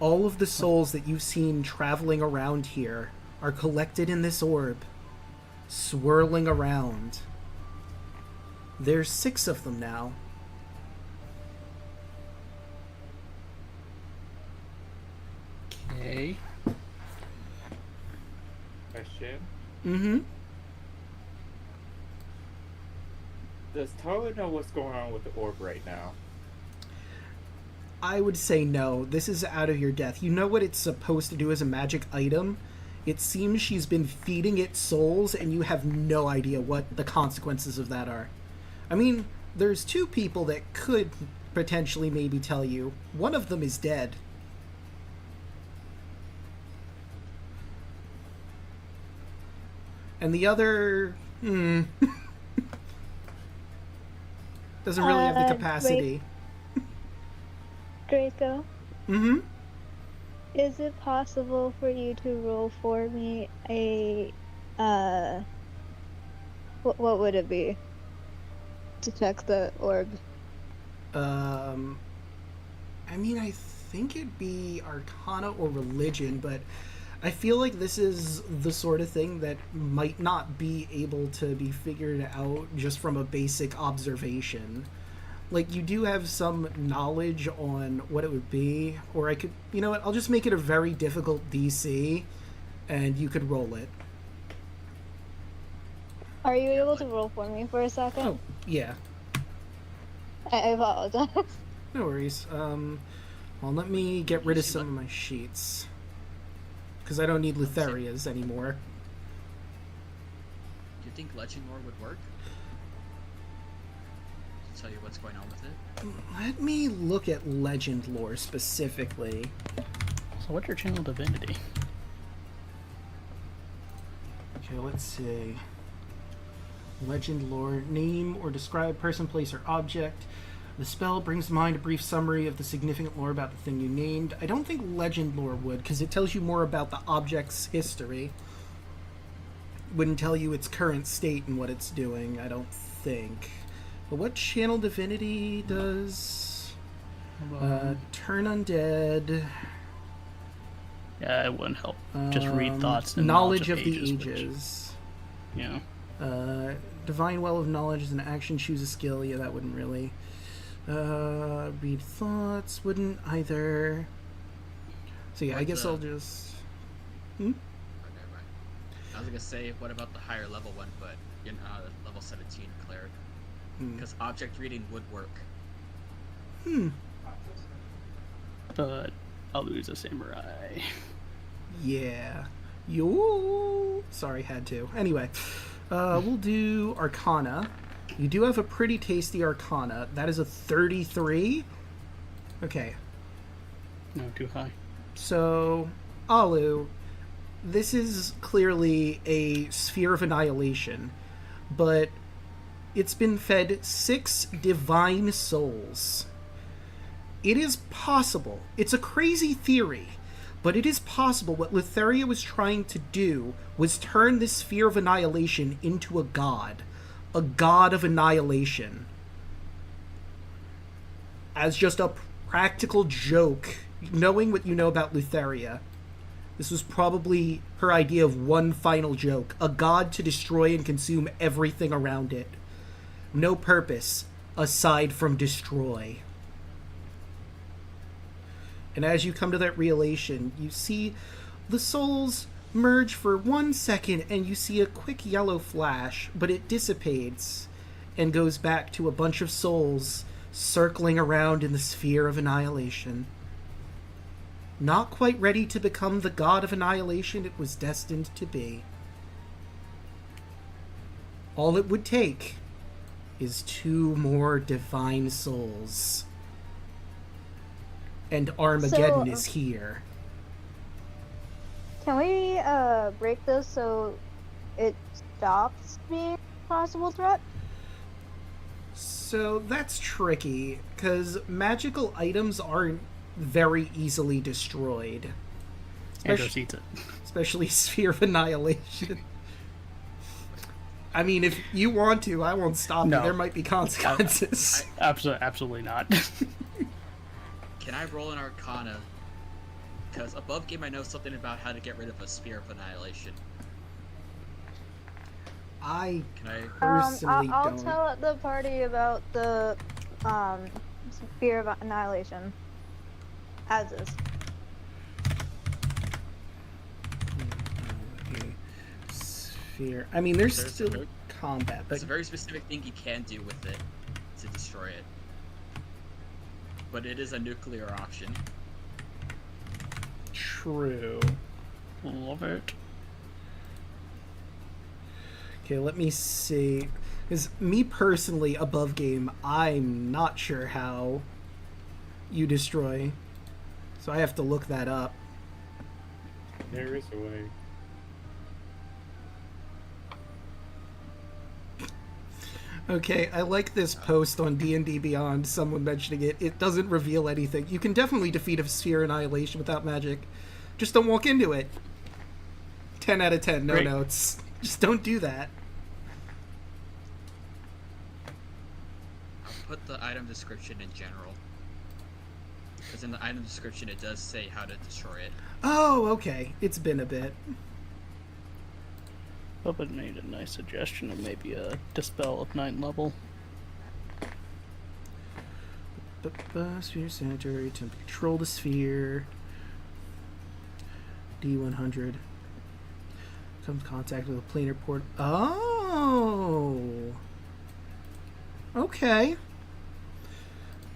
All of the souls that you've seen traveling around here are collected in this orb, swirling around. There's 6 of them now. Okay. Question. Mm-hmm. Does Tyler know what's going on with the orb right now? I would say no. This is out of your depth. You know what it's supposed to do as a magic item? It seems she's been feeding it souls, and you have no idea what the consequences of that are. I mean, there's 2 people that could potentially maybe tell you. One of them is dead. And the other... doesn't really have the capacity. Draco, Mm-hmm. is it possible for you to roll for me a what would it be to check the orb? I mean, I think it'd be Arcana or Religion, but I feel like this is the sort of thing that might not be able to be figured out just from a basic observation. Like, you do have some knowledge on what it would be, or I could, you know what, I'll just make it a very difficult DC, and you could roll it. Are you able to roll for me for a second? Oh, yeah. I apologize. No worries. Well, let me get rid of some of my sheets. Because I don't need Lutheria's anymore. Do you think Legend Lore would work? To tell you what's going on with it? Let me look at Legend Lore specifically. So what's your channel divinity? Okay, let's see. Legend Lore. Name or describe person, place, or object. The spell brings to mind a brief summary of the significant lore about the thing you named. I don't think Legend Lore would, because it tells you more about the object's history. Wouldn't tell you its current state and what it's doing, I don't think. But what channel divinity does? Turn undead. Yeah, it wouldn't help. Just read thoughts and knowledge of the ages. ages. Yeah. Divine Well of Knowledge is an action, choose a skill. Yeah, that wouldn't really. Read thoughts wouldn't either. So yeah, I guess I'll just. Okay, right. I was gonna say, what about the higher level one, but in level 17 cleric? Because object reading would work. But I'll lose a samurai. Yeah. Yo. Sorry, had to. Anyway, we'll do Arcana. You do have a pretty tasty Arcana. That is a 33. Okay. No, too high. So, Alu, this is clearly a sphere of annihilation, but it's been fed 6 divine souls. It is possible. It's a crazy theory, but it is possible what Lutheria was trying to do was turn this sphere of annihilation into a god of annihilation. As just a practical joke, knowing what you know about Lutheria, this was probably her idea of one final joke, a god to destroy and consume everything around it. No purpose aside from destroy. And as you come to that realization, you see the souls merge for 1 second, and you see a quick yellow flash, but it dissipates and goes back to a bunch of souls circling around in the sphere of annihilation. Not quite ready to become the god of annihilation it was destined to be. All it would take is 2 more divine souls. And Armageddon is here. Can we break this so it stops being possible threat? So that's tricky, because magical items aren't very easily destroyed. Andros eats it. Especially Sphere of Annihilation. I mean, if you want to, I won't stop you. No. There might be consequences. Absolutely not. Can I roll an Arcana? Because above game I know something about how to get rid of a Sphere of Annihilation. I Can I? personally I'll don't. tell the party about the Sphere of Annihilation. As is. Sphere. I mean, there's There's still a- combat, but There's a very specific thing you can do with it to destroy it. But it is a nuclear option. true. Love it. Okay, let me see. Because me personally, above game, I'm not sure how you destroy. So I have to look that up. There is a way. Okay, I like this post on D&D Beyond, someone mentioning it. It doesn't reveal anything. You can definitely defeat a Sphere Annihilation without magic. Just don't walk into it. 10 out of 10, no Great. notes. Just don't do that. I'll put the item description in general. Because in the item description it does say how to destroy it. Oh, okay. It's been a bit. Puppet made a nice suggestion of maybe a Dispel of 9th level. Sphere center, attempt to control the sphere. D100. Comes contact with a planar port. Oh! Okay.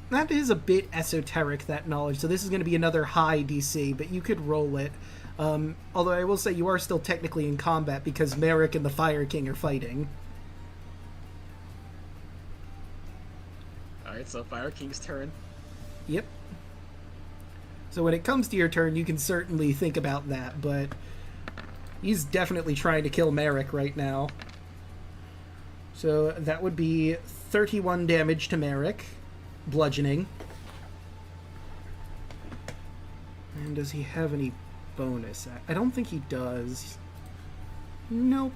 That is a bit esoteric, that knowledge. So this is going to be another high DC, but you could roll it. Although I will say you are still technically in combat because Merrick and the Fire King are fighting. Alright, so Fire King's turn. Yep. So when it comes to your turn, you can certainly think about that, but he's definitely trying to kill Merrick right now. So that would be 31 damage to Merrick. Bludgeoning. And does he have any bonus? I don't think he does. Nope.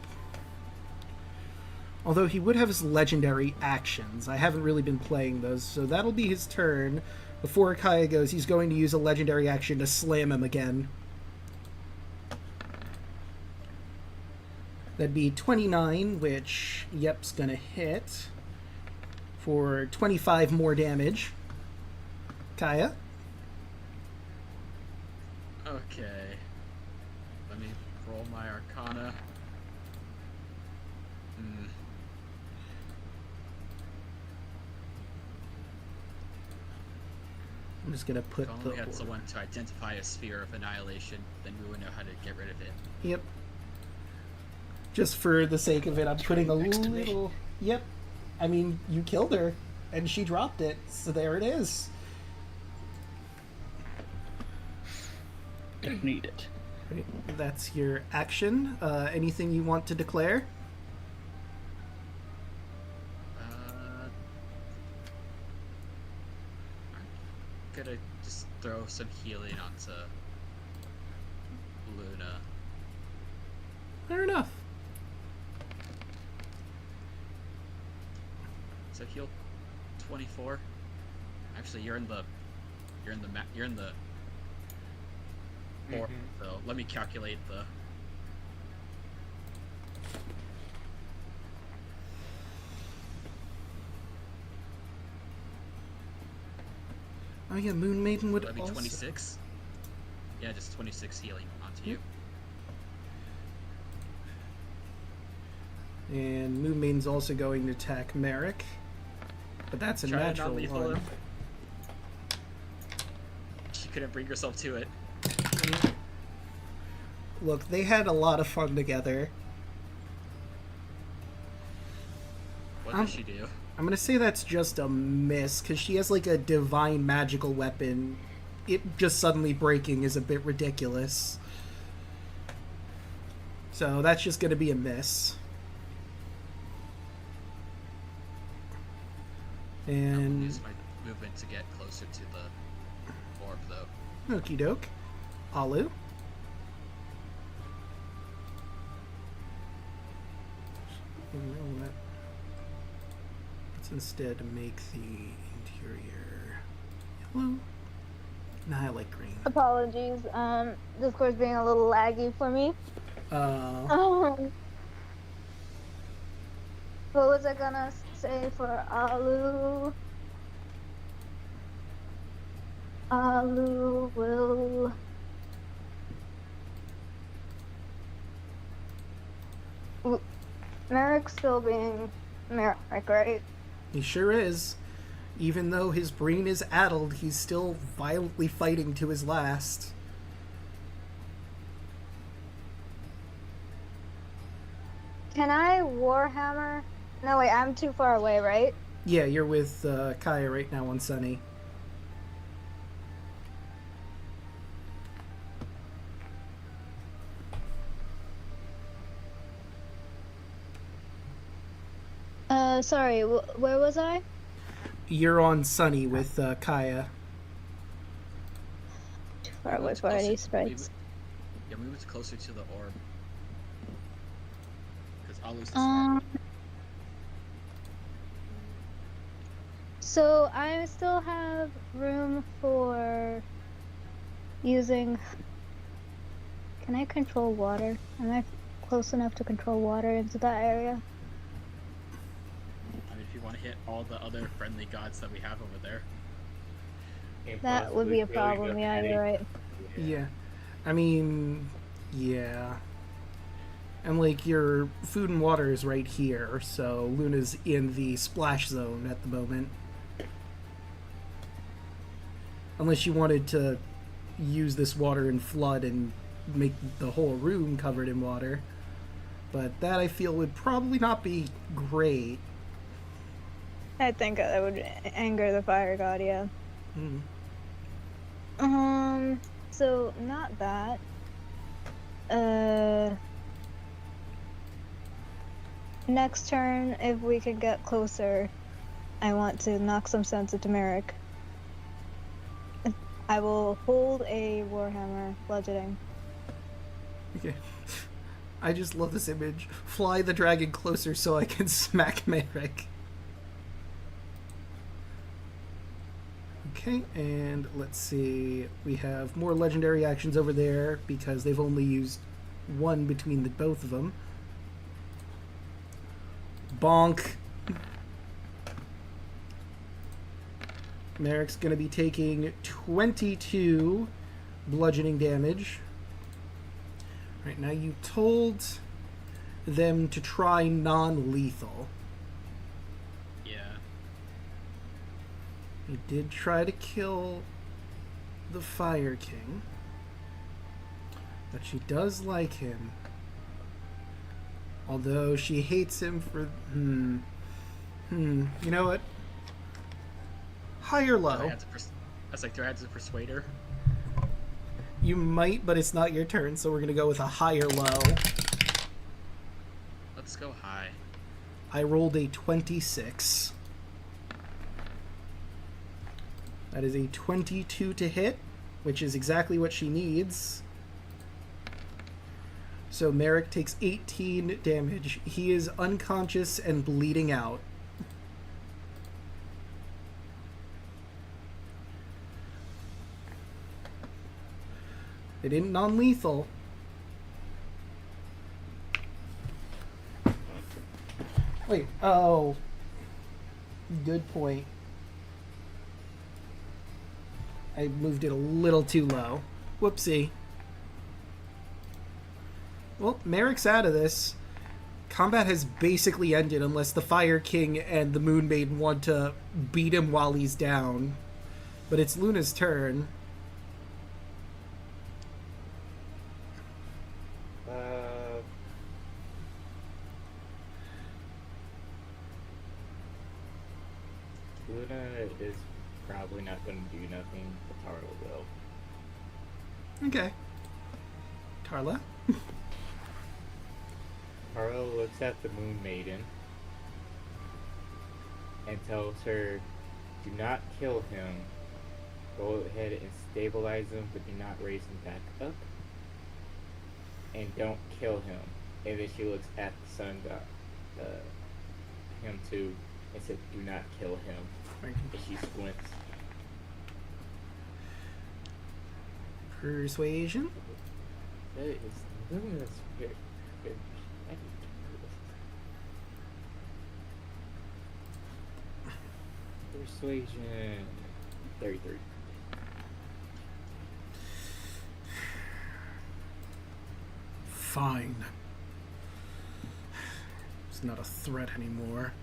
Although he would have his legendary actions. I haven't really been playing those, so that'll be his turn. Before Kaya goes, he's going to use a legendary action to slam him again. That'd be 29, which, yep's gonna hit. For 25 more damage. Kaya? Okay. Let me roll my Arcana. I'm just gonna put If the... only we had someone to identify a Sphere of Annihilation, then we would know how to get rid of it. Yep. Just for the sake of it, I'm putting a next to me. little... Yep. I mean, you killed her, and she dropped it, so there it is. Don't need it. Right, that's your action. Anything you want to declare? I'm gonna just throw some healing onto Luna. Fair enough. So heal 24. Actually, you're in the board, so let me calculate the. Oh yeah, Moon Maiden would That'd be also... 26. Yeah, just 26 healing onto you. And Moon Maiden's also going to attack Merrick. But that's a Try to natural non-lethal one. him. She couldn't bring herself to it. Look, they had a lot of fun together. What does she do? I'm gonna say that's just a miss, because she has like a divine magical weapon. It just suddenly breaking is a bit ridiculous. So that's just gonna be a miss. I will And use my movement to get closer to the orb, though. okie doke. Alu. You know what? Let's instead make the interior yellow. Nah, I like green. Apologies. Discord's being a little laggy for me. Um, what was I gonna say for Alu? Alu will. Merrick's still being Merrick, right? He sure is. Even though his brain is addled, he's still violently fighting to his last. Can I Warhammer? No, wait, I'm too far away, right? Yeah, you're with Kaya right now on Sunny. Sorry, where was I? You're on Sunny with Kaya. Too far away for any sprites. Yeah, move it closer to the orb. Because I'll lose the So I still have room for using. Can I control water? Am I close enough to control water into that area? I mean, if you want to hit all the other friendly gods that we have over there. And That would be a possibly problem. filling Yeah, up you're Eddie. right. Yeah. I mean, yeah. And, like, your food and water is right here, so Luna's in the splash zone at the moment. Unless you wanted to use this water in flood and make the whole room covered in water. But that, I feel, would probably not be great. I think that would anger the fire god. Yeah. So not that. Next turn, if we can get closer, I want to knock some sense into Merrick. I will hold a Warhammer bludgeoning. Okay. I just love this image. Fly the dragon closer so I can smack Merrick. Okay, and let's see. We have more legendary actions over there because they've only used one between the both of them. Bonk. Merrick's going to be taking 22 bludgeoning damage. Right, now you told them to try non-lethal. Yeah. You did try to kill the Fire King, but she does like him. Although she hates him for... You know what? High or low? Do I have to persuade her? You might, but it's not your turn, so we're going to go with a high or low. Let's go high. I rolled a 26. That is a 22 to hit, which is exactly what she needs. So Merrick takes 18 damage. He is unconscious and bleeding out. They didn't non-lethal. Wait, oh. Good point. I moved it a little too low. Whoopsie. Well, Merrick's out of this. Combat has basically ended unless the Fire King and the Moon Maiden want to beat him while he's down. But it's Luna's turn. Luna is probably not going to do nothing, but Tarla will. Okay. Tarla? Tarla looks at the Moon Maiden and tells her Do not kill him. Go ahead and stabilize him, but do not raise him back up. And don't kill him. And then she looks at the sun god, him too, and said, "Do not kill him." And she squints. Persuasion. That is luminous. Very, very. I need to do this. Persuasion. 33. Fine. It's not a threat anymore.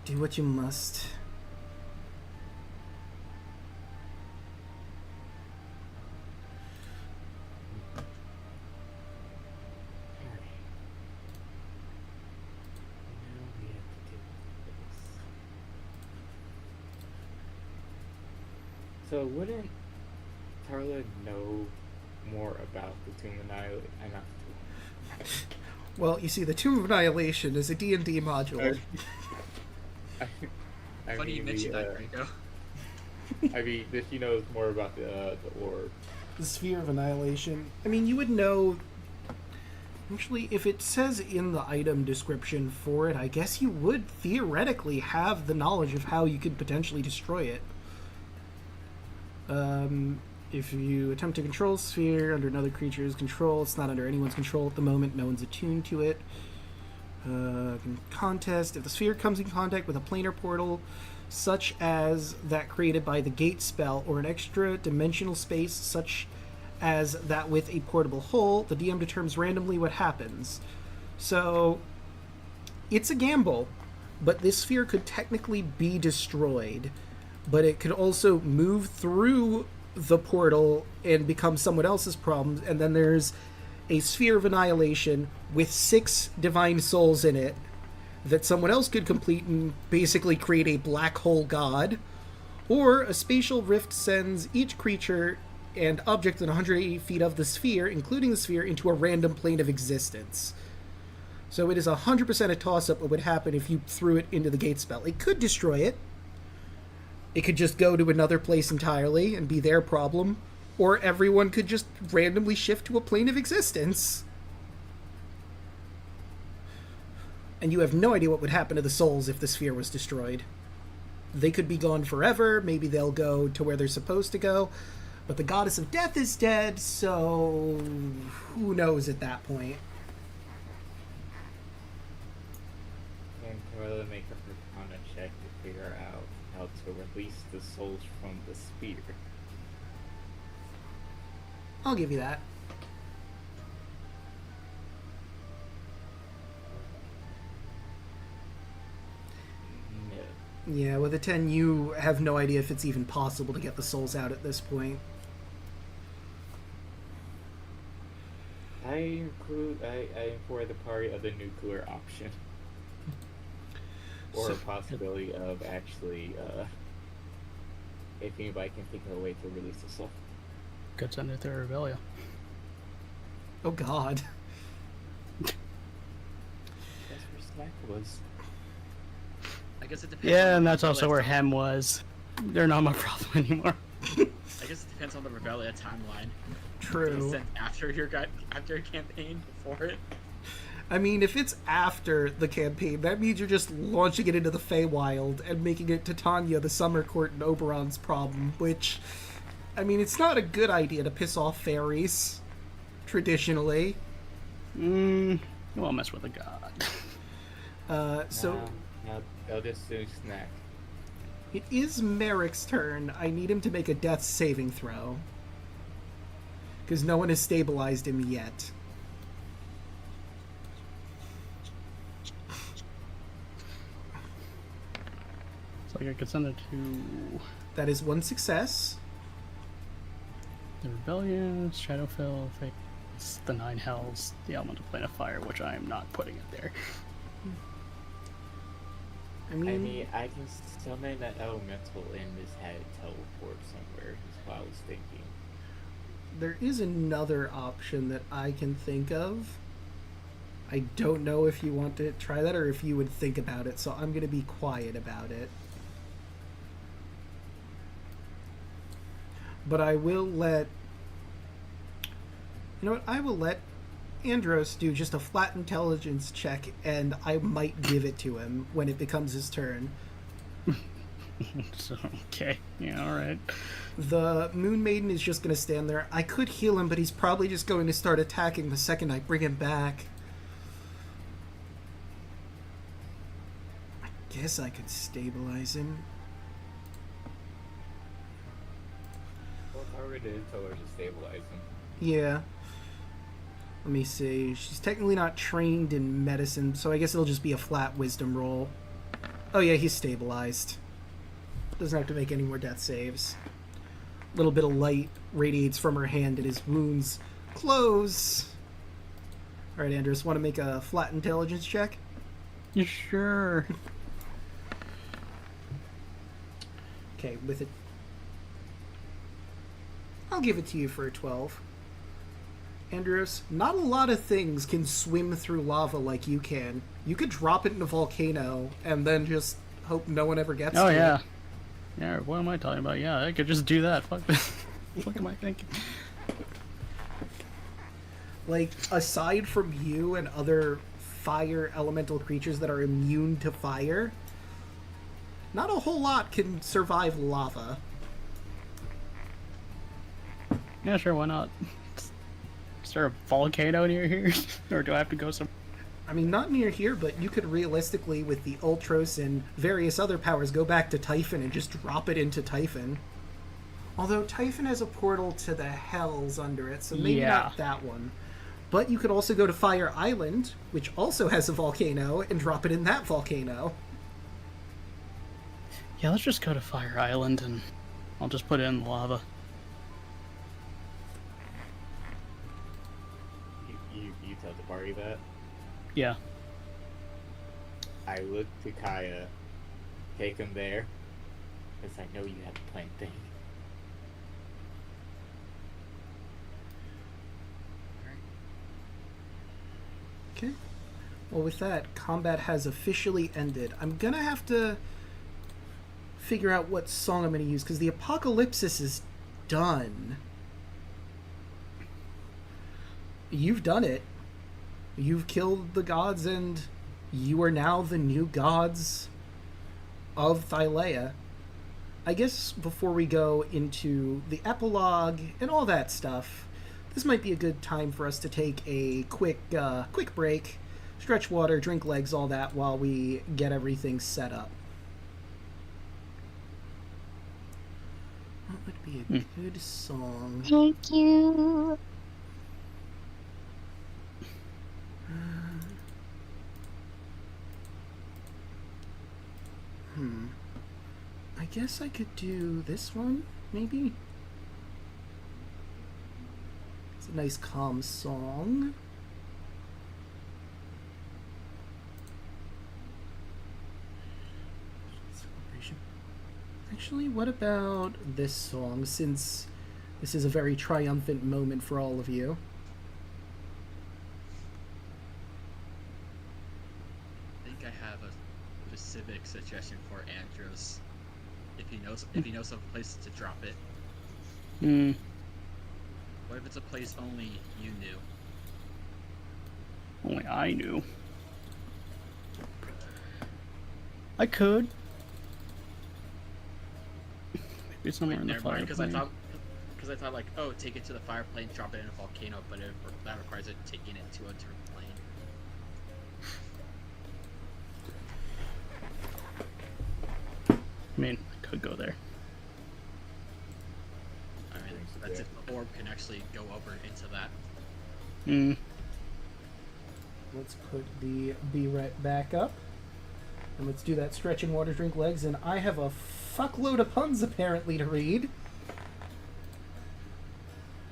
Do what you must. Alright. Now we have to do this. So wouldn't Tarla know more about the Tomb of Annihilation? Well, you see, the Tomb of Annihilation is a D&D module. Funny you mentioned that, Draco. I mean, that she knows more about the orb. The Sphere of Annihilation. I mean, you would know... Actually, if it says in the item description for it, I guess you would theoretically have the knowledge of how you could potentially destroy it. If you attempt to control sphere under another creature's control, it's not under anyone's control at the moment, no one's attuned to it. Contest, if the sphere comes in contact with a planar portal, such as that created by the gate spell, or an extra dimensional space, such as that with a portable hole, the DM determines randomly what happens. So, it's a gamble, but this sphere could technically be destroyed, but it could also move through the portal and become someone else's problem, and then there's a Sphere of Annihilation with 6 divine souls in it that someone else could complete and basically create a black hole god. Or a spatial rift sends each creature and object in 180 feet of the sphere, including the sphere, into a random plane of existence. So it is 100% a toss-up what would happen if you threw it into the gate spell. It could destroy it. It could just go to another place entirely and be their problem. Or everyone could just randomly shift to a plane of existence. And you have no idea what would happen to the souls if the sphere was destroyed. They could be gone forever, maybe they'll go to where they're supposed to go, but the goddess of death is dead, so who knows at that point. And Tarla make a Arcana check to figure out how to release the souls from the sphere. I'll give you that. No. Yeah, with a 10, you have no idea if it's even possible to get the souls out at this point. I for the party of the nuclear option. Or a possibility of actually, if anybody can think of a way to release the soul. Could send it to Revelia. Oh god. That's where Snack was. I guess it depends. Yeah, on and the that's also where Revelia Hem was. They're not my problem anymore. I guess it depends on the Revelia timeline. Is True. it sent after your campaign, before it? I mean, if it's after the campaign, that means you're just launching it into the Feywild and making it Titania, the Summer Court, and Oberon's problem, which... I mean, it's not a good idea to piss off fairies, traditionally. You won't mess with a god. So Now they'll just do Snack. it is Merrick's turn. I need him to make a death saving throw. Because no one has stabilized him yet. So I could send it to That is 1 success. the Rebellion, Shadowfell, Fates, the Nine Hells, the Elemental Plane of Fire, which I am not putting it there. I I mean, mean, I can summon that elemental and just have it teleport somewhere, is what I was thinking. there is another option that I can think of. I don't know if you want to try that or if you would think about it, so I'm going to be quiet about it. But I will let... You know what? I will let Andros do just a flat intelligence check, and I might give it to him when it becomes his turn. So, okay. Yeah, alright. The Moon Maiden is just going to stand there. I could heal him, but he's probably just going to start attacking the second I bring him back. I guess I could stabilize him. Well, if I were to tell her to stabilize him. Yeah. Let me see. She's technically not trained in medicine, so I guess it'll just be a flat wisdom roll. Oh yeah, he's stabilized. Doesn't have to make any more death saves. A little bit of light radiates from her hand and his wounds close. Alright, Andros, want to make a flat intelligence check? You sure? Okay, with it. I'll give it to you for a 12. Andros, not a lot of things can swim through lava like you can. You could drop it in a volcano and then just hope no one ever gets Oh, to yeah. it. Yeah, what am I talking about? Yeah, I could just do that. Fuck this. What am I thinking? Like, aside from you and other fire elemental creatures that are immune to fire, not a whole lot can survive lava. Yeah, sure, why not? Is there a volcano near here? Or do I have to go some... I mean, not near here, but you could realistically, with the Ultros and various other powers, go back to Typhon and just drop it into Typhon. Although Typhon has a portal to the Hells under it, so maybe Yeah. not that one. But you could also go to Fire Island, which also has a volcano, and drop it in that volcano. Yeah, let's just go to Fire Island and I'll just put it in the lava. You tell the party that. Yeah. I look to Kaya, take him there, because I know you have a plan thing. Okay. Well, with that, combat has officially ended. I'm gonna have to figure out what song I'm gonna use, because the Apocalypsis is done. You've done it. You've killed the gods, and you are now the new gods of Thylea. I guess before we go into the epilogue and all that stuff, this might be a good time for us to take a quick break, stretch water, drink legs, all that, while we get everything set up. What would be a good song? Thank you. I guess I could do this one, maybe? It's a nice calm song. Celebration. Actually, what about this song, since this is a very triumphant moment for all of you? I think I have a specific suggestion for Andros. If he knows of a place to drop it. Hmm. What if it's a place only you knew? Only I knew. I could. Maybe it's somewhere in the Never mind, fire. because I thought like, oh, take it to the fire plane, drop it in a volcano, but that requires it taking it to a different plane. I mean, I could go there. I mean, that's if the orb can actually go over into that. Hmm. Let's put the B-Ret back up. And let's do that stretch and water, drink legs. And I have a fuckload of puns apparently to read.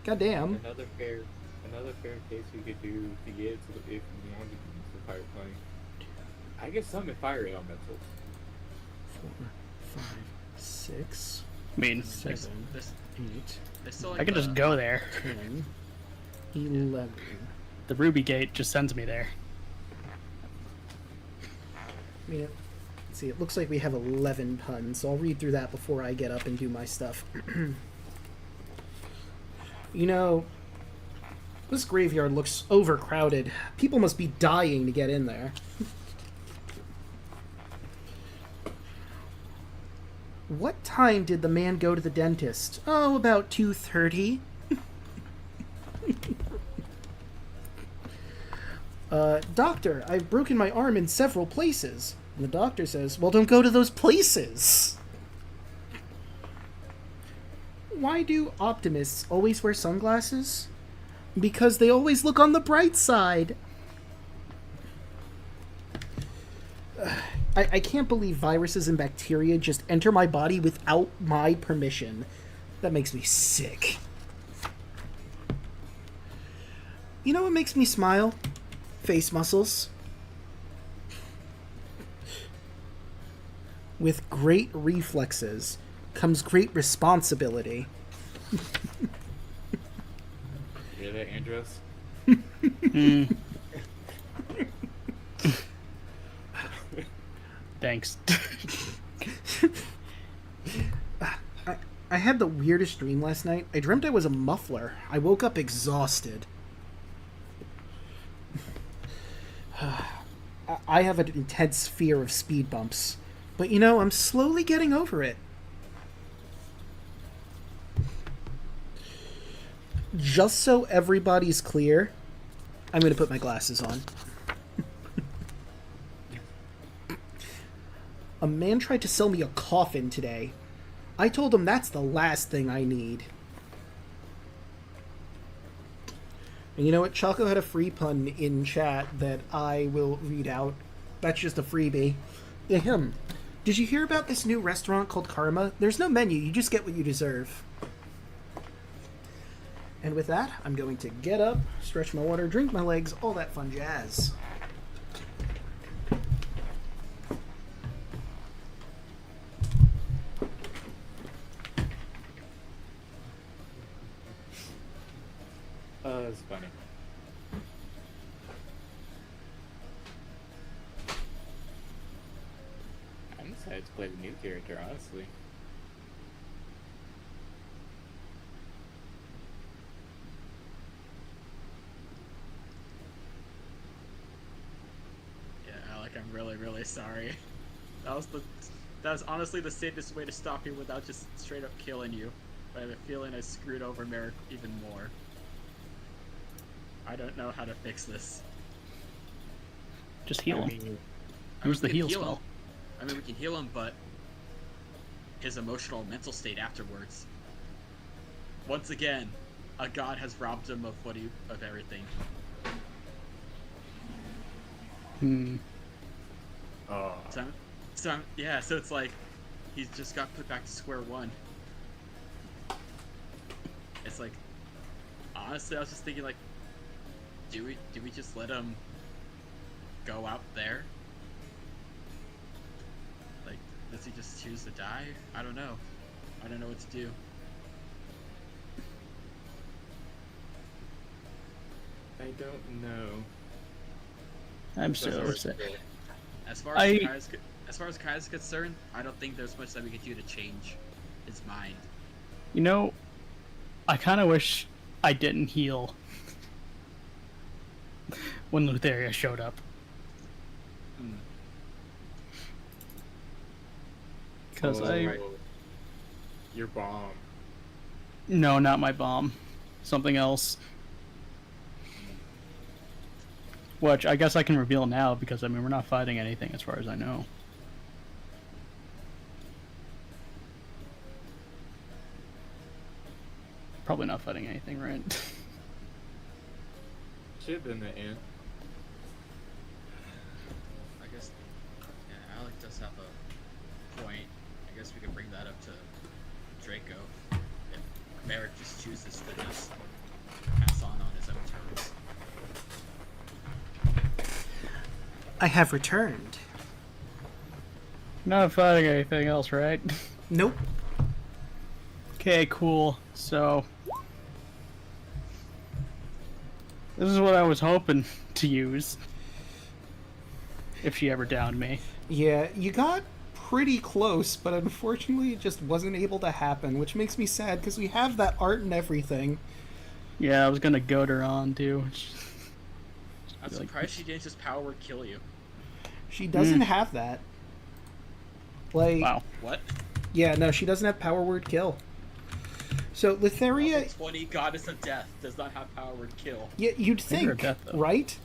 Goddamn. Another fair case we could do to get to if we wanted to use the fire plane. I guess summon fire elementals. 4, 5, 6, I mean, 7, This 8, They still I like could just go there. 10, 11. The Ruby Gate just sends me there. I mean, let's see, it looks like we have 11 puns, so I'll read through that before I get up and do my stuff. You know, this graveyard looks overcrowded. People must be dying to get in there. What time did the man go to the dentist? Oh, about 2:30. Doctor, I've broken my arm in several places. And the doctor says, well, don't go to those places. Why do optimists always wear sunglasses? Because they always look on the bright side. I can't believe viruses and bacteria just enter my body without my permission. That makes me sick. You know what makes me smile? Face muscles. With great reflexes comes great responsibility. Hear that, Andros? Thanks. I had the weirdest dream last night. I dreamt I was a muffler. I woke up exhausted. I have an intense fear of speed bumps. But you know, I'm slowly getting over it. Just so everybody's clear, I'm going to put my glasses on. A man tried to sell me a coffin today. I told him that's the last thing I need. And you know what? Choco had a free pun in chat that I will read out. That's just a freebie. Ahem. Did you hear about this new restaurant called Karma? There's no menu, you just get what you deserve. And with that, I'm going to get up, stretch my water, drink my legs, all that fun jazz. It's funny. I'm excited to play the new character, honestly. Yeah, Alec, I'm really, really sorry. That was honestly the safest way to stop you without just straight up killing you. But I have a feeling I screwed over Merrick even more. I don't know how to fix this. Just heal I him. mean, Use the we can heal spell. him. I mean, we can heal him, but his emotional mental state afterwards. Once again, a god has robbed him of of everything. Hmm. oh, So it's like he's just got put back to square one. It's like, honestly, I was just thinking, like, do we just let him go out there? Like, does he just choose to die? I don't know. I don't know what to do. I don't know. I'm so That's upset. As far as Kai's concerned, I don't think there's much that we could do to change his mind. You know, I kind of wish I didn't heal when Lutheria showed up. Hmm. Because Your bomb. No, not my bomb. Something else. Which I guess I can reveal now because, I mean, we're not fighting anything as far as I know. Probably not fighting anything, right? Should have been the end. I guess, yeah, Alec does have a point. I guess we could bring that up to Draco. If Merrick just chooses to just pass on his own terms. I have returned. Not fighting anything else, right? Nope. Okay, cool. So this is what I was hoping to use. if she ever downed me. Yeah, you got pretty close, but unfortunately it just wasn't able to happen, which makes me sad because we have that art and everything. Yeah, I was gonna goad her on too. I'm surprised she didn't just power word kill you. She doesn't have that. Like, Wow. What? yeah, no, she doesn't have power word kill. So Letheria, Level 20 Goddess of Death does not have power word kill. yeah, you'd Finger of think, Death, though. right?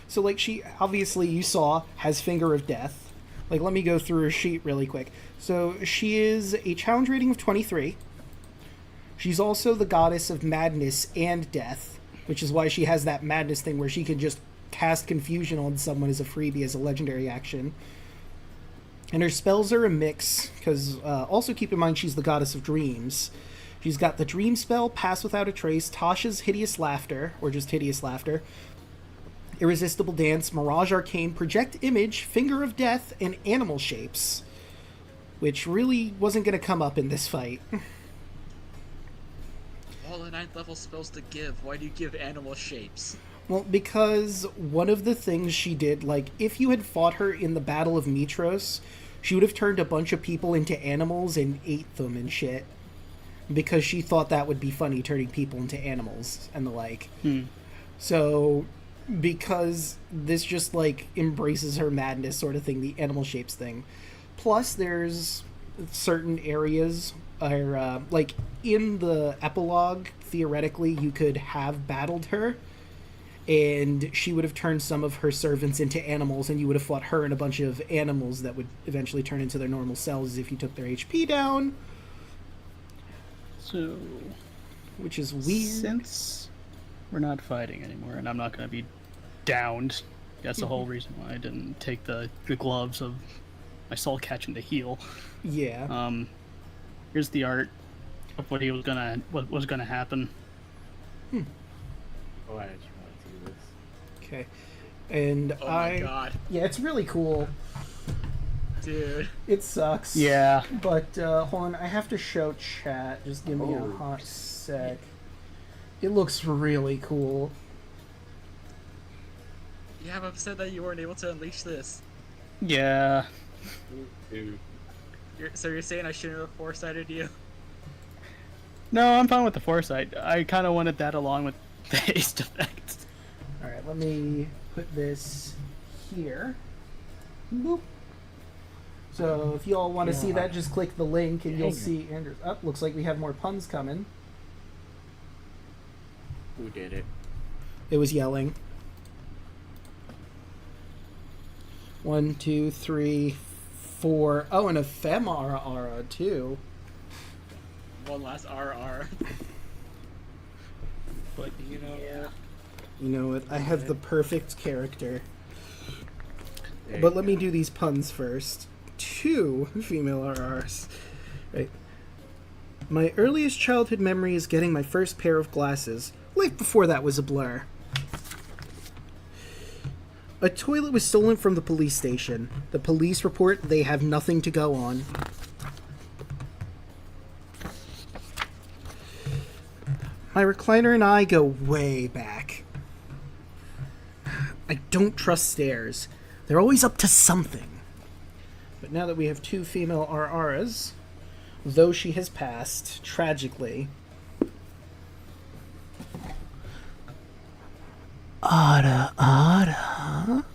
So like she obviously you saw has Finger of Death. Like let me go through her sheet really quick. So she is a challenge rating of 23. She's also the goddess of madness and death, which is why she has that madness thing where she can just cast confusion on someone as a freebie as a legendary action. And her spells are a mix, because also keep in mind she's the goddess of dreams. She's got the dream spell, Pass Without a Trace, Tasha's Hideous Laughter, or just Hideous Laughter, Irresistible Dance, Mirage Arcane, Project Image, Finger of Death, and Animal Shapes, which really wasn't going to come up in this fight. All the 9th level spells to give. Why do you give animal shapes? Well, because one of the things she did, like, if you had fought her in the Battle of Mitros, she would have turned a bunch of people into animals and ate them and shit. Because she thought that would be funny, turning people into animals and the like. So, because this just, like, embraces her madness sort of thing, the animal shapes thing. Plus, there's certain areas, or, like, in the epilogue, theoretically, you could have battled her, and she would have turned some of her servants into animals, and you would have fought her and a bunch of animals that would eventually turn into their normal selves if you took their HP down. So, Which is weird. since we're not fighting anymore, and I'm not going to be downed, that's the whole reason why I didn't take the gloves of my soul catching to heal. Yeah. Here's the art of what was gonna happen. Oh, I actually want to do this. Okay. And Oh my god. Yeah, it's really cool. Dude. It sucks. Yeah. But, hold on, I have to show chat. Just give me a Oh. hot sec. It looks really cool. Yeah, I'm upset that you weren't able to unleash this. Yeah. Dude. So you're saying I shouldn't have foresighted you? No, I'm fine with the foresight. I kind of wanted that along with the haste effect. Alright, let me put this here. Boop. So if you all want to see that, just click the link and you'll see Andrew. Oh, looks like we have more puns coming. Who did it? It was yelling. 1, 2, 3, 4. Oh, and a Femara too. One last RR. But you know, You know what? I have the perfect character. there But you let me go. do these puns first. 2 female RRs. Right. My earliest childhood memory is getting my first pair of glasses. Life before that was a blur. A toilet was stolen from the police station. The police report they have nothing to go on. My recliner and I go way back. I don't trust stairs. They're always up to something. But now that we have 2 female RRs, though she has passed, tragically. Ada.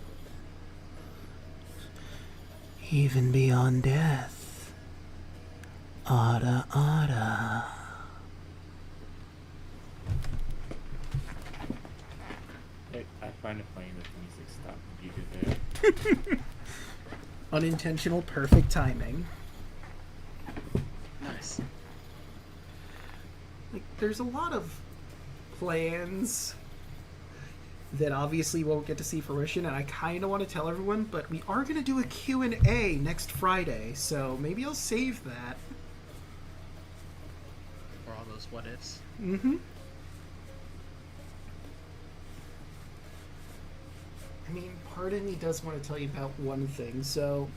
Even beyond death. Ada. I find it funny that the music stopped when you did that. Unintentional perfect timing. Nice. Like, there's a lot of plans that obviously won't get to see fruition, and I kind of want to tell everyone, but we are going to do a Q&A next Friday, so maybe I'll save that. For all those what ifs. Mm-hmm. I mean, part of me does want to tell you about one thing. So,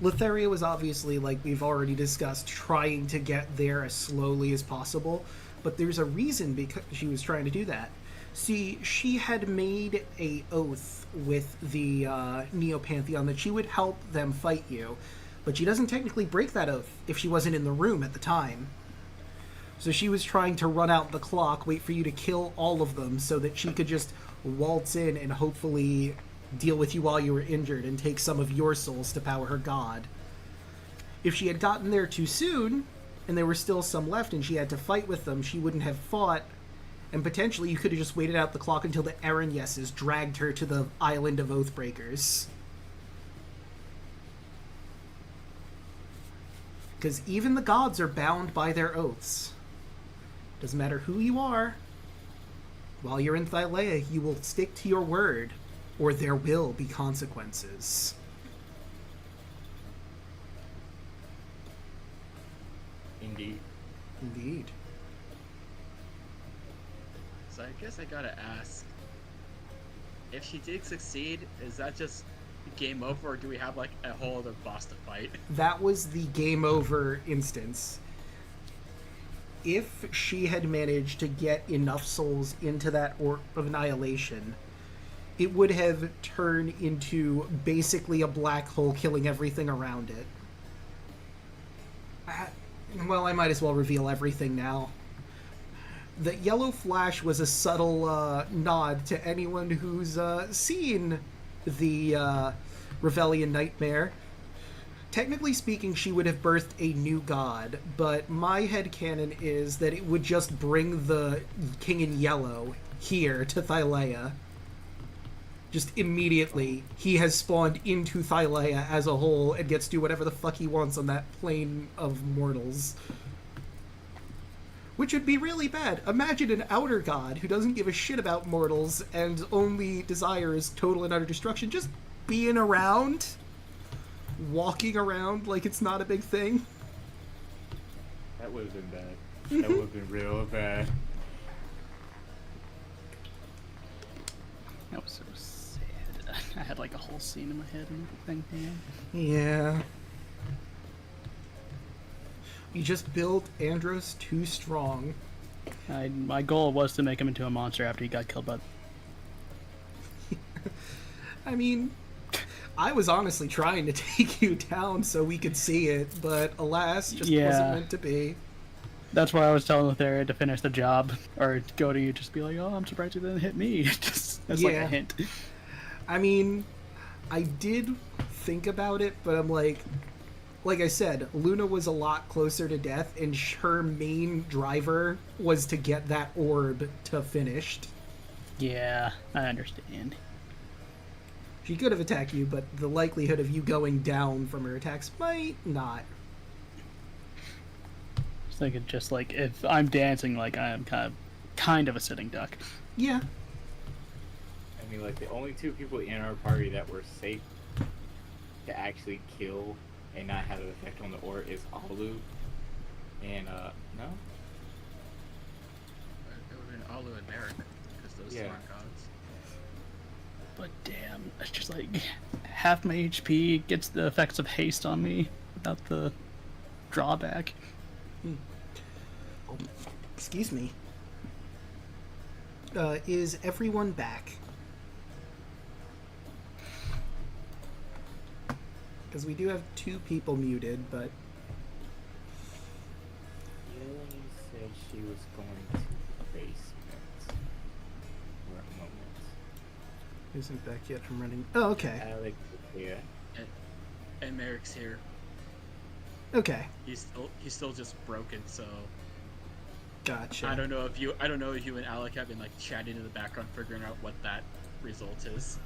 Letheria was obviously, like we've already discussed, trying to get there as slowly as possible, but there's a reason because she was trying to do that. See, she had made a oath with the Neo-Pantheon that she would help them fight you, but she doesn't technically break that oath if she wasn't in the room at the time. So she was trying to run out the clock, wait for you to kill all of them so that she could just waltz in and hopefully deal with you while you were injured and take some of your souls to power her god. If she had gotten there too soon, and there were still some left and she had to fight with them, she wouldn't have fought, and potentially you could have just waited out the clock until the Eren dragged her to the island of Oathbreakers. Because even the gods are bound by their oaths. Doesn't matter who you are. While you're in Thylea, you will stick to your word, or there will be consequences. Indeed. Indeed. So I guess I gotta ask, if she did succeed, is that just game over, or do we have like a whole other boss to fight? That was the game over instance. If she had managed to get enough souls into that Orb of Annihilation, it would have turned into basically a black hole killing everything around it. Well, I might as well reveal everything now. The yellow flash was a subtle nod to anyone who's seen the Revellion Nightmare. Technically speaking, she would have birthed a new god, but my headcanon is that it would just bring the King in Yellow here to Thylea. Just immediately, he has spawned into Thylea as a whole and gets to do whatever the fuck he wants on that plane of mortals. Which would be really bad. Imagine an outer god who doesn't give a shit about mortals and only desires total and utter destruction, just being around, walking around like it's not a big thing. That would have been bad. That would have been real bad. That was so sad. I had like a whole scene in my head and everything. Yeah. You just built Andros too strong. My goal was to make him into a monster after he got killed by... I mean, I was honestly trying to take you down so we could see it, but alas, just wasn't meant to be. That's why I was telling Lotharia to finish the job, or go to you, just be like, oh, I'm surprised you didn't hit me. Just that's like a hint. I mean, I did think about it, but I'm like I said, Luna was a lot closer to death, and her main driver was to get that orb to finished. Yeah, I understand. She could have attacked you, but the likelihood of you going down from her attacks might not. I was thinking just like, if I'm dancing, like I am kind of a sitting duck. Yeah. I mean, like, the only two people in our party that were safe to actually kill and not have an effect on the ore is Alu and, no? It would have been Alu and Merrick, because those two aren't gods. But damn, it's just like half my HP gets the effects of haste on me without the drawback. Oh, excuse me. Is everyone back? Because we do have 2 people muted, but... Yelling said she was going to the basement for a moment. Isn't back yet? I'm running... Oh, okay. Alek, yeah. And Merrick's here. Okay. He's still just broken, so Gotcha. I don't know if you and Alec have been like chatting in the background, figuring out what that result is.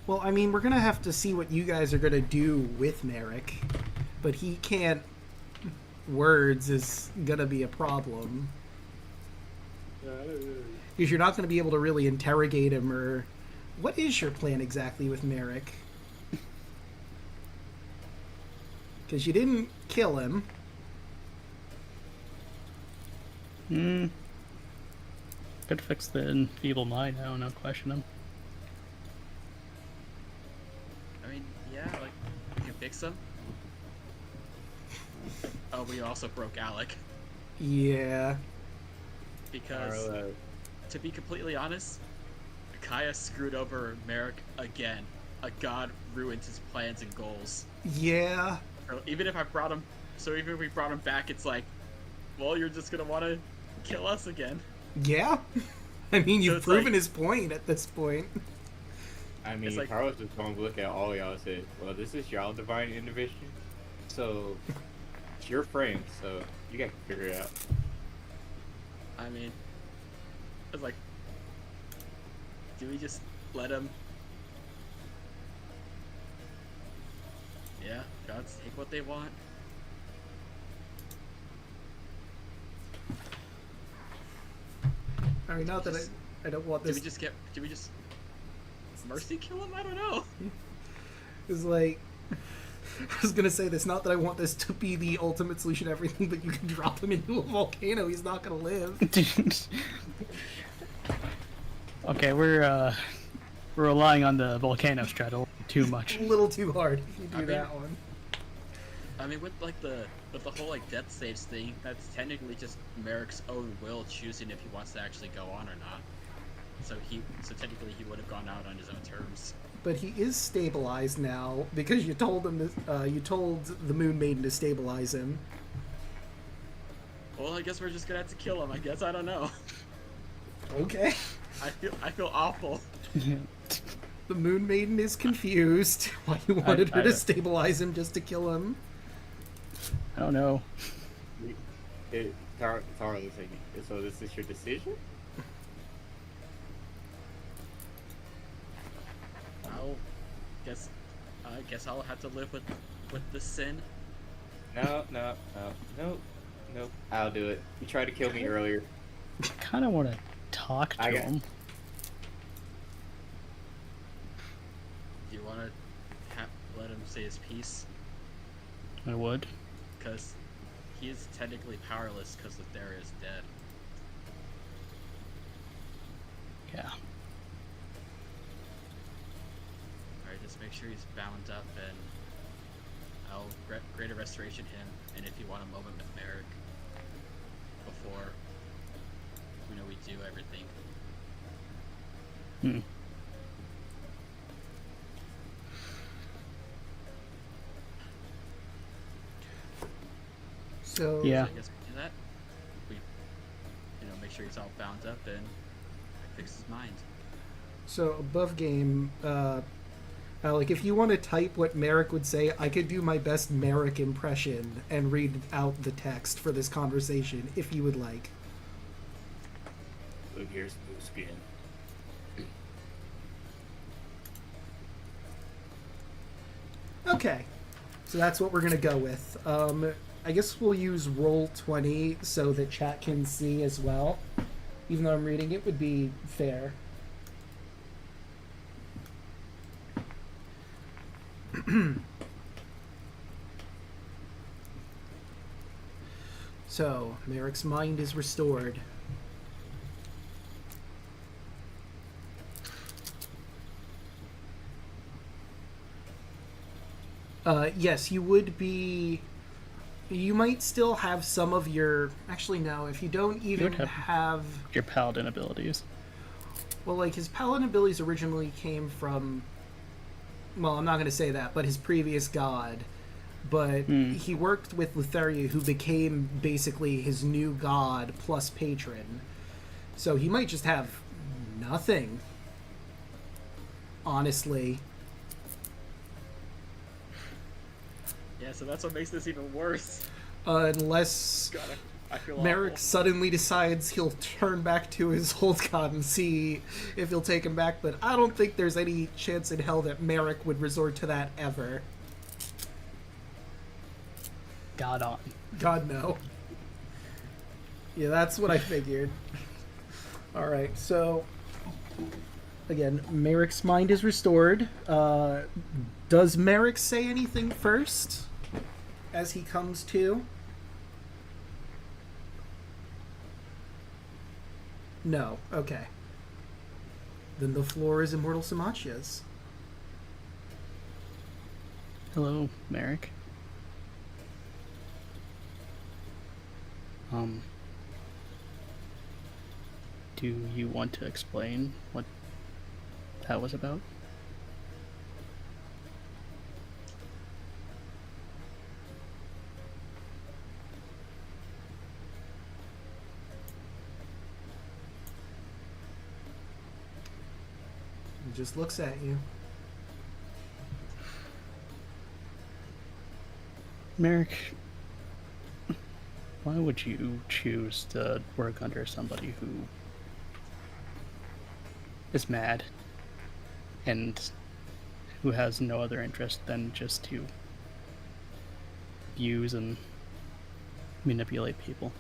Well, I mean, we're gonna have to see what you guys are gonna do with Merrick, but he can't... Words is gonna be a problem. Because you're not gonna be able to really interrogate him, or... What is your plan exactly with Merrick? Because you didn't kill him. Could fix the enfeebled mind, I don't know, question him. I mean, yeah, like you can fix them. Oh, we also broke Alec Yeah. because to be completely honest, Kaya screwed over Merrick again. A god ruined his plans and goals. Yeah. Or even if we brought him back, it's like, well, you're just gonna want to kill us again. Yeah. I mean, you've it's proven like- his point at this point. I mean, It's like- Carlos just going to look at all y'all and say, well, this is y'all divine innovation, so it's your friend, so you got to figure it out. I mean, it's like, do we just let him? Yeah, gods take what they want. I mean, not that I don't want Do this. we just mercy kill him? I don't know. It's like, I was gonna say this. Not that I want this to be the ultimate solution to everything, but you can drop him into a volcano. He's not gonna live. Okay, we're relying on the volcano straddle too much. A little too hard if you do I mean- that one. I mean, with the whole like death saves thing, that's technically just Merrick's own will choosing if he wants to actually go on or not. So technically he would have gone out on his own terms. But he is stabilized now because you told him. You told the Moon Maiden to stabilize him. Well, I guess we're just gonna have to kill him. I guess I don't know. Okay. I feel awful. The Moon Maiden is confused why you wanted her I to don't- stabilize him just to kill him. I don't know. Carlos, so this is your decision? I guess I'll have to live with the sin. No. I'll do it. You tried to kill me earlier. I kind of want to talk to I got- him. Do you want to let him say his piece? I would. Because he is technically powerless because Lotharia is dead. Yeah. Alright, just make sure he's bound up, and I'll greater restoration him, and if you want a moment with Merrick before we do everything. Hmm. So Yeah. So I guess we do that. We, make sure he's all bound up and fix his mind. So above game, Alec, if you want to type what Merrick would say, I could do my best Merrick impression and read out the text for this conversation, if you would like. Look, here's smooth skin. Okay, so that's what we're gonna go with. I guess we'll use Roll20 so that chat can see as well. Even though I'm reading it, would be fair. So, Merrick's mind is restored. Yes, you would be. You might still have some of your. Actually, no. If you don't even would have- have. Your paladin abilities. Well, like his paladin abilities originally came from. Well, I'm not going to say that, but his previous god. But he worked with Lotharia, who became basically his new god plus patron. So he might just have nothing. Honestly. Yeah, so that's what makes this even worse. Unless God, I feel Merrick awful. suddenly decides he'll turn back to his old god and see if he'll take him back, but I don't think there's any chance in hell that Merrick would resort to that ever. God on. God, no. Yeah, that's what I figured. Alright, so... Again, Merrick's mind is restored. Does Merrick say anything first? As he comes to? No. Okay. Then the floor is Immortal Samachia's. Hello, Merrick. Do you want to explain what that was about? He just looks at you. Merrick, why would you choose to work under somebody who is mad and who has no other interest than just to use and manipulate people?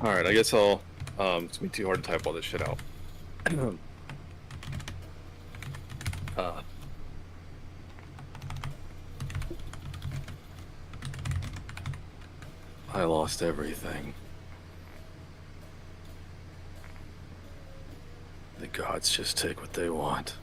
Alright, I guess I'll... it's gonna be too hard to type all this shit out. I lost everything. The gods just take what they want.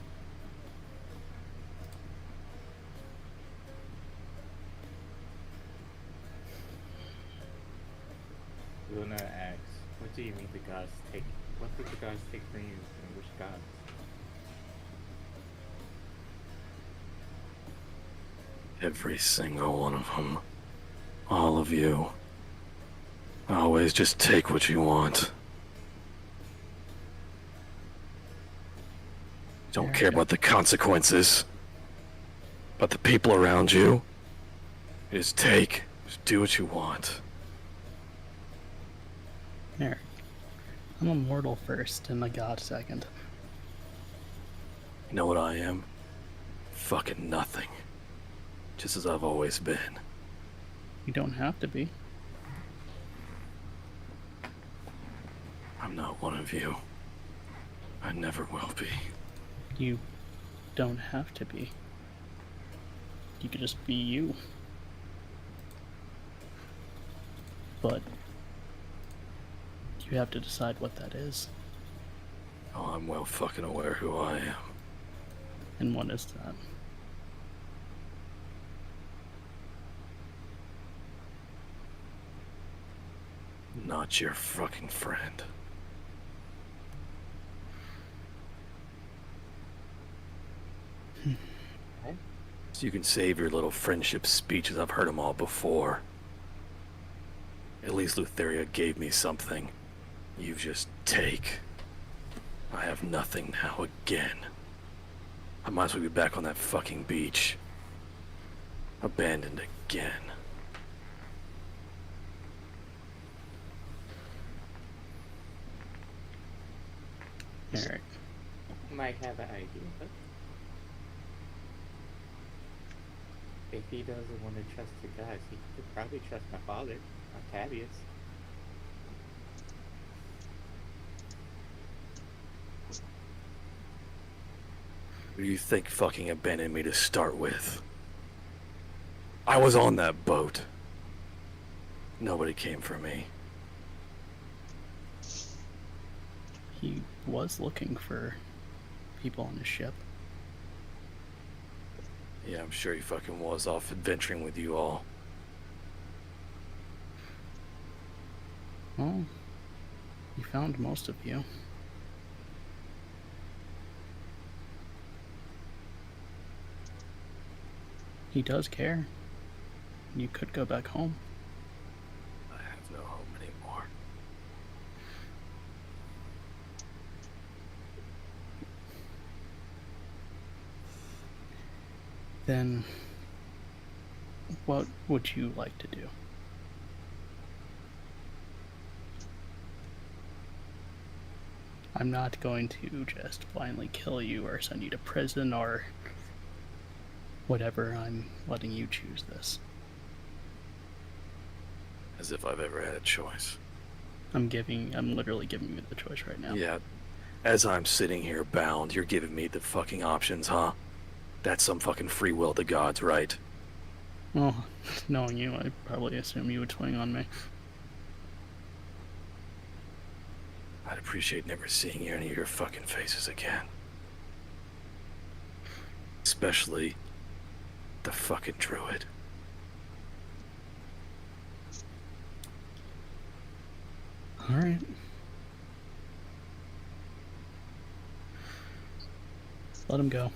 Luna asks, what do you mean the gods take? What did the gods take from you, and which gods? Every single one of them. All of you. Always just take what you want. Don't care about the consequences. But the people around you. You just take. Just do what you want. Merrick, I'm a mortal first and a god second. You know what I am? Fucking nothing. Just as I've always been. You don't have to be. I'm not one of you. I never will be. You don't have to be. You could just be you. But you have to decide what that is. Oh, I'm well fucking aware who I am. And what is that? Not your fucking friend. So you can save your little friendship speeches. I've heard them all before. At least Lutheria gave me something. You just take. I have nothing now again. I might as well be back on that fucking beach. Abandoned again. Eric. Might have an idea. If he doesn't want to trust the gods, he could probably trust my father, Octavius. Who do you think fucking abandoned me to start with? I was on that boat. Nobody came for me. He was looking for people on his ship. Yeah, I'm sure he fucking was off adventuring with you all. Well, he found most of you. He does care. You could go back home. I have no home anymore. Then, what would you like to do? I'm not going to just blindly kill you or send you to prison or whatever. I'm letting you choose this. As if I've ever had a choice. I'm literally giving you the choice right now. Yeah. As I'm sitting here bound, you're giving me the fucking options, huh? That's some fucking free will of the gods, right? Well, knowing you, I probably assume you would swing on me. I'd appreciate never seeing any of your fucking faces again. Especially the fucking druid. Alright. Let him go.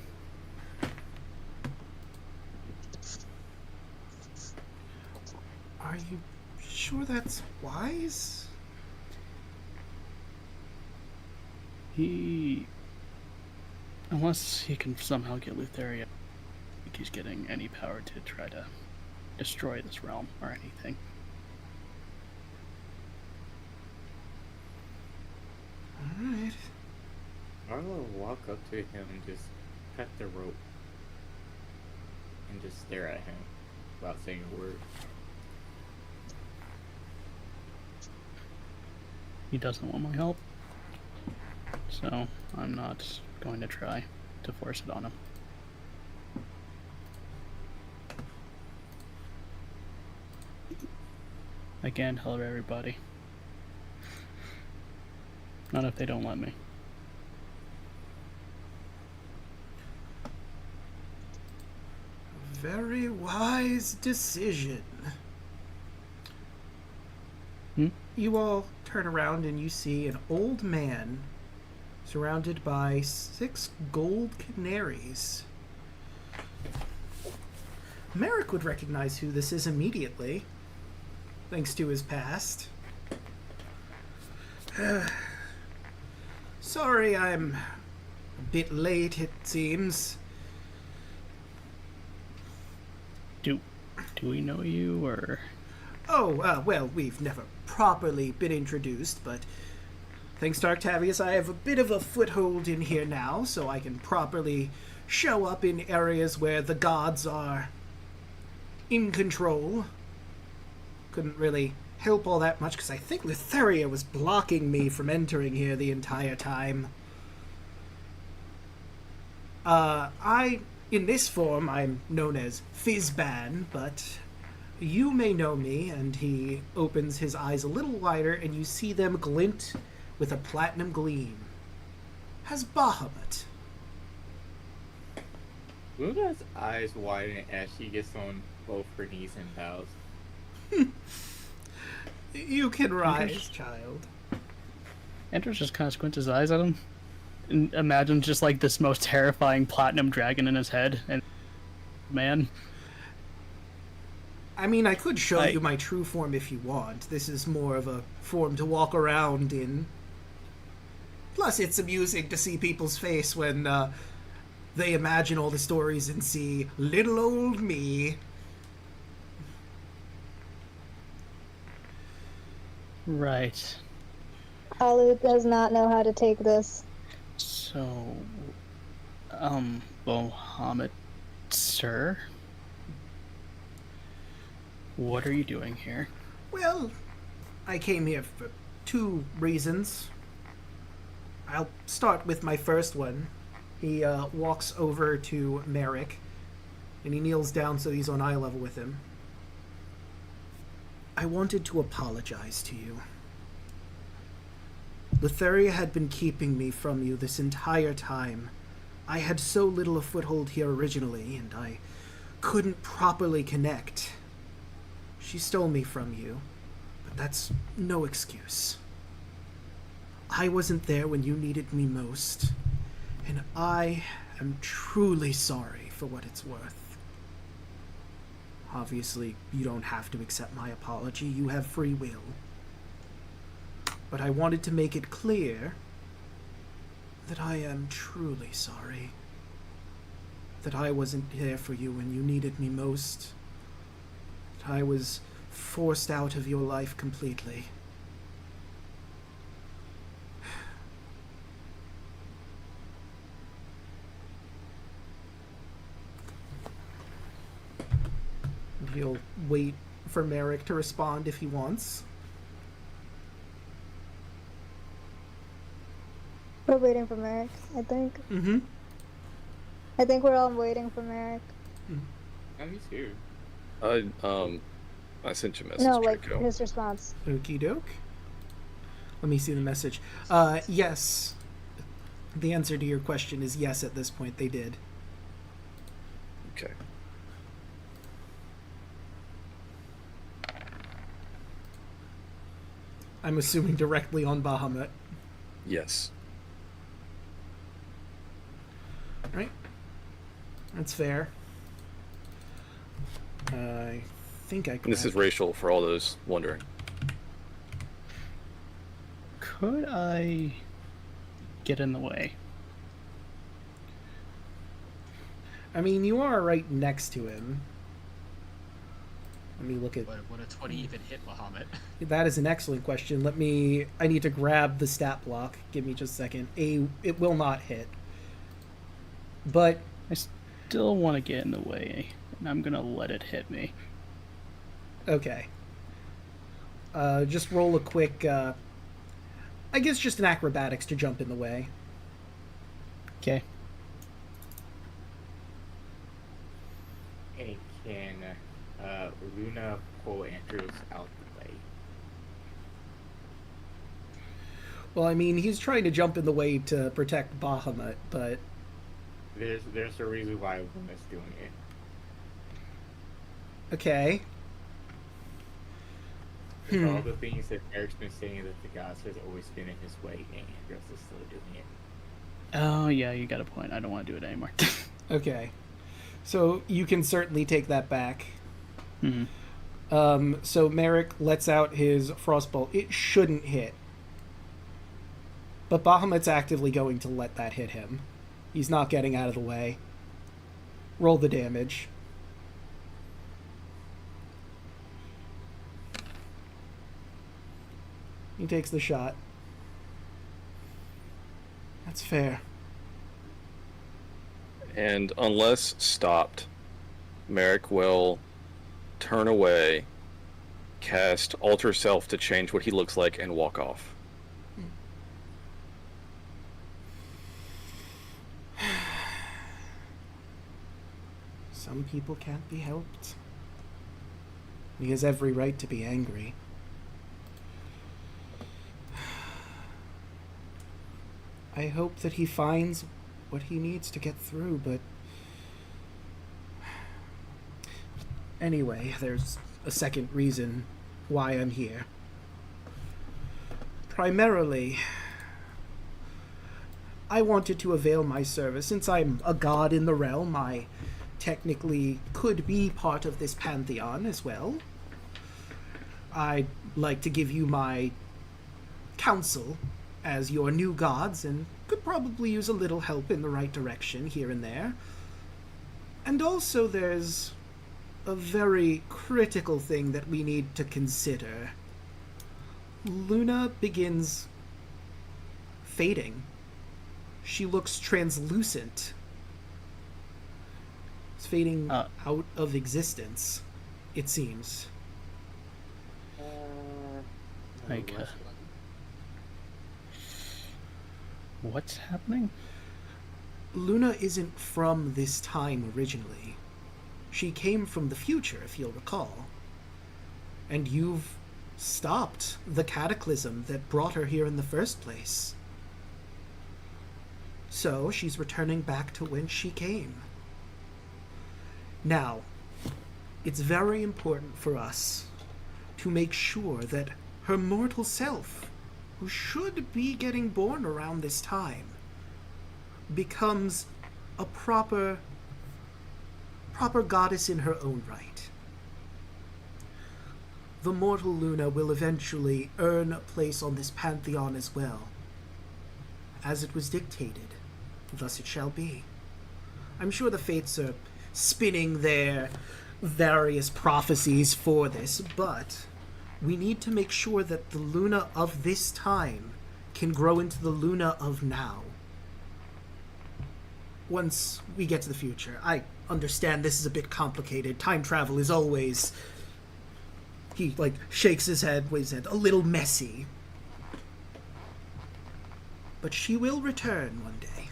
Are you sure that's wise? Unless he can somehow get Lutheria, I don't think he's getting any power to try to destroy this realm or anything. Alright. Arlo will walk up to him and just cut the rope. And just stare at him without saying a word. He doesn't want my help, so I'm not going to try to force it on him. Again, hello everybody. Not if they don't let me. Very wise decision. You all turn around and you see an old man surrounded by 6 gold canaries. Merrick would recognize who this is immediately, thanks to his past. Sorry, I'm a bit late, it seems. Do we know you, or? Oh, well, we've never properly been introduced, but thanks to Octavius, I have a bit of a foothold in here now, so I can properly show up in areas where the gods are in control. Couldn't really help all that much, because I think Lutheria was blocking me from entering here the entire time. In this form, I'm known as Fizzban, but you may know me, and he opens his eyes a little wider, and you see them glint with a platinum gleam. As Bahamut. Luna's eyes widen as she gets on both her knees and bows. You can rise, child. Andrew just kind of squints his eyes at him and imagines just like this most terrifying platinum dragon in his head. And man, I mean, I could show you my true form if you want. This is more of a form to walk around in. Plus, it's amusing to see people's face when they imagine all the stories and see little old me. right. Alek does not know how to take this. So, Mohammed, sir, what are you doing here? Well, I came here for 2 reasons. I'll start with my first one. He walks over to Merrick, and he kneels down so he's on eye level with him. I wanted to apologize to you. Lutheria had been keeping me from you this entire time. I had so little a foothold here originally, and I couldn't properly connect. She stole me from you, but that's no excuse. I wasn't there when you needed me most, and I am truly sorry for what it's worth. Obviously, you don't have to accept my apology. You have free will. But I wanted to make it clear that I am truly sorry. That I wasn't there for you when you needed me most. That I was forced out of your life completely. He'll wait for Merrick to respond if he wants. We're waiting for Merrick, I think. Mm-hmm. I think we're all waiting for Merrick. Oh, he's here. I sent you a message, No, like Draco. his response. Okie doke. Let me see the message. Yes. The answer to your question is yes at this point, they did. Okay. I'm assuming directly on Bahamut. Yes. Right? That's fair. I think I And this is racial for all those wondering. Could I get in the way? I mean, you are right next to him. Let me look at... Would a 20 even hit Bahamut? That is an excellent question. I need to grab the stat block. Give me just a second. It will not hit. But... I still want to get in the way, and I'm going to let it hit me. Okay. Just roll a quick... I guess just an acrobatics to jump in the way. Okay. And can Luna pull Andrews out the way? Well, I mean, he's trying to jump in the way to protect Bahamut, but... There's a reason why Luna's doing it. Okay. 'Cause all the things that Eric's been saying that the gods has always been in his way, and Andrews is still doing it. Oh, yeah, you got a point. I don't want to do it anymore. Okay. So you can certainly take that back. Mm-hmm. So Merrick lets out his frostbolt. It shouldn't hit. But Bahamut's actively going to let that hit him. He's not getting out of the way. Roll the damage. He takes the shot. That's fair. And unless stopped, Merrick will turn away, cast Alter Self to change what he looks like, and walk off. Some people can't be helped. He has every right to be angry. I hope that he finds what he needs to get through, but... Anyway, there's a second reason why I'm here. Primarily, I wanted to avail my service. Since I'm a god in the realm, I technically could be part of this pantheon as well. I'd like to give you my counsel as your new gods, and could probably use a little help in the right direction here and there. And also there's a very critical thing that we need to consider. Luna begins fading. She looks translucent. It's fading out of existence, it seems. Like, what's happening? Luna isn't from this time originally. She came from the future, if you'll recall. And you've stopped the cataclysm that brought her here in the first place. So she's returning back to when she came. Now, it's very important for us to make sure that her mortal self, who should be getting born around this time, becomes a proper goddess in her own right. The mortal Luna will eventually earn a place on this pantheon as well. As it was dictated, thus it shall be. I'm sure the fates are spinning their various prophecies for this, but we need to make sure that the Luna of this time can grow into the Luna of now. Once we get to the future. I understand this is a bit complicated. Time travel is always... He, shakes his head, waves his head, a little messy. But she will return one day.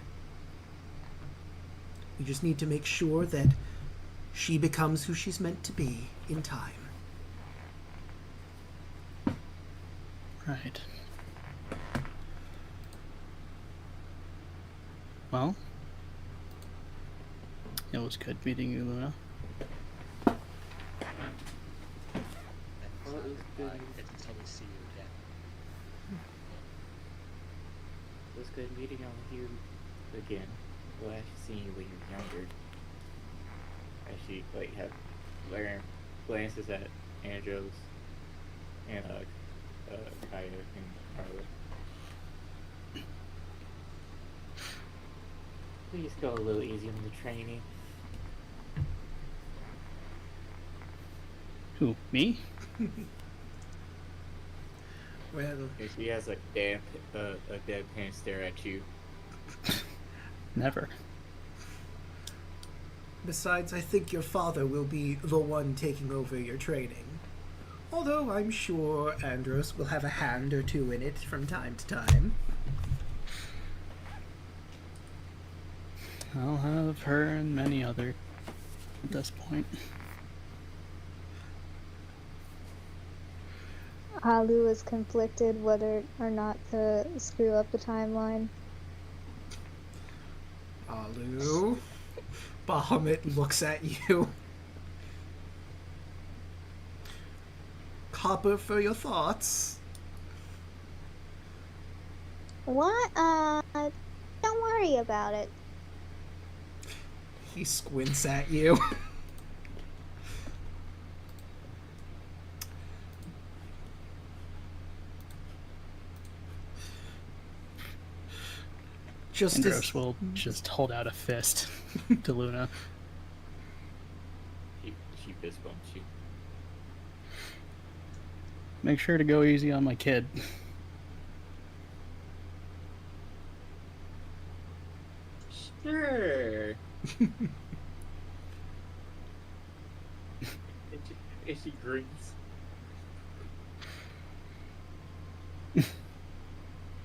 We just need to make sure that she becomes who she's meant to be in time. Right. Well, it was good meeting you, Luna. Well, it was good. I get to totally see you again. It was good meeting you again. Well, actually seeing you when you're younger. Actually, like, have glances at Andros and Kaya and Carla. Please go a little easy on the training. Who, me? Well, If she has a deadpan stare at you. Never. besides, I think your father will be the one taking over your training. Although I'm sure Andros will have a hand or two in it from time to time. I'll have her and many other at this point. Halu is conflicted whether or not to screw up the timeline. Alu. Bahamut looks at you. Copper for your thoughts. What? Don't worry about it. He squints at you. Just Andros as will just hold out a fist to Luna. She fist bumps you. Make sure to go easy on my kid. Sure. and she grins.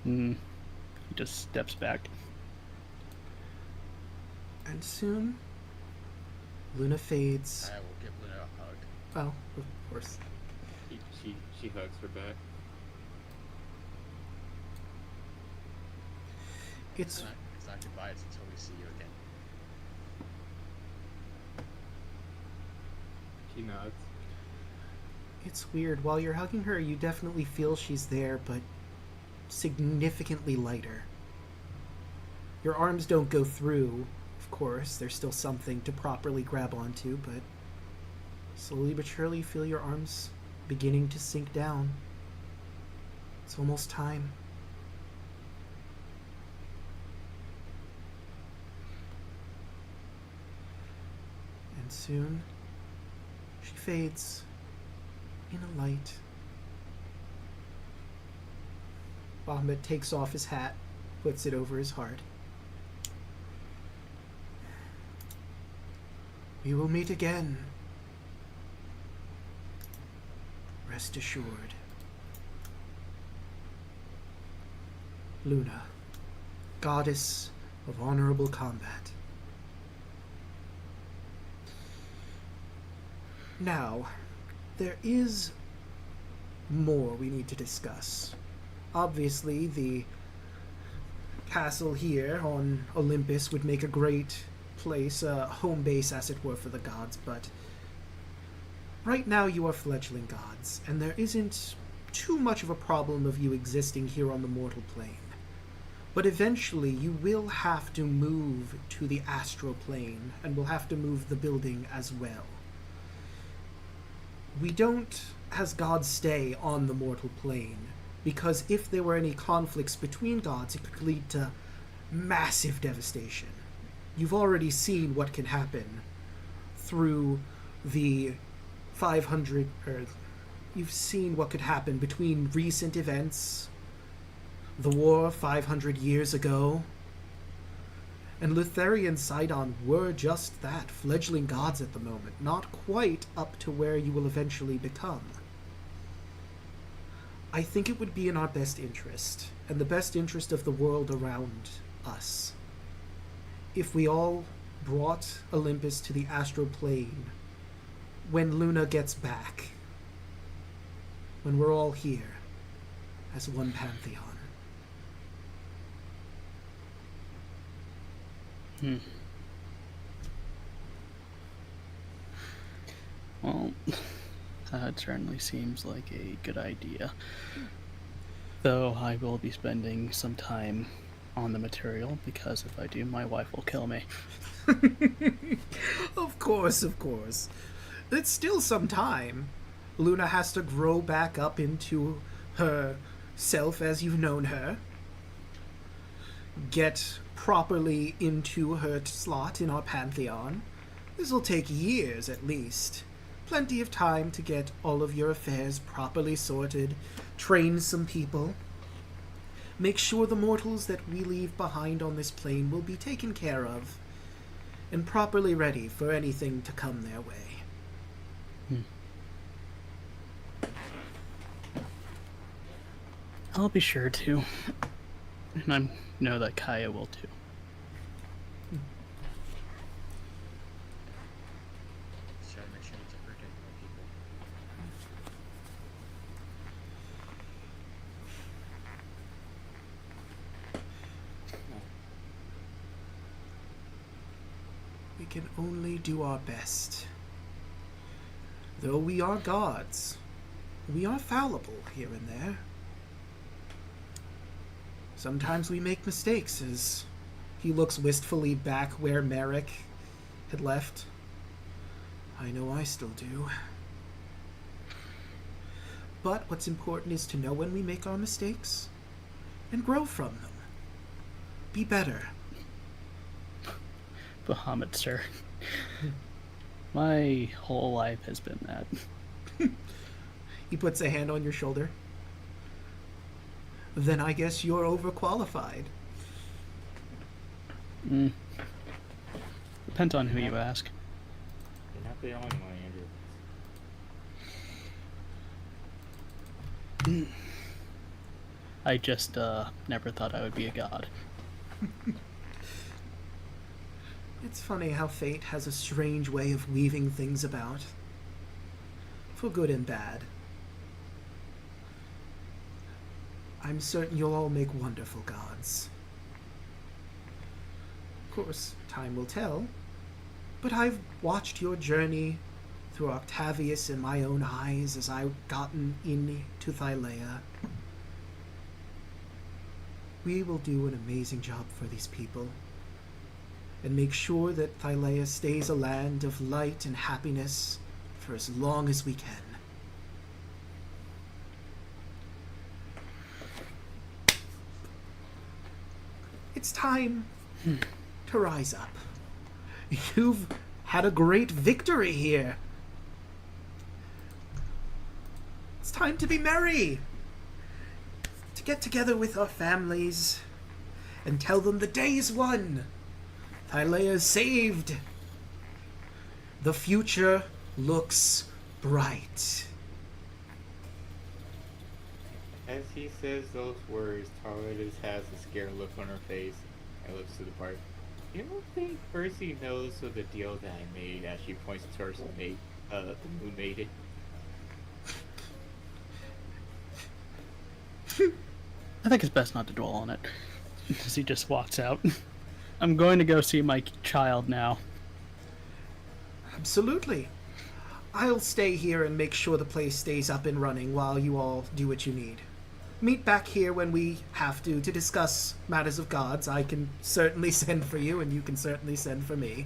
He just steps back. And soon, Luna fades. I will give Luna a hug. Well, of course. She hugs her back. It's It's not goodbye, it's until we see you again. She nods. it's weird. While you're hugging her, you definitely feel she's there, but significantly lighter. Your arms don't go through, of course. There's still something to properly grab onto, but slowly but surely you feel your arms beginning to sink down. It's almost time. And soon, she fades in a light. Bahamut takes off his hat, puts it over his heart. We will meet again. Rest assured. Luna, goddess of honorable combat. Now, there is more we need to discuss. Obviously, the castle here on Olympus would make a great place, a home base as it were for the gods, but right now you are fledgling gods, and there isn't too much of a problem of you existing here on the mortal plane. But eventually you will have to move to the astral plane, and will have to move the building as well. We don't, as gods, stay on the mortal plane, because if there were any conflicts between gods, it could lead to massive devastation. You've already seen what can happen through the 500, or you've seen what could happen between recent events, the war 500 years ago, and Lutheri and Sidon were just that, fledgling gods at the moment, not quite up to where you will eventually become. I think it would be in our best interest, and the best interest of the world around us, if we all brought Olympus to the astral plane when Luna gets back. When we're all here as one pantheon. Well, that certainly seems like a good idea. Though I will be spending some time on the material, because if I do, my wife will kill me. Of course, of course. It's still some time. Luna has to grow back up into her self as you've known her. Get properly into her slot in our pantheon. This'll take years at least. Plenty of time to get all of your affairs properly sorted, train some people. Make sure the mortals that we leave behind on this plane will be taken care of and properly ready for anything to come their way. I'll be sure to. And I know that Kaya will too. Just try to make sure to protect my people. We can only do our best. Though we are gods, we are fallible here and there. Sometimes we make mistakes, as he looks wistfully back where Merrick had left. I know I still do. But what's important is to know when we make our mistakes and grow from them. Be better. Bahamut, sir. My whole life has been that. He puts a hand on your shoulder. Then I guess you're overqualified. Depends on who you ask. You're not the only one, Andrew. I just never thought I would be a god. It's funny how fate has a strange way of weaving things about. For good and bad. I'm certain you'll all make wonderful gods. Of course, time will tell. But I've watched your journey through Octavius in my own eyes as I've gotten into Thylea. We will do an amazing job for these people. And make sure that Thylea stays a land of light and happiness for as long as we can. It's time to rise up. You've had a great victory here. It's time to be merry. To get together with our families and tell them the day is won. Thylea's saved. The future looks bright. As he says those words, Tarla just has a scared look on her face and looks to the park. You don't think Percy knows of the deal that I made as she points towards the Moon Maiden? I think it's best not to dwell on it. As he just walks out. I'm going to go see my child now. Absolutely. I'll stay here and make sure the place stays up and running while you all do what you need. Meet back here when we have to discuss matters of gods. I can certainly send for you, and you can certainly send for me.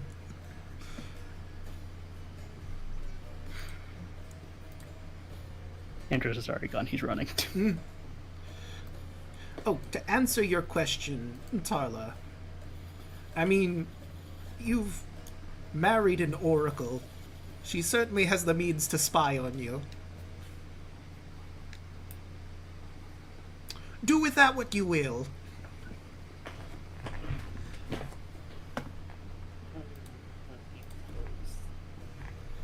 Andrews is already gone. He's running. Oh, to answer your question, Tarla, I mean, you've married an oracle. She certainly has the means to spy on you. Do with that what you will.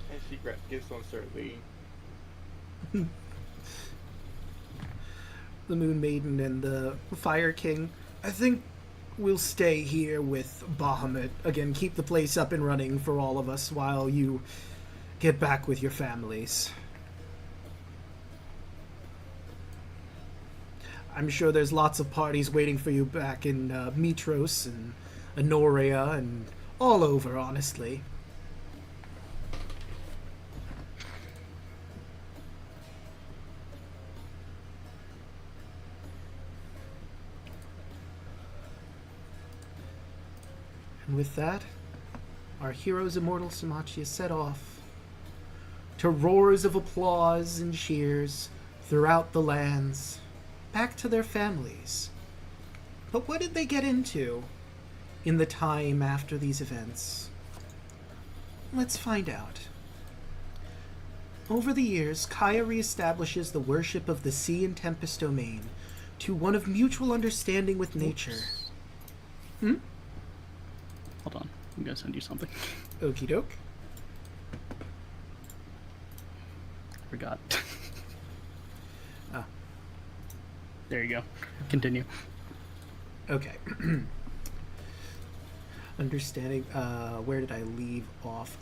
And she gives one start leading. The Moon Maiden and the Fire King, I think we'll stay here with Bahamut. Again, keep the place up and running for all of us while you get back with your families. I'm sure there's lots of parties waiting for you back in Mitros and Honoria and all over, honestly. And with that, our heroes Immortal Samachia set off to roars of applause and cheers throughout the lands, back to their families. But what did they get into in the time after these events? Let's find out. Over the years, Kaya reestablishes the worship of the Sea and Tempest domain to one of mutual understanding with nature. Hmm? Hold on. I'm gonna send you something. Okie doke. Forgot. Ah. There you go. Continue. Okay. Understanding, where did I leave off?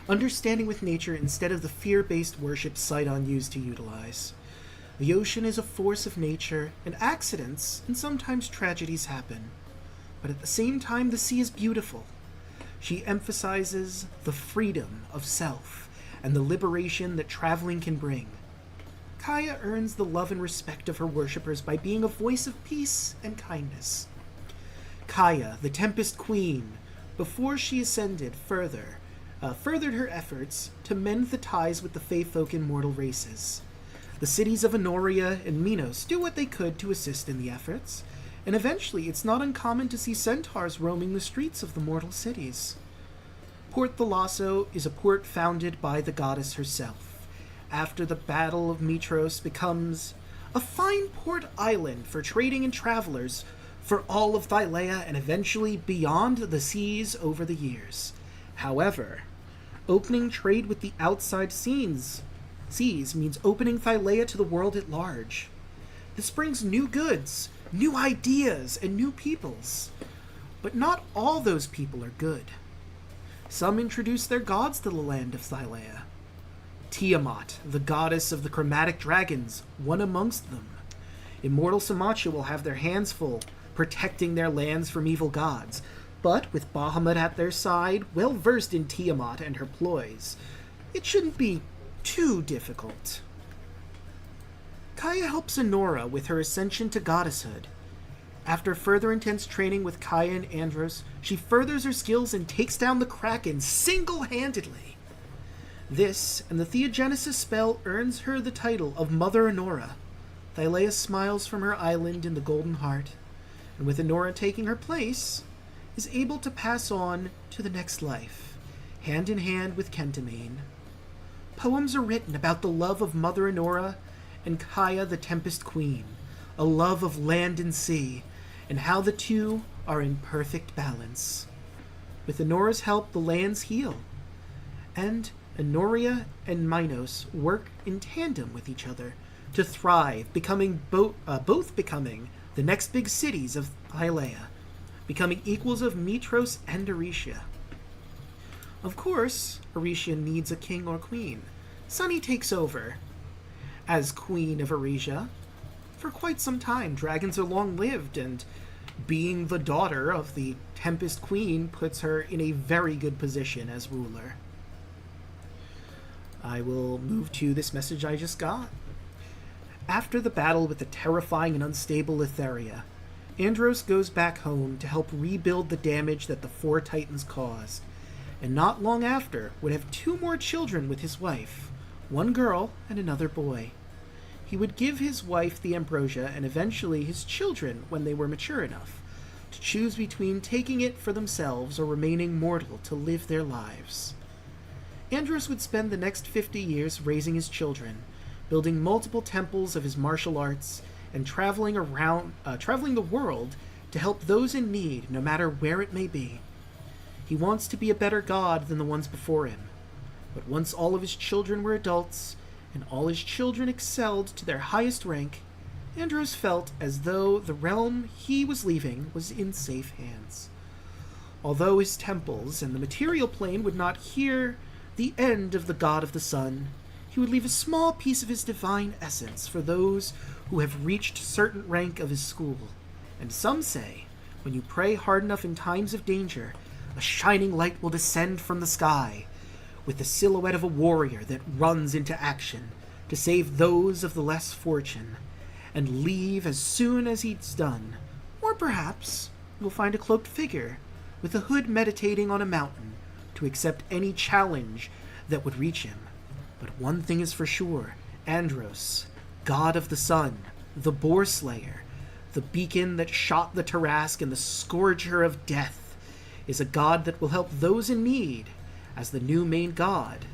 Understanding with nature instead of the fear-based worship Sidon used to utilize. The ocean is a force of nature, and accidents and sometimes tragedies happen. But at the same time, the sea is beautiful. She emphasizes the freedom of self and the liberation that traveling can bring. Kaya earns the love and respect of her worshippers by being a voice of peace and kindness. Kaya, the Tempest Queen, before she ascended furthered her efforts to mend the ties with the Fey folk and mortal races. The cities of Honoria and Minos do what they could to assist in the efforts, and eventually it's not uncommon to see centaurs roaming the streets of the mortal cities. Port Thalasso is a port founded by the goddess herself. After the Battle of Mitros becomes a fine port island for trading and travelers for all of Thylea and eventually beyond the seas over the years. However, opening trade with the outside seas means opening Thylea to the world at large. This brings new goods, new ideas, and new peoples. But not all those people are good. Some introduce their gods to the land of Thylea. Tiamat, the goddess of the chromatic dragons, one amongst them. Immortal Samachia will have their hands full, protecting their lands from evil gods, but with Bahamut at their side, well versed in Tiamat and her ploys, it shouldn't be too difficult. Kaya helps Honora with her ascension to goddesshood. After further intense training with Kaya and Andros, she furthers her skills and takes down the Kraken single-handedly. This, and the Theogenesis spell, earns her the title of Mother Honora. Thylea smiles from her island in the Golden Heart, and with Honora taking her place, is able to pass on to the next life, hand in hand with Kentamane. Poems are written about the love of Mother Honora and Kaya the Tempest Queen, a love of land and sea, and how the two are in perfect balance. With Honora's help, the lands heal, and Honoria and Minos work in tandem with each other to thrive, becoming both becoming the next big cities of Thylea, becoming equals of Mitros and Aricia. Of course, Aricia needs a king or queen. Sunny takes over as Queen of Aricia. For quite some time, dragons are long-lived, and being the daughter of the Tempest Queen puts her in a very good position as ruler. I will move to this message I just got. After the battle with the terrifying and unstable Etheria, Andros goes back home to help rebuild the damage that the four Titans caused, and not long after would have 2 more children with his wife, 1 girl and another boy. He would give his wife the ambrosia and eventually his children when they were mature enough to choose between taking it for themselves or remaining mortal to live their lives. Andros would spend the next 50 years raising his children, building multiple temples of his martial arts, and traveling the world to help those in need, no matter where it may be. He wants to be a better god than the ones before him. But once all of his children were adults, and all his children excelled to their highest rank, Andros felt as though the realm he was leaving was in safe hands. Although his temples and the material plane would not hear the end of the god of the sun, he would leave a small piece of his divine essence for those who have reached certain rank of his school. And some say, when you pray hard enough in times of danger, a shining light will descend from the sky, with the silhouette of a warrior that runs into action to save those of the less fortunate, and leave as soon as he's done. Or perhaps you'll find a cloaked figure with a hood meditating on a mountain to accept any challenge that would reach him. But one thing is for sure, Andros, god of the sun, the boar slayer, the beacon that shot the Tarask and the scourger of death, is a god that will help those in need as the new main god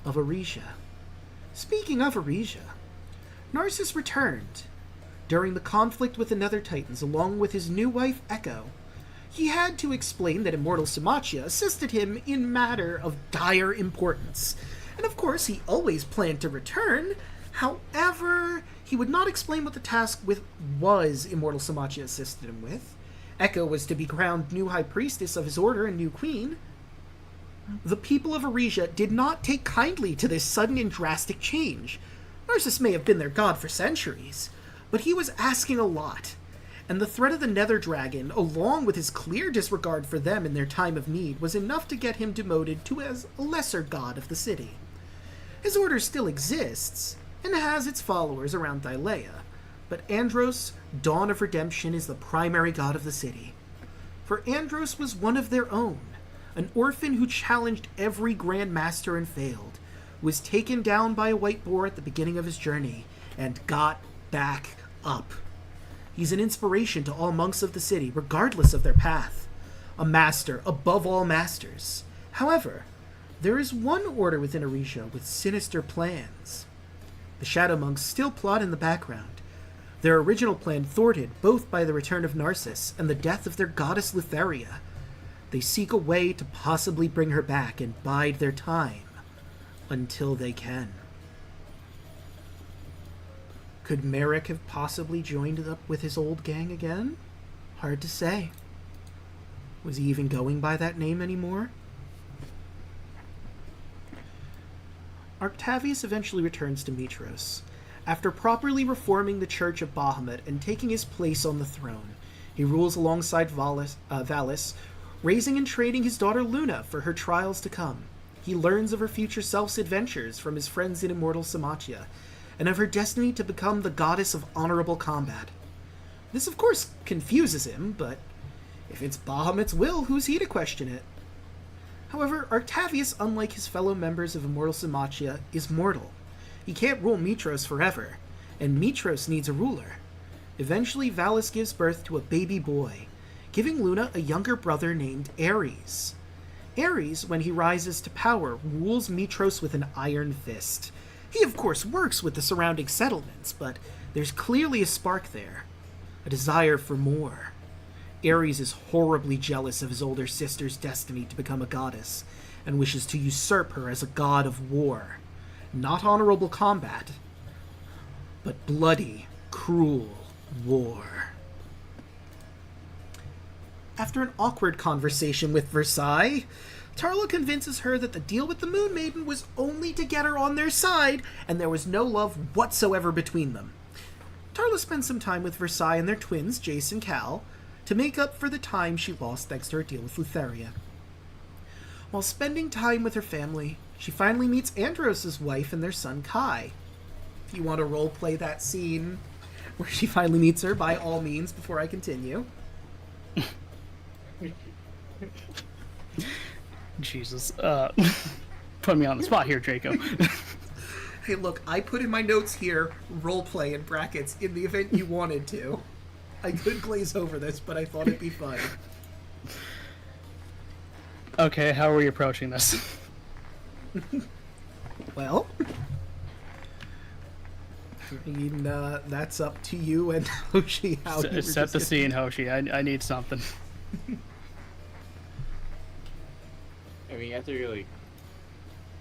of Aresia. Speaking of Aresia, Narcissus returned during the conflict with the Nether Titans along with his new wife Echo. He had to explain that Immortal Samachia assisted him in matter of dire importance, and of course he always planned to return. However, he would not explain what the task was Immortal Samachia assisted him with. Echo was to be crowned new High Priestess of his order and new Queen. The people of Aresia did not take kindly to this sudden and drastic change. Narcissus may have been their god for centuries, but he was asking a lot, and the threat of the Nether Dragon, along with his clear disregard for them in their time of need, was enough to get him demoted to as a lesser god of the city. His order still exists, and has its followers around Dylea, but Andros, Dawn of Redemption, is the primary god of the city. For Andros was one of their own, an orphan who challenged every Grand Master and failed, was taken down by a white boar at the beginning of his journey, and got back up. He's an inspiration to all monks of the city, regardless of their path. A master above all masters. However, there is one order within Aresia with sinister plans. The Shadow Monks still plot in the background, their original plan thwarted both by the return of Narcissus and the death of their goddess Lutheria. They seek a way to possibly bring her back and bide their time until they can. Could Merrick have possibly joined up with his old gang again? Hard to say. Was he even going by that name anymore? Octavius eventually returns to Mitros. After properly reforming the Church of Bahamut and taking his place on the throne, he rules alongside Valis, raising and training his daughter Luna for her trials to come. He learns of her future self's adventures from his friends in Immortal Samachia, and of her destiny to become the goddess of honorable combat. This, of course, confuses him, but if it's Bahamut's will, who's he to question it? However, Octavius, unlike his fellow members of Immortal Samachia, is mortal. He can't rule Mitros forever, and Mitros needs a ruler. Eventually, Valis gives birth to a baby boy, giving Luna a younger brother named Ares. Ares, when he rises to power, rules Mitros with an iron fist. He, of course, works with the surrounding settlements, but there's clearly a spark there, a desire for more. Ares is horribly jealous of his older sister's destiny to become a goddess, and wishes to usurp her as a god of war. Not honorable combat, but bloody, cruel war. After an awkward conversation with Versailles, Tarla convinces her that the deal with the Moon Maiden was only to get her on their side, and there was no love whatsoever between them. Tarla spends some time with Versailles and their twins, Jace and Cal, to make up for the time she lost thanks to her deal with Lutheria. While spending time with her family, she finally meets Andros' wife and their son Kai. If you want to roleplay that scene where she finally meets her, by all means, before I continue. Jesus. Put me on the spot here, Draco. Hey, look, I put in my notes here, roleplay in brackets, in the event you wanted to. I could glaze over this, but I thought it'd be fun. Okay, how are we approaching this? Well, I mean, that's up to you and Hoshi. How you were Set just the gonna- scene, Hoshi. I need something. I mean, after you're like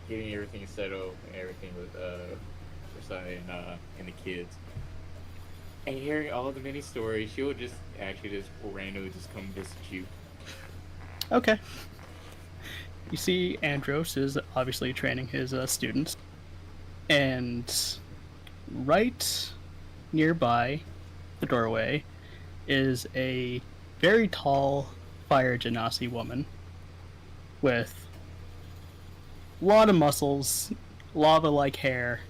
getting everything settled and everything with Versailles and the kids, And hearing all the mini stories, she will just actually just randomly just come visit you. Okay. You see, Andros is obviously training his students, and right nearby the doorway is a very tall fire genasi woman with a lot of muscles, lava-like hair,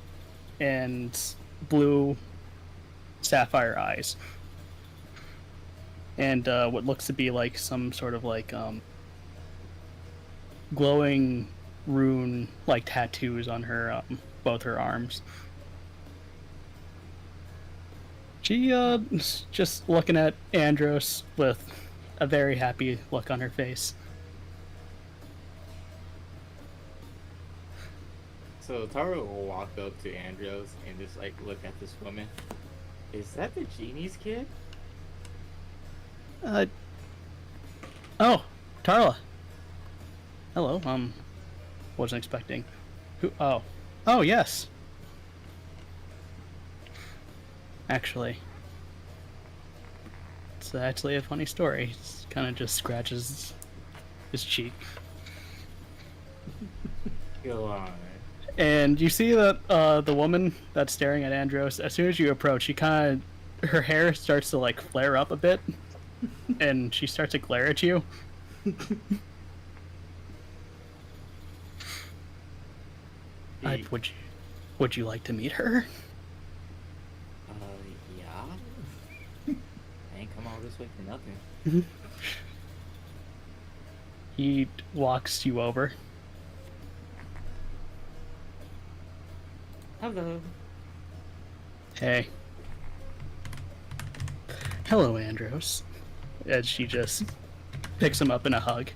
and blue sapphire eyes, and what looks to be like some sort of like glowing rune like tattoos on her both her arms. She is just looking at Andros with a very happy look on her face. So Tara will walk up to Andros and just like look at this woman. Is that the genie's kid? Oh, Tarla. Hello. Wasn't expecting. Who? Oh, yes. Actually, it's actually a funny story. It kind of just scratches his cheek. Go on. And you see that the woman that's staring at Andros, as soon as you approach, she kind of, her hair starts to like flare up a bit, and she starts to glare at you. Would you like to meet her? Yeah. I ain't come all this way for nothing. He walks you over. Hello. Hey. Hello, Andros. As she just picks him up in a hug.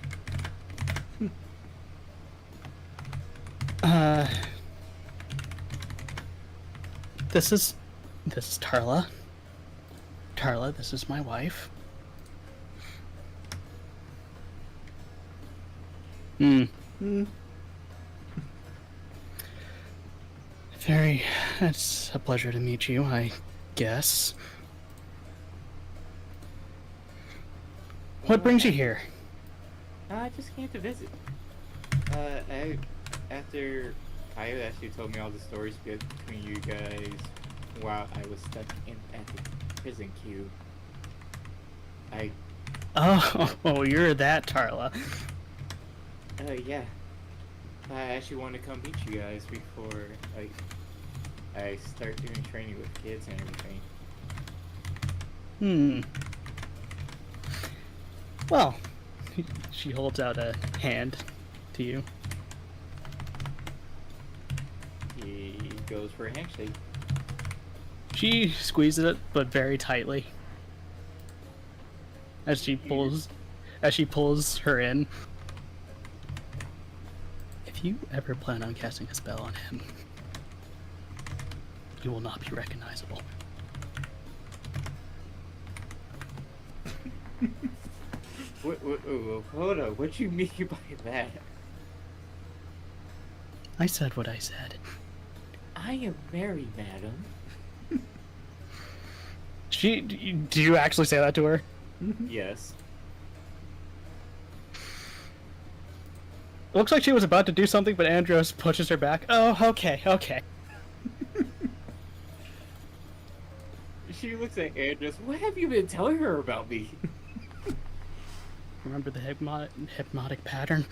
This is Tarla. Tarla, this is my wife. It's a pleasure to meet you, I guess. What brings you here? I just came to visit. After Kaya actually told me all the stories between you guys while I was stuck at the prison queue, Oh, you're that Tarla. Yeah. I actually want to come meet you guys before, like, I start doing training with kids and everything. Well, she holds out a hand to you. He goes for a handshake. She squeezes it, but very tightly. As she pulls her in. If you ever plan on casting a spell on him, you will not be recognizable. Hold on, what you mean by that? I said what I said. I am married, madam. Do you actually say that to her? Yes. It looks like she was about to do something, but Andros pushes her back. Oh, okay. She looks at Andros. What have you been telling her about me? Remember the hypnotic pattern?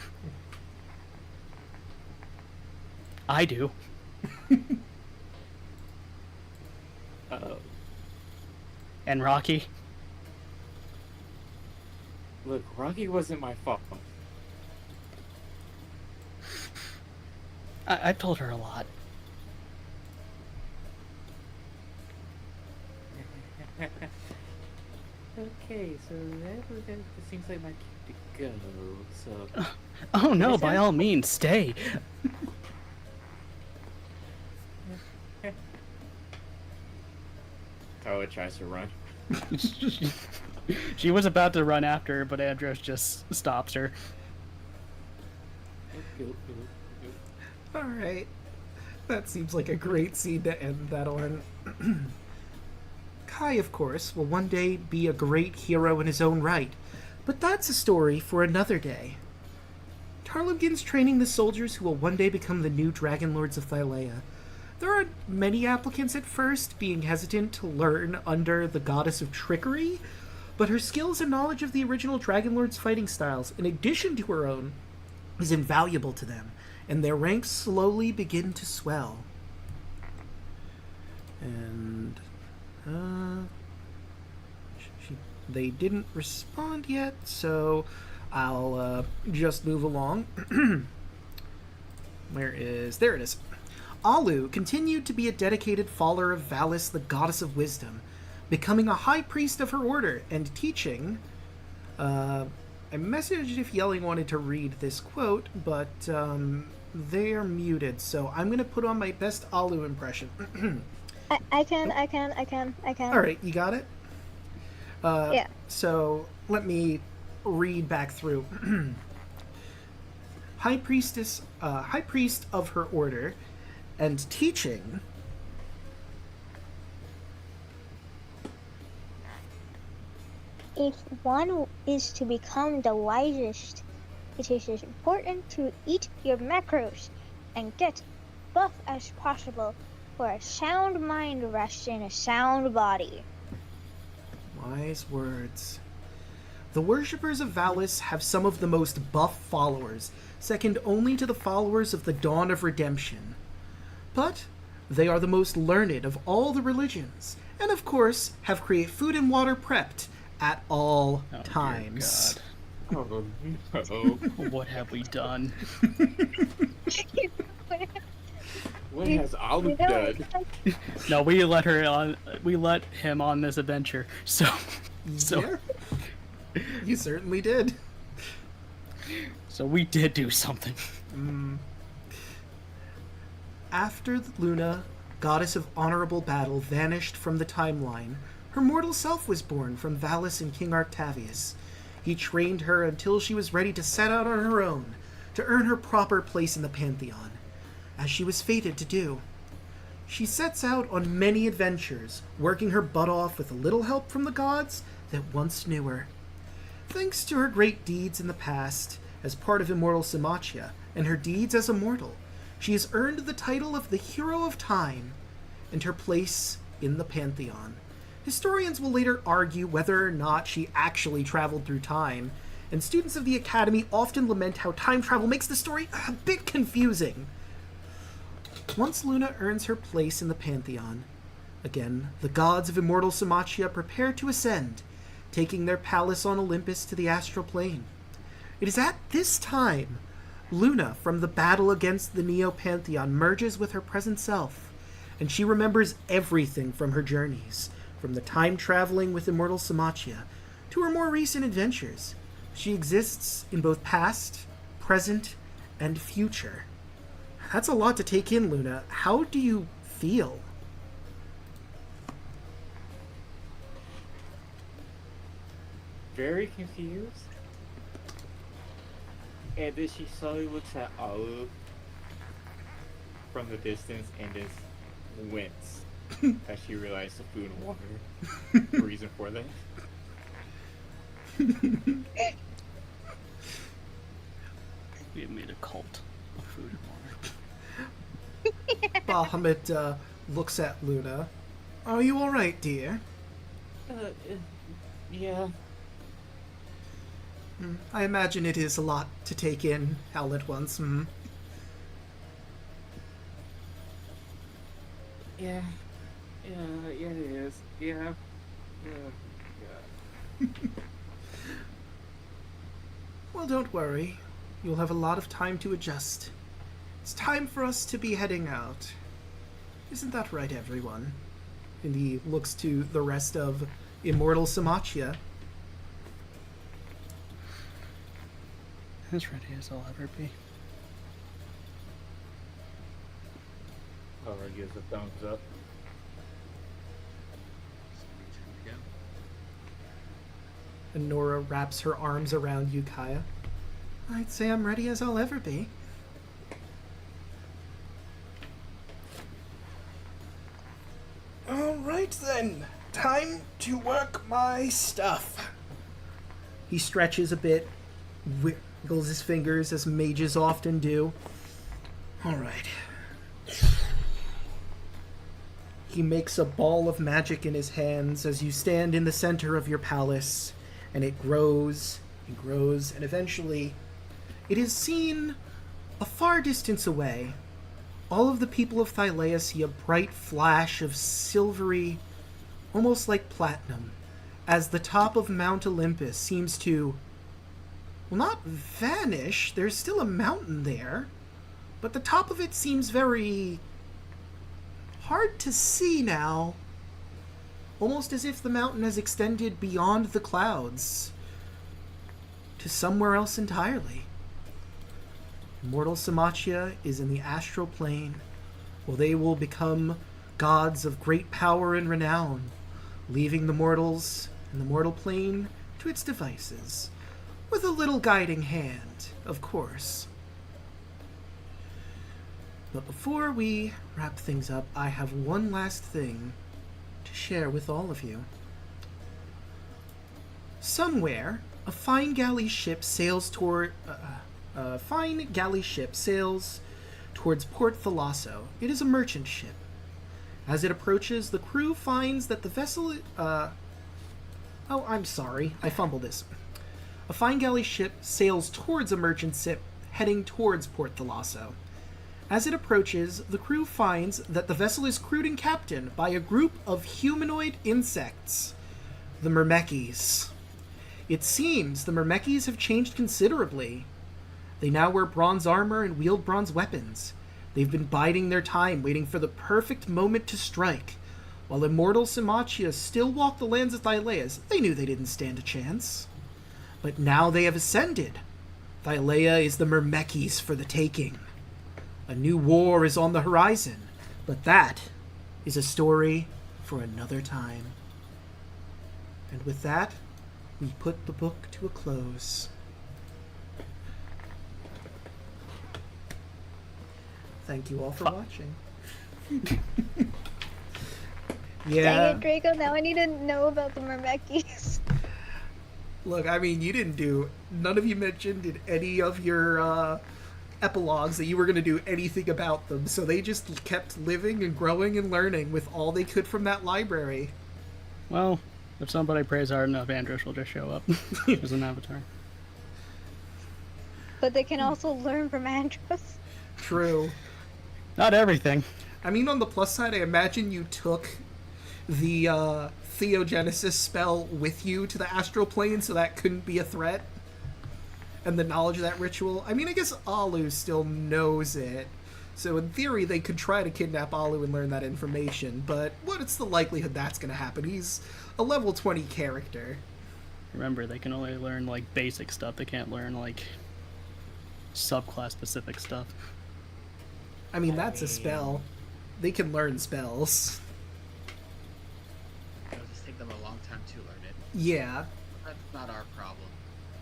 I do. Uh-oh. And Rocky? Look, Rocky wasn't my fault. I've told her a lot. Okay, so that seems like my cue to go. So. Oh no, by all means, stay. Carla tries to run. She was about to run after her, but Andros just stops her. All right. That seems like a great scene to end that on. Kai, of course, will one day be a great hero in his own right, but that's a story for another day. Tarlo begins training the soldiers who will one day become the new Dragon Lords of Thylea. There are many applicants at first, being hesitant to learn under the goddess of trickery, but her skills and knowledge of the original Dragon Lord's fighting styles, in addition to her own, is invaluable to them, and their ranks slowly begin to swell. And, they didn't respond yet, so I'll just move along. There it is. Alu continued to be a dedicated follower of Valis, the goddess of wisdom, becoming a high priest of her order and teaching. I messaged if Yelling wanted to read this quote, but they are muted, so I'm going to put on my best Alu impression. I can. All right, you got it? Yeah. So let me read back through. High priest of her order, and teaching. If one is to become the wisest, it is important to eat your macros and get buff as possible, for a sound mind rests in a sound body. Wise words. The worshippers of Valis have some of the most buff followers, second only to the followers of the Dawn of Redemption. But they are the most learned of all the religions, and of course have create food and water prepped at all times. Dear God. Oh no. What have we done? What has Alu done? No, we let him on this adventure. So Yeah, you certainly did. so we did do something. After Luna, goddess of honorable battle, vanished from the timeline, her mortal self was born from Valis and King Arctavius. He trained her until she was ready to set out on her own, to earn her proper place in the Pantheon, as she was fated to do. She sets out on many adventures, working her butt off with a little help from the gods that once knew her. Thanks to her great deeds in the past, as part of Immortal Samachia, and her deeds as a mortal, she has earned the title of the Hero of Time and her place in the Pantheon. Historians will later argue whether or not she actually traveled through time, and students of the Academy often lament how time travel makes the story a bit confusing. Once Luna earns her place in the Pantheon, again, the gods of Immortal Samachia prepare to ascend, taking their palace on Olympus to the astral plane. It is at this time Luna, from the battle against the Neo-Pantheon, merges with her present self, and she remembers everything from her journeys, from the time traveling with Immortal Samachia to her more recent adventures. She exists in both past, present, and future. That's a lot to take in, Luna. How do you feel? Very confused. And then she slowly looks at Alu from the distance and just wince as she realized the food and water. The reason for that. We have made a cult of food and water. Bahamut looks at Luna. Are you alright, dear? Yeah. I imagine it is a lot to take in all at once. Yeah. Yeah, it is. Yeah. Well, don't worry. You'll have a lot of time to adjust. It's time for us to be heading out. Isn't that right, everyone? And he looks to the rest of Immortal Samachia. As ready as I'll ever be. Laura gives a thumbs up. Here And Nora wraps her arms around you, Kaya. I'd say I'm ready as I'll ever be. All right, then. Time to work my stuff. He stretches a bit, wiggles his fingers as mages often do. All right. He makes a ball of magic in his hands as you stand in the center of your palace, and it grows and grows, and eventually it is seen a far distance away. All of the people of Thylea see a bright flash of silvery, almost like platinum, as the top of Mount Olympus seems to, well, not vanish, there's still a mountain there, but the top of it seems very hard to see now, almost as if the mountain has extended beyond the clouds to somewhere else entirely. Immortal Samachia is in the astral plane, where they will become gods of great power and renown, leaving the mortals in the mortal plane to its devices, with a little guiding hand, of course. But before we wrap things up, I have one last thing to share with all of you. Somewhere, a fine galley ship sails towards Port Thalasso. It is a merchant ship. As it approaches, the crew finds that the vessel... oh, I'm sorry. I fumbled this. A fine galley ship sails towards a merchant ship heading towards Port Thalasso. As it approaches, the crew finds that the vessel is crewed and captained by a group of humanoid insects, the Myrmekis. It seems the Myrmekis have changed considerably. They now wear bronze armor and wield bronze weapons. They've been biding their time, waiting for the perfect moment to strike. While immortal Samachia still walked the lands of Thylea, they knew they didn't stand a chance. But now they have ascended. Thylea is the Myrmekis for the taking. A new war is on the horizon, but that is a story for another time. And with that, we put the book to a close. Thank you all for watching. Yeah. Dang it, Draco, now I need to know about the Myrmekis. Look, I mean, none of you mentioned in any of your epilogues that you were going to do anything about them, so they just kept living and growing and learning with all they could from that library. Well, if somebody prays hard enough, Andros will just show up as an avatar. But they can also learn from Andros. True. Not everything. I mean, on the plus side, I imagine you took the Theogenesis spell with you to the astral plane, so that couldn't be a threat. And the knowledge of that ritual. I mean, I guess Alu still knows it. So in theory, they could try to kidnap Alu and learn that information. But what's the likelihood that's going to happen? He's a level 20 character. Remember, they can only learn, like, basic stuff. They can't learn, like, subclass-specific stuff. I mean, that's a spell. They can learn spells. It'll just take them a long time to learn it. Yeah. That's not our problem.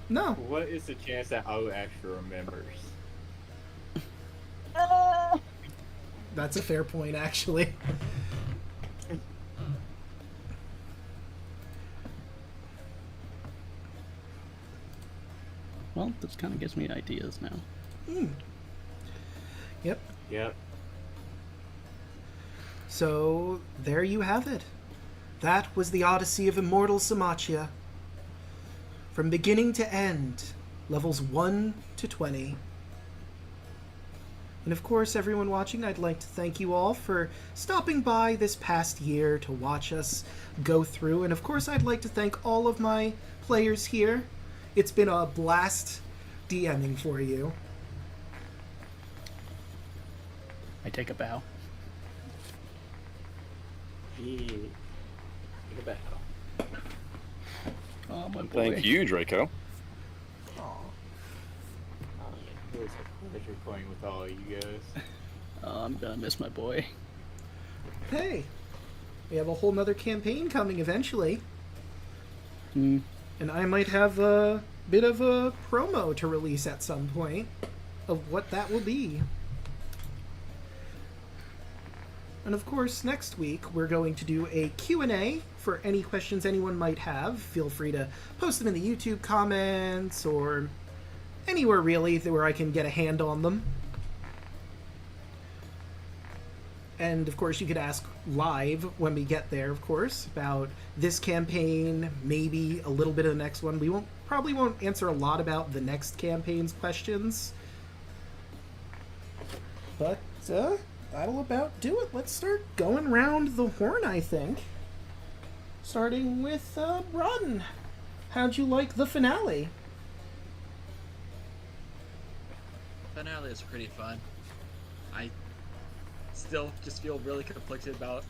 No. What is the chance that Alu actually remembers? That's a fair point, actually. Well, this kind of gives me ideas now. Yep. Yep. So, there you have it. That was the Odyssey of Immortal Samachia. From beginning to end, levels 1 to 20. And of course, everyone watching, I'd like to thank you all for stopping by this past year to watch us go through. And of course, I'd like to thank all of my players here. It's been a blast DMing for you. I take a bow. Yeah. Take a bow. Oh, my boy. Thank you, Draco. Oh, yeah. It was a pleasure playing with all of you guys. Oh, I'm gonna miss my boy. Hey, we have a whole nother campaign coming eventually. And I might have a bit of a promo to release at some point of what that will be. And of course, next week we're going to do a Q&A for any questions anyone might have. Feel free to post them in the YouTube comments or anywhere really where I can get a hand on them. And of course, you could ask live when we get there, of course, about this campaign, maybe a little bit of the next one. We probably won't answer a lot about the next campaign's questions. But that'll about do it. Let's start going round the horn, I think. Starting with Rodden. How'd you like the finale? Finale is pretty fun. I still just feel really conflicted about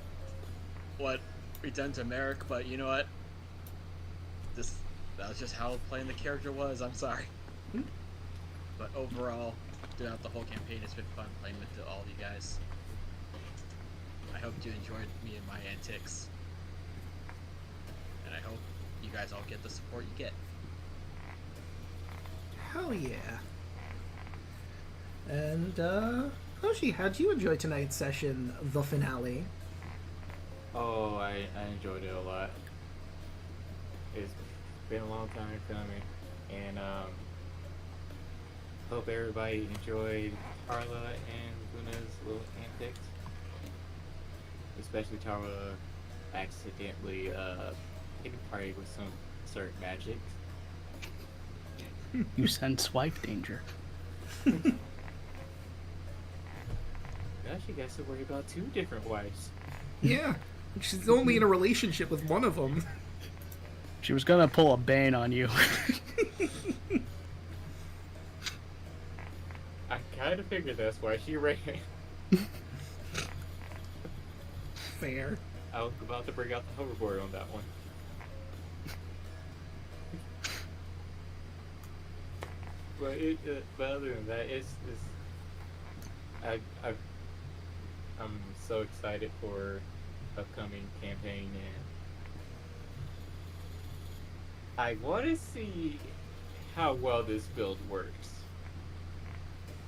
what we done to Merrick, but you know what? That was just how playing the character was. I'm sorry. But overall, throughout the whole campaign, it's been fun playing with all of you guys. I hope you enjoyed me and my antics. And I hope you guys all get the support you get. Hell yeah. And, Hoshi, how'd you enjoy tonight's session, the finale? Oh, I enjoyed it a lot. It's been a long time coming, and hope everybody enjoyed Tarla and Luna's little antics. Especially Tarla accidentally taking part with some certain magic. You sense wife danger. Now she got to worry about 2 different wives. Yeah, she's only in a relationship with one of them. She was gonna pull a Bane on you. I kind of figured that's why she ran. Fair. I was about to bring out the hoverboard on that one. But other than that, I'm so excited for upcoming campaign, and I want to see how well this build works,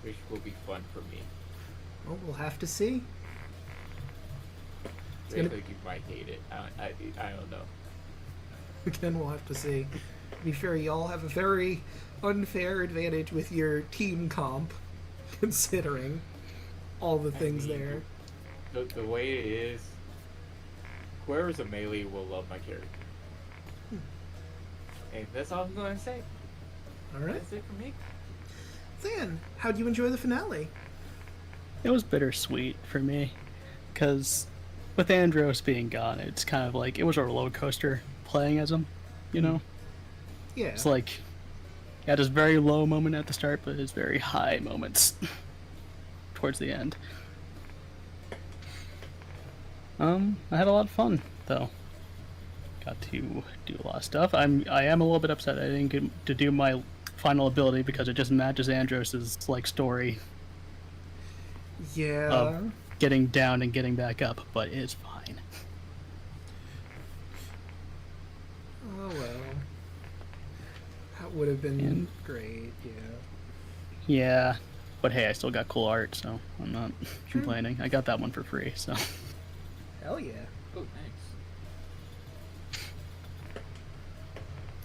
which will be fun for me. Well, we'll have to see. I gonna- think you might hate it. I don't know. Again, we'll have to see. To be fair, y'all have a very unfair advantage with your team comp, considering all the things mean, there. The way it is, whoever's a melee will love my character. And that's all I'm going to say. All right. That's it for me. Then, how'd you enjoy the finale? It was bittersweet for me, because with Andros being gone, it's kind of like it was a roller coaster playing as him, you know? Yeah. It's like he had his very low moment at the start, but his very high moments towards the end. I had a lot of fun though. Got to do a lot of stuff. I am a little bit upset I didn't get to do my final ability because it just matches Andros's like story Yeah. of getting down and getting back up, but it's fine. Oh well. That would have been And- great, yeah. Yeah, but hey, I still got cool art, so I'm not complaining. I got that one for free, so. Hell yeah. Oh, thanks.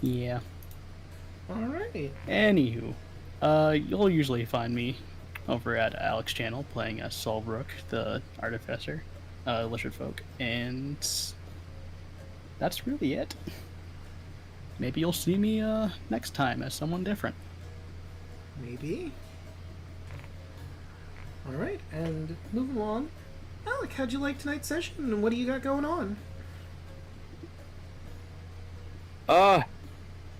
Yeah. Alright. Anywho, you'll usually find me over at Alek's channel playing as Solbrook, the Artificer, Lizard Folk, and that's really it. Maybe you'll see me next time as someone different. Maybe. Alright, and moving along. Alek, how'd you like tonight's session, and what do you got going on?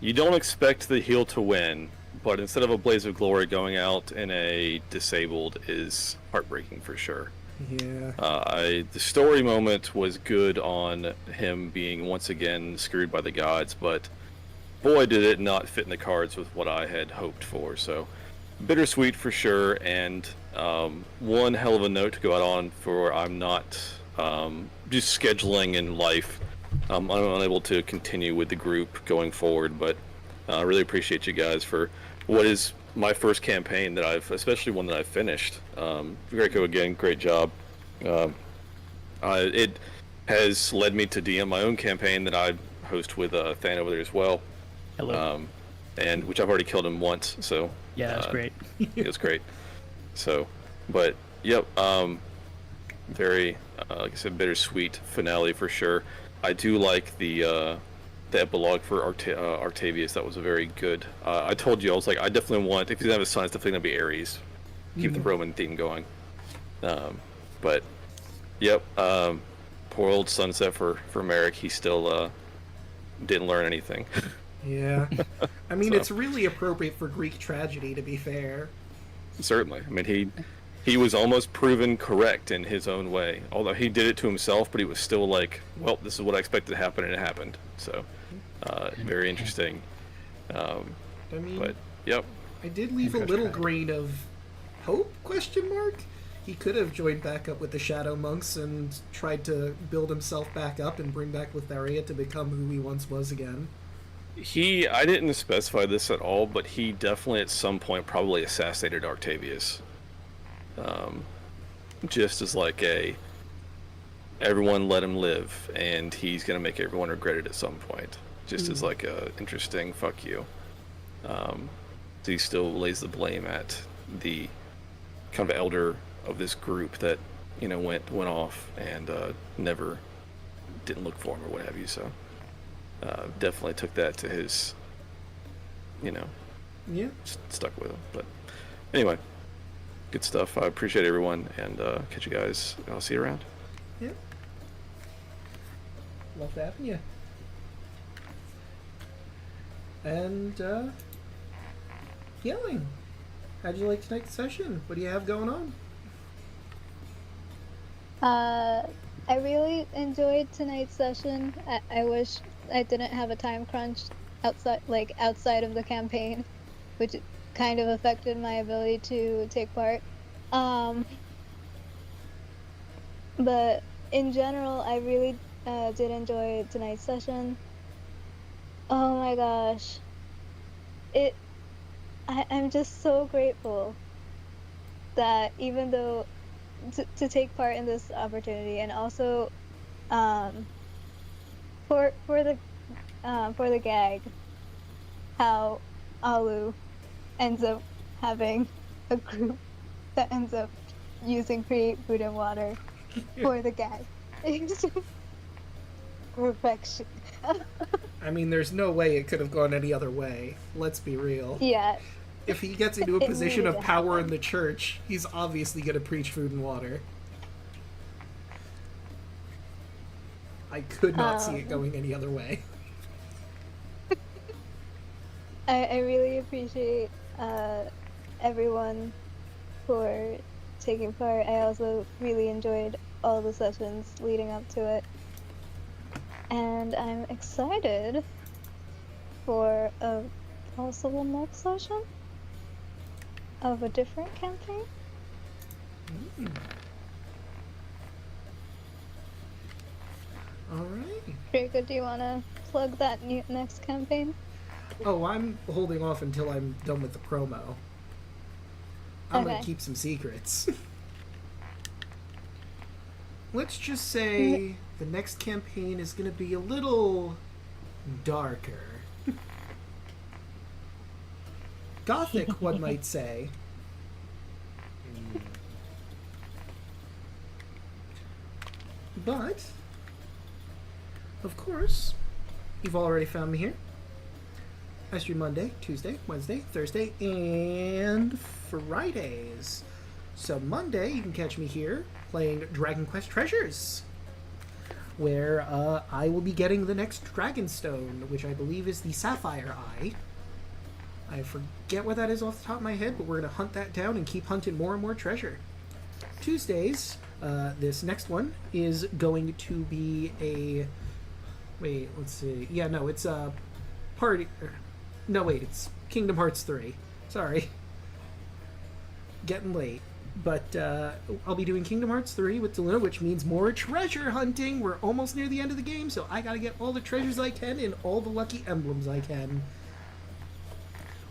You don't expect the heel to win, but instead of a blaze of glory, going out in a disabled is heartbreaking for sure. Yeah. The story moment was good on him being once again screwed by the gods, but boy did it not fit in the cards with what I had hoped for. So bittersweet for sure, and one hell of a note to go out on for I'm not just scheduling in life. I'm unable to continue with the group going forward, but I really appreciate you guys for what is my first campaign that especially one that I've finished. Greco, again, great job. It has led me to DM my own campaign that I host with Than over there as well. Hello. And which I've already killed him once, so Yeah, that's great. it was great. So, but yep, very like I said, bittersweet finale for sure. I do like the epilogue for Octavius. That was a very good. I told you I was like, I definitely want, if he's gonna have a son, it's definitely gonna be Ares. Keep the Roman theme going. But yep, poor old sunset for Merrick. He still didn't learn anything. Yeah. I mean, So. it's really appropriate for Greek tragedy, to be fair. Certainly. I mean, he was almost proven correct in his own way. Although he did it to himself, but he was still like, well, this is what I expected to happen, and it happened. So, very interesting. I mean, But, yep. I did leave a little grain of hope, question mark? He could have joined back up with the Shadow Monks and tried to build himself back up and bring back Lotharia to become who he once was again. I didn't specify this at all, but he definitely at some point probably assassinated Octavius. Just as like everyone let him live, and he's gonna make everyone regret it at some point. Just as like a interesting fuck you. So he still lays the blame at the kind of elder of this group that, you know, went off and never didn't look for him or what have you. So definitely took that to his, you know, Yeah. stuck with him. But anyway, good stuff. I appreciate everyone, and catch you guys. I'll see you around. Yeah. Love having you. And, Yelling. How'd you like tonight's session? What do you have going on? I really enjoyed tonight's session. I wish I didn't have a time crunch outside of the campaign, which kind of affected my ability to take part. But in general, I really did enjoy tonight's session. Oh my gosh. I'm just so grateful that even though to take part in this opportunity, and also for the gag, how Alu ends up having a group that ends up using Create Food and Water for the gag. It's just perfection. I mean, there's no way it could have gone any other way. Let's be real. Yeah. If he gets into a It position needed of to power happen. in the church, he's obviously going to preach food and water. I could not see it going any other way. I really appreciate everyone for taking part. I also really enjoyed all the sessions leading up to it. And I'm excited for a possible next session of a different campaign. Alright. Draco, do you want to plug that next campaign? Oh, I'm holding off until I'm done with the promo. I'm going Okay. to keep some secrets. Let's just say the next campaign is going to be a little darker. Gothic, one might say. But, of course, you've already found me here. I stream Monday, Tuesday, Wednesday, Thursday, and Fridays. So Monday, you can catch me here playing Dragon Quest Treasures, where I will be getting the next Dragonstone, which I believe is the Sapphire Eye. I forget what that is off the top of my head, but we're going to hunt that down and keep hunting more and more treasure. Tuesdays, this next one is going to be a... Wait, let's see. Yeah, no, it's a party... No, wait, it's Kingdom Hearts 3. Sorry. Getting late. But I'll be doing Kingdom Hearts 3 with Deluna, which means more treasure hunting. We're almost near the end of the game, so I gotta get all the treasures I can and all the lucky emblems I can.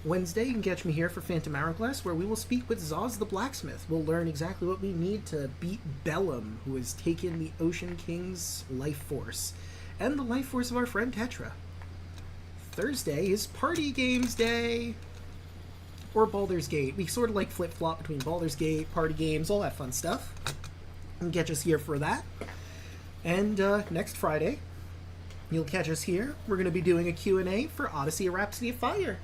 Wednesday, you can catch me here for Phantom Hourglass, where we will speak with Zaz the Blacksmith. We'll learn exactly what we need to beat Bellum, who has taken the Ocean King's life force, and the life force of our friend Tetra. Thursday is Party Games Day! Or Baldur's Gate. We sort of like flip-flop between Baldur's Gate, party games, all that fun stuff. You can catch us here for that. And next Friday, you'll catch us here. We're going to be doing a Q&A for Odyssey: A Rhapsody of Fire.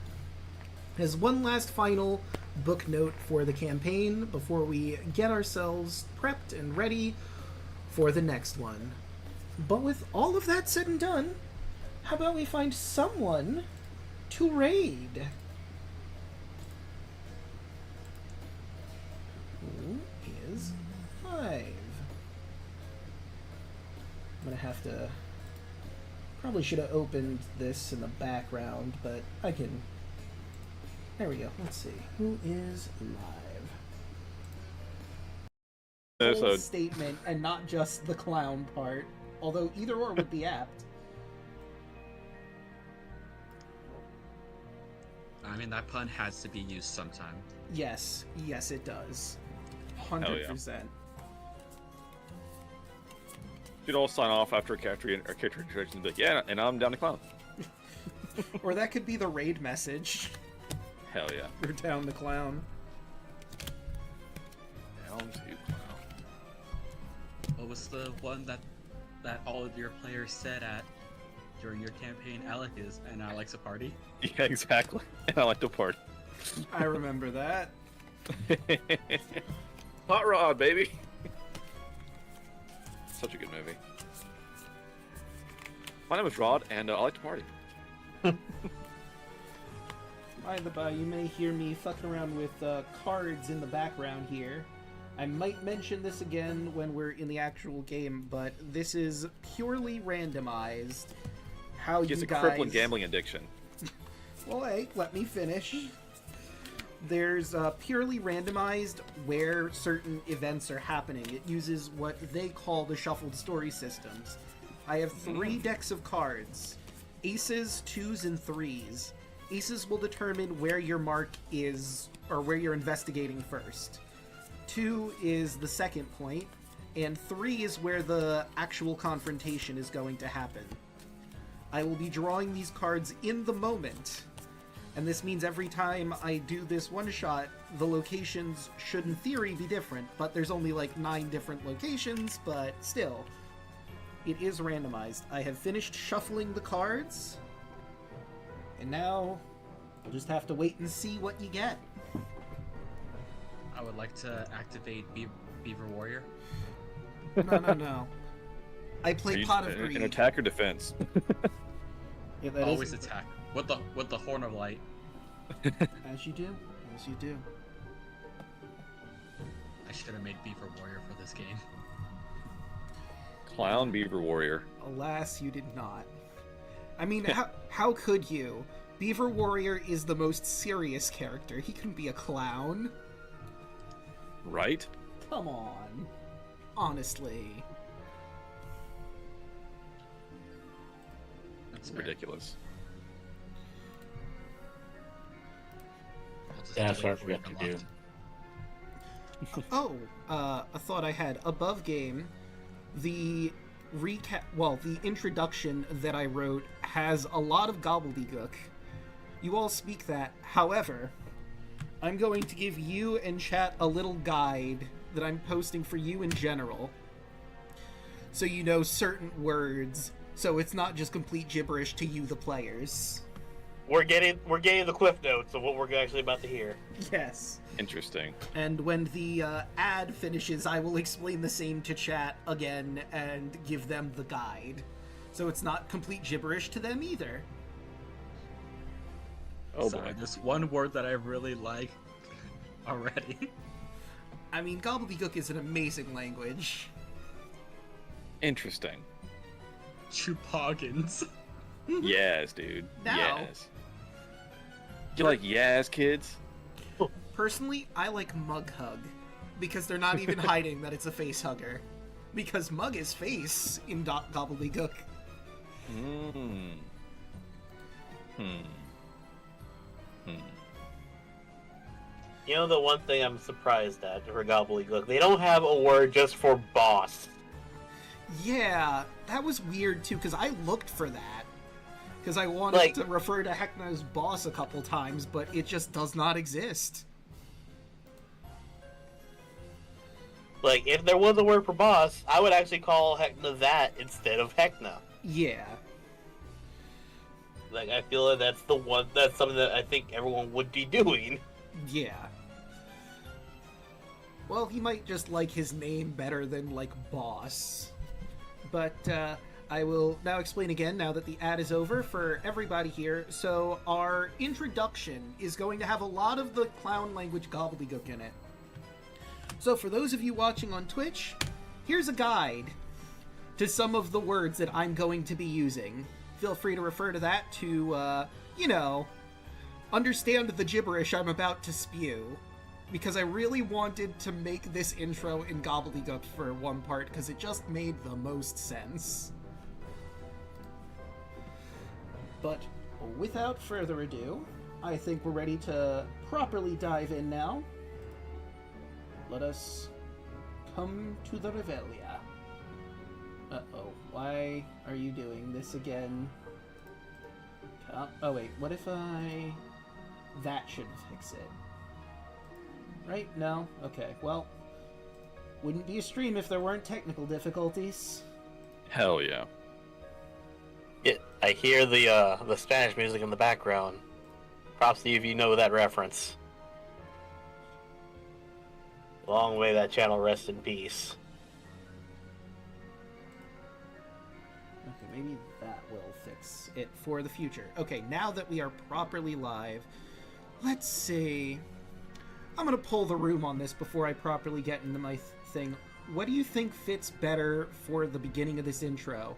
As one last final book note for the campaign before we get ourselves prepped and ready for the next one. But with all of that said and done, how about we find someone to raid? Who is 5? I'm gonna have to... Probably should have opened this in the background, but I can... There we go. Let's see. Who is live? Full statement, and not just the clown part. Although either or would be apt. I mean, that pun has to be used sometime. Yes. Yes, it does. 100%. You'd all sign off after a character introduction and be like, yeah, and I'm down to clown. Or that could be the raid message. Hell yeah. We're down the clown. Down to clown. What was the one that all of your players said at during your campaign? Alek is, and I likes a party. Yeah, exactly. And I like to party. I remember that. Hot Rod, baby. Such a good movie. My name is Rod, and I like to party. By the by, you may hear me fucking around with cards in the background here. I might mention this again when we're in the actual game, but this is purely randomized. How He gets you a guys... crippling gambling addiction. Well, hey, let me finish. There's purely randomized where certain events are happening. It uses what they call the shuffled story systems. I have 3 decks of cards. Aces, 2s, and 3s. Aces will determine where your mark is, or where you're investigating first. 2 is the second point, and 3 is where the actual confrontation is going to happen. I will be drawing these cards in the moment, and this means every time I do this one-shot, the locations should in theory be different, but there's only like 9 different locations, but still, it is randomized. I have finished shuffling the cards, and now we'll just have to wait and see what you get. I would like to activate Beaver Warrior. No. I play Pot of Greed. An attack or defense? Yeah, that Always is... attack with the Horn of Light. As you do. As you do. I should have made Beaver Warrior for this game. Clown Beaver Warrior. Alas, you did not. I mean, how could you? Beaver Warrior is the most serious character. He can be a clown. Right? Come on. Honestly. That's Ridiculous. That's what I forgot to do. Oh, a thought I had. Above game, the the introduction that I wrote has a lot of gobbledygook. You all speak that. However, I'm going to give you and chat a little guide that I'm posting for you in general, so you know certain words, so it's not just complete gibberish to you, the players. We're getting the cliff notes of what we're actually about to hear. Yes. Interesting. And when the ad finishes, I will explain the same to chat again and give them the guide. So it's not complete gibberish to them either. Oh Sorry, boy. there's one word that I really like already. I mean, gobbledygook is an amazing language. Interesting. Chupoggins. Yes, dude. Now- Yes. You like yes, kids? Personally, I like mug hug, because they're not even hiding that it's a face hugger. Because mug is face in gobbledygook. You know the one thing I'm surprised at for gobbledygook, they don't have a word just for boss. Yeah, that was weird too, because I looked for that. Because I wanted to refer to Heckna as boss a couple times, but it just does not exist. Like, if there was a word for boss, I would actually call Heckna that instead of Heckna. Yeah. Like, I feel like that's something that I think everyone would be doing. Yeah. Well, he might just like his name better than, like, boss. But, I will now explain again, now that the ad is over, for everybody here. So, our introduction is going to have a lot of the clown language gobbledygook in it. So, for those of you watching on Twitch, here's a guide to some of the words that I'm going to be using. Feel free to refer to that to, understand the gibberish I'm about to spew. Because I really wanted to make this intro in gobbledygook for one part, because it just made the most sense. But without further ado, I think we're ready to properly dive in now. Let us come to the Revelia. Uh-oh, why are you doing this again? Oh wait, what if that should fix it. Right? No? Okay, well, wouldn't be a stream if there weren't technical difficulties. Hell yeah. I hear the Spanish music in the background. Props to you if you know that reference. Long may that channel rest in peace. Okay, maybe that will fix it for the future. Okay, now that we are properly live, let's see. I'm gonna pull the room on this before I properly get into my thing. What do you think fits better for the beginning of this intro?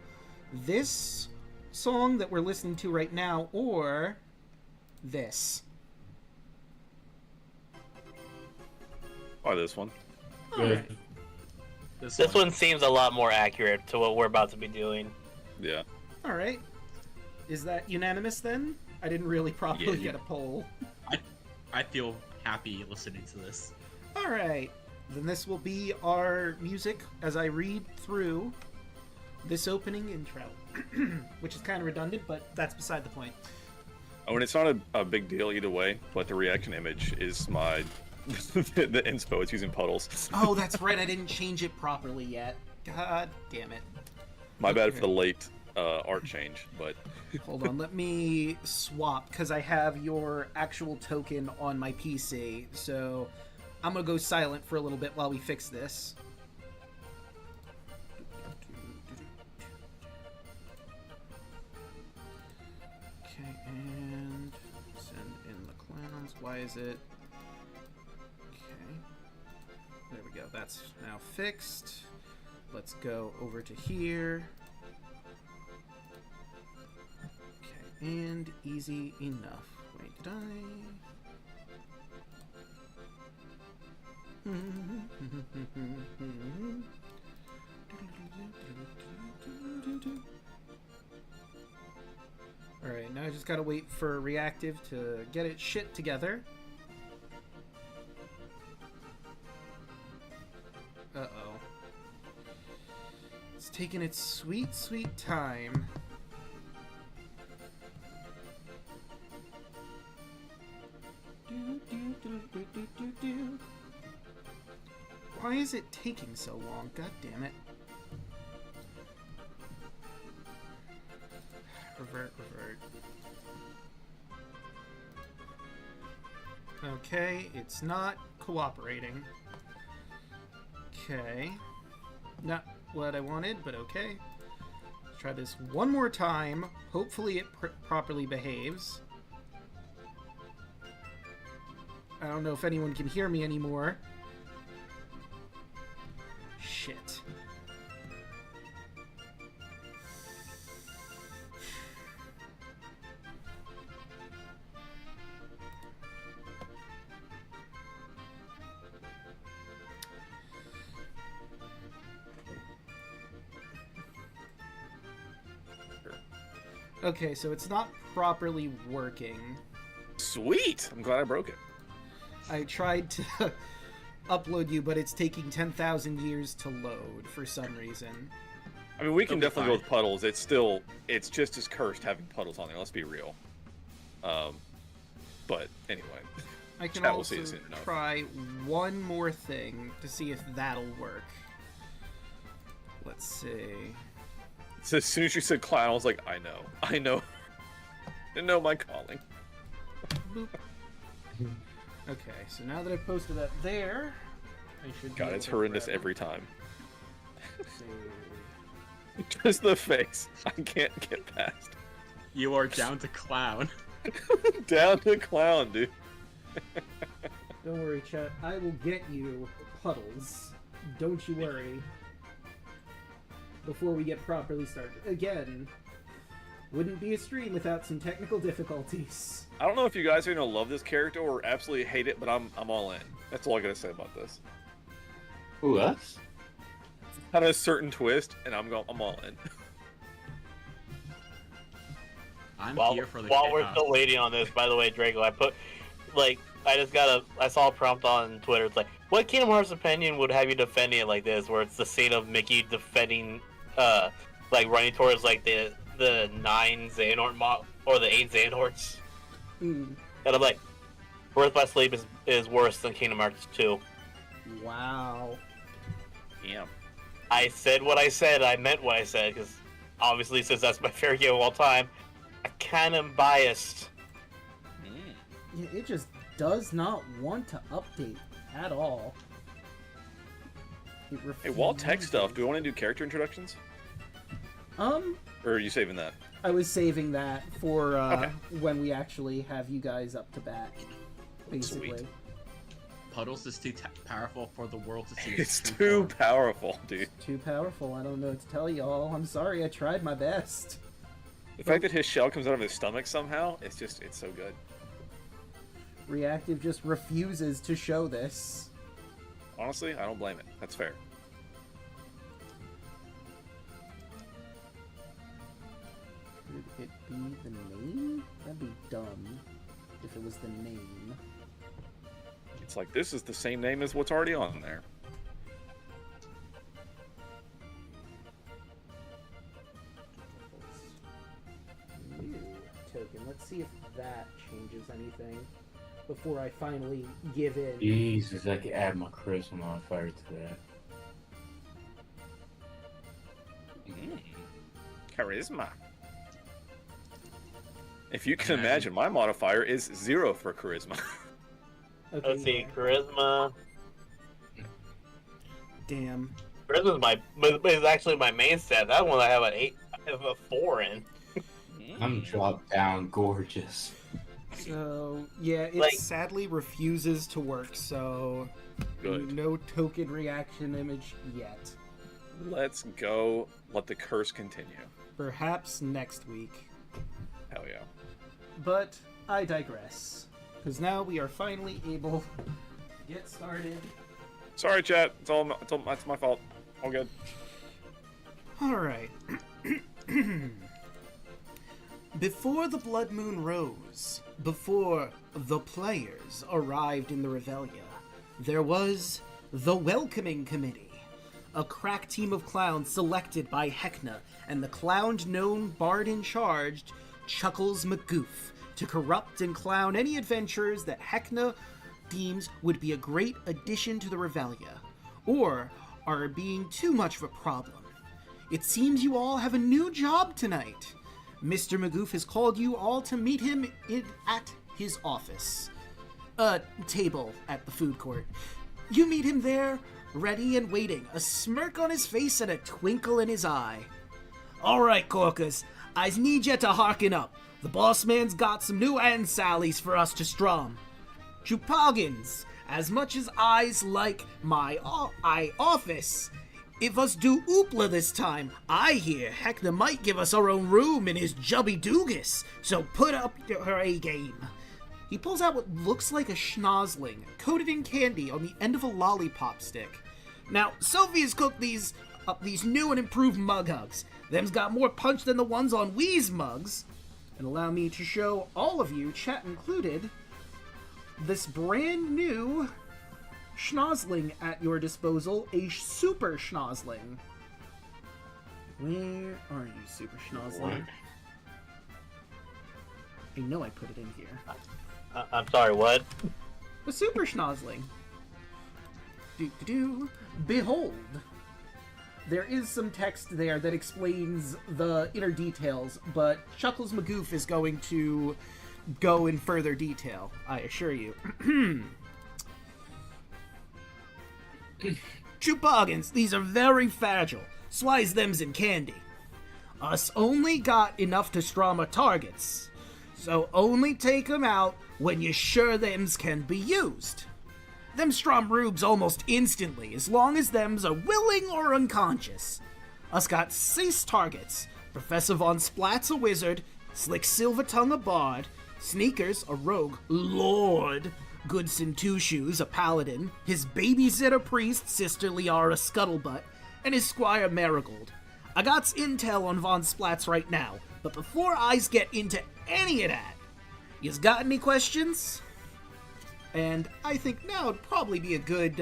This song that we're listening to right now, or this? Or this one. Good. This one seems a lot more accurate to what we're about to be doing. Yeah. Alright. Is that unanimous then? I didn't really properly get a poll. I feel happy listening to this. Alright. Then this will be our music as I read through this opening intro. Which is kind of redundant, but that's beside the point. Oh, and it's not a big deal either way, but the reaction image is my... the inspo, it's using puddles. Oh, that's right, I didn't change it properly yet. God damn it. My bad for the late art change, but... Hold on, let me swap, because I have your actual token on my PC, so I'm going to go silent for a little bit while we fix this. Okay, and send in the clowns. Why is it... Okay. There we go, that's now fixed. Let's go over to here. And easy enough. Wait, did Alright, now I just gotta wait for Reactive to get its shit together. Uh-oh. It's taking its sweet, sweet time. Why is it taking so long? God damn it. Revert. Okay, it's not cooperating. Okay. Not what I wanted, but okay. Let's try this one more time. Hopefully it properly behaves. I don't know if anyone can hear me anymore. Shit. Okay, so it's not properly working. Sweet! I'm glad I broke it. I tried to upload you, but it's taking 10,000 years to load for some reason. I mean, we can It'll be definitely go fine. with puddles. It's just as cursed having puddles on there. Let's be real. But anyway, I can Chat will see also it soon enough. try one more thing to see if that'll work. Let's see. so as soon as you said clown, I was like, I know, I know my calling. Boop. Okay, so now that I've posted that there, I should. be God, able it's to horrendous grab it. every time. Let's see. Just the face. I can't get past. You are down to clown. Down to clown, dude. Don't worry, chat. I will get you puddles. Don't you worry. Before we get properly started. Again, wouldn't be a stream without some technical difficulties. I don't know if you guys are gonna love this character or absolutely hate it, but I'm all in. That's all I gotta say about this. Who, us? Had a certain twist, and I'm all in. I'm While, here for the while we're chaos. still waiting on this, by the way, Draco, I saw a prompt on Twitter. It's like, what Kingdom Hearts opinion would have you defending it like this, where it's the scene of Mickey defending, running towards like the 9 Xehanort or the 8 Xehanorts, Mm, and I'm like, Birth by Sleep is worse than Kingdom Hearts 2. wow. Yeah. I said what I said. I meant what I said, because obviously, since that's my favorite game of all time, I kind of biased. Yeah, it just does not want to update at all. It Hey, while tech refuses. stuff, do we want to do character introductions? Or are you saving that? I was saving that for Okay. when we actually have you guys up to bat, basically. Sweet. Puddles is too powerful for the world to see. It's true too form. powerful, dude. Too powerful. I don't know what to tell y'all. I'm sorry. I tried my best. The fact that his shell comes out of his stomach somehow, it's so good. Reactive just refuses to show this. Honestly, I don't blame it. That's fair. Could it be the name? That'd be dumb if it was the name. It's like, this is the same name as what's already on there. New token. Let's see if that changes anything before I finally give in. Jesus, I could add my charisma modifier to that. Charisma. If you can Imagine. imagine, my modifier is 0 for charisma. Okay, Let's see, yeah. charisma. Damn. Charisma is actually my main stat. That one I have an 8. I have a 4 in. I'm dropped down gorgeous. So yeah, it Like- sadly refuses to work. So Good. no token reaction image yet. Let's go. Let the curse continue. Perhaps next week. Hell yeah. But I digress. Because now we are finally able to get started. Sorry, chat. That's my fault. All good. Alright. Before the blood moon rose, before the players arrived in the Revelia, there was the Welcoming Committee. A crack team of clowns selected by Hecna and the clown-known bard in charge, Chuckles McGoof, to corrupt and clown any adventurers that Hecna deems would be a great addition to the Revelia, or are being too much of a problem. It seems you all have a new job tonight. Mr. McGoof has called you all to meet him at his office. Table at the food court. You meet him there, ready and waiting, a smirk on his face and a twinkle in his eye. All right, Corcus, I need you to hearken up. The boss man's got some new ansallies for us to strum. Chupoggins, as much as I's like my office, if us do oopla this time, I hear Hector might give us our own room in his jubby doogus, so put up her A game. He pulls out what looks like a schnozzling, coated in candy on the end of a lollipop stick. Now, Sophie's cooked these new and improved mug hugs. Them's got more punch than the ones on Wee's mugs. And allow me to show all of you, chat included, this brand new schnozzling at your disposal, a super schnozzling. Where are you, super schnozzling? I know I put it in here. I'm sorry, what? A super schnozzling. Do-do-do. Behold. There is some text there that explains the inner details, but Chuckles Magoof is going to go in further detail, I assure you. Chupoggins, these are very fragile. Slice them's in candy. Us only got enough to strum our targets, so only take them out when you're sure thems can be used. Them strum rubes almost instantly, as long as thems are willing or unconscious. Us got 6 targets. Professor Von Splat's a wizard, Slick Silvertongue a bard, Sneakers a rogue, Lord, Goodson Two Shoes a paladin, his babysitter priest, Sister Liara Scuttlebutt, and his squire Marigold. I got's intel on Von Splats right now, but before I's get into any of that, yous got any questions? And I think now would probably be a good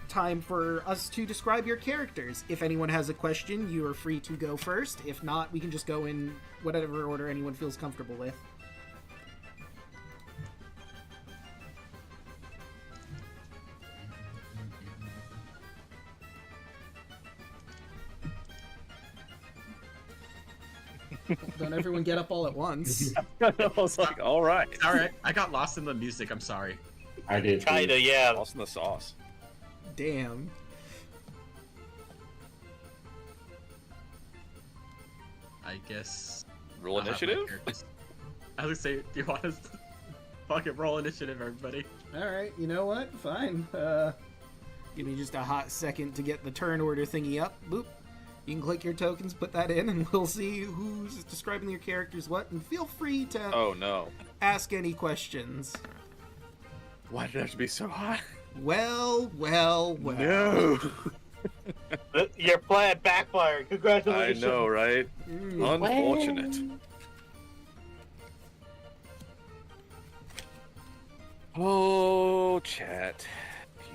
time for us to describe your characters. If anyone has a question, you are free to go first. If not, we can just go in whatever order anyone feels comfortable with. Don't everyone get up all at once. I was like, all right. It's alright. I got lost in the music. I'm sorry. I did. Kinda, yeah. Lost in the sauce. Damn. I guess. Roll I'll have my initiative? characters- I would say, do you want us to fucking roll initiative, everybody? Alright, you know what? Fine. Give me just a hot second to get the turn order thingy up. Boop. You can click your tokens, put that in, and we'll see who's describing your characters what. And feel free to Oh no. ask any questions. Why did it have to be so hot? Well. No. Your plan backfired. I Congratulations. know, right? Unfortunate. Oh, chat.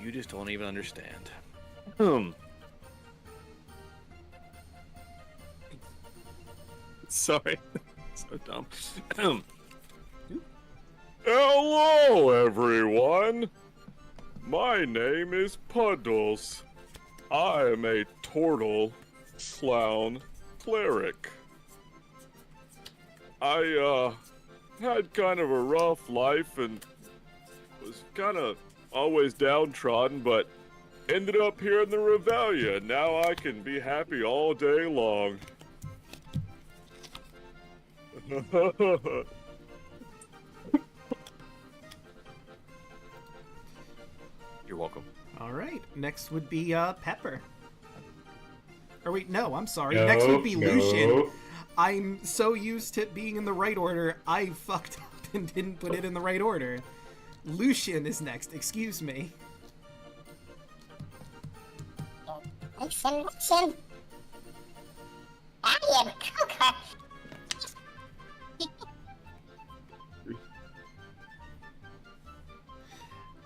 You just don't even understand. Sorry. So dumb. Hello, everyone. My name is Puddles. I am a turtle clown cleric. I had kind of a rough life and was kind of always downtrodden, but ended up here in the Revelia. Now I can be happy all day long. You're welcome. Alright, next would be Pepper. Or wait, no, I'm sorry. Next would be Lucian. I'm so used to being in the right order, I fucked up and didn't put it in the right order. Lucian is next, excuse me. Listen. I am Coca.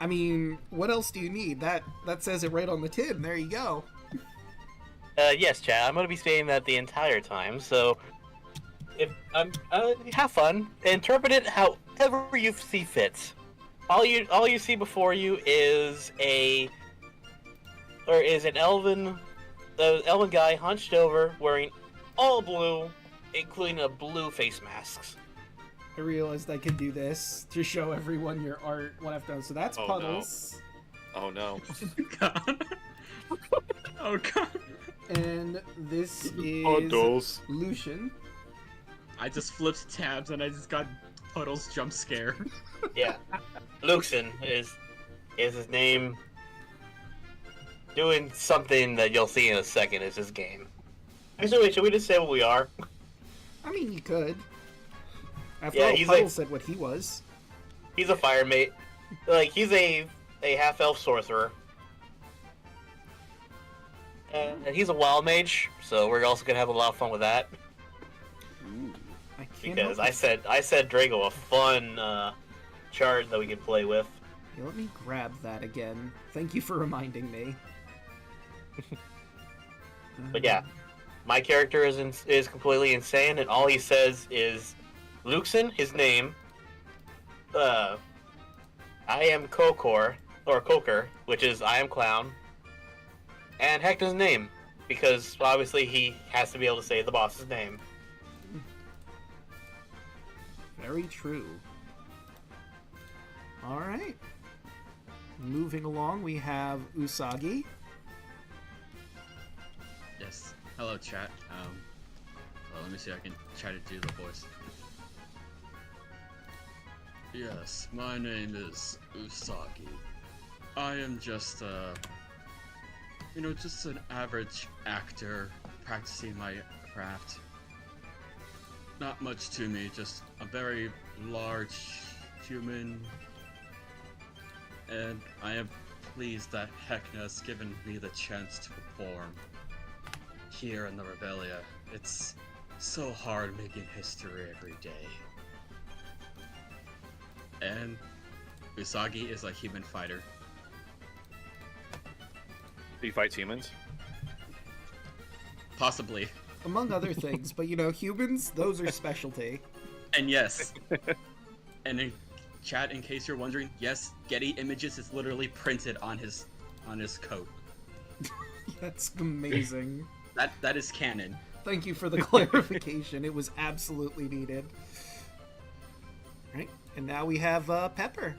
I mean, what else do you need? That says it right on the tin. There you go. Yes, Chad. I'm gonna be saying that the entire time. So, if have fun, interpret it however you see fit. All you see before you is an elven guy hunched over, wearing all blue, including a blue face mask. I realized I could do this to show everyone your art when I've done. So that's Oh, Puddles. Oh no. God. Oh god. And this is Puddles. Lucian. I just flipped tabs and I just got Puddles jump scare. Yeah, Luxon is his name. Doing something that you'll see in a second is his game. Actually, wait, should we just say what we are? I mean, you could. After Yeah, all, he's Puddles like- said what he was. He's a fire mate. Like, he's a half-elf sorcerer. And he's a wild mage, so we're also gonna have a lot of fun with that. I can't Because help I said Drago a fun chart that we could play with. Yeah, let me grab that again. Thank you for reminding me. But yeah, my character is completely insane, and all he says is, Luxon, his name, I am Kokor, or Koker, which is I am Clown, and Hector's name, because obviously he has to be able to say the boss's name. Very true. Alright. Moving along, we have Usagi. Yes. Hello, chat. Well, let me see if I can try to do the voice. Yes, my name is Usagi. I am just, just an average actor practicing my craft. Not much to me, just a very large human. And I am pleased that Hecna has given me the chance to perform here in the Rebellia. It's so hard making history every day. And Usagi is a human fighter. He fights humans. Possibly. Among other things, but humans, those are specialty. And yes. And in chat, in case you're wondering, yes, Getty Images is literally printed on his coat. That's amazing. That is canon. Thank you for the clarification. It was absolutely needed. Right, and now we have Pepper.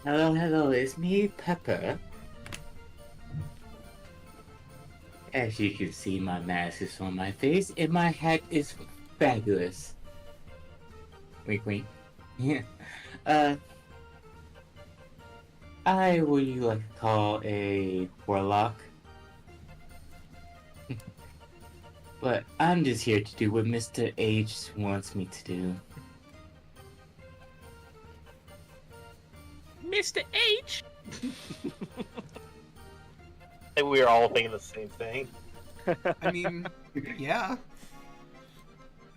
Hello, it's me, Pepper. As you can see, my mask is on my face, and my hat is fabulous. Wink, wink. Yeah. I would you like to call a warlock. But I'm just here to do what Mr. H wants me to do. Mr. H? I think we were all thinking the same thing. I mean, yeah.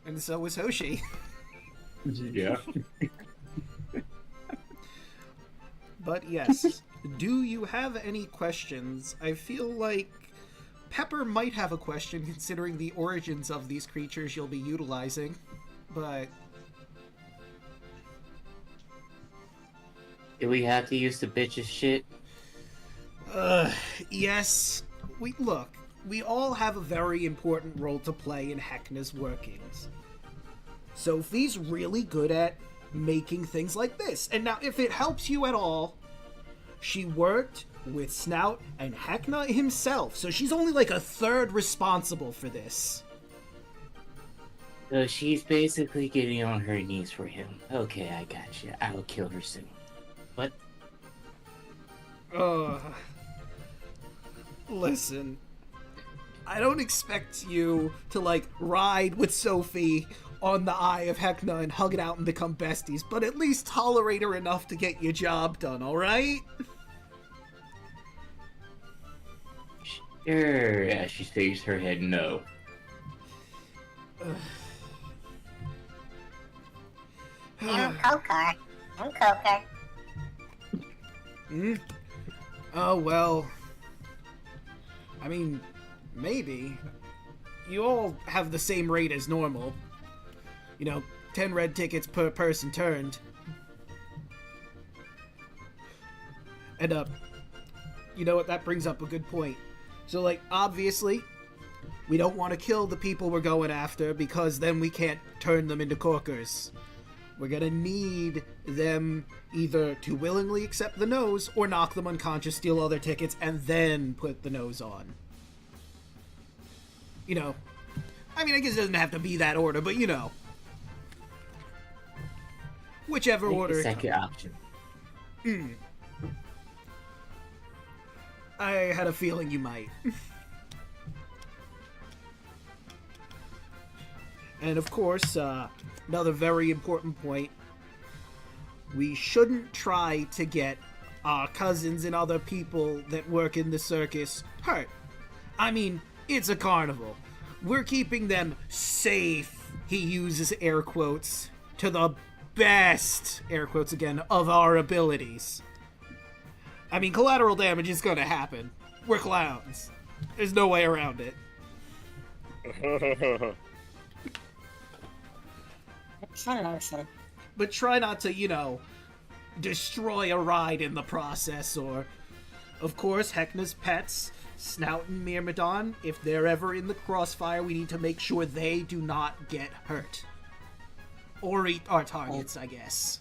And so was Hoshi. Yeah. But yes, do you have any questions? I feel like Pepper might have a question considering the origins of these creatures you'll be utilizing, but... Do we have to use the bitch's shit? Yes. We all have a very important role to play in Hecna's workings. Sophie's really good at making things like this. And now, if it helps you at all, she worked with Snout and Hecna himself, so she's only like a third responsible for this. So she's basically getting on her knees for him. Okay, I got you. I'll kill her soon. What? Listen, I don't expect you to, ride with Sophie on the Eye of Hecna and hug it out and become besties, but at least tolerate her enough to get your job done, alright? Sure, as she shakes her head no. I'm Kokar. I'm Koker. Oh, well. I mean, maybe. You all have the same rate as normal. 10 red tickets per person turned. And, you know what? That brings up a good point. So, obviously, we don't want to kill the people we're going after because then we can't turn them into corkers. We're gonna need them either to willingly accept the nose or knock them unconscious, steal all their tickets, and then put the nose on. I guess it doesn't have to be that order, but whichever order. The second option. I had a feeling you might. And of course, another very important point, we shouldn't try to get our cousins and other people that work in the circus hurt. It's a carnival. We're keeping them safe, he uses air quotes, to the best, air quotes again, of our abilities. I mean, collateral damage is gonna happen. We're clowns. There's no way around it. Listen. But try not to, destroy a ride in the process, or... Of course, Heckna's pets, Snout and Myrmidon, if they're ever in the crossfire, we need to make sure they do not get hurt. Or eat our targets, I guess.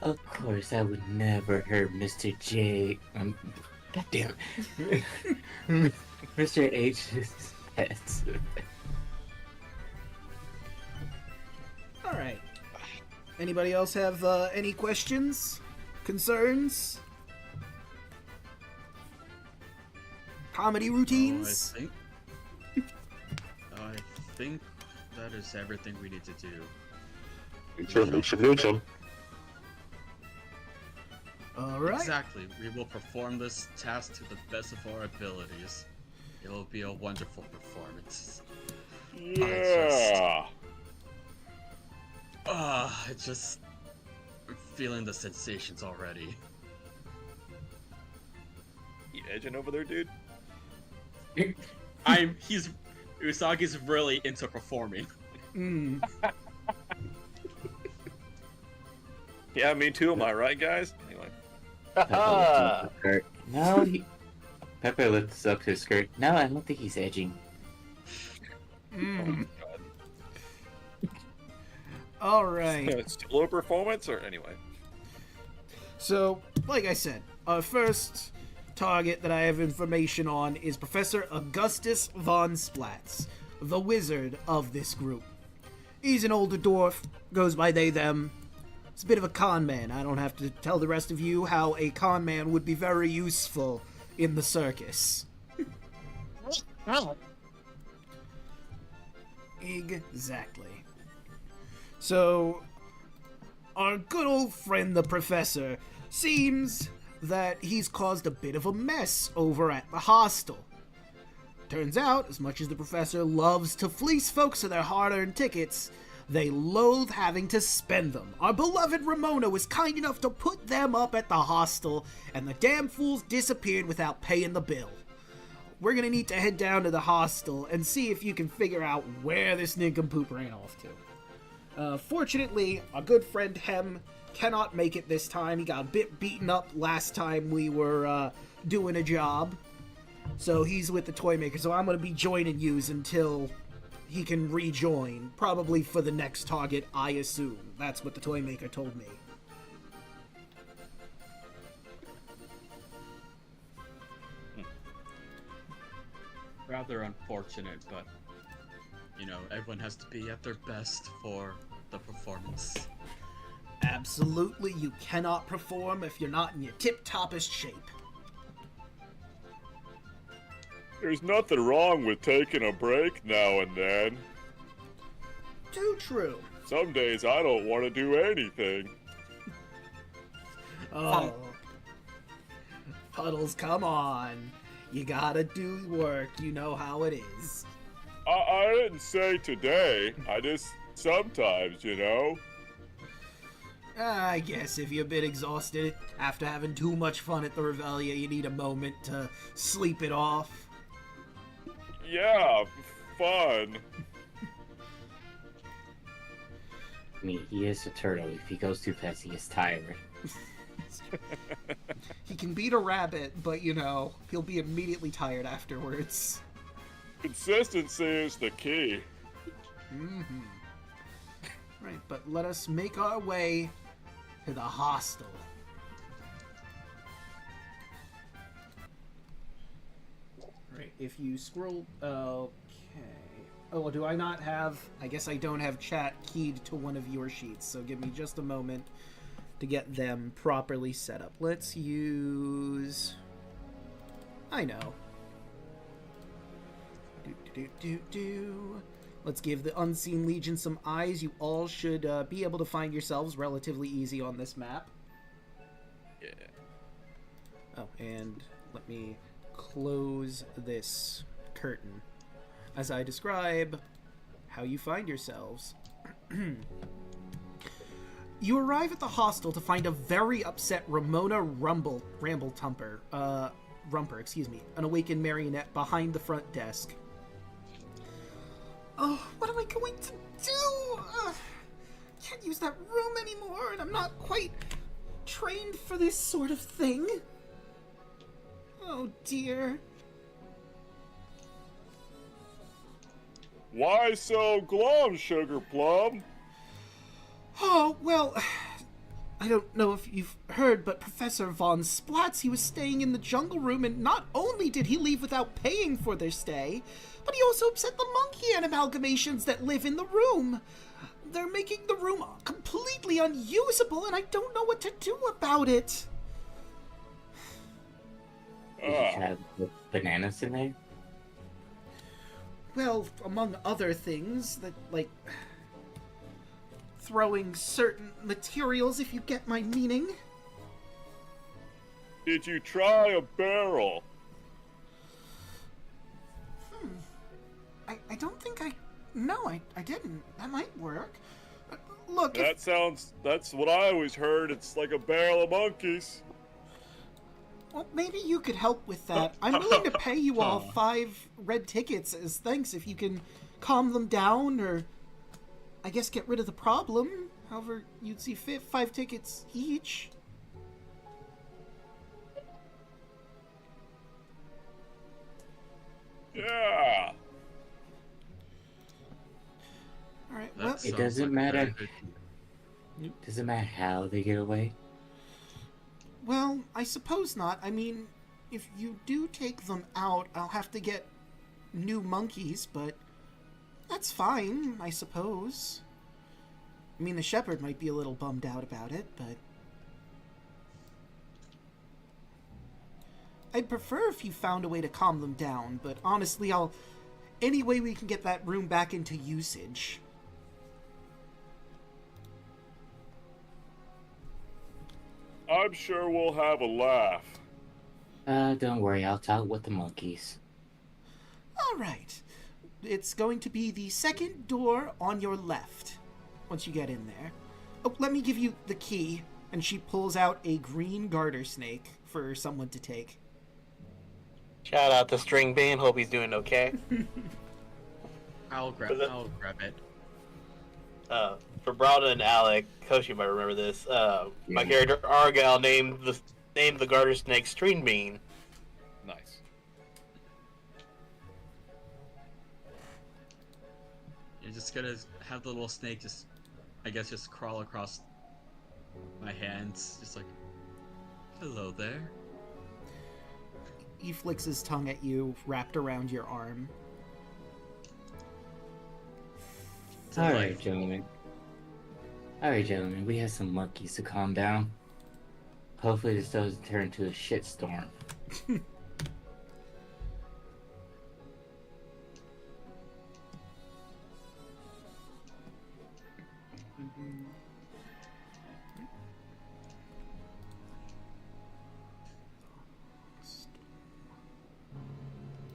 Of course, I would never hurt Mr. J. Goddamn. Mr. H's pets. Alright. Anybody else have any questions? Concerns? Comedy routines? I think that is everything we need to do. Alright. Exactly. We will perform this task to the best of our abilities. It will be a wonderful performance. Yeah. I'm feeling the sensations already. You edging over there, dude? Usagi's really into performing. Yeah, me too. Am I right, guys? Anyway. No, Pepper lifts up his skirt. No, I don't think he's edging. Alright. Still a performance, or anyway? So, like I said, our first target that I have information on is Professor Augustus von Splatz, the wizard of this group. He's an older dwarf, goes by they, them. He's a bit of a con man. I don't have to tell the rest of you how a con man would be very useful in the circus. Exactly. So, our good old friend the Professor seems that he's caused a bit of a mess over at the hostel. Turns out, as much as the Professor loves to fleece folks of their hard-earned tickets, they loathe having to spend them. Our beloved Ramona was kind enough to put them up at the hostel, and the damn fools disappeared without paying the bill. We're gonna need to head down to the hostel and see if you can figure out where this nincompoop ran off to. Fortunately, our good friend Hem cannot make it this time. He got a bit beaten up last time we were doing a job. So he's with the toy maker, so I'm going to be joining yous until he can rejoin. Probably for the next target, I assume. That's what the toy maker told me. Rather unfortunate, but everyone has to be at their best for the performance. Absolutely, you cannot perform if you're not in your tip-toppest shape. There's nothing wrong with taking a break now and then. Too true. Some days I don't want to do anything. Oh. Puddles, come on. You gotta do work. You know how it is. I didn't say today. I just sometimes, I guess if you're a bit exhausted after having too much fun at the Revelia, you need a moment to sleep it off. Yeah, fun. I mean, he is a turtle. If he goes too fast, he gets tired. He can beat a rabbit, but he'll be immediately tired afterwards. Consistency is the key. Mm-hmm. Right, but let us make our way to the hostel. Right, if you scroll... Okay. Oh, do I not have... I guess I don't have chat keyed to one of your sheets, so give me just a moment to get them properly set up. Let's use... I know. Let's give the Unseen Legion some eyes. You all should be able to find yourselves relatively easy on this map. Yeah. Oh, and let me close this curtain as I describe how you find yourselves. You arrive at the hostel to find a very upset Ramona Rumper, an awakened marionette behind the front desk. Oh, what am I going to do? Can't use that room anymore, and I'm not quite trained for this sort of thing. Oh dear. Why so glum, Sugar Plum? Oh, well, I don't know if you've heard, but Professor Von Splatz, he was staying in the jungle room, and not only did he leave without paying for their stay, but he also upset the monkey amalgamations that live in the room. They're making the room completely unusable, and I don't know what to do about it. You just have the bananas in there? Well, among other things, that, like, throwing certain materials, if you get my meaning. Did you try a barrel? I don't think No, I didn't. That might work. Look, That's what I always heard. It's like a barrel of monkeys. well, maybe you could help with that. I'm willing to pay you all 5 red tickets as thanks if you can calm them down, or I guess get rid of the problem. However you'd see fit. 5 tickets each. Yeah. All right. That Well, It sounds doesn't like a matter. very good- Doesn't matter how they get away. well, I suppose not. I mean, if you do take them out, I'll have to get new monkeys, but that's fine, I suppose. I mean, the shepherd might be a little bummed out about it, but I'd prefer if you found a way to calm them down, but honestly, any way we can get that room back into usage. I'm sure we'll have a laugh. Don't worry, I'll talk with the monkeys. All right. It's going to be the second door on your left once you get in there. Oh, let me give you the key. And she pulls out a green garter snake for someone to take. Shout out to String Bean. Hope he's doing okay. I'll grab it. For Browna and Alec, Coach, you might remember this. My character Argyle named the garter snake String Bean. Nice. You're just gonna have the little snake just crawl across my hands, just like, hello there. He flicks his tongue at you, wrapped around your arm. Alright, gentlemen. Alright, gentlemen, we have some monkeys to calm down. Hopefully this doesn't turn into a shitstorm.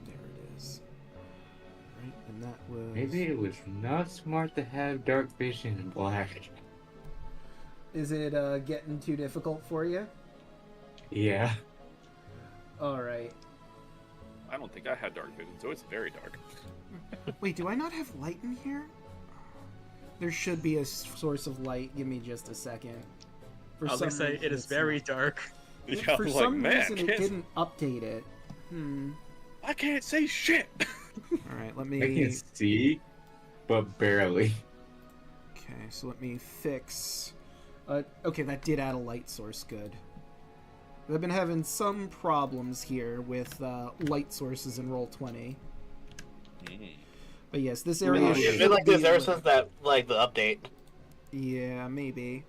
There it is. Right, and that was... Maybe it was not smart to have dark vision in black. Is it getting too difficult for you? Yeah. Alright. I don't think I had dark vision, so it's very dark. Wait, do I not have light in here? There should be a source of light. Give me just a second. For I was gonna some say reason it is it's very not. dark. Yeah, For I'm some like, man, reason it didn't update it. I can't say shit. Alright, let I me... can see, but barely. Okay, so let me fix... okay, that did add a light source. Good. I've been having some problems here with light sources in Roll20. But yes, this area It's should been like this be ever lit. since that, like, the update. Yeah, maybe.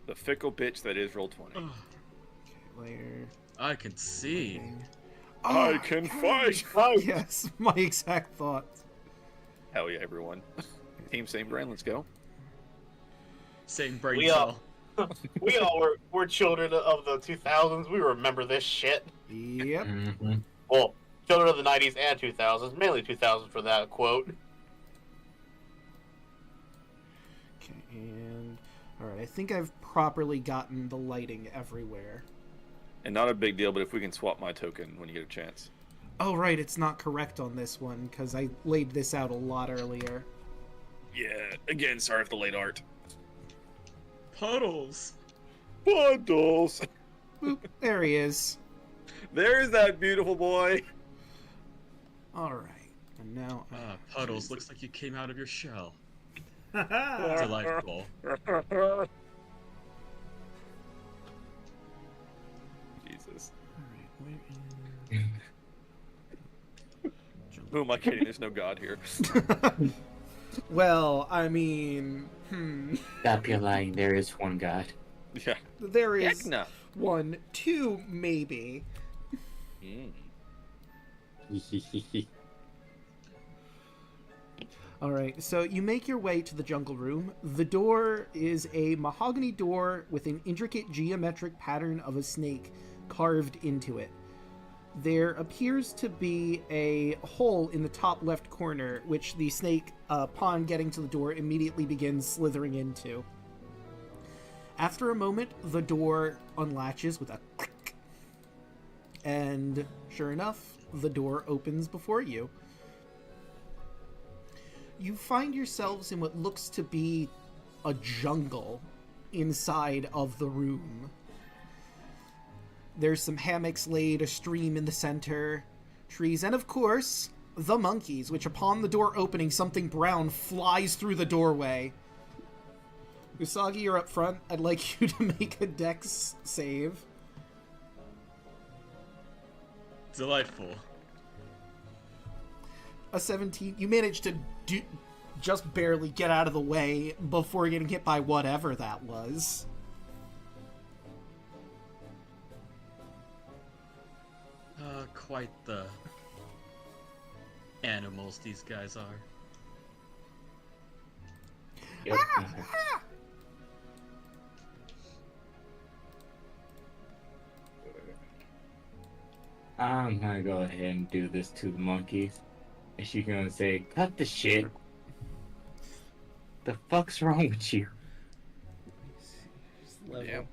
The fickle bitch that is Roll20. Okay, layer... I can see. thing. I Ah, can yes. fight! Yes, my exact thought. Hell yeah, everyone. Team same brand, let's go. Same brain We cell. We all were children of the 2000s. We remember this shit. Yep. Mm-hmm. Well, children of the 90s and 2000s, mainly 2000s for that quote. Okay, and Alright, I think I've properly gotten the lighting everywhere. And not a big deal, but if we can swap my token when you get a chance. Oh, right, it's not correct on this one, because I laid this out a lot earlier. Yeah, again, sorry for the late art. Puddles. Puddles! Boop, there he is. There's that beautiful boy! Alright, and now... Puddles, looks like you came out of your shell. Delightful. Jesus. Alright, where Who am I kidding? There's no god here. is... Well, I mean... Stop your lying, there is one god. Yeah. There is Heck no. 1, 2, maybe. Mm. Alright, so you make your way to the jungle room. The door is a mahogany door with an intricate geometric pattern of a snake carved into it. There appears to be a hole in the top left corner, which the snake, upon getting to the door, immediately begins slithering into. After a moment, the door unlatches with a click. And sure enough, the door opens before you. You find yourselves in what looks to be a jungle inside of the room. There's some hammocks laid, a stream in the center, trees, and of course, the monkeys, which upon the door opening, something brown flies through the doorway. Usagi, you're up front. I'd like you to make a dex save. Delightful. A 17. You managed to just barely get out of the way before getting hit by whatever that was. Quite the animals these guys are. Yep. I'm gonna go ahead and do this to the monkeys. And she's gonna say, cut the shit. The fuck's wrong with you? Level.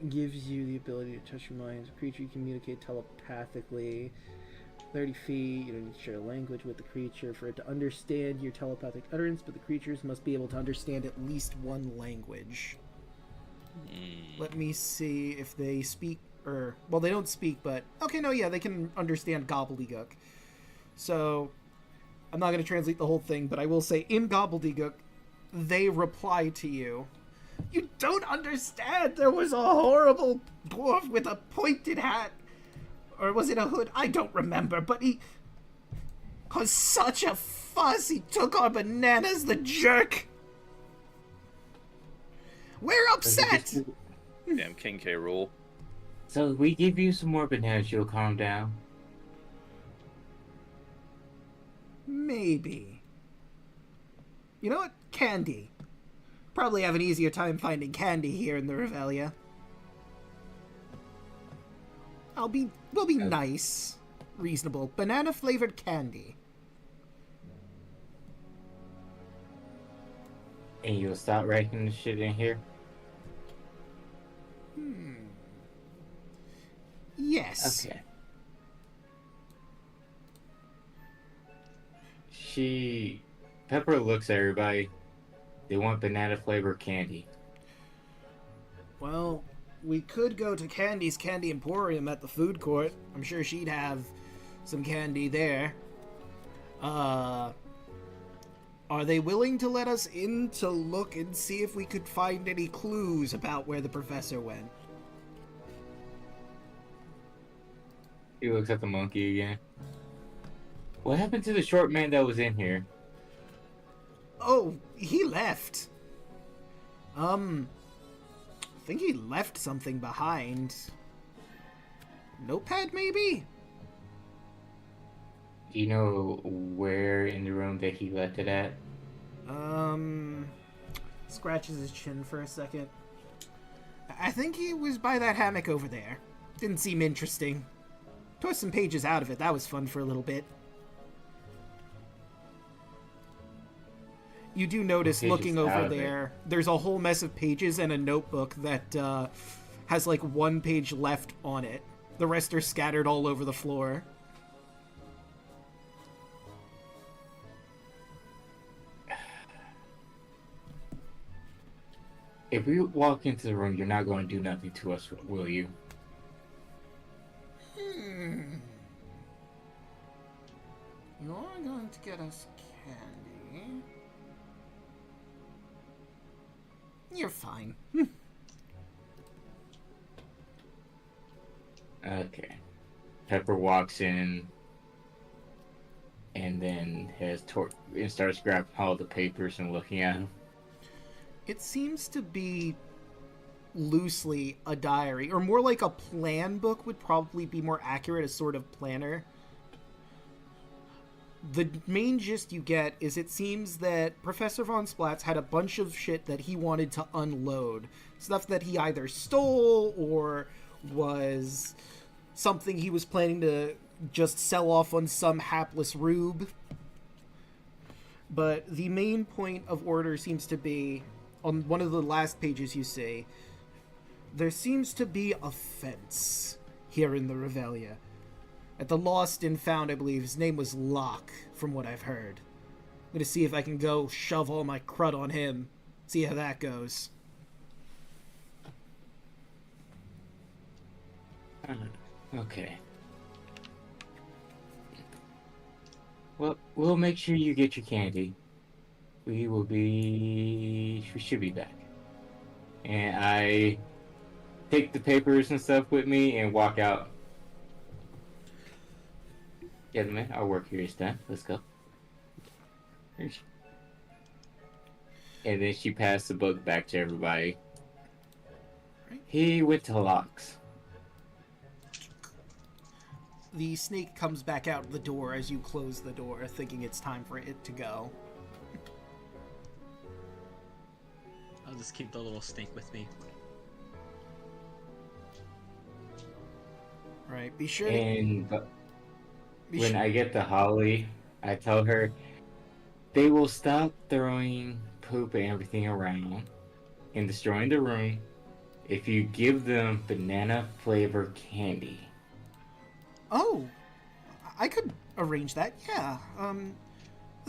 Gives you the ability to touch your minds. A creature you communicate telepathically. 30 feet, you don't need to share a language with the creature for it to understand your telepathic utterance, but the creatures must be able to understand at least one language. Let me see if they speak, or, well, they don't speak, but, okay, no, yeah, they can understand gobbledygook. So, I'm not going to translate the whole thing, but I will say, in gobbledygook, they reply to you. You don't understand! There was a horrible dwarf with a pointed hat. Or was it a hood? I don't remember, but he caused such a fuss. He took our bananas, the jerk. We're upset! Damn King K rule. So if we give you some more bananas, you'll calm down? Maybe. You know what? Candy. Probably have an easier time finding candy here in the Revelia. We'll be nice. Reasonable. Banana-flavored candy. And you'll stop writing the shit in here? Yes. Okay. Pepper looks at everybody. They want banana-flavored candy. Well, we could go to Candy's Candy Emporium at the food court. I'm sure she'd have some candy there. Are they willing to let us in to look and see if we could find any clues about where the professor went? He looks at the monkey again. What happened to the short man that was in here? Oh, he left. I think he left something behind. Notepad, maybe? Do you know where in the room that he left it at? Scratches his chin for a second. I think he was by that hammock over there. Didn't seem interesting. Tore some pages out of it. That was fun for a little bit. You do notice, Okay, looking just out over of it. there, there's a whole mess of pages and a notebook that has like one page left on it. The rest are scattered all over the floor. If we walk into the room, you're not going to do nothing to us, will you? You're going to get us candy. You're fine. Okay. Pepper walks in and then and starts grabbing all the papers and looking at them. It seems to be loosely a diary, or more like a plan book would probably be more accurate, a sort of planner. The main gist you get is it seems that Professor Von Splatz had a bunch of shit that he wanted to unload. Stuff that he either stole or was something he was planning to just sell off on some hapless rube. But the main point of order seems to be, on one of the last pages you see, there seems to be a fence here in the Revelia. At the Lost and Found, I believe, his name was Locke, from what I've heard. I'm gonna see if I can go shove all my crud on him. See how that goes. Okay. Well, we'll make sure you get your candy. We should be back. And I take the papers and stuff with me and walk out. Gentlemen, our work here is done. Let's go. And then she passed the book back to everybody. He went to Locke's. The snake comes back out the door as you close the door, thinking it's time for it to go. I'll just keep the little snake with me. Right, be sure to... And be when sure- I get to Holly, I tell her they will stop throwing poop and everything around and destroying the room if you give them banana flavored candy. Oh, I could arrange that, yeah.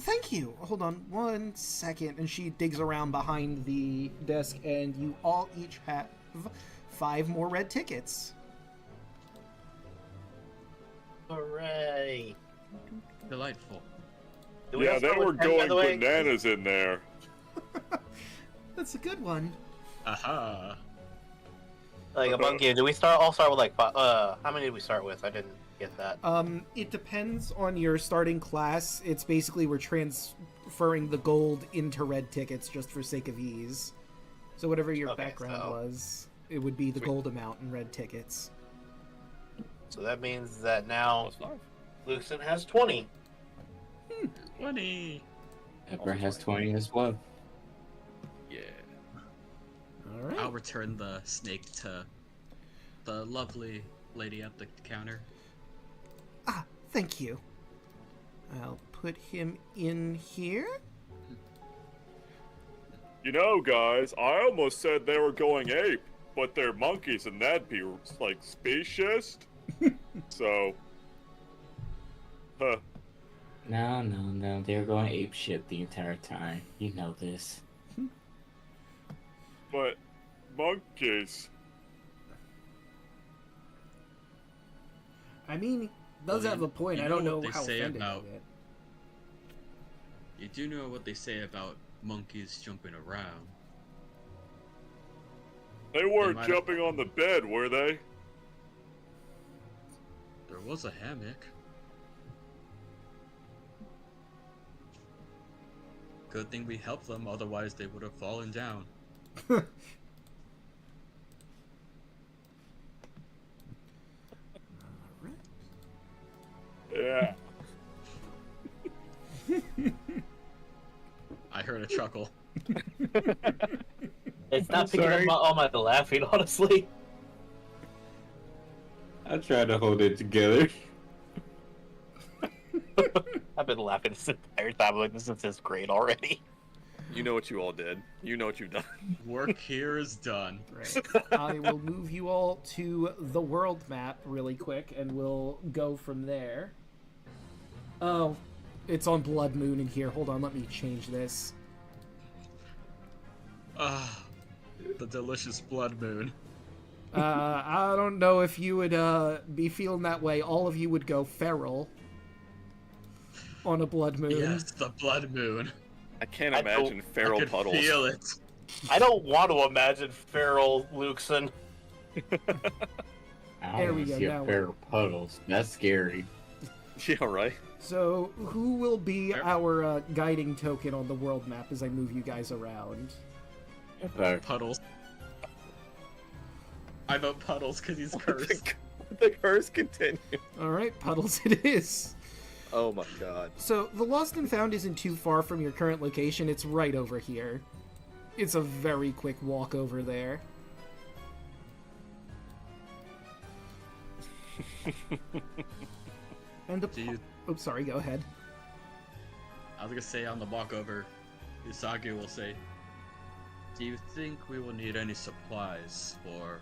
Thank you. Hold on 1 second. And she digs around behind the desk, and you all each have 5 more red tickets. Hooray! Delightful. Do we Yeah, also they were with any going other way? bananas in there. That's a good one. Aha. Like among you, do we all start with like how many did we start with? I didn't get that. It depends on your starting class. It's basically we're transferring the gold into red tickets just for sake of ease. So whatever your Okay, background so- was, it would be the Sweet. gold amount in red tickets. So that means that now Plus 5. Luxon has 20. 20. Pepper has 20 as well. Yeah. All right. I'll return the snake to the lovely lady at the counter. Ah, thank you. I'll put him in here. You know, guys, I almost said they were going ape, but they're monkeys, and that'd be like speciesist. So, huh? No. They're going ape shit the entire time. You know this. But monkeys. I mean, he does Well, have a point. you I don't know know what they how say offended about- I get. You do know what they say about monkeys jumping around. They weren't might- jumping on the bed, were they? There was a hammock. Good thing we helped them, otherwise they would have fallen down. Yeah. I heard a chuckle. It's not picking sorry. up all my laughing, honestly. I try to hold it together. I've been laughing this entire time. Like, this is just great already. You know what you all did. You know what you've done. Work here is done. Right. I will move you all to the world map really quick, and we'll go from there. Oh, it's on Blood Moon in here. Hold on, let me change this. Ah, the delicious blood moon. I don't know if you would be feeling that way. All of you would go feral on a Blood Moon. Yes, the blood moon. I can't I imagine I feral can puddles. feel it. I don't want to imagine feral Luxon. I There don't we wanna go, see now a pair of puddles. That's scary. Yeah, right. So, who will be Fair. our guiding token on the world map as I move you guys around? Puddles. I vote Puddles because he's cursed. The curse continues. Alright, Puddles it is. Oh my god. So, the Lost and Found isn't too far from your current location. It's right over here. It's a very quick walk over there. And the... Do you- Oh, sorry, go ahead. I was gonna say on the walk over, Usagi will say, "Do you think we will need any supplies for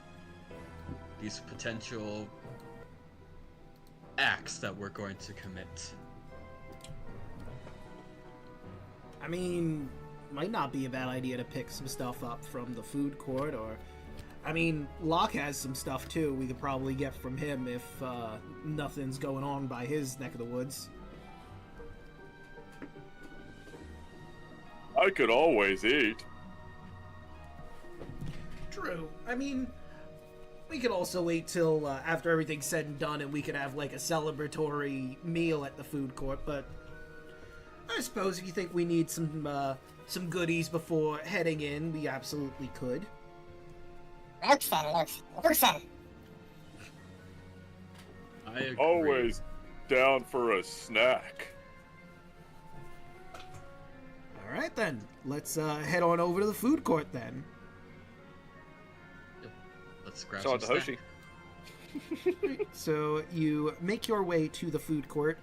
these potential acts that we're going to commit?" I mean, might not be a bad idea to pick some stuff up from the food court, or... I mean, Locke has some stuff, too, we could probably get from him if nothing's going on by his neck of the woods. I could always eat. True. I mean, we could also wait till after everything's said and done and we could have, like, a celebratory meal at the food court, but... I suppose if you think we need some goodies before heading in, we absolutely could. Luxon. I agree. Always down for a snack. Alright then, let's head on over to the food court then. Let's grab Saw some the snack. Hoshi. So you make your way to the food court,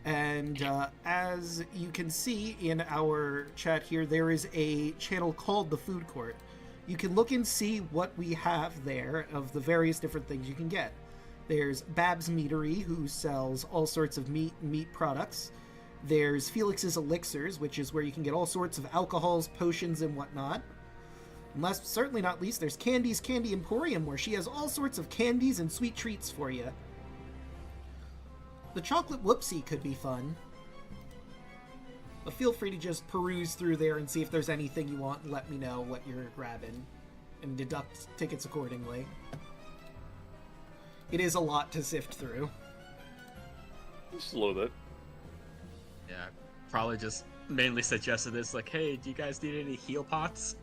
and as you can see in our chat here, there is a channel called the food court. You can look and see what we have there of the various different things you can get. There's Bab's Meadery, who sells all sorts of meat products. There's Felix's Elixirs, which is where you can get all sorts of alcohols, potions, and whatnot. And last, certainly not least, there's Candy's Candy Emporium, where she has all sorts of candies and sweet treats for you. The Chocolate Whoopsie could be fun. But feel free to just peruse through there and see if there's anything you want and let me know what you're grabbing. And deduct tickets accordingly. It is a lot to sift through. Just a little bit. Yeah, probably just mainly suggested this, like, hey, do you guys need any heal pots?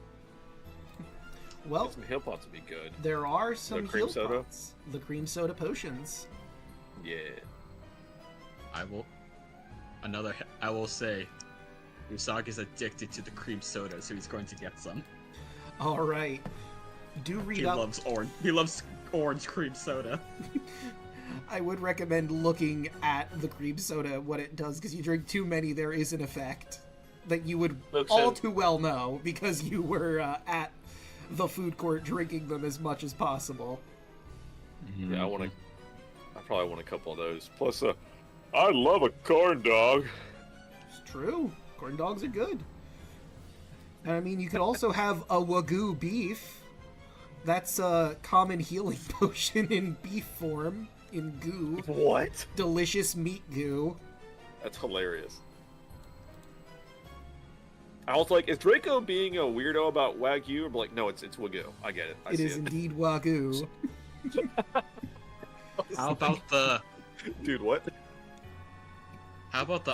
Well, Some hill pots would be good. there are some cream heal soda? pots. The cream soda potions. Yeah. I will say, Usagi's addicted to the cream soda, so he's going to get some. Alright. Do read He up. loves orange. He loves orange cream soda. I would recommend looking at the cream soda, what it does, because you drink too many, there is an effect that you would Looks all in- too well know because you were at the food court drinking them as much as possible. Yeah, I probably want a couple of those. Plus, I love a corn dog. It's true. Corn dogs are good. And I mean, you could also have a Wagyu beef. That's a common healing potion in beef form, in goo. what? Delicious meat goo. That's hilarious. I was like, is Draco being a weirdo about Wagyu? I'm like, no, it's Wagyu. I get it. I It see is indeed Wagyu. How about the Dude, what?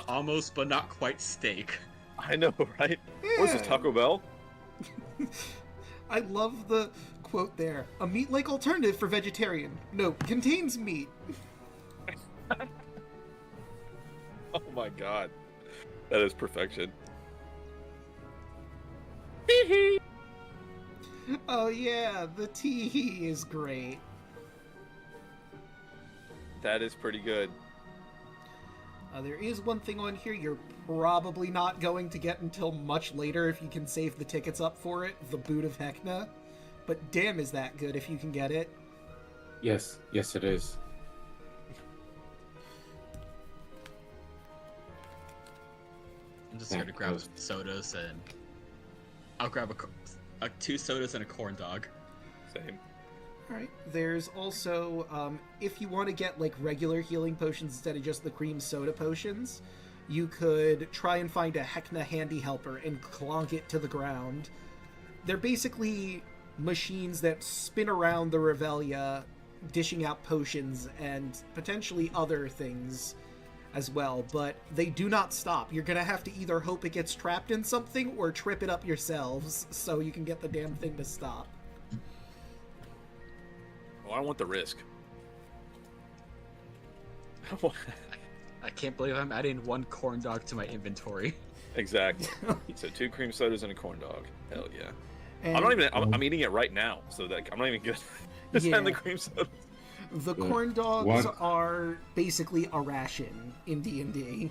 almost but not quite steak? I know, right? What's this, Yeah. Taco Bell? I love the quote there. A meat-like alternative for vegetarian. No, contains meat. Oh my god. That is perfection. Oh yeah, the tee is great. That is pretty good. There is one thing on here you're probably not going to get until much later if you can save the tickets up for it, the Boot of Hecna. But damn is that good if you can get it. Yes, it is. I'm just gonna grab sodas and I'll grab 2 sodas and a corn dog. Same. Alright, there's also, if you want to get, like, regular healing potions instead of just the cream soda potions, you could try and find a Hecna handy helper and clonk it to the ground. They're basically machines that spin around the Revelia, dishing out potions and potentially other things as well, but they do not stop. You're gonna have to either hope it gets trapped in something or trip it up yourselves so you can get the damn thing to stop. Well, I want the risk. I can't believe I'm adding 1 corn dog to my inventory. Exactly. So 2 cream sodas and a corn dog. Hell yeah. And I'm not even. I'm eating it right now, so that I'm not even good. Just Yeah. having the cream sodas. the corn dogs are basically a ration in D&D.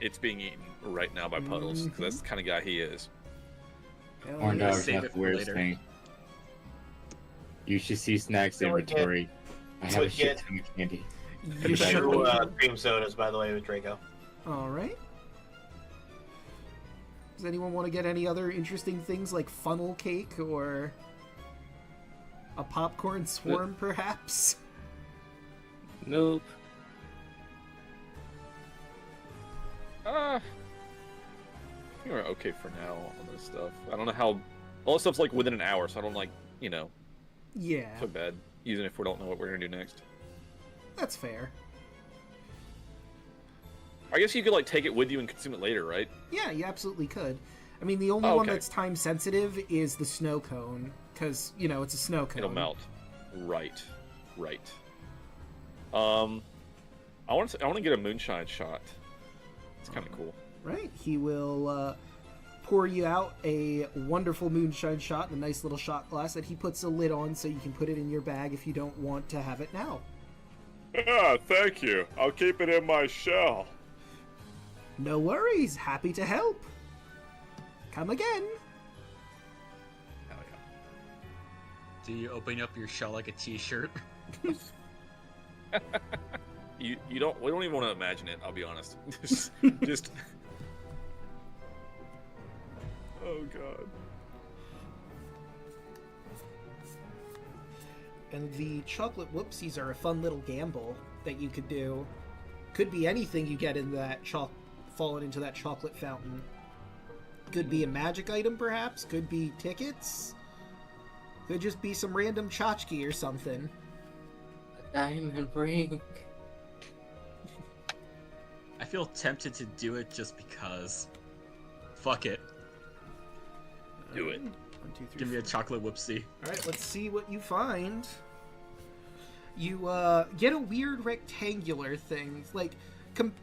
It's being eaten right now by Puddles, because that's the kind of guy he is. Hell Corn yeah. dogs Save have it the for weirdest later. thing. You should see Snack's So we inventory. I have a we shit get- ton of candy. You Two sure? cream sodas, by the way, with Draco. Alright. Does anyone want to get any other interesting things like funnel cake or a popcorn swarm, perhaps? Nope. I think we're okay for now on this stuff. I don't know how. All this stuff's like within an hour, so I don't like, Yeah, so bad. Even if we don't know what we're gonna do next. that's fair. I guess you could like take it with you and consume it later, right? Yeah, you absolutely could. I mean, the only Oh, one okay. that's time sensitive is the snow cone, because, it's a snow cone. It'll melt. Right. I want to get a moonshine shot. It's kind of cool. Right, he will pour you out a wonderful moonshine shot in a nice little shot glass that he puts a lid on so you can put it in your bag if you don't want to have it now. Yeah, thank you. I'll keep it in my shell. No worries, happy to help. Come again. Hell Do you open up your shell like a t-shirt? yeah. We don't even want to imagine it. I'll be honest. just. Oh god. And the chocolate whoopsies are a fun little gamble that you could do. Could be anything you get in that falling into that chocolate fountain. Could be a magic item, perhaps. Could be tickets. Could just be some random tchotchke or something. A diamond ring. I feel tempted to do it just because. Fuck it. Do it. 1, 2, 3, Give me a chocolate whoopsie. Alright, let's see what you find. You, get a weird rectangular thing. Like,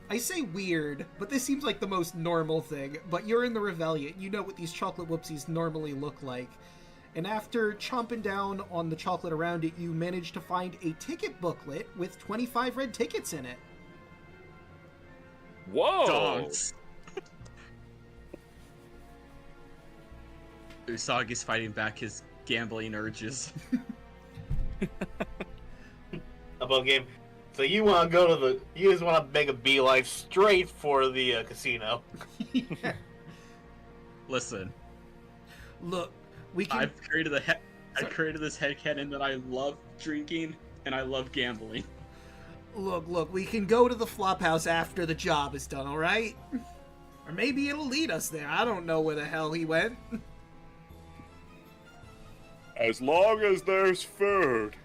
I say weird, but this seems like the most normal thing. But you're in the Revelia. You know what these chocolate whoopsies normally look like. And after chomping down on the chocolate around it, you manage to find a ticket booklet with 25 red tickets in it. Whoa! Dogs. Usagi's fighting back his gambling urges. About game. So you want to go to you just want to make a beeline straight for the casino. Yeah. Listen, Look, we can... I created this headcanon that I love drinking and I love gambling. Look, we can go to the Flophouse after the job is done, alright? Or maybe it'll lead us there. I don't know where the hell he went. As long as there's food.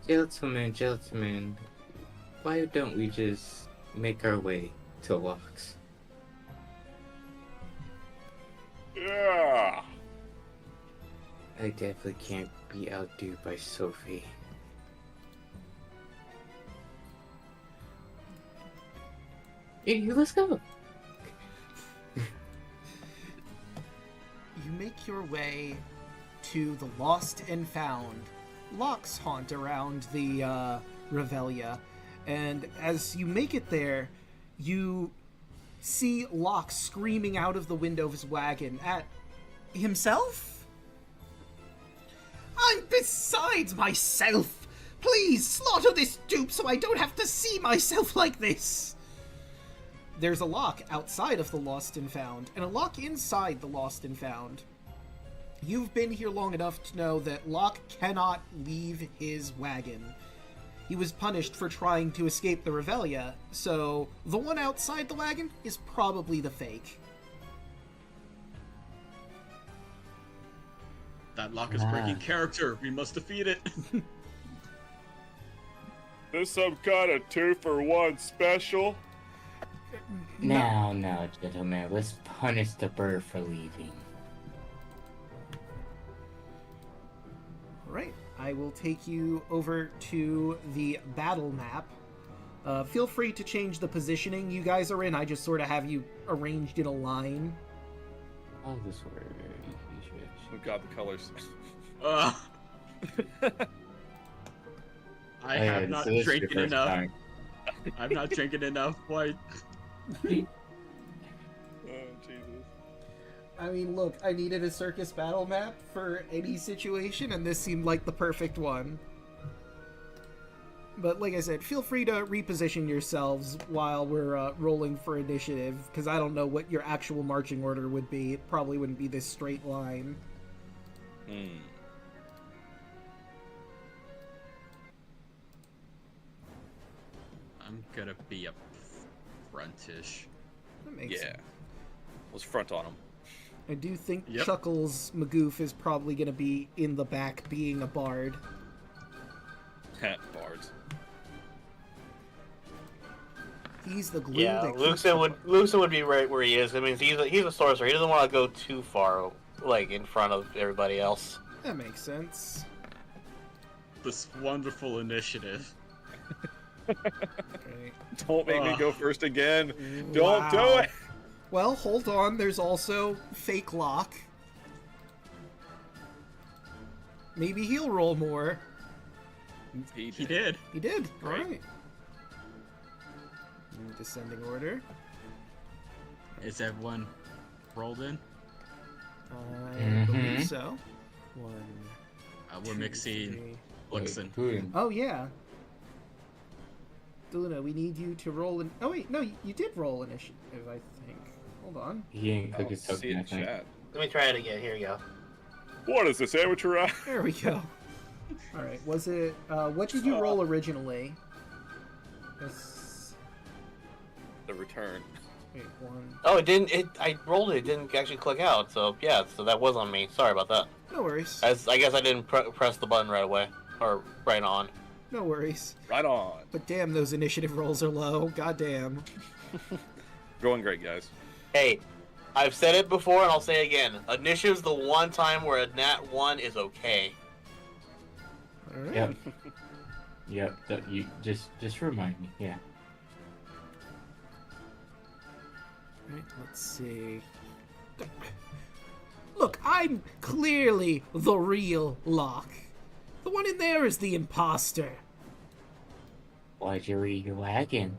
Gentlemen, why don't we just make our way to Locks? Yeah. I definitely can't be outdue by Sophie. Hey, let's go! You make your way to the Lost and Found. Locks haunt around the Revelia. And as you make it there, you see Locke screaming out of the window of his wagon at himself? I'm besides myself! Please slaughter this dupe so I don't have to see myself like this! There's a Locke outside of the Lost and Found, and a Locke inside the Lost and Found. You've been here long enough to know that Locke cannot leave his wagon. He was punished for trying to escape the Revelia, so the one outside the wagon is probably the fake. That Locke is breaking character. We must defeat it. This some kind of 2-for-1 special? Now, gentlemen, let's punish the bird for leaving. Alright, I will take you over to the battle map. Feel free to change the positioning you guys are in. I just sort of have you arranged in a line. Oh, this way. Oh god, the colors. I have not drinking enough. I'm not drinking enough. Why? Oh, Jesus. I mean, look, I needed a circus battle map for any situation, and this seemed like the perfect one. But like I said, feel free to reposition yourselves while we're rolling for initiative, because I don't know what your actual marching order would be. It probably wouldn't be this straight line. I'm gonna be up frontish. That makes sense. Let's front on him. I do think Yep. Chuckles Magoof is probably going to be in the back being a bard. Bards. He's the glue Yeah, that keeps Luxon would be right where he is. I mean, he's a sorcerer. He doesn't want to go too far, like, in front of everybody else. That makes sense. This wonderful initiative. Okay. Don't make me go first again. Don't do Wow. it. Well, hold on. There's also fake Locke. Maybe he'll roll more. He did. He did. Great. Alright. Descending order. Is everyone rolled in? I believe so. One. We're two, mixing three. Luxon. Oh, yeah. Deluna, we need you to roll in. Oh, wait. No, you did roll initiative, I think. Hold on. He didn't click his See token, it I in think. chat. Let me try it again. Here you go. What is this, amateur hour? There we go. Alright, was it. What did you roll originally? The return. Wait, one. Oh, it didn't. I rolled it. It didn't actually click out. So yeah. So that was on me. Sorry about that. No worries. I guess I didn't press the button right away, or right on. No worries. Right on. But damn, those initiative rolls are low. God damn. Going great, guys. Hey, I've said it before and I'll say it again. Initiative's the one time where a nat 1 is okay. Alright. Yep. Yep. You just remind me. Yeah. Right, let's see. Look, I'm clearly the real Locke. The one in there is the imposter. Why'd you leave your wagon?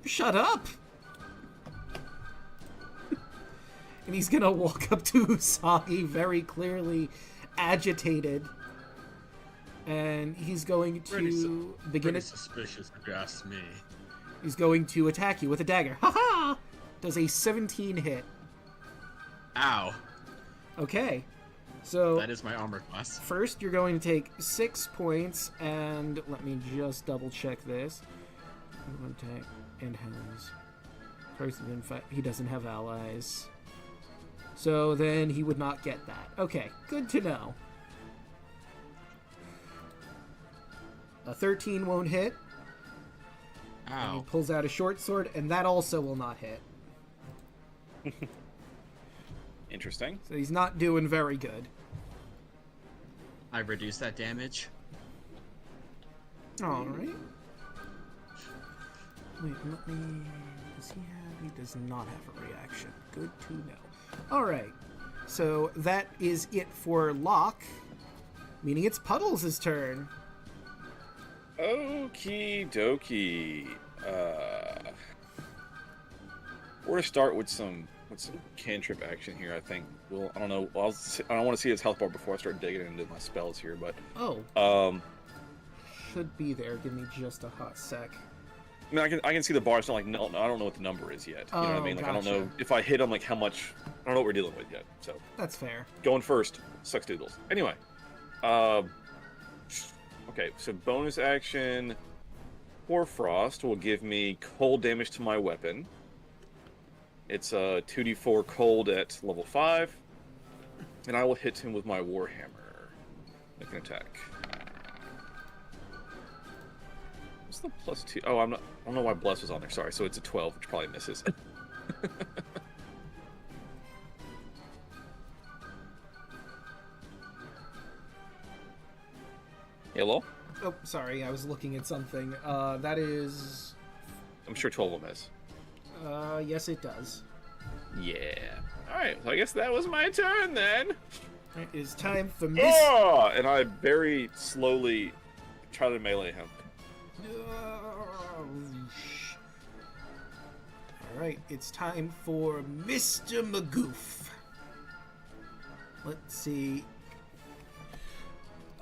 Shut up! And he's gonna walk up to Usagi very clearly agitated. And he's going to begin Pretty it. suspicious if you ask me. He's going to attack you with a dagger. Haha! Does a 17 hit. Ow. Okay. So That is my armor class. first you're going to take 6 points, and let me just double check this. Attack and has person in fact he doesn't have allies. So then he would not get that. Okay, good to know. A 13 won't hit. And he Ow. pulls out a short sword, and that also will not hit. Interesting. So he's not doing very good. I reduced that damage. Alright. Wait, let me... Does he have... He does not have a reaction. Good to know. Alright. So that is it for Locke. Meaning it's Puddles' turn. Okie dokie. We're gonna start with some cantrip action here. I think. Well, I don't know. I don't want to see his health bar before I start digging into my spells here, but Oh, should be there. Give me just a hot sec. I mean, I can see the bar. It's not like no, I don't know what the number is yet. You know what I Oh, mean? Like I don't gotcha. know if I hit him, like how much. I don't know what we're dealing with yet. So That's fair. going first sucks doodles. Anyway, okay. So bonus action. Hoarfrost will give me cold damage to my weapon. It's a 2d4 cold at level 5, and I will hit him with my warhammer. Make an attack. What's the +2? Oh, I don't know why bless was on there. Sorry. So it's a 12, which probably misses. Hello? Oh, sorry. I was looking at something. That is. I'm sure 12 will miss. Yes, it does. Yeah. Alright, so I guess that was my turn then. It is time for Miss. Oh! And I very slowly try to melee him. Alright, it's time for Mr. Magoof. Let's see.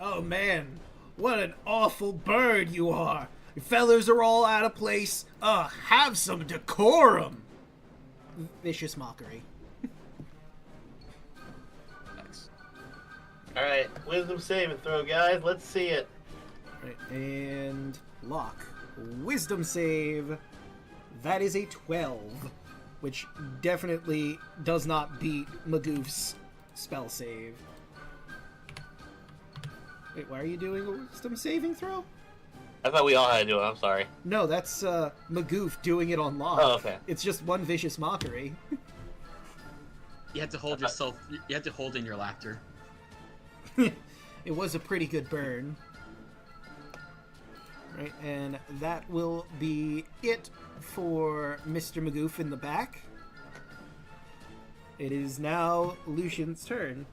Oh man, what an awful bird you are! Your feathers are all out of place. Have some decorum! Vicious mockery. Nice. Alright, wisdom save and throw, guys. Let's see it. Right, and lock. Wisdom save. That is a 12, which definitely does not beat Magoof's spell save. Wait, why are you doing a wisdom saving throw? I thought we all had to do it. I'm sorry. No, that's Magoof doing it on lock. Oh, okay. It's just one vicious mockery. You have to hold yourself. You have to hold in your laughter. It was a pretty good burn. Right, and that will be it for Mr. Magoof in the back. It is now Lucian's turn.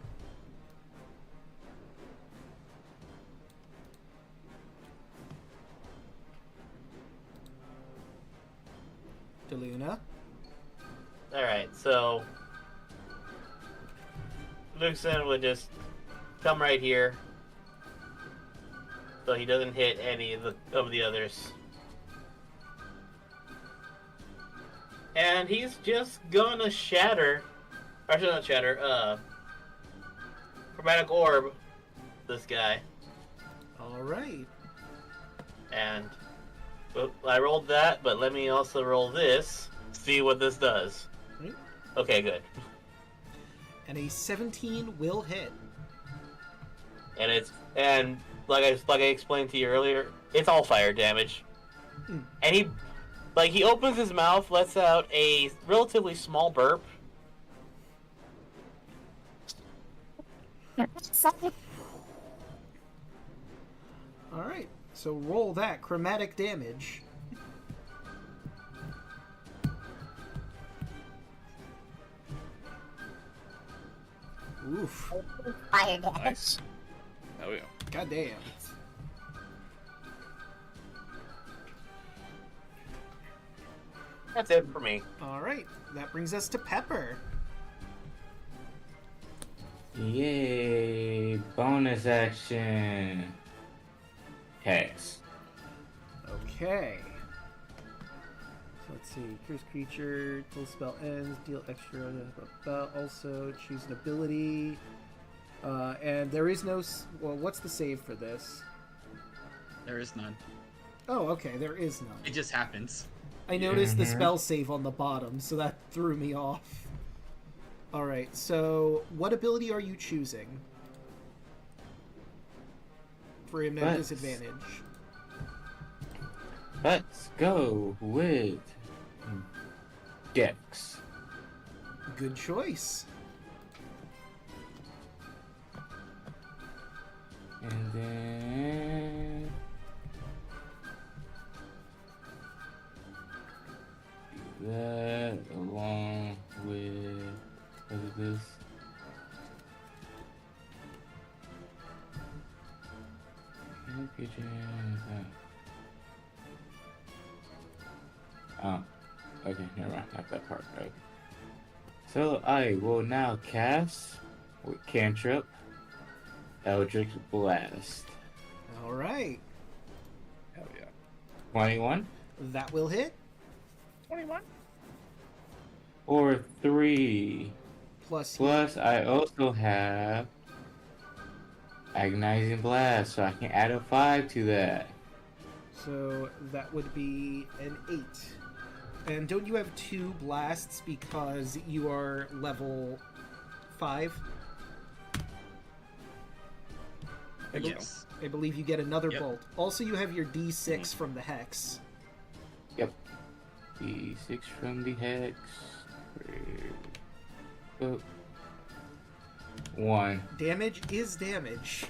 DeLuna. Alright, so Luxon would just come right here so he doesn't hit any of the others. And he's just gonna shatter, actually not shatter, chromatic orb this guy. Alright. And well, I rolled that, but let me also roll this. See what this does. Right. Okay, good. And a 17 will hit. And like I explained to you earlier, it's all fire damage. Hmm. And he opens his mouth, lets out a relatively small burp. Alright, so roll that chromatic damage. Oof. Fire damage. Nice. Oh yeah. Goddamn. That's it for me. Alright, that brings us to Pepper. Yay! Bonus action. Hex. Okay. So let's see. Curse creature, till spell ends, deal extra. Also, choose an ability. And there is no. Well, what's the save for this? There is none. Oh, okay, there is none. It just happens. I noticed the spell save on the bottom, so that threw me off. Alright, so what ability are you choosing? For him to have disadvantage. Let's go with Dex. Good choice. And then that along with what is this? Oh. Okay, never mind. Not that part. Okay. So I will now cast with cantrip Eldritch Blast. All right. Hell yeah. 21 That will hit. 21. or 3. Plus, Plus, I also have Agonizing Blast, so I can add a 5 to that. so that would be an 8. And don't you have 2 blasts because you are level 5? Yes. I believe you get another Yep. bolt. Also, you have your D6 from the hex. Yep. D6 from the Hex. Oh. 1. Damage is damage.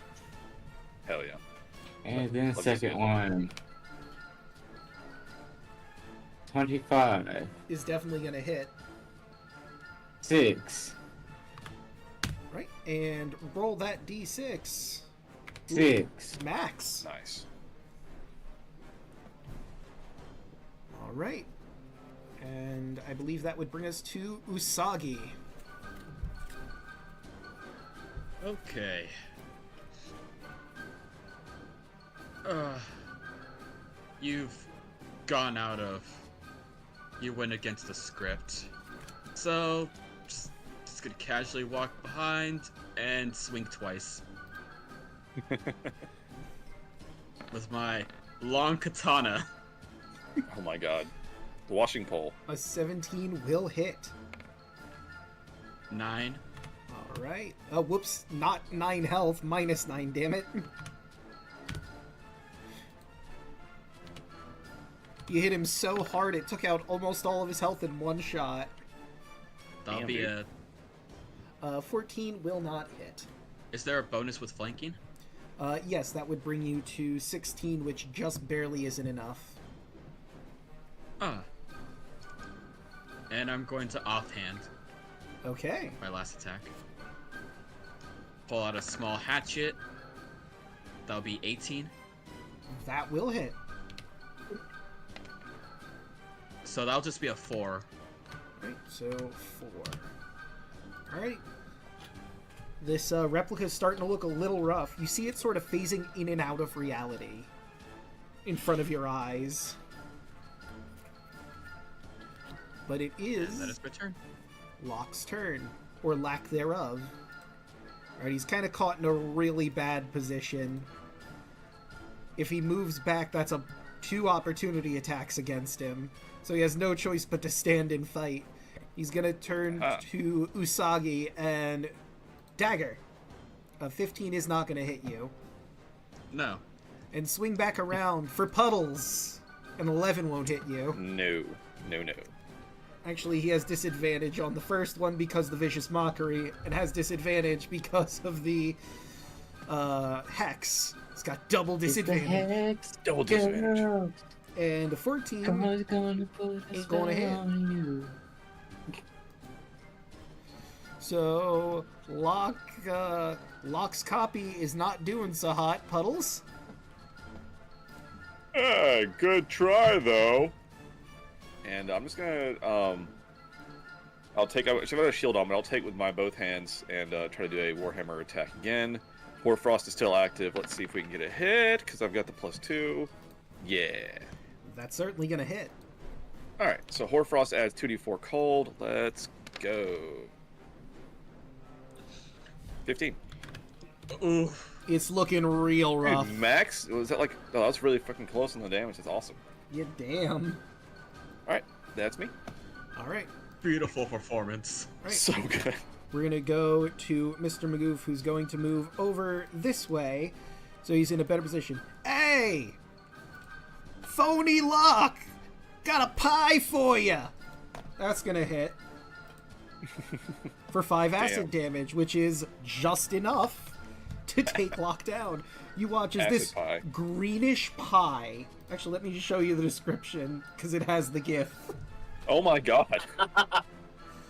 Hell yeah. And then Let me second see. one. 25. Is definitely going to hit. 6. Right? And roll that D6. 6. Max. Nice. All right. And I believe that would bring us to Usagi. Okay. You've gone out of. You went against the script. So, just gonna casually walk behind and swing twice. With my long katana. Oh my god. The washing pole. A 17 will hit. 9. All right. Oh, whoops. Not 9 health. Minus 9, damn it. You hit him so hard it took out almost all of his health in one shot. That'll Damn, be dude. a. 14 will not hit. Is there a bonus with flanking? Yes, that would bring you to 16, which just barely isn't enough. Ah. And I'm going to offhand Okay. my last attack. Pull out a small hatchet. That'll be 18. That will hit. So that'll just be a 4. Right, so 4. Alright. This replica is starting to look a little rough. You see it sort of phasing in and out of reality in front of your eyes. But it is And that is my turn. Locke's turn, or lack thereof. Alright, he's kind of caught in a really bad position. If he moves back, that's 2 opportunity attacks against him. So he has no choice but to stand and fight. He's gonna turn to Usagi and dagger. A 15 is not gonna hit you. No. And swing back around for Puddles. An 11 won't hit you. No. No, no. Actually, he has disadvantage on the first one because of the Vicious Mockery, and has disadvantage because of the Hex. He's got double disadvantage. Hex. Double disadvantage. Girl. And a 14 God's gonna put a ain't gonna hit. spell on you. So, Locke's copy is not doing so hot, Puddles. Hey, good try though. And I'm just gonna, I'll take, I've got a shield on, but I'll take with my both hands and try to do a Warhammer attack again. Hoarfrost is still active. Let's see if we can get a hit, because I've got the +2. Yeah. That's certainly gonna hit. Alright, so Hoarfrost adds 2d4 cold. Let's go. 15. Ooh. It's looking real Dude, rough. Max? Was that like, oh, that's really fucking close on the damage. That's awesome. Yeah, damn. Alright, that's me. Alright. Beautiful performance. Right. So good. We're gonna go to Mr. Magoof, who's going to move over this way, so he's in a better position. Hey! Phony Locke! Got a pie for ya! That's gonna hit. For 5 acid damage, which is just enough to take Locke down. You watch as Acid this pie. greenish pie... Actually, let me just show you the description, because it has the gif. Oh my god.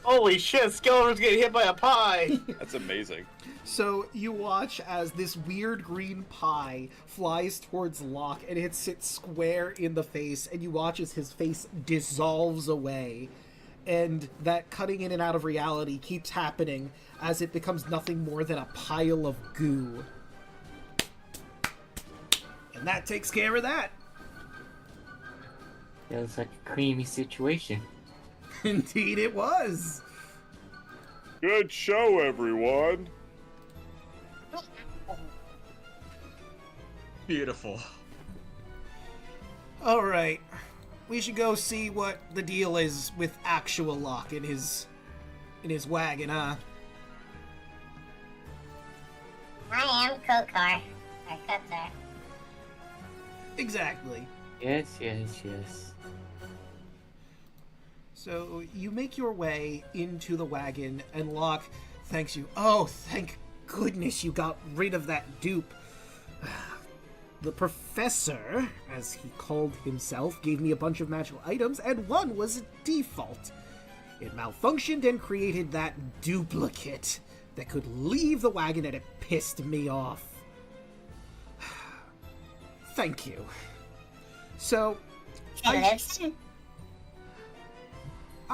Holy shit, Skeletor's getting hit by a pie! That's amazing. So you watch as this weird green pie flies towards Locke and hits it square in the face, and you watch as his face dissolves away. And that cutting in and out of reality keeps happening as it becomes nothing more than a pile of goo. And that takes care of that. That was like a creamy situation. Indeed it was. Good show, everyone. Beautiful. All right. We should go see what the deal is with actual Locke in his wagon, huh? I am Kokar. I cut there. Exactly. Yes, yes, yes. So you make your way into the wagon, and Locke thanks you. Oh, thank goodness you got rid of that dupe. The professor, as he called himself, gave me a bunch of magical items, and one was a default. It malfunctioned and created that duplicate that could leave the wagon, and it pissed me off. Thank you. So, I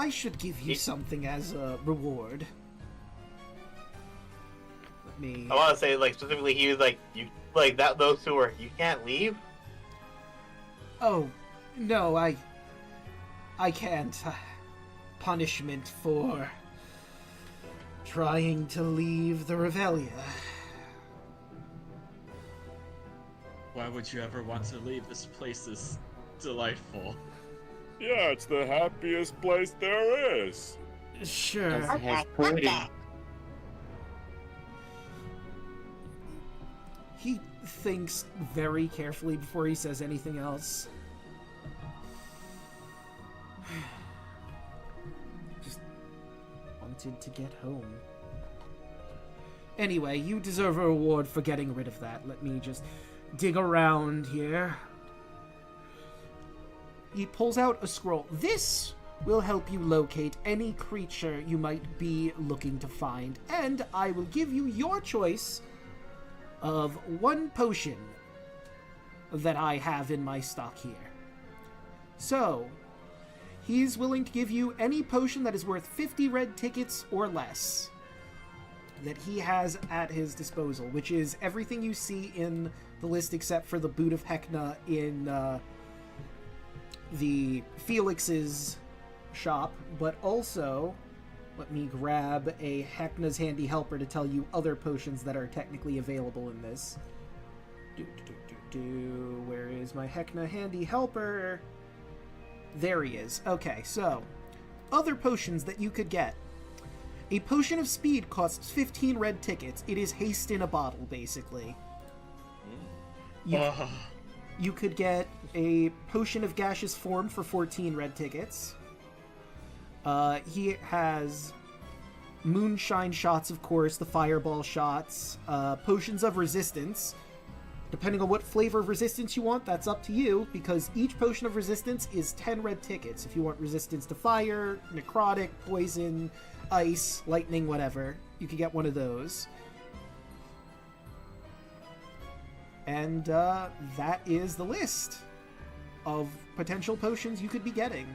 should give you something as a reward. Let me... I want to say, like, specifically, he was like, you, like, that, those two were, you can't leave? Oh, no, I can't. Punishment for trying to leave the Revelia. Why would you ever want to leave? This place is delightful. Yeah, it's the happiest place there is. Sure. It has pudding. He thinks very carefully before he says anything else. Just wanted to get home. Anyway, you deserve a reward for getting rid of that. Let me just dig around here. He pulls out a scroll. This will help you locate any creature you might be looking to find, and I will give you your choice of one potion that I have in my stock here. So, he's willing to give you any potion that is worth 50 red tickets or less that he has at his disposal, which is everything you see in the list except for the Boot of Hecna in the Felix's shop, but also, let me grab a Hecna's Handy Helper to tell you other potions that are technically available in this. Where is my Hecna Handy Helper? There he is. Okay, so, other potions that you could get. A potion of speed costs 15 red tickets. It is haste in a bottle, basically. You could get a potion of gaseous form for 14 red tickets. He has moonshine shots, of course, the fireball shots, potions of resistance. Depending on what flavor of resistance you want, that's up to you, because each potion of resistance is 10 red tickets. If you want resistance to fire, necrotic, poison, ice, lightning, whatever, you could get one of those. And that is the list of potential potions you could be getting.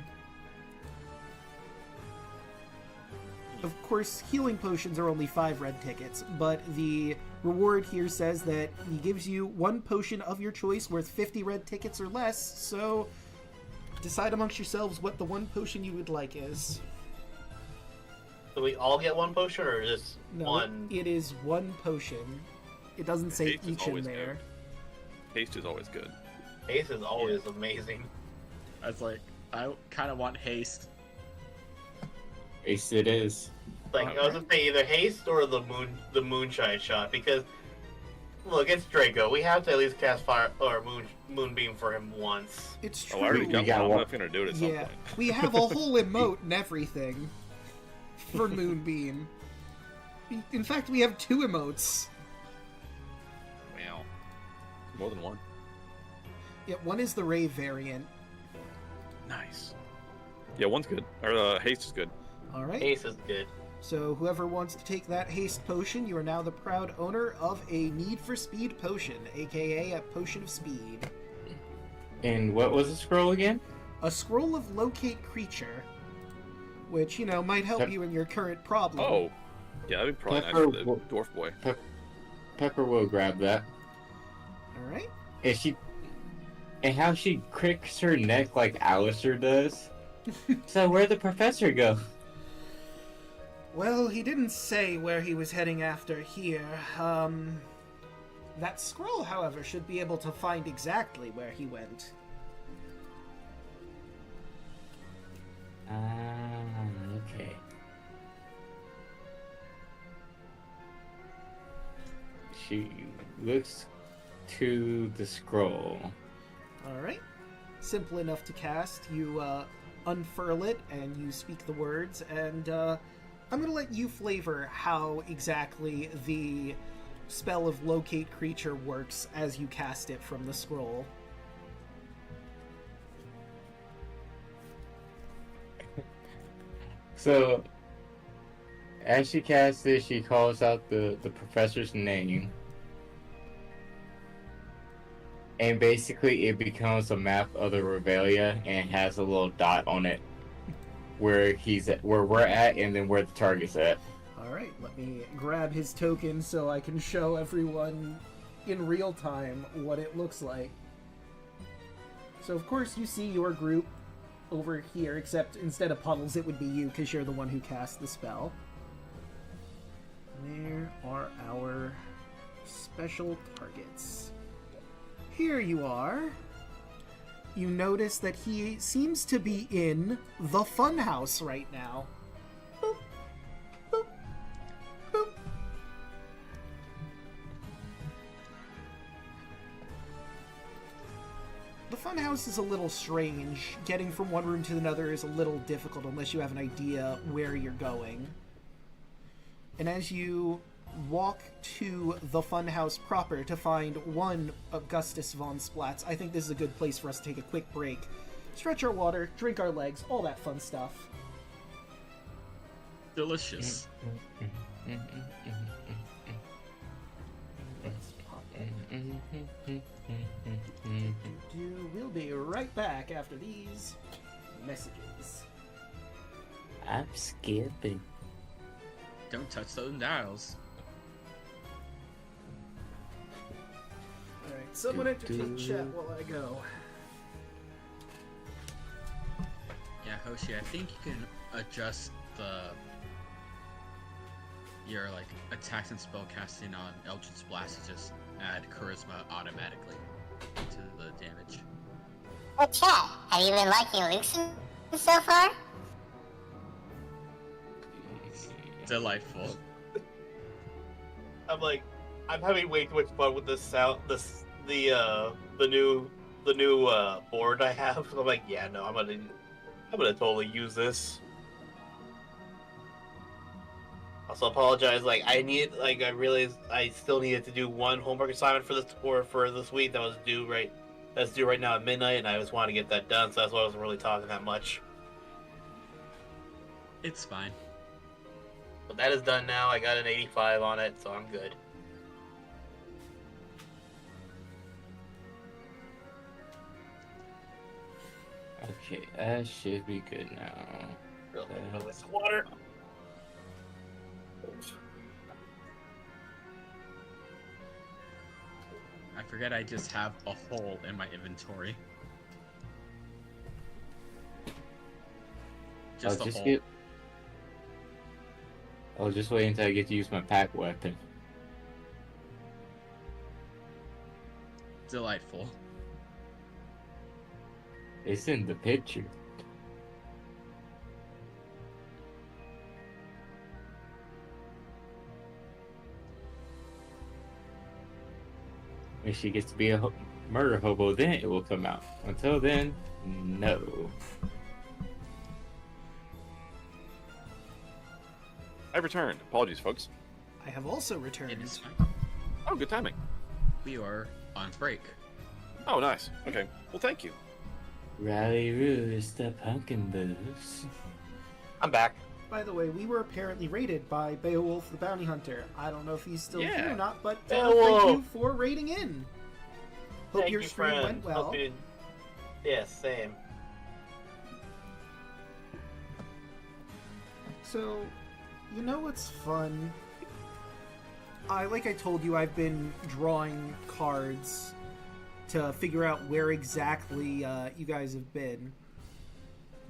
Of course, healing potions are only 5 red tickets, but the reward here says that he gives you one potion of your choice worth 50 red tickets or less, so decide amongst yourselves what the one potion you would like is. Do we all get one potion, or just one? It is one potion. It doesn't say Haste is each in always there. good. Haste is always good. Haste is always amazing. I was like, I kind of want haste. Ace it is. Like, I was gonna say either haste or the moonshine shot, because look, it's Draco. We have to at least cast fire or moonbeam for him once. It's true. Oh, I already got got one. I'm one. not gonna do it at some Yeah, point. we have a whole emote and everything for Moonbeam. In fact, we have 2 emotes. Wow. More than one. Yeah, one is the Rave variant. Nice. Yeah, one's good. Or haste is good. All right. Haste is good. So whoever wants to take that haste potion, you are now the proud owner of a Need for Speed potion, aka a potion of speed. And what was the scroll again? A scroll of locate creature, which, you know, might help Pep- you in your current problem. Oh, yeah, that'd be probably nice Pepper for the will- dwarf boy. Pepper will grab that. Alright. And how she cricks her neck like Alistair does. So where'd the professor go? Well, he didn't say where he was heading after here. That scroll, however, should be able to find exactly where he went. Okay. She looks to the scroll. Alright. Simple enough to cast. You unfurl it and you speak the words, and I'm going to let you flavor how exactly the spell of locate creature works as you cast it from the scroll. So, as she casts this, she calls out the professor's name. And basically, it becomes a map of the Revelia and has a little dot on it where where we're at, and then where the target's at. Alright, let me grab his token so I can show everyone in real time what it looks like. So, of course, you see your group over here, except instead of Puddles, it would be you, because you're the one who cast the spell. There are our special targets. Here you are. You notice that he seems to be in the funhouse right now. Boop, boop, boop. The funhouse is a little strange. Getting from one room to another is a little difficult unless you have an idea where you're going. And as you walk to the funhouse proper to find one Augustus von Splatz, I think this is a good place for us to take a quick break. Stretch our water, drink our legs, all that fun stuff. Delicious. Let's pop in. We'll be right back after these messages. I'm skipping. Don't touch those dials. Alright, someone entertain chat while I go. Yeah, Hoshi, I think you can adjust your like attacks and spell casting on Eldritch Blast to just add charisma automatically to the damage. Oh, chat, have you been liking Luxon so far? Delightful. I'm having way too much fun with this sound, the new board I have. I'm like, yeah, no, I'm gonna totally use this. Also apologize, I realized I still needed to do one homework assignment for this week that's due right now at midnight, and I just wanted to get that done, so that's why I wasn't really talking that much. It's fine. But that is done now. I got an 85 on it, so I'm good. Okay, that should be good now. Really, with some water. I forget I just have a hole in my inventory. Just a hole. I'll just wait until I get to use my pack weapon. Delightful. It's in the picture. When she gets to be a murder hobo, then it will come out. Until then, no. I've returned. Apologies, folks. I have also returned. It is fine. Oh, good timing. We are on break. Oh, nice. Okay. Well, thank you. Rally Rouge, the pumpkin boost. I'm back. By the way, we were apparently raided by Beowulf the Bounty Hunter. I don't know if he's still Yeah. here or not, but Beowulf! thank you for raiding in. Hope Thank your you, stream friend. went well. Hope you... Yeah, same. So, you know what's fun? Like I told you, I've been drawing cards to figure out where exactly you guys have been.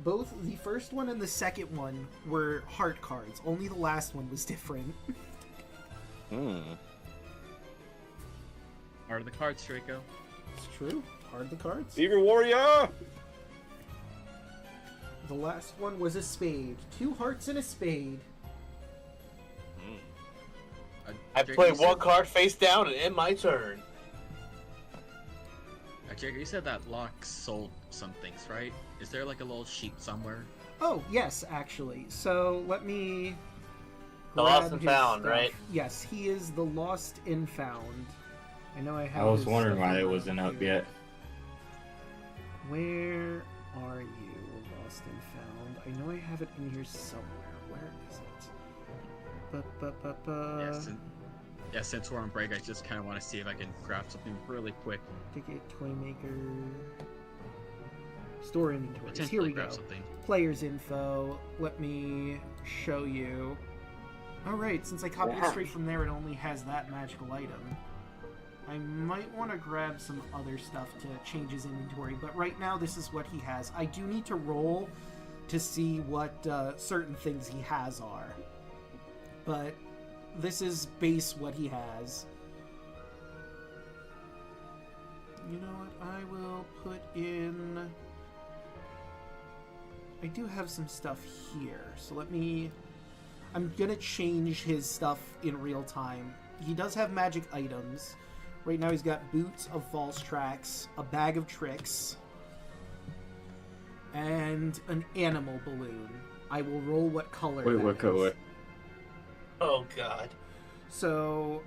Both the first one and the second one were heart cards. Only the last one was different. Are the cards, Draco? It's true. Hard the cards. Beaver Warrior! The last one was a spade. 2 hearts and a spade. I Draco, play you said- one card face down and end my turn. Draco, you said that lock sold some things, right? Is there like a little sheet somewhere? Oh, yes, actually. So, let me... The Lost grab and his Found, stuff. right? Yes, he is the Lost and Found. I know I have I was his wondering stuff why it around wasn't up here. yet. Where are you, Lost and Found? I know I have it in here somewhere. Where is it? Since we're on break, I just kind of want to see if I can grab something really quick. Ticket, toy maker, store inventories. Here Potentially we go. grab something. Players info. Let me show you. Alright, since I copied it straight from there, it only has that magical item. I might want to grab some other stuff to change his inventory, but right now this is what he has. I do need to roll to see what certain things he has are. But this is base what he has. You know what? I will put in... I do have some stuff here, so let me... I'm gonna change his stuff in real time. He does have magic items. Right now he's got boots of false tracks, a bag of tricks, and an animal balloon. I will roll what color. Wait, that what is. color? Oh god. So,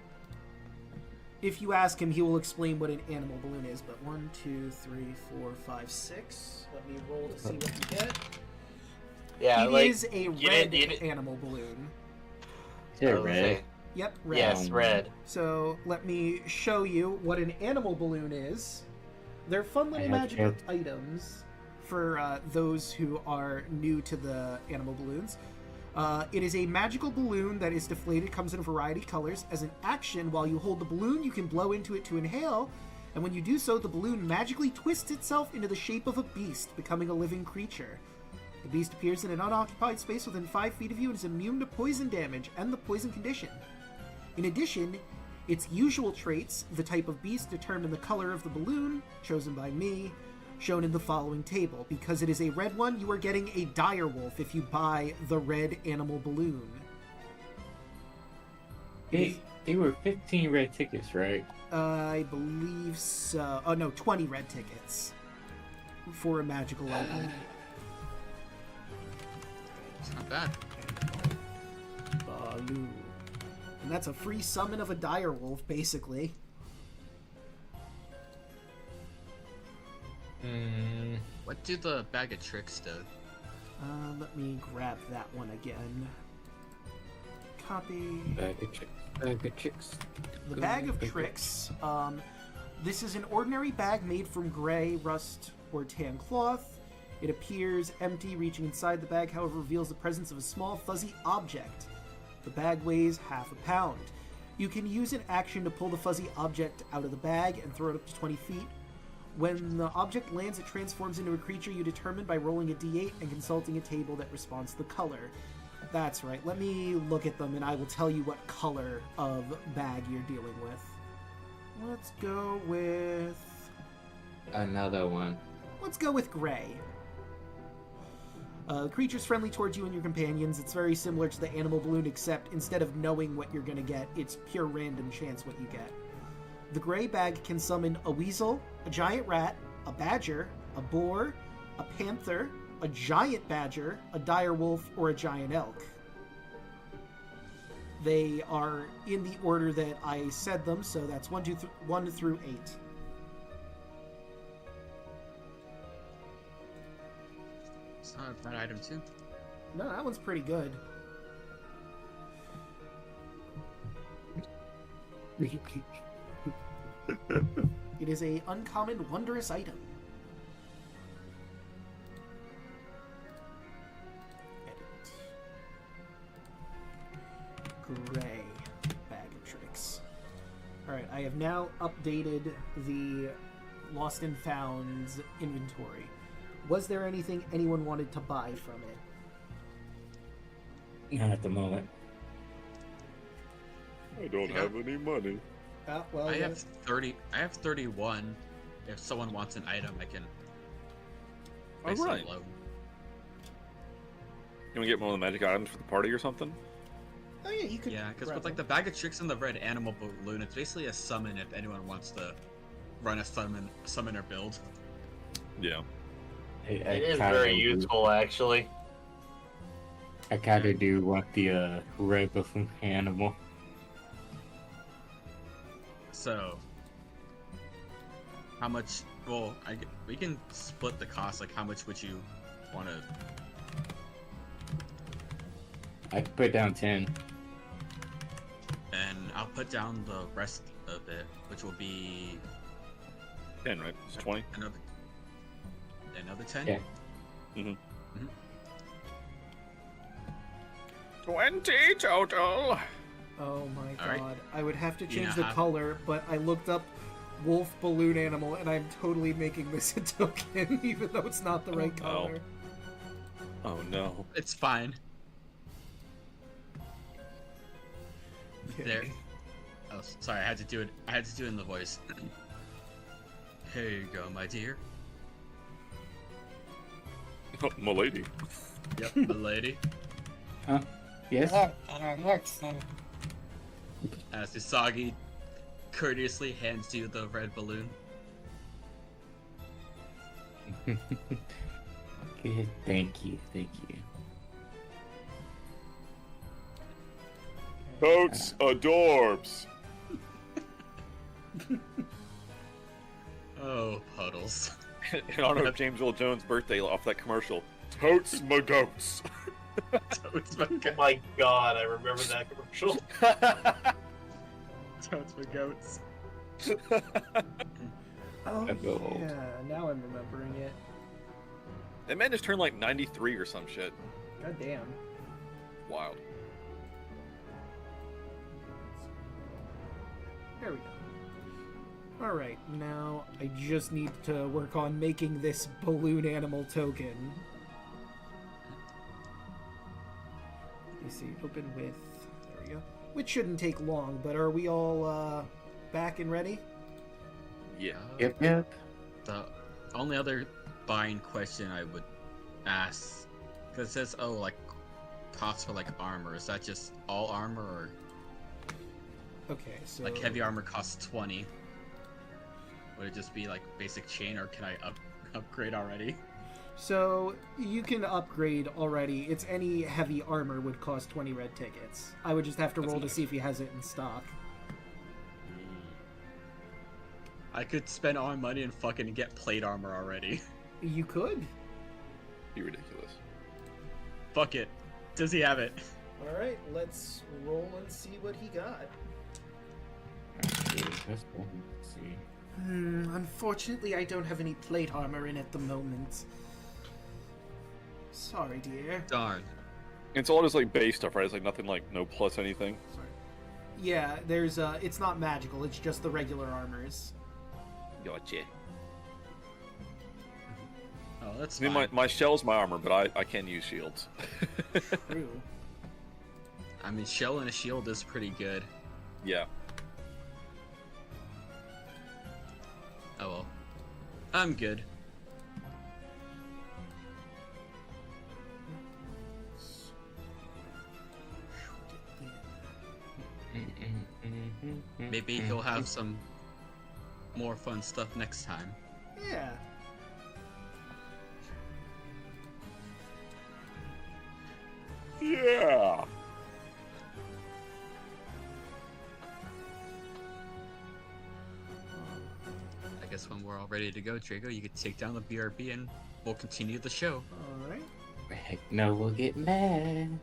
if you ask him, he will explain what an animal balloon is. But 1, 2, 3, 4, 5, 6. Let me roll to see what you get. Yeah, It like is a you red didn't- animal balloon. Yeah, I was red. saying, Yep, red. Yes, red. So let me show you what an animal balloon is. They're fun little have magical killed- items for those who are new to the animal balloons. It is a magical balloon that is deflated, comes in a variety of colors. As an action, while you hold the balloon, you can blow into it to inhale, and when you do so, the balloon magically twists itself into the shape of a beast, becoming a living creature. The beast appears in an unoccupied space within 5 feet of you and is immune to poison damage and the poison condition. In addition, its usual traits, the type of beast, determine the color of the balloon, chosen by me, shown in the following table. Because it is a red one, you are getting a dire wolf if you buy the red animal balloon. They were 15 red tickets, right? I believe so. Oh no, 20 red tickets for a magical item. It's not bad. Baloo. And that's a free summon of a dire wolf, basically. What do the bag of tricks do? Let me grab that one again. Copy. Bag of chicks. Bag of chicks. The bag of tricks. This is an ordinary bag made from gray, rust, or tan cloth. It appears empty. Reaching inside the bag, however, reveals the presence of a small, fuzzy object. The bag weighs half a pound. You can use an action to pull the fuzzy object out of the bag and throw it up to 20 feet. When the object lands, it transforms into a creature you determine by rolling a d8 and consulting a table that responds to the color. That's right. Let me look at them and I will tell you what color of bag you're dealing with. Let's go with... Another one. Let's go with gray. The creature's friendly towards you and your companions. It's very similar to the animal balloon, except instead of knowing what you're going to get, it's pure random chance what you get. The gray bag can summon a weasel, a giant rat, a badger, a boar, a panther, a giant badger, a dire wolf, or a giant elk. They are in the order that I said them, so that's 1 through 8. It's not a bad item too. No, that one's pretty good. It is a uncommon, wondrous item. Edit. Gray. Bag of tricks. Alright, I have now updated the Lost and Found's inventory. Was there anything anyone wanted to buy from it? Not at the moment. I don't have any money. Well, I have 30. I have 31. If someone wants an item, I can. All right. Low. You want to get one of the magic items for the party or something? Oh yeah, you could. Yeah, because grab with like the bag of tricks and the red animal balloon, it's basically a summon if anyone wants to run a summoner build. Yeah. It is very useful, actually. I kind of do want the red buffoon animal. So, how much? Well, we can split the cost. Like, how much would you want to? I could put down 10. And I'll put down the rest of it, which will be 10, right? It's 20. Another 10. Yeah. Mm-hmm. 20 total. Oh my All god. right. I would have to You change know the how- color, but I looked up wolf balloon animal and I'm totally making this a token, even though it's not the right color. Oh no. It's fine. Okay. There. Oh, sorry. I had to do it. I had to do it in the voice. Here you go, my dear. My lady. Yep, my lady. Huh? Yes? Yeah, and it looks and As Usagi courteously hands you the red balloon. Okay, thank you. Totes adorbs. Oh, puddles. In honor of James Earl Jones' birthday off that commercial. Totes my goats. Totes my Oh my god, I remember that commercial. Totes my goats. Oh, Emerald. yeah, now I'm remembering it. That man just turned like 93 or some shit. God damn. Wild. There we go. Alright, now I just need to work on making this balloon animal token. Let me see, open with... There we go. Which shouldn't take long, but are we all back and ready? Yeah. Yep. The only other buying question I would ask, because it says, oh, like, cost for, like, armor. Is that just all armor, or, Okay, so... like, heavy armor costs 20? Would it just be, like, basic chain, or can I upgrade already? So, you can upgrade already. It's any heavy armor would cost 20 red tickets. I would just have to That's roll to nice. see if he has it in stock. I could spend all my money and fucking get plate armor already. You could. Be ridiculous. Fuck it. Does he have it? Alright, let's roll and see what he got. Let's see. Unfortunately, I don't have any plate armor in at the moment. Sorry, dear. Darn. It's all just like base stuff, right? It's like nothing like no plus anything. Sorry. Yeah, there's it's not magical, it's just the regular armors. Gotcha. Oh, that's I mean, fine. my shell's my armor, but I can use shields. True. I mean, shell and a shield is pretty good. Yeah. Oh well. I'm good. Maybe he'll have some more fun stuff next time. Yeah. Yeah. I guess when we're all ready to go, Drago, you could take down the BRB and we'll continue the show. Alright. Heck no, we'll get mad.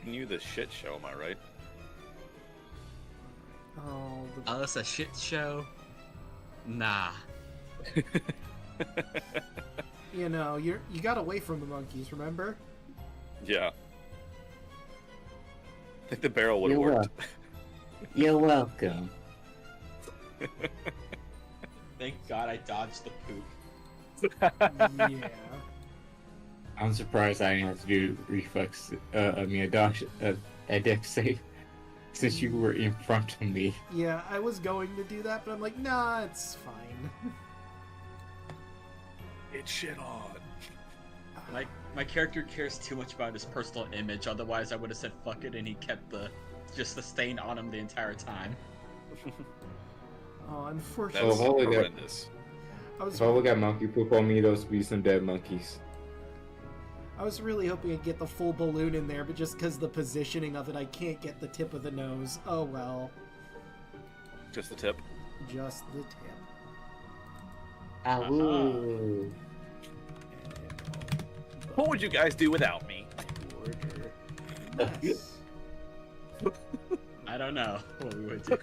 You the shit show, am I right? Oh, Oh, it's a shit show? Nah. you know, you got away from the monkeys, remember? Yeah. I think the barrel would have You're worked. You're welcome. Thank God I dodged the poop. Yeah. I'm surprised I didn't have to do reflex. A dex save since you were in front of me. Yeah, I was going to do that, but I'm like, nah, it's fine. It's shit on. My character cares too much about his personal image, otherwise I would have said fuck it and he kept the stain on him the entire time. Oh, That's unfortunately. holy God. horrendous. If I got monkey poop on me, those would be some dead monkeys. I was really hoping I'd get the full balloon in there, but just because the positioning of it, I can't get the tip of the nose. Oh well. Just the tip. Just the tip. Ooh. What would you guys do without me? Order. Yes. I don't know what we would do.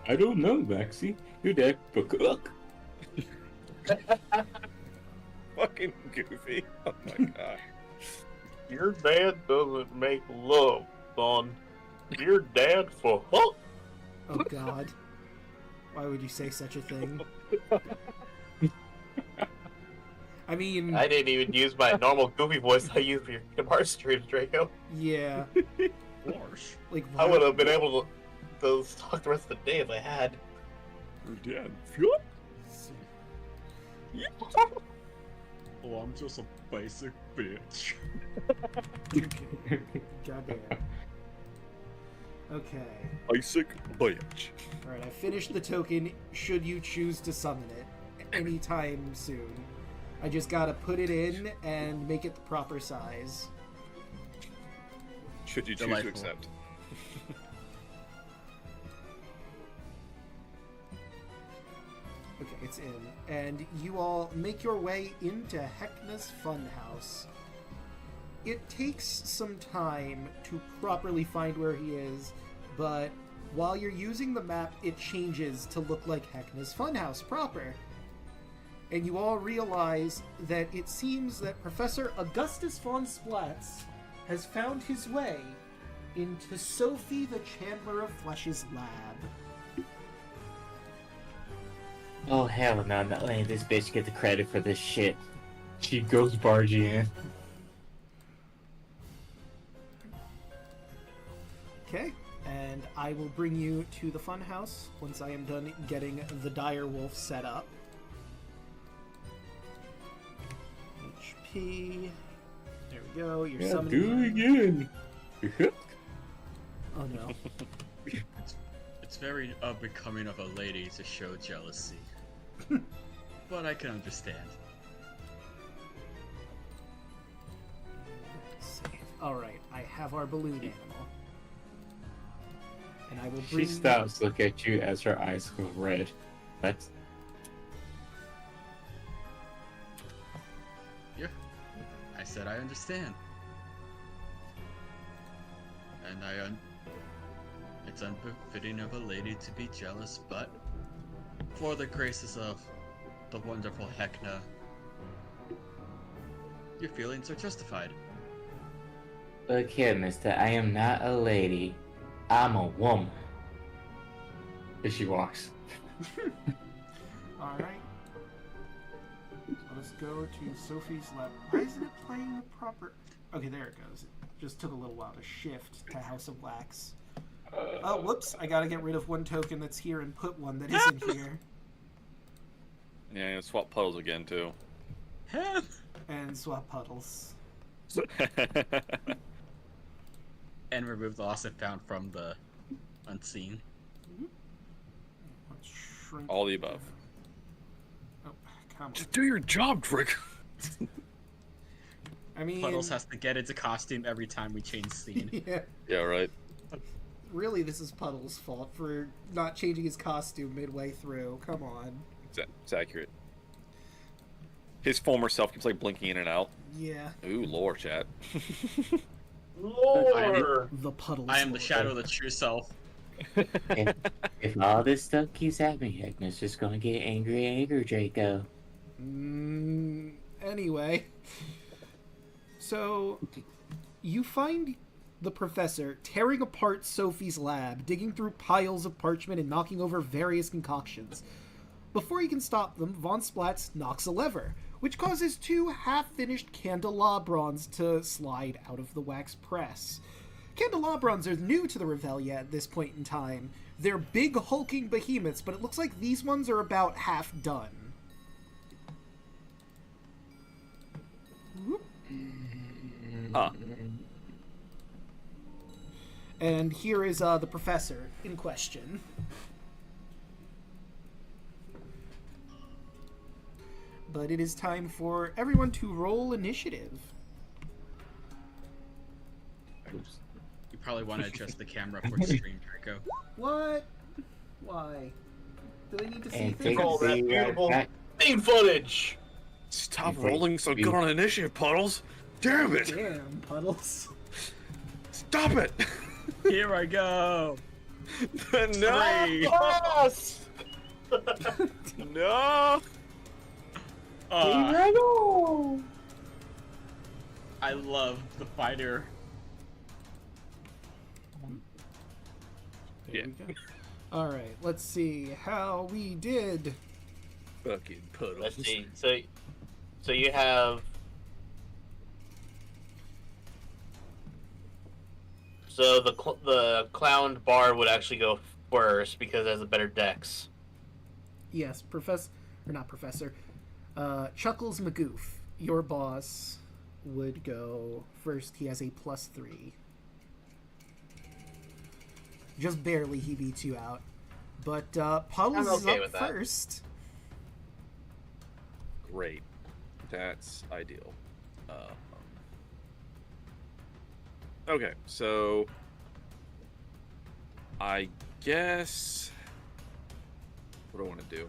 I don't know, Maxie. You're dead for cook. Fucking goofy. Oh my god. Your dad doesn't make love, son. Your dad for hook. Oh god. Why would you say such a thing? I mean, I didn't even use my normal goofy voice I used for your Mar streams, Draco. yeah. Gosh. Like, I would have been able to talk the rest of the day if I had. You're dead. Oh, I'm just a basic bitch. Goddamn. Okay. Isaac bitch. Alright, I finished the token should you choose to summon it anytime soon. I just gotta put it in and make it the proper size. Should you choose Delightful. to accept? Okay, it's in. And you all make your way into Heckna's Funhouse. It takes some time to properly find where he is, but while you're using the map, it changes to look like Heckna's Funhouse proper. And you all realize that it seems that Professor Augustus von Splatz has found his way into Sophie the Chandler of Flesh's lab. Oh hell no, not letting this bitch get the credit for this shit. She goes barging in. Okay, and I will bring you to the funhouse once I am done getting the dire wolf set up. HP. There we go. You're Yeah, summoning. do it again. Oh no. It's very unbecoming of a lady to show jealousy. But I can understand. Save. Alright, I have our balloon animal. And I will bring She stops, look at you as her eyes go red. That's Yeah, I said I understand. And it's unbefitting of a lady to be jealous, but for the graces of the wonderful Hecna, your feelings are justified. Look here, mister, I am not a lady. I'm a woman. As she walks. Alright. Let us go to Sophie's lab. Why isn't it playing the proper... Okay, there it goes. It just took a little while to shift to House of Wax. Oh, whoops. I gotta get rid of one token that's here and put one that isn't here. Yeah, swap puddles again too. And swap puddles. And remove the lost and found from the unseen. Let's shrink. All the above. Oh, come on. Just do your job, Drake. I mean... Puddles has to get into costume every time we change scene. Yeah. Yeah, right. Really, this is Puddles' fault for not changing his costume midway through. Come on. It's accurate. His former self keeps like blinking in and out. Yeah. Ooh, lore chat. Lore. The puddles. I am the shadow of the true self. If all this stuff keeps happening, Agnes just gonna get angry, Draco. Anyway, so you find the professor tearing apart Sophie's lab, digging through piles of parchment and knocking over various concoctions. Before you can stop them, Von Splatz knocks a lever, which causes 2 half-finished candelabrons to slide out of the wax press. Candelabrons are new to the Revelia at this point in time. They're big hulking behemoths, but it looks like these ones are about half done. Huh. And here is the professor in question. But it is time for everyone to roll initiative. You probably want to adjust the camera for stream, Draco. What? Why? Do they need to see And things? take Oh, that the beautiful back. main footage. Stop Wait, rolling so you- good on initiative, Puddles. Damn it! Damn, Puddles. Stop it! Here I go. No! Yes! No! I love the fighter. There we go. Alright, let's see how we did. Fucking Puddles. Let's see. So you have. So the clown bard would actually go first because it has a better dex. Yes, Professor. Chuckles Magoof, your boss, would go first. He has a +3. Just barely he beats you out. But Puddles I'm is okay up with that. first. Great. That's ideal. Okay, so I guess what do I want to do?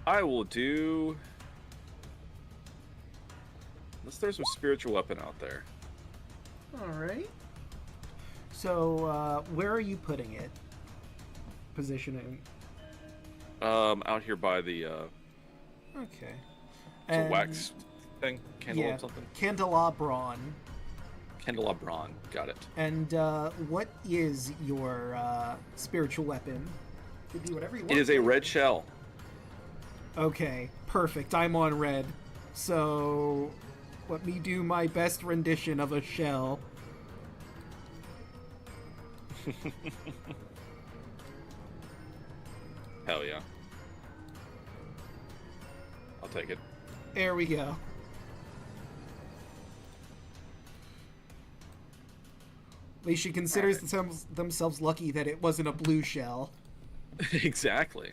I will do. Let's throw some spiritual weapon out there. Alright. So, where are you putting it? Positioning. Out here by the Okay. it's a wax thing, candle yeah, something. Candelabron. Candelabron, got it. And what is your spiritual weapon? Could be whatever you want. It is a red shell. Okay, perfect. I'm on red. So let me do my best rendition of a shell. Hell yeah. I'll take it. There we go. At least she considers themselves lucky that it wasn't a blue shell. Exactly.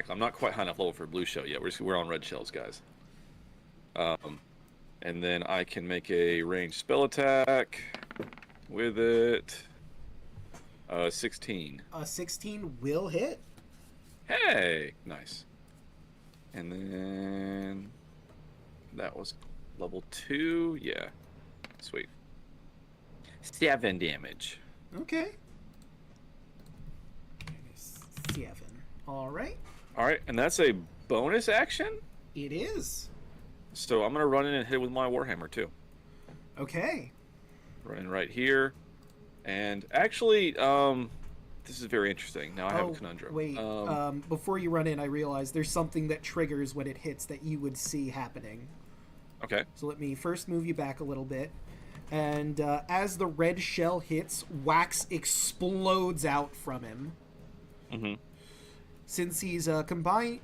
I'm not quite high enough level for blue shell yet. We're on red shells, guys. And then I can make a ranged spell attack with it. 16. 16 will hit. Hey, nice. And then that was level 2. Yeah, sweet. 7 damage. Okay. 7. All right. All right, and that's a bonus action. It is. So I'm gonna run in and hit it with my warhammer too. Okay. Running right here, and actually, this is very interesting. Now I have a conundrum. Wait. Before you run in, I realize there's something that triggers when it hits that you would see happening. Okay. So let me first move you back a little bit. And as the red shell hits, wax explodes out from him. Mm-hmm. Since he's combined,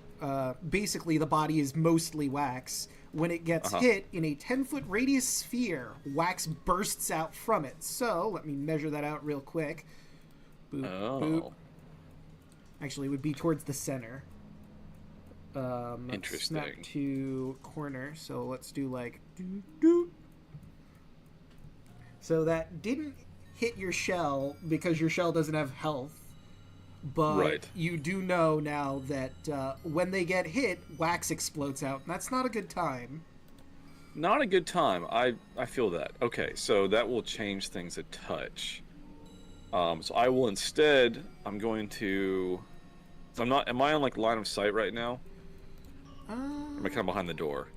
basically the body is mostly wax. When it gets hit in a 10-foot radius sphere, wax bursts out from it. So let me measure that out real quick. Boop, boop. Actually, it would be towards the center. Interesting. Snap to corner. So let's do like doo. So that didn't hit your shell because your shell doesn't have health. But Right. you do know now that when they get hit, wax explodes out, and that's not a good time. Not a good time. I feel that. Okay, so that will change things a touch. So I will instead. I'm going to. So I'm not. Am I on like line of sight right now? Or am I kind of behind the door?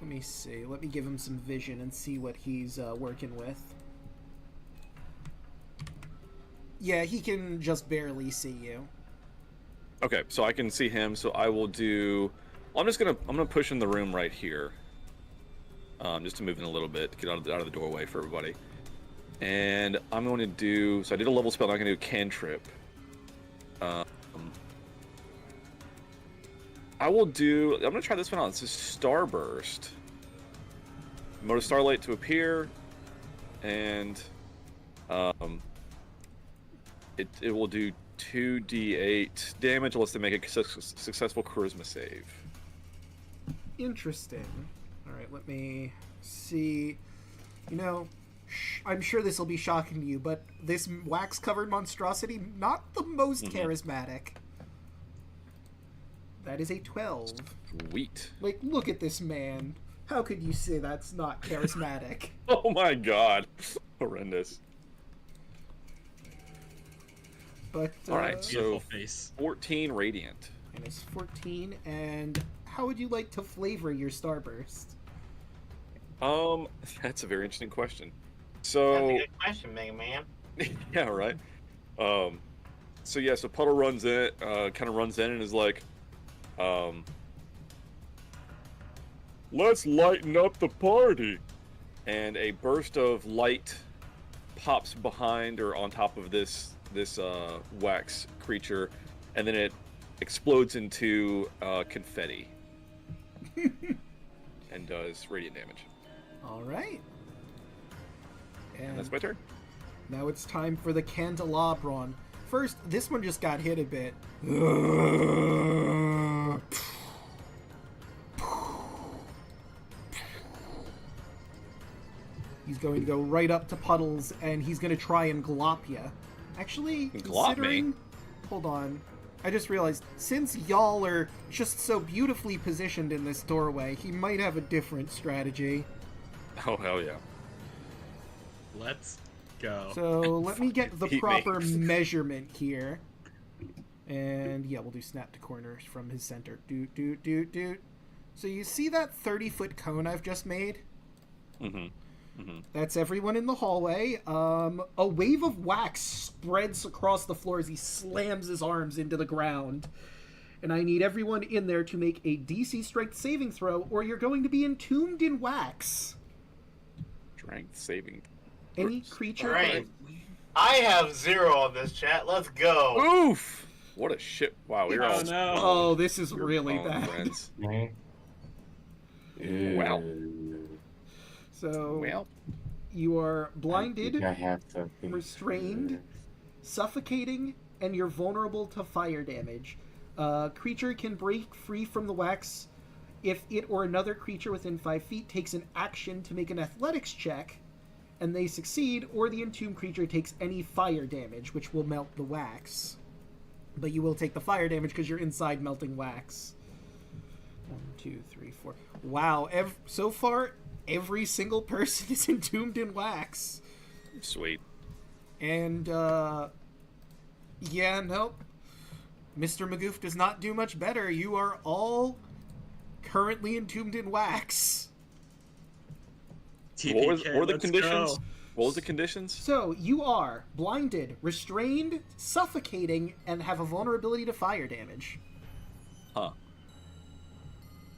Let me see. Let me give him some vision and see what he's working with. Yeah, he can just barely see you. Okay, so I can see him. So I will do. I'm gonna push in the room right here. Just to move in a little bit, to get out of the doorway for everybody. And I'm going to do. So I did a level spell. I'm going to do cantrip. I will do. I'm going to try this one out. This is Starburst. Mode of Starlight to appear, and it will do 2d8 damage unless they make a successful Charisma save. Interesting. All right, let me see. You know, I'm sure this will be shocking to you, but this wax-covered monstrosity, not the most charismatic. That is a 12. Sweet. Like, look at this man. How could you say that's not charismatic? Oh my god. Horrendous. But, all right, so Beautiful face. 14 radiant. minus 14, and how would you like to flavor your Starburst? That's a very interesting question. That's So a good question, Mega Man. yeah, right. So yeah, so Puddle runs in, kind of runs in and is like, Let's lighten up the party. and a burst of light pops behind or on top of this wax creature, and then it explodes into confetti and does radiant damage. All right. And that's my turn. Now it's time for the Candelabron. First, this one just got hit a bit. He's going to go right up to Puddles, and he's going to try and glop ya. Actually, Glop me? considering... Hold on. I just realized, since y'all are just so beautifully positioned in this doorway, he might have a different strategy. Oh hell yeah! Let's go. So let me get the He proper makes- measurement here. And yeah, we'll do snap to corners from his center. Doot, doot, doot, doot. So you see that 30-foot cone I've just made? That's everyone in the hallway. A wave of wax spreads across the floor as he slams his arms into the ground. And I need everyone in there to make a DC strength saving throw, or you're going to be entombed in wax. Strength saving. Any creature... All right. I have 0 on this chat. Let's go. Oof! What a shit! Wow, we're all no. Oh, this is we're really all bad. friends. Wow. Wow. So Well, you are blinded, I have something. restrained, suffocating, and you're vulnerable to fire damage. Creature can break free from the wax if it or another creature within 5 feet takes an action to make an athletics check, and they succeed, or the entombed creature takes any fire damage, which will melt the wax. But you will take the fire damage because you're inside melting wax. 1, 2, 3, 4. Wow, so far, every single person is entombed in wax. sweet. And, yeah, nope. Mr. Magoof does not do much better. You are all currently entombed in wax. What were the let's conditions? go. What was the conditions? So, you are blinded, restrained, suffocating, and have a vulnerability to fire damage. Huh.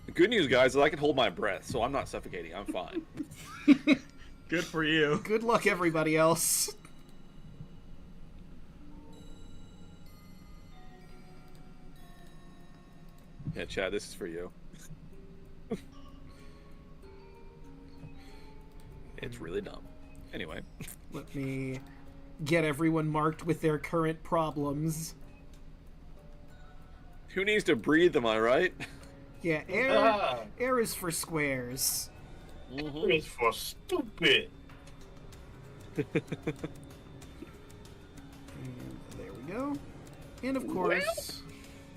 The good news, guys, is I can hold my breath, so I'm not suffocating. I'm fine. Good for you. Good luck, everybody else. Yeah, Chad, this is for you. It's really dumb. Anyway. Let me get everyone marked with their current problems. Who needs to breathe, am I right? Yeah, air is for squares. It's for stupid. And there we go. And of course,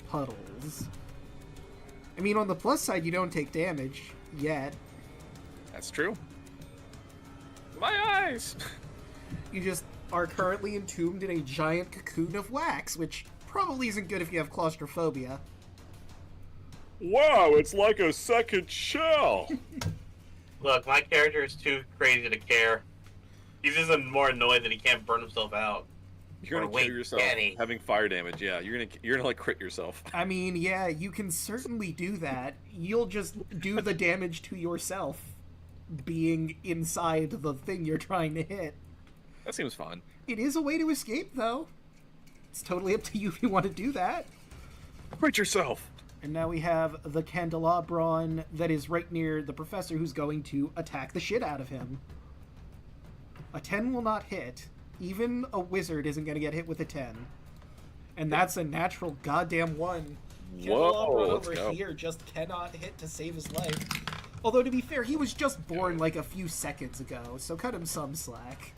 puddles. I mean, on the plus side, you don't take damage yet. That's true. My eyes! You just are currently entombed in a giant cocoon of wax, which probably isn't good if you have claustrophobia. Wow, it's like a second shell. Look, my character is too crazy to care. He's just more annoyed that he can't burn himself out. You're gonna Or wait, kill yourself Danny. having fire damage. Yeah, you're gonna like crit yourself. I mean, yeah, you can certainly do that. You'll just do the damage to yourself being inside the thing you're trying to hit. That seems fun. It is a way to escape, though. It's totally up to you if you want to do that. Crit yourself. And now we have the candelabron that is right near the professor who's going to attack the shit out of him. A 10 will not hit. Even a wizard isn't going to get hit with a 10. And that's a natural goddamn 1. Candelabron let's over go. here just cannot hit to save his life. Although, to be fair, he was just born like a few seconds ago, so cut him some slack.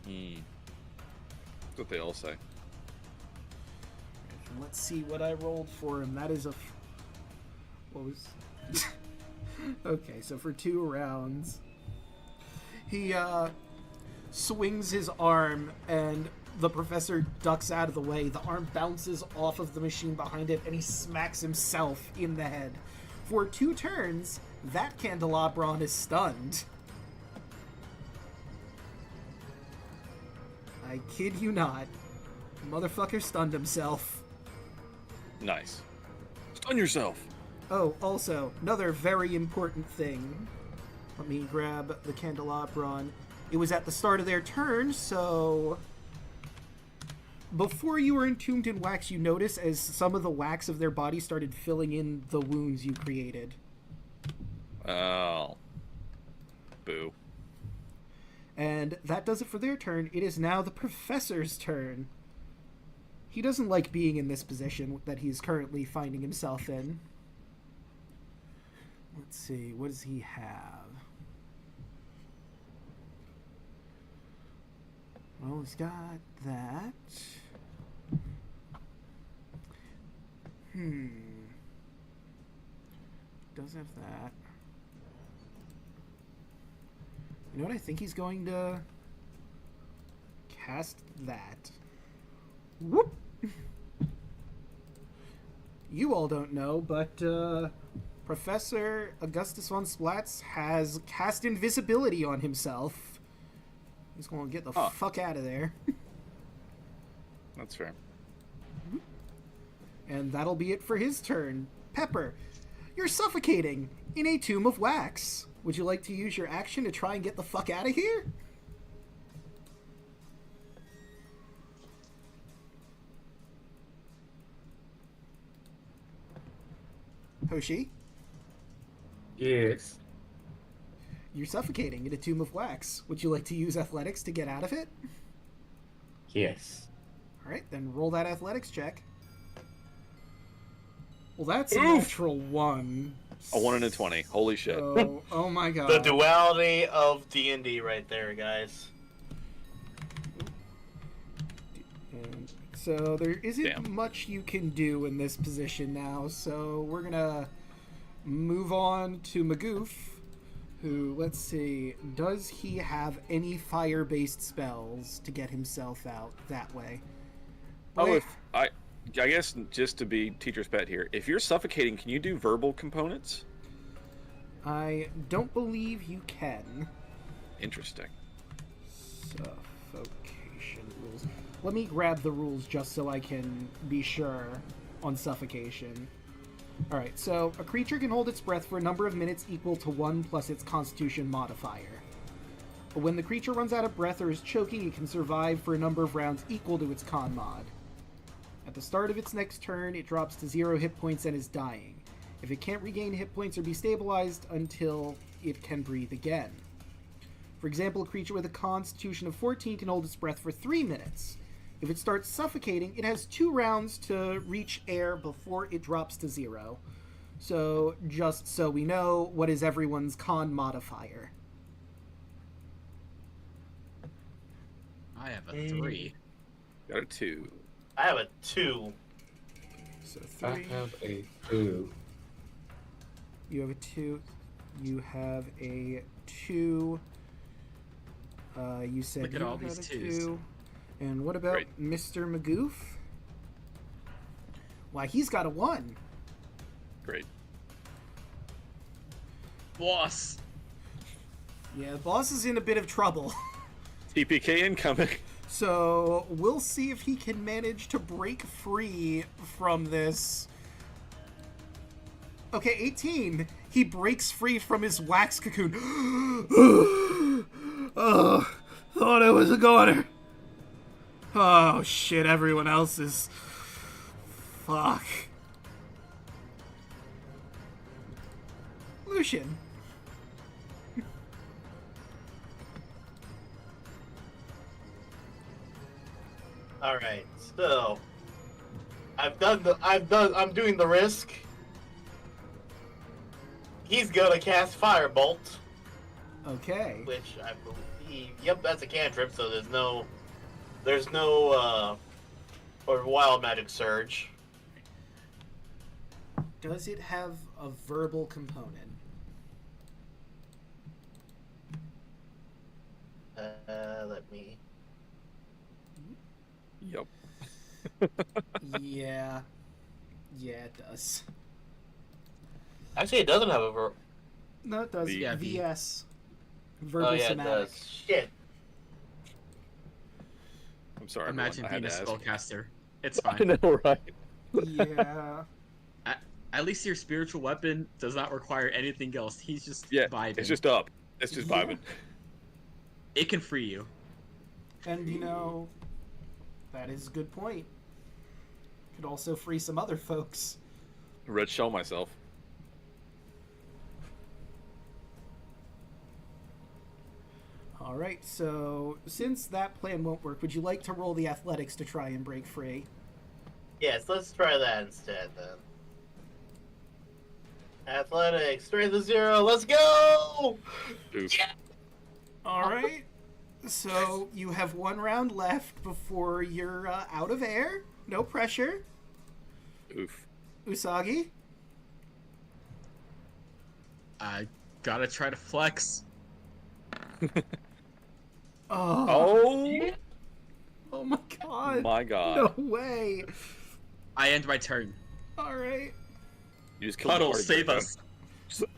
That's what they all say. And let's see what I rolled for him. That is a... What was... Okay, so for 2 rounds... He, swings his arm, and the professor ducks out of the way. The arm bounces off of the machine behind it, and he smacks himself in the head. For 2 turns, that candelabron is stunned. I kid you not. Motherfucker stunned himself. Nice. Stun yourself. Oh, also, another very important thing. Let me grab the candelabron. It was at the start of their turn, so... Before you were entombed in wax, you notice as some of the wax of their body started filling in the wounds you created. Oh. Boo. And that does it for their turn. It is now the professor's turn. He doesn't like being in this position that he's currently finding himself in. Let's see, what does he have? Well, he's got that. Does have that. You know what? I think he's going to cast that. Whoop! You all don't know, but Professor Augustus von Splatz has cast invisibility on himself. He's going to get the fuck out of there. That's fair. And that'll be it for his turn. Pepper, you're suffocating in a tomb of wax. Would you like to use your action to try and get the fuck out of here? Hoshi? Yes. You're suffocating in a tomb of wax. Would you like to use athletics to get out of it? Yes. Alright, then roll that athletics check. Well, that's a Oof. natural 1. A 1 and a 20. Holy shit. So, oh my god. The duality of D&D right there, guys. And so there isn't Damn. much you can do in this position now, so we're gonna move on to Magoof, who, let's see, does he have any fire-based spells to get himself out that way? Oh, Wait, if I guess just to be teacher's pet here, if you're suffocating, can you do verbal components? I don't believe you can. Interesting. Suffocation rules. Let me grab the rules just so I can be sure on suffocation. Alright, so a creature can hold its breath for a number of minutes equal to 1 plus its constitution modifier. But when the creature runs out of breath or is choking, it can survive for a number of rounds equal to its con mod. At the start of its next turn, it drops to 0 hit points and is dying. If it can't regain hit points or be stabilized until it can breathe again. For example, a creature with a constitution of 14 can hold its breath for 3 minutes. If it starts suffocating, it has 2 rounds to reach air before it drops to 0. So, just so we know, what is everyone's con modifier? I have a 3. Got a 2. I have a 2. So I 3. have a 2. You have a 2. You have a 2. You said Look at you all had these a twos. 2. And what about Great. Mr. Magoof? Why, he's got a 1. Great. Boss. Yeah, the boss is in a bit of trouble. TPK incoming. So we'll see if he can manage to break free from this. Okay, 18. He breaks free from his wax cocoon. Oh, thought it was a goner. Oh shit, everyone else is. Fuck. Lucian. All right, so I'm doing the risk. He's gonna cast Firebolt, Okay. which I believe, yep, that's a cantrip. So there's no or Wild Magic Surge. Does it have a verbal component? Let me. Yep. Yeah. Yeah, it does. Actually, it doesn't have a verb. No, it does. Yeah, VS. Verbal Oh yeah, it somatic. does. Shit. I'm sorry. Imagine everyone. being a I had to ask. spellcaster. It's I fine. know, right? Yeah. At least your spiritual weapon does not require anything else. He's just Yeah, vibing. it's just up. It's just Yeah. vibing. It can free you. And you know, that is a good point. Could also free some other folks. Red shell myself. Alright, so since that plan won't work, would you like to roll the athletics to try and break free? Yes, let's try that instead then. Athletics, strength of 0. Let's go! Oof. Yeah. Alright. So you have 1 round left before you're out of air. No pressure. Oof. Usagi? I gotta try to flex. Oh. Oh Oh my god. my god. No way. I end my turn. Alright. You just killed the Puddle, party save breakdown. us.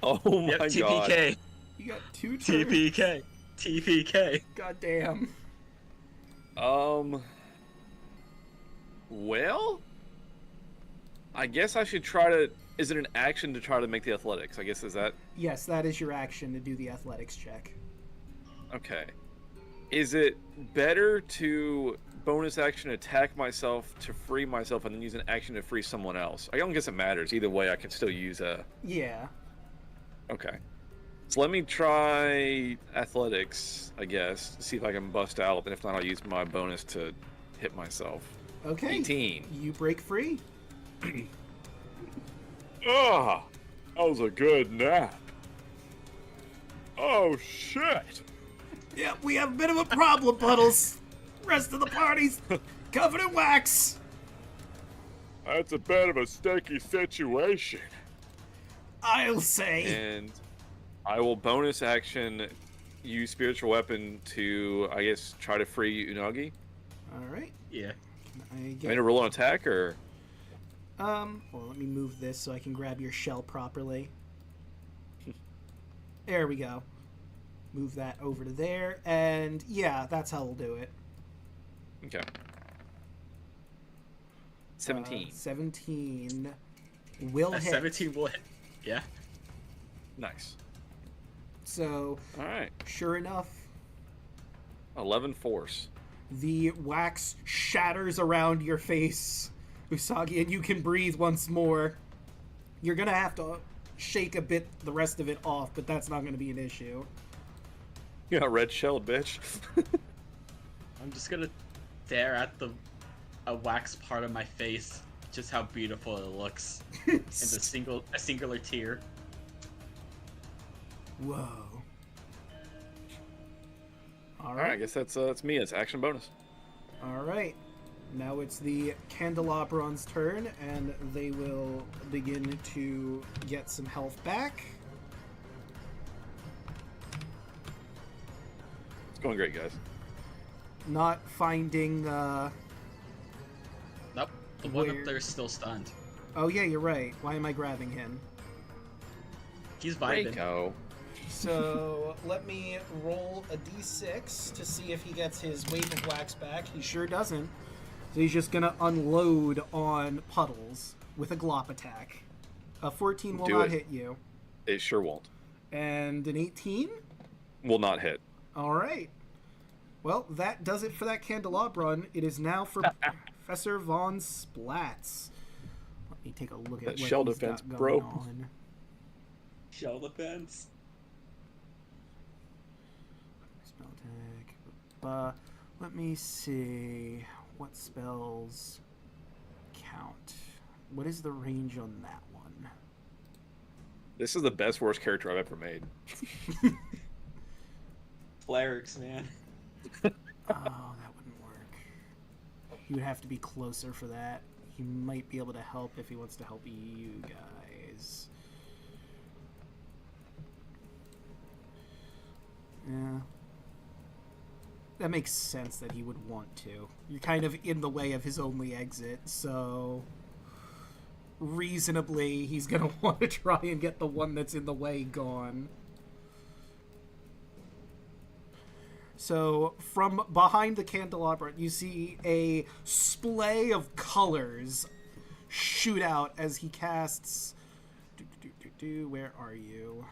Oh my Yep, god. TPK. You got 2 turns. TPK. TPK. God damn. Well, I guess I should try to. Is it an action to try to make the athletics? I guess is that Yes, that is your action to do the athletics check. okay. Is it better to bonus action attack myself to free myself and then use an action to free someone else? I don't guess it matters. Either way, I can still use a. Yeah. Okay. So let me try athletics, I guess, to see if I can bust out, and if not, I'll use my bonus to hit myself. Okay. 18. You break free. Ah, that was a good nap. Oh shit! Yeah, we have a bit of a problem, Puddles. Rest of the party's covered in wax. That's a bit of a sticky situation. I'll say. And I will bonus action use spiritual weapon to, I guess, try to free Unagi. Alright. Yeah. I I need get to roll an attack, or well, let me move this so I can grab your shell properly. There we go. Move that over to there, and yeah, that's how we'll do it. okay. 17. 17 will A hit. 17 will hit. Yeah. Nice. So, All right. sure enough, 11 force. the wax shatters around your face, Usagi, and you can breathe once more. You're gonna have to shake a bit the rest of it off, but that's not gonna be an issue. You got red shelled, bitch. I'm just gonna stare at a wax part of my face, just how beautiful it looks, and a singular tear. Whoa. All right, I guess that's me. It's action bonus. All right. Now it's the Candelabron's turn, and they will begin to get some health back. It's going great, guys. Not finding, Nope. The one Where- up there is still stunned. Oh yeah, you're right. Why am I grabbing him? He's vibing. Draco. So let me roll a d6 to see if he gets his wave of wax back. He sure doesn't. So he's just gonna unload on Puddles with a glop attack. A 14 will Do not it. hit you. It sure won't. And an 18? Will not hit. Alright. Well, that does it for that Candelabron. It is now for Professor Von Splats. Let me take a look at That what shell he's defense, got bro. going on. Shell defense. Spell attack. Let me see what spells count. What is the range on that one? This is the best worst character I've ever made. Clerics, man. Oh, that wouldn't work. He would have to be closer for that. He might be able to help if he wants to help you guys. Yeah. That makes sense that he would want to. You're kind of in the way of his only exit, so reasonably he's gonna want to try and get the one that's in the way gone. So from behind the candelabra, you see a splay of colors shoot out as he casts. Where are you?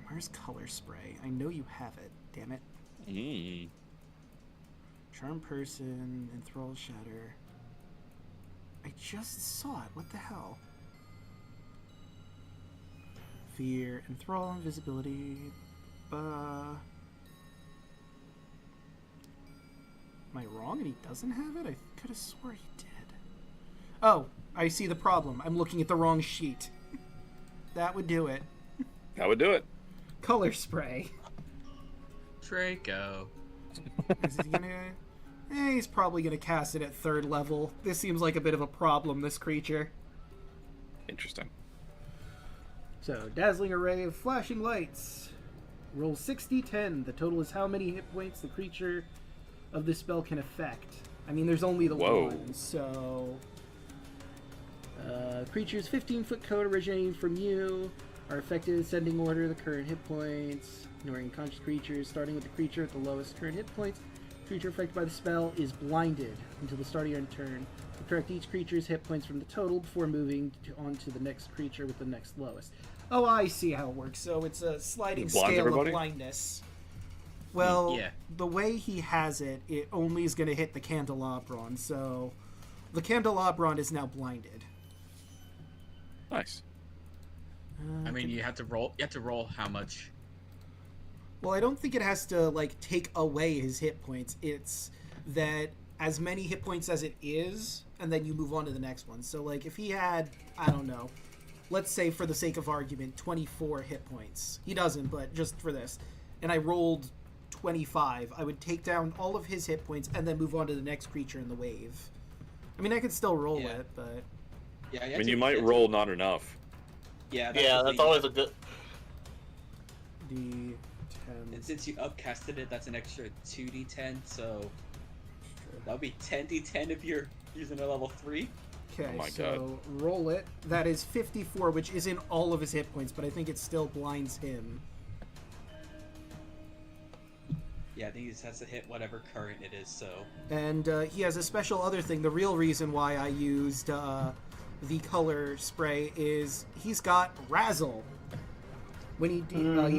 Where's color spray? I know you have it. Damn it. Charm person, enthrall shatter. I just saw it. What the hell? Fear, enthrall, invisibility. Am I wrong and he doesn't have it? I could have swore he did. Oh, I see the problem. I'm looking at the wrong sheet. That would do it. That would do it. Color spray. Draco. Is he gonna... he's probably gonna cast it at 3rd level. This seems like a bit of a problem, this creature. Interesting. So, dazzling array of flashing lights. Roll 6d10. The total is how many hit points the creature of this spell can affect. I mean, there's only the Whoa. one, so... creature's 15-foot cone originating from you are affected in ascending order the current hit points. Ignoring conscious creatures, starting with the creature at the lowest current hit points. Creature affected by the spell is blinded until the start of your turn. Subtract each creature's hit points from the total before moving on to the next creature with the next lowest. Oh, I see how it works. So it's a sliding Blind scale everybody? of blindness. Well, Yeah. the way he has it, it only is going to hit the Candelabron, so the Candelabron is now blinded. Nice. I mean, you have to roll. You have to roll how much? Well, I don't think it has to, like, take away his hit points. It's that as many hit points as it is, and then you move on to the next one. So, like, if he had, I don't know, let's say for the sake of argument, 24 hit points. He doesn't, but just for this. And I rolled 25. I would take down all of his hit points and then move on to the next creature in the wave. I mean, I could still roll Yeah. it, but... Yeah. I mean, you might roll not enough. Yeah. Yeah, the that's thing. always a good. D10. And since you upcasted it, that's an extra 2d10. So that would be 10d10 if you're using a level 3. Okay, Oh my so roll it. That is 54, which isn't all of his hit points, but I think it still blinds him. Yeah, I think he just has to hit whatever current it is. So And he has a special other thing. The real reason why I used the color spray is he's got Razzle. When he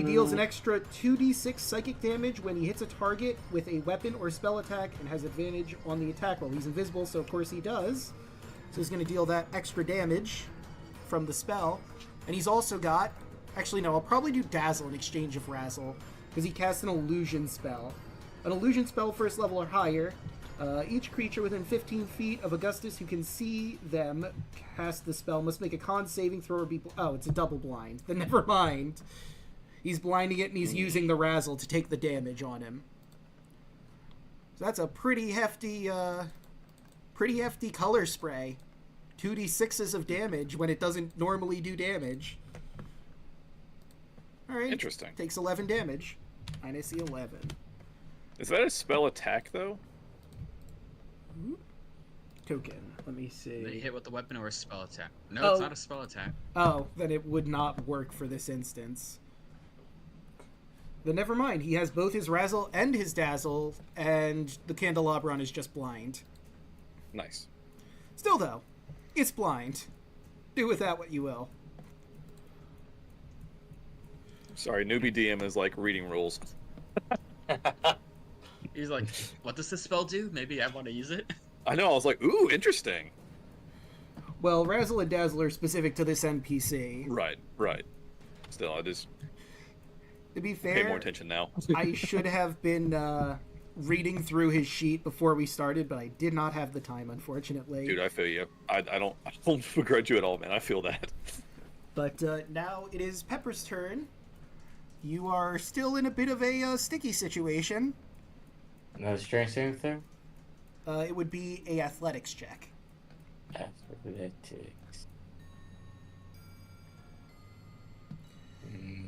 deals an extra 2d6 psychic damage when he hits a target with a weapon or spell attack and has advantage on the attack roll. He's invisible, so of course he does. So he's going to deal that extra damage from the spell. And he's also got... Actually, no, I'll probably do Dazzle in exchange of Razzle, because he casts an illusion spell. An illusion spell, 1st level or higher. Each creature within 15 feet of Augustus who can see them cast the spell must make a con saving throw or be... Oh, it's a double blind. Then never mind. He's blinding it and he's using the Razzle to take the damage on him. That's a pretty hefty color spray. 2d6s of damage when it doesn't normally do damage. Alright. Interesting. Takes 11 damage. Minus the 11. Is that a spell attack, though? Token. Let me see. They hit with the weapon or a spell attack. No, Oh. it's not a spell attack. Oh, then it would not work for this instance. Then never mind. He has both his Razzle and his Dazzle, and the Candelabron is just blind. Nice. Still, though, it's blind. Do with that what you will. Sorry, newbie DM is like reading rules. He's like, what does this spell do? Maybe I want to use it. I know, I was like, ooh, interesting. Well, Razzle and Dazzle are specific to this NPC. Right. Still, I just To be pay fair, more attention now. I should have been reading through his sheet before we started, but I did not have the time, unfortunately. Dude, I feel you. I don't begrudge you at all, man. I feel that. But now it is Pepper's turn. You are still in a bit of a sticky situation. No strength saving throw? It would be a athletics check. Athletics.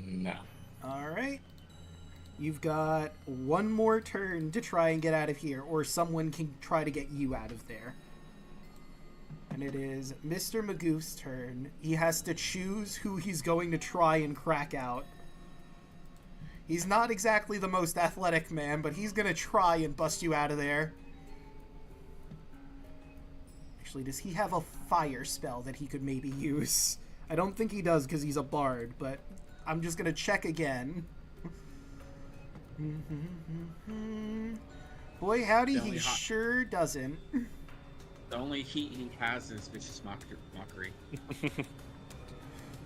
No. All right. You've got one more turn to try and get out of here, or someone can try to get you out of there. And it is Mr. Magoof's turn. He has to choose who he's going to try and crack out. He's not exactly the most athletic man, but he's going to try and bust you out of there. Actually, does he have a fire spell that he could maybe use? I don't think he does because he's a bard, but I'm just going to check again. Boy, howdy, he sure doesn't. The only heat he has is vicious mockery.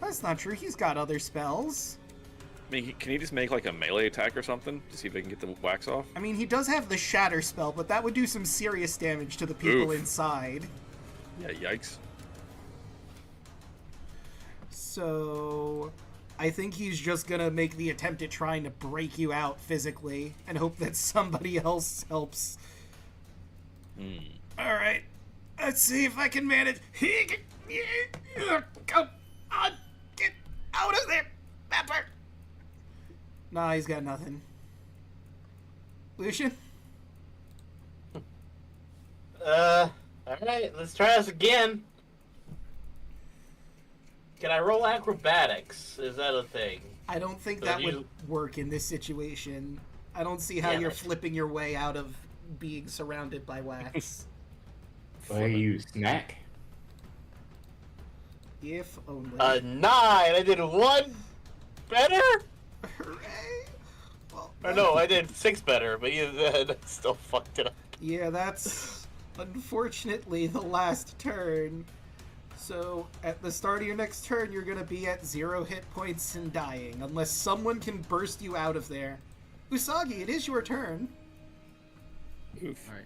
That's not true. He's got other spells. I mean, can he just make like a melee attack or something to see if they can get the wax off? I mean, he does have the shatter spell, but that would do some serious damage to the people Oof. inside. Yeah, yikes. So, I think he's just gonna make the attempt at trying to break you out physically and hope that somebody else helps. Alright, let's see if I can manage. Come on, get out of there, Pepper! Nah, he's got nothing. Lucian? Alright, let's try this again. Can I roll acrobatics? Is that a thing? I don't think So that you- would work in this situation. I don't see how Damn you're it. flipping your way out of being surrounded by wax. Why you snack? If only. 9! I did 1 better? Hooray! Well, Or no, I did 6 better, but you still fucked it up. yeah, that's unfortunately the last turn. So, at the start of your next turn, you're gonna be at 0 hit points and dying, unless someone can burst you out of there. Usagi, it is your turn. Oof. Alright.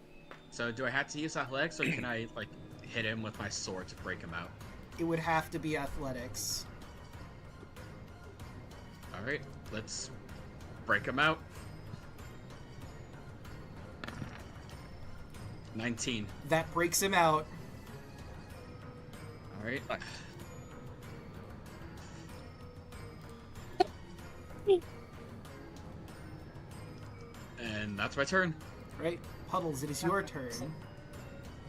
So do I have to use athletics or can I like hit him with my sword to break him out? It would have to be athletics. Alright, let's break him out. 19. That breaks him out. Alright. And that's my turn. Right? Puddles, it is your turn.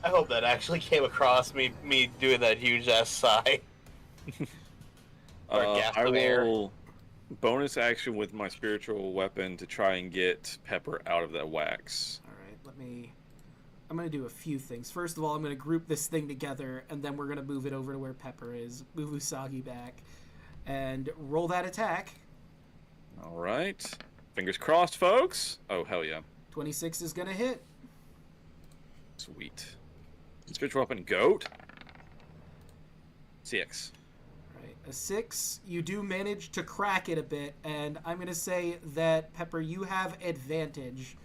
I hope that actually came across me doing that huge ass sigh. Or a gasp I of air. will bonus action with my spiritual weapon to try and get Pepper out of that wax. Alright, I'm gonna do a few things. First of all, I'm gonna group this thing together, and then we're gonna move it over to where Pepper is. Move Usagi back. And roll that attack. All right. Fingers crossed, folks. Oh, hell yeah. 26 is gonna hit. Sweet. Spiritual weapon, goat. CX. Right, a 6. You do manage to crack it a bit, and I'm gonna say that, Pepper, you have advantage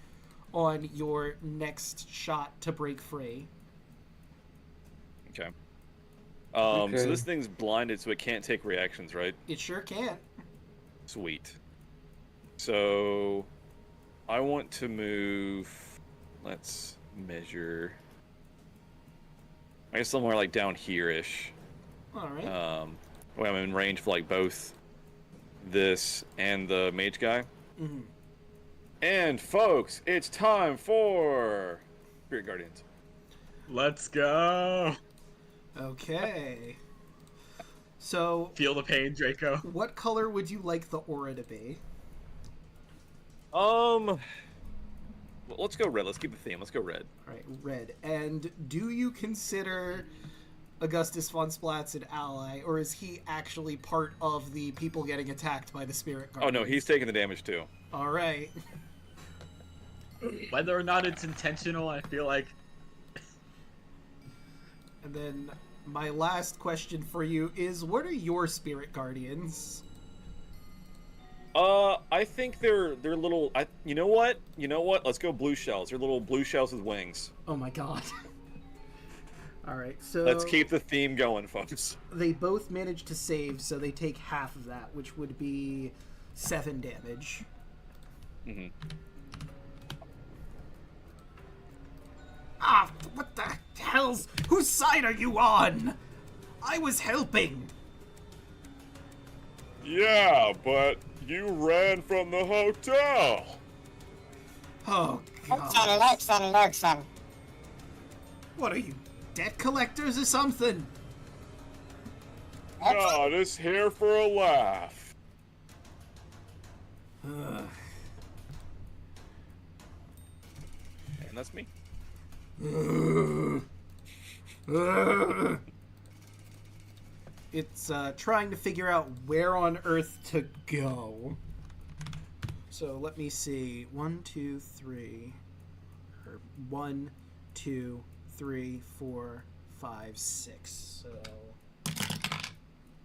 on your next shot to break free. Okay. Okay. So this thing's blinded, so it can't take reactions, right? It sure can. Sweet. So I want to move let's measure. I guess somewhere like down here-ish. All right. Well, I'm in range for like both this and the mage guy. Mm-hmm. And folks, it's time for Spirit Guardians. Let's go. Okay. So, Feel the pain, Draco. what color would you like the aura to be? Let's go red. Let's keep the theme. Let's go red. All right, red. And do you consider Augustus von Splatz an ally, or is he actually part of the people getting attacked by the spirit Oh guardians? no, he's taking the damage too. All right. Whether or not it's intentional, I feel like. And then my last question for you is, what are your spirit guardians? I think they're little. You know what? Let's go blue shells. They're little blue shells with wings. Oh my god. All right, so Let's keep the theme going, folks. they both manage to save, so they take half of that, which would be 7 damage. Mm-hmm. Ah, what the hell's... Whose side are you on? I was helping. Yeah, but you ran from the hotel. Oh, Lurkson, God. lurkson, lurkson. What are you, debt collectors or something? God is here for a laugh. Ugh. And that's me. It's trying to figure out where on Earth to go. So let me see. 1, 2, 3. Or 1, 2, 3, 4, 5, 6. So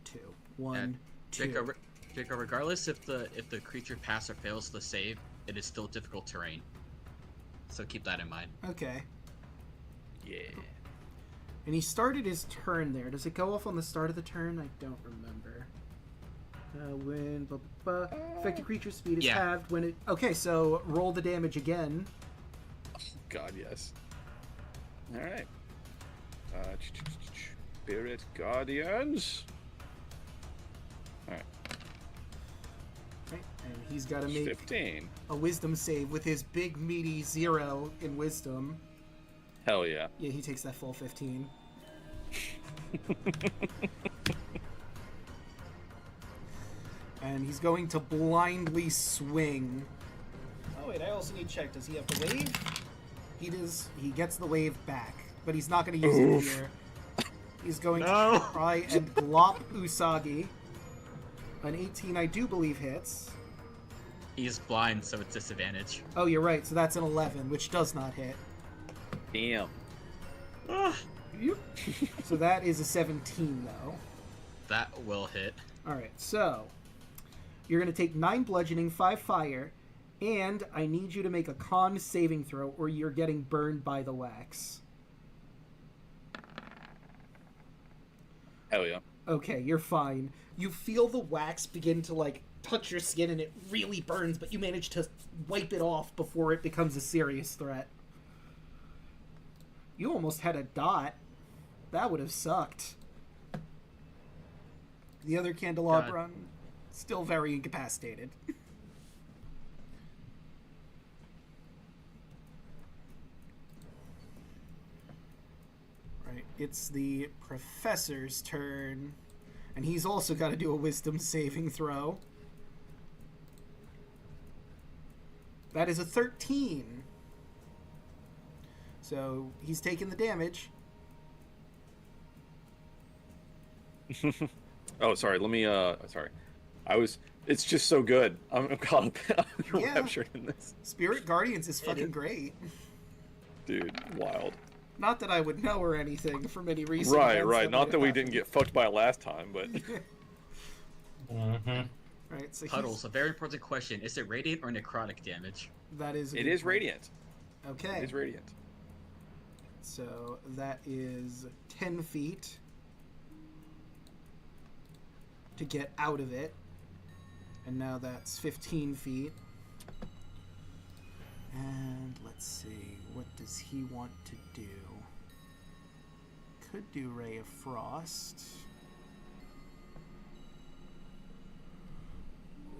2. 1, 2. Draco, regardless if the creature passes or fails the save, it is still difficult terrain. So keep that in mind. Okay. Yeah. And he started his turn there. Does it go off on the start of the turn? I don't remember. When affected creature's speed is Yeah. halved when it. Okay, so roll the damage again. God, yes. All right. Spirit Guardians. All right. Right, and he's got to make 15. a wisdom save with his big meaty 0 in wisdom. Hell yeah. Yeah, he takes that full 15. And he's going to blindly swing. Oh wait, I also need to check. Does he have the wave? He does. He gets the wave back, but he's not going to use it here. He's going to try and glop Usagi. An 18, I do believe, hits. He's blind, so it's disadvantage. Oh, you're right. So that's an 11, which does not hit. Damn. Yep. So that is a 17, though. That will hit. All right, so you're going to take 9 bludgeoning, 5 fire, and I need you to make a con saving throw, or you're getting burned by the wax. Hell yeah. Okay, you're fine. You feel the wax begin to, like, touch your skin, and it really burns, but you manage to wipe it off before it becomes a serious threat. You almost had a dot. That would have sucked. The other candelabra, still very incapacitated. Right, it's the professor's turn. And he's also got to do a wisdom saving throw. That is a 13. So he's taking the damage. Oh, sorry. Let me. Sorry. It's just so good. I'm caught up. I'm Yeah. raptured in this. Spirit Guardians is fucking great. Dude, wild. Not that I would know or anything from any recent Right, events right. that Not might that we have didn't get fucked by it last time, but. Mm-hmm. Right, so Puddles, a very important question. Is it radiant or necrotic damage? that is. a It good is point. radiant. Okay. It is radiant. So that is 10 feet to get out of it. And now that's 15 feet. And let's see, what does he want to do? Could do Ray of Frost.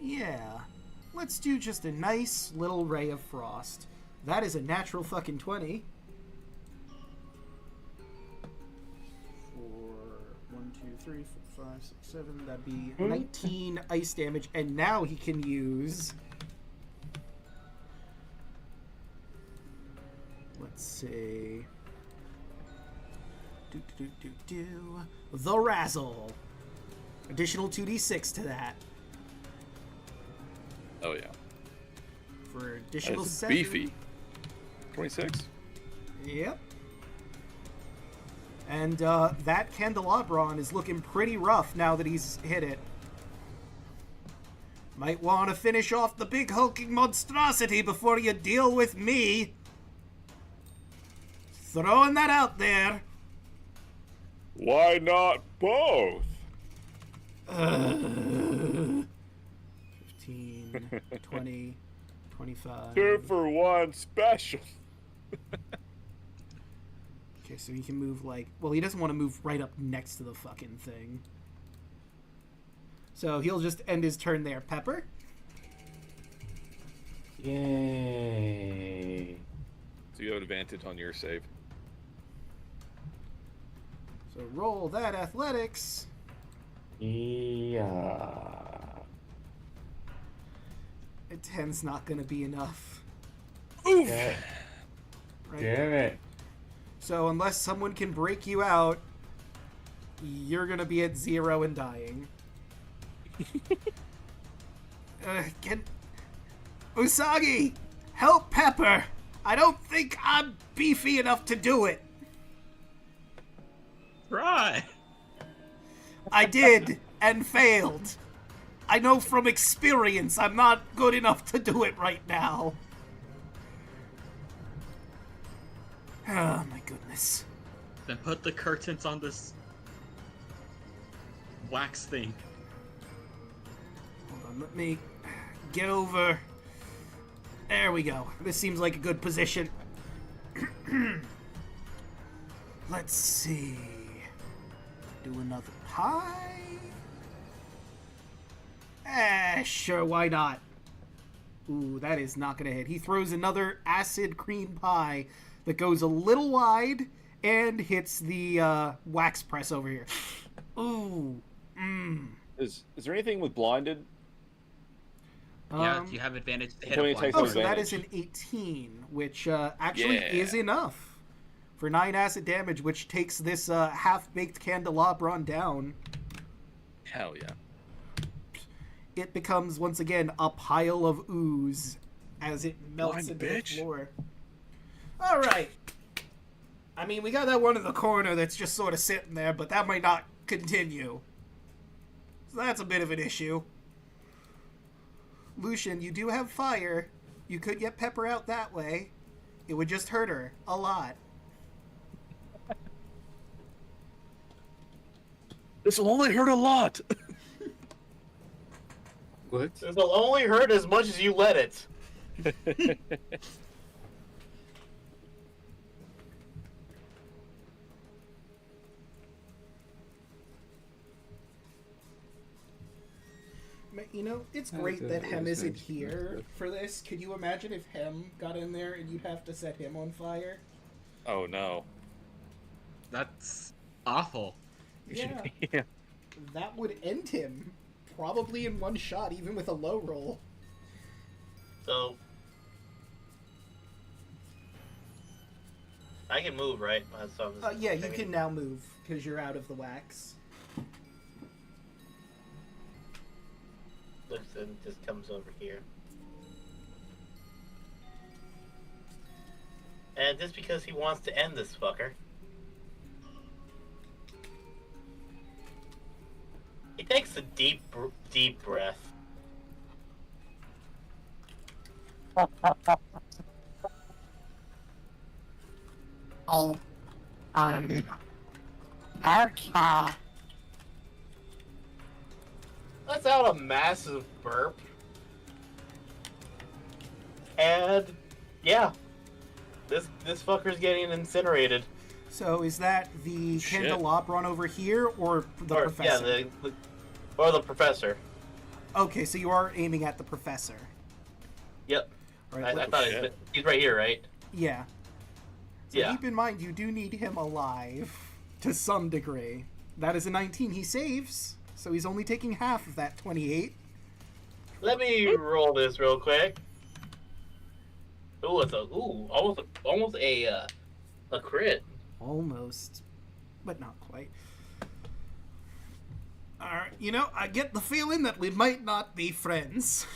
Yeah, let's do just a nice little Ray of Frost. That is a natural fucking 20. For 1, 2, 3, 4, 5, 6, 7, that'd be 19 ice damage, and now he can use... Let's see... The Razzle. Additional 2d6 to that. Oh, yeah. For additional That's 7. beefy. 26. Yep. And that candelabron is looking pretty rough now that he's hit it. Might want to finish off the big hulking monstrosity before you deal with me. Throwing that out there. Why not both? 15, 20, 25. 2 for 1 special. Okay, so he can move like... Well, he doesn't want to move right up next to the fucking thing. So he'll just end his turn there. Pepper? Yay. So you have advantage on your save. So roll that athletics. Yeah. A 10's not going to be enough. Oof! That- Right? Damn it. So unless someone can break you out, you're going to be at 0 and dying. Usagi! Help Pepper! I don't think I'm beefy enough to do it. Try. I did, and failed. I know from experience I'm not good enough to do it right now. Oh my goodness. Then put the curtains on this wax thing. Hold on, let me get over. There we go. This seems like a good position. Let's see. Do another pie? Sure, why not? Ooh, that is not gonna hit. He throws another acid cream pie that goes a little wide and hits the wax press over here. Ooh. Is there anything with blinded? Yeah, you have advantage to hit How many a blind. takes Oh, so that is advantage? an 18, which actually Yeah. is enough for 9 acid damage, which takes this half-baked candelabron down. Hell yeah. It becomes, once again, a pile of ooze as it melts Blind into bitch. the floor. All right. I mean, we got that one in the corner that's just sort of sitting there, but that might not continue. So that's a bit of an issue. Lucian, you do have fire. You could get Pepper out that way. It would just hurt her a lot. This will only hurt a lot. What? It'll only hurt as much as you let it. You know, it's great that Hem isn't here for this. Could you imagine if Hem got in there and you'd have to set him on fire? Oh no. That's awful. Yeah, Yeah. that would end him. Probably in one shot, even with a low roll. So I can move, right? So I'm just Yeah, you thinking- can now move, because you're out of the wax. looks and just comes over here. And just because he wants to end this fucker, he takes a deep breath. Lets out a massive burp. And Yeah. This fucker's getting incinerated. So is that the Shit. candelabron over here, or the Or, professor? yeah, or the professor. Okay, so you are aiming at the professor. Yep. All right, I thought he's right here, right? yeah. So Yeah. keep in mind, you do need him alive to some degree. That is a 19. He saves, so he's only taking half of that 28. Let me roll this real quick. Ooh, it's almost a crit. Almost, but not quite. Alright, you know, I get the feeling that we might not be friends.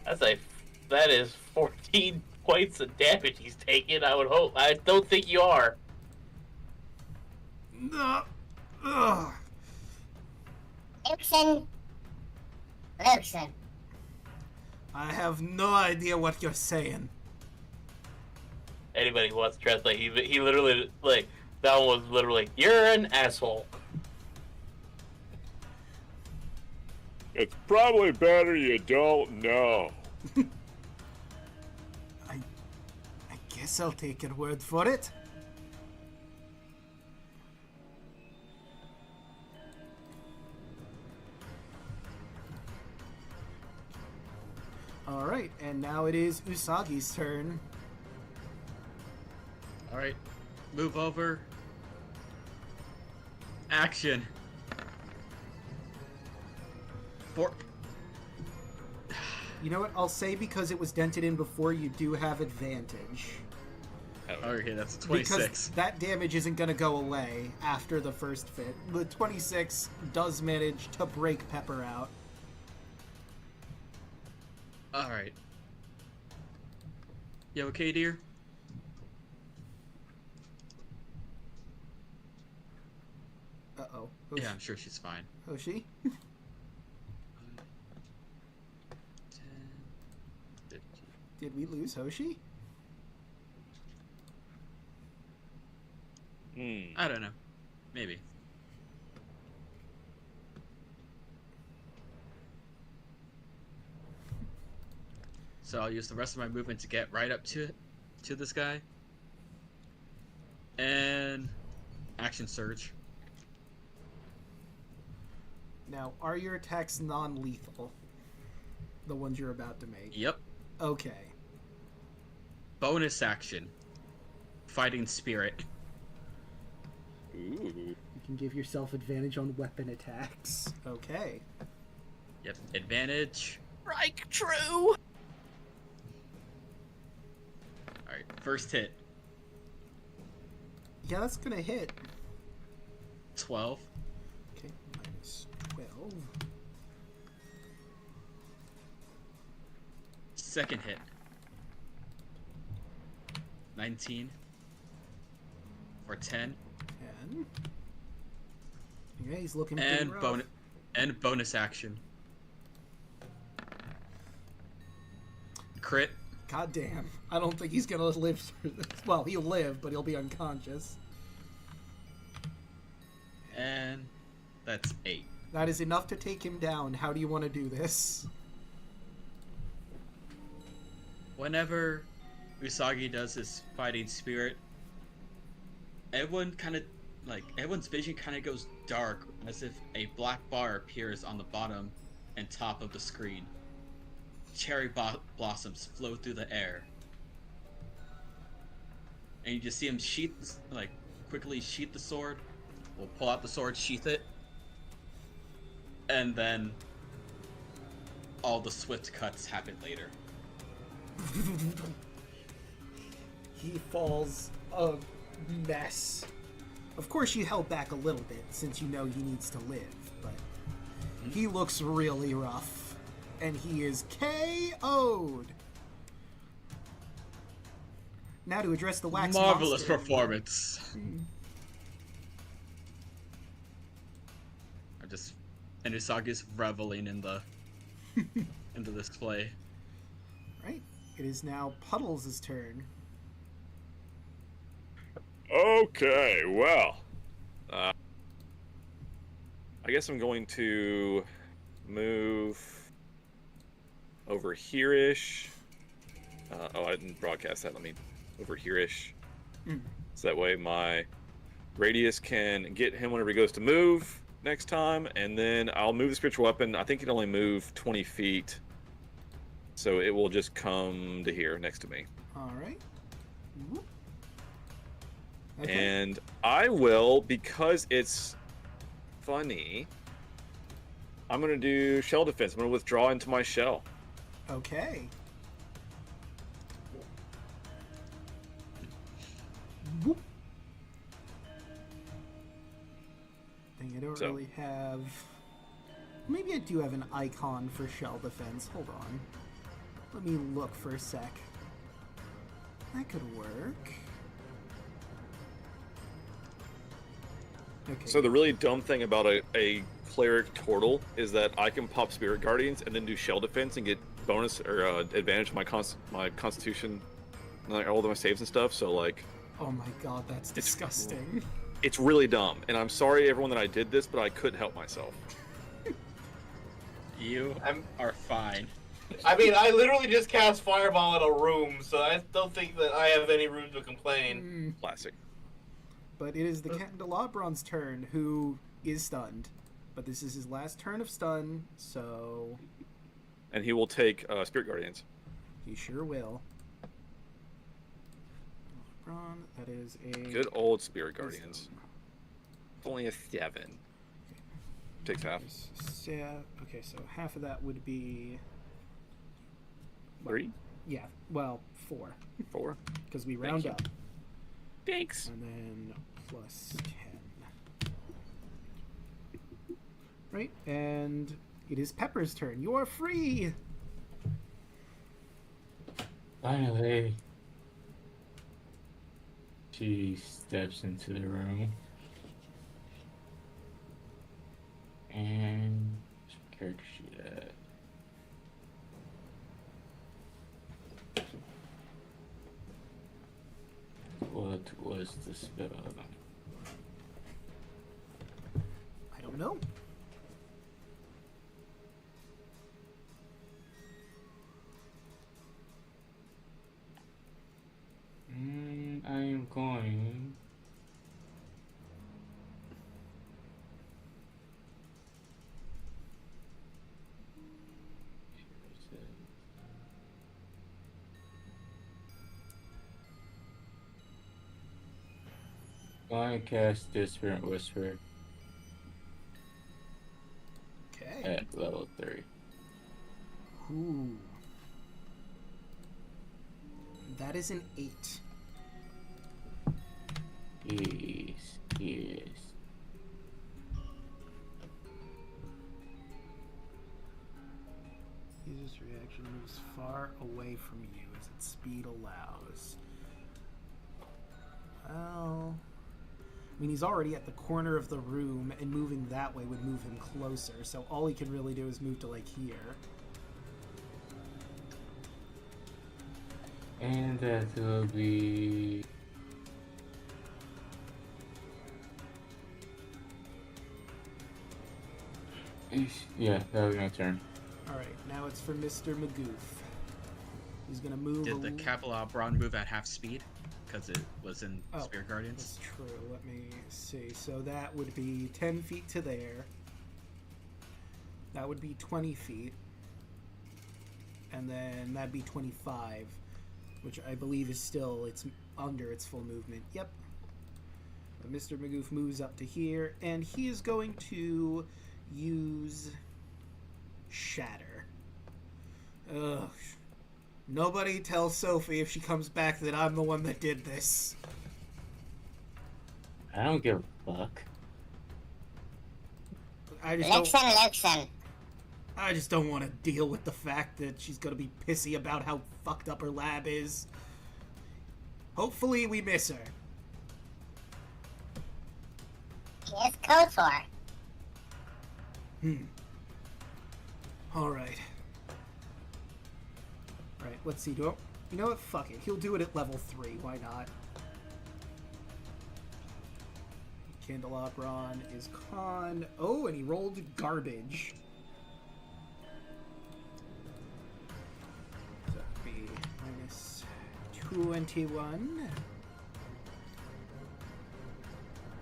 That is 14 points of damage he's taking. I would hope. I don't think you are. No. Ugh. Luxon. Luxon. I have no idea what you're saying. Anybody who wants to translate, he literally like that one was literally you're an asshole. It's probably better you don't know. I guess I'll take your word for it. Alright, and now it is Usagi's turn. Alright. Move over. Action. You know what? I'll say because it was dented in before, you do have advantage. Okay, that's a 26. Because that damage isn't going to go away after the first fit. The 26 does manage to break Pepper out. Alright. You okay, dear? Uh-oh. Yeah, I'm sure she's fine. Hoshi? 10, 15. Did we lose Hoshi? I don't know. Maybe. So I'll use the rest of my movement to get right up to this guy. And action surge. Now, are your attacks non-lethal? The ones you're about to make? Yep. Okay. Bonus action. Fighting spirit. Ooh. You can give yourself advantage on weapon attacks. Okay. Yep. Advantage. Strike true. Alright, first hit. Yeah, that's gonna hit. 12. Okay, minus 12. Second hit. 19. For 10. 10. Yeah, he's looking pretty And rough. bonus action. Crit. God damn. I don't think he's gonna live through this. Well, he'll live, but he'll be unconscious. And that's 8. That is enough to take him down. How do you want to do this? Whenever Usagi does his fighting spirit, everyone's vision kind of goes dark, as if a black bar appears on the bottom and top of the screen. Cherry blossoms flow through the air, and you just see him quickly sheath the sword. We'll pull out the sword, sheath it, and then all the swift cuts happen later. He falls a mess. Of course, you held back a little bit since you know he needs to live, but he looks really rough. And he is KO'd. Now to address the wax Marvelous monster. performance. And Usagi's reveling in the display. Right. It is now Puddles' turn. Okay, well. I guess I'm going to move over here-ish Oh, I didn't broadcast that. Let me over here-ish. Mm. So that way my radius can get him whenever he goes to move next time, and then I'll move the spiritual weapon. I think it can only move 20 feet, so it will just come to here next to me. All right. Whoop. Okay. And I will, because it's funny, I'm going to do shell defense. I'm going to withdraw into my shell. Okay. Whoop. Dang, I don't really have... Maybe I do have an icon for shell defense. Hold on. Let me look for a sec. That could work. Okay. So the really dumb thing about a cleric turtle is that I can pop spirit guardians and then do shell defense and get bonus or advantage of my constitution, like all of my saves and stuff. So like, Oh my god, that's disgusting. it's really dumb, and I'm sorry everyone that I did this, but I couldn't help myself. You are fine. I mean, I literally just cast Fireball in a room, so I don't think that I have any room to complain. Classic. But it is the Candelabron's turn, who is stunned. But this is his last turn of stun, so... And he will take spirit guardians. He sure will. Candelabron, that is a... Good old spirit guardians. Only a 7. Takes half. Okay, so half of that would be... 3? Yeah, well, 4. 4? Because we round up. Thanks. And then plus 10. Right, and it is Pepper's turn. You are free! Finally. She steps into the room. And where's my character sheet at? What was the spell? I don't know. I am going. Going to cast Disparate Whisper Okay. at level 3. Ooh. That is an 8. Yes. User's reaction moves far away from you as its speed allows. Well... I mean, he's already at the corner of the room, and moving that way would move him closer, so all he can really do is move to, like, here. And that will be... Yeah, that'll be my turn. Alright, now it's for Mr. Magoof. He's gonna move... Did the Candelabron move at half speed? Because it was in Spirit Guardians? That's true. Let me see. So that would be 10 feet to there. That would be 20 feet. And then that'd be 25, which I believe is still it's under its full movement. Yep. But Mr. Magoof moves up to here, and he is going to use Shatter. Ugh. Nobody tell Sophie if she comes back that I'm the one that did this. I don't give a fuck. I just don't want to deal with the fact that she's gonna be pissy about how fucked up her lab is. Hopefully we miss her. Here's KOTOR. Alright. Alright, let's see. You know what? Fuck it. He'll do it at level 3. Why not? Candelabron is con. Oh, and he rolled garbage. So that would be minus 21.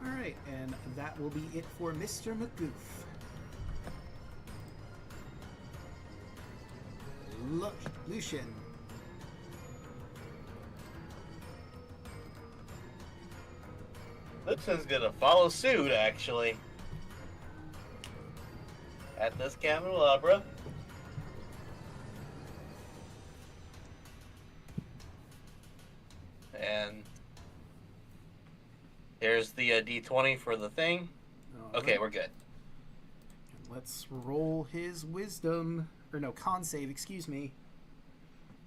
Alright, and that will be it for Mr. McGoof. Lucian. Lucian's gonna follow suit, actually. At this candelabra. And here's the D20 for the thing. Okay, Alright. we're good. Let's roll his wisdom. Or no, con save, excuse me.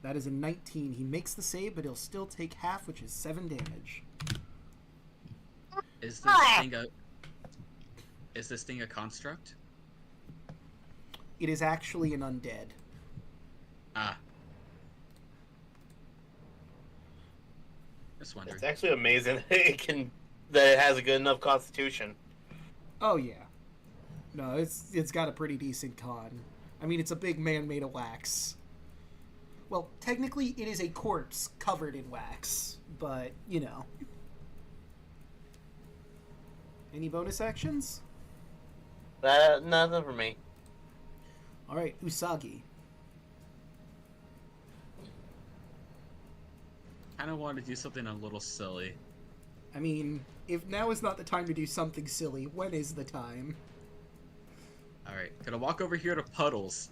That is a 19. He makes the save, but he'll still take half, which is 7 damage. Is this thing a construct? It is actually an undead. Ah. Just wondering. It's actually amazing that it has a good enough constitution. Oh yeah. No, it's got a pretty decent con. I mean, it's a big man made of wax. Well, technically it is a corpse covered in wax, but, you know. Any bonus actions? Nothing for me. Alright, Usagi. Kind of want to do something a little silly. I mean, if now is not the time to do something silly, when is the time? Alright, gonna walk over here to Puddles.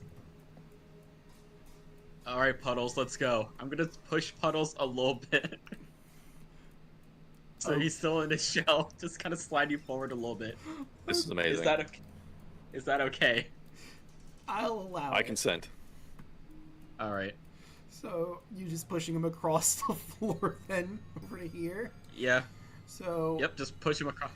Alright, Puddles, let's go. I'm gonna push Puddles a little bit. So he's still in his shell. Just kind of slide you forward a little bit. This is amazing. Is that okay? I'll allow I it. consent. Alright. So, you just pushing him across the floor then, over to here? Yeah. So... Yep, just push him across.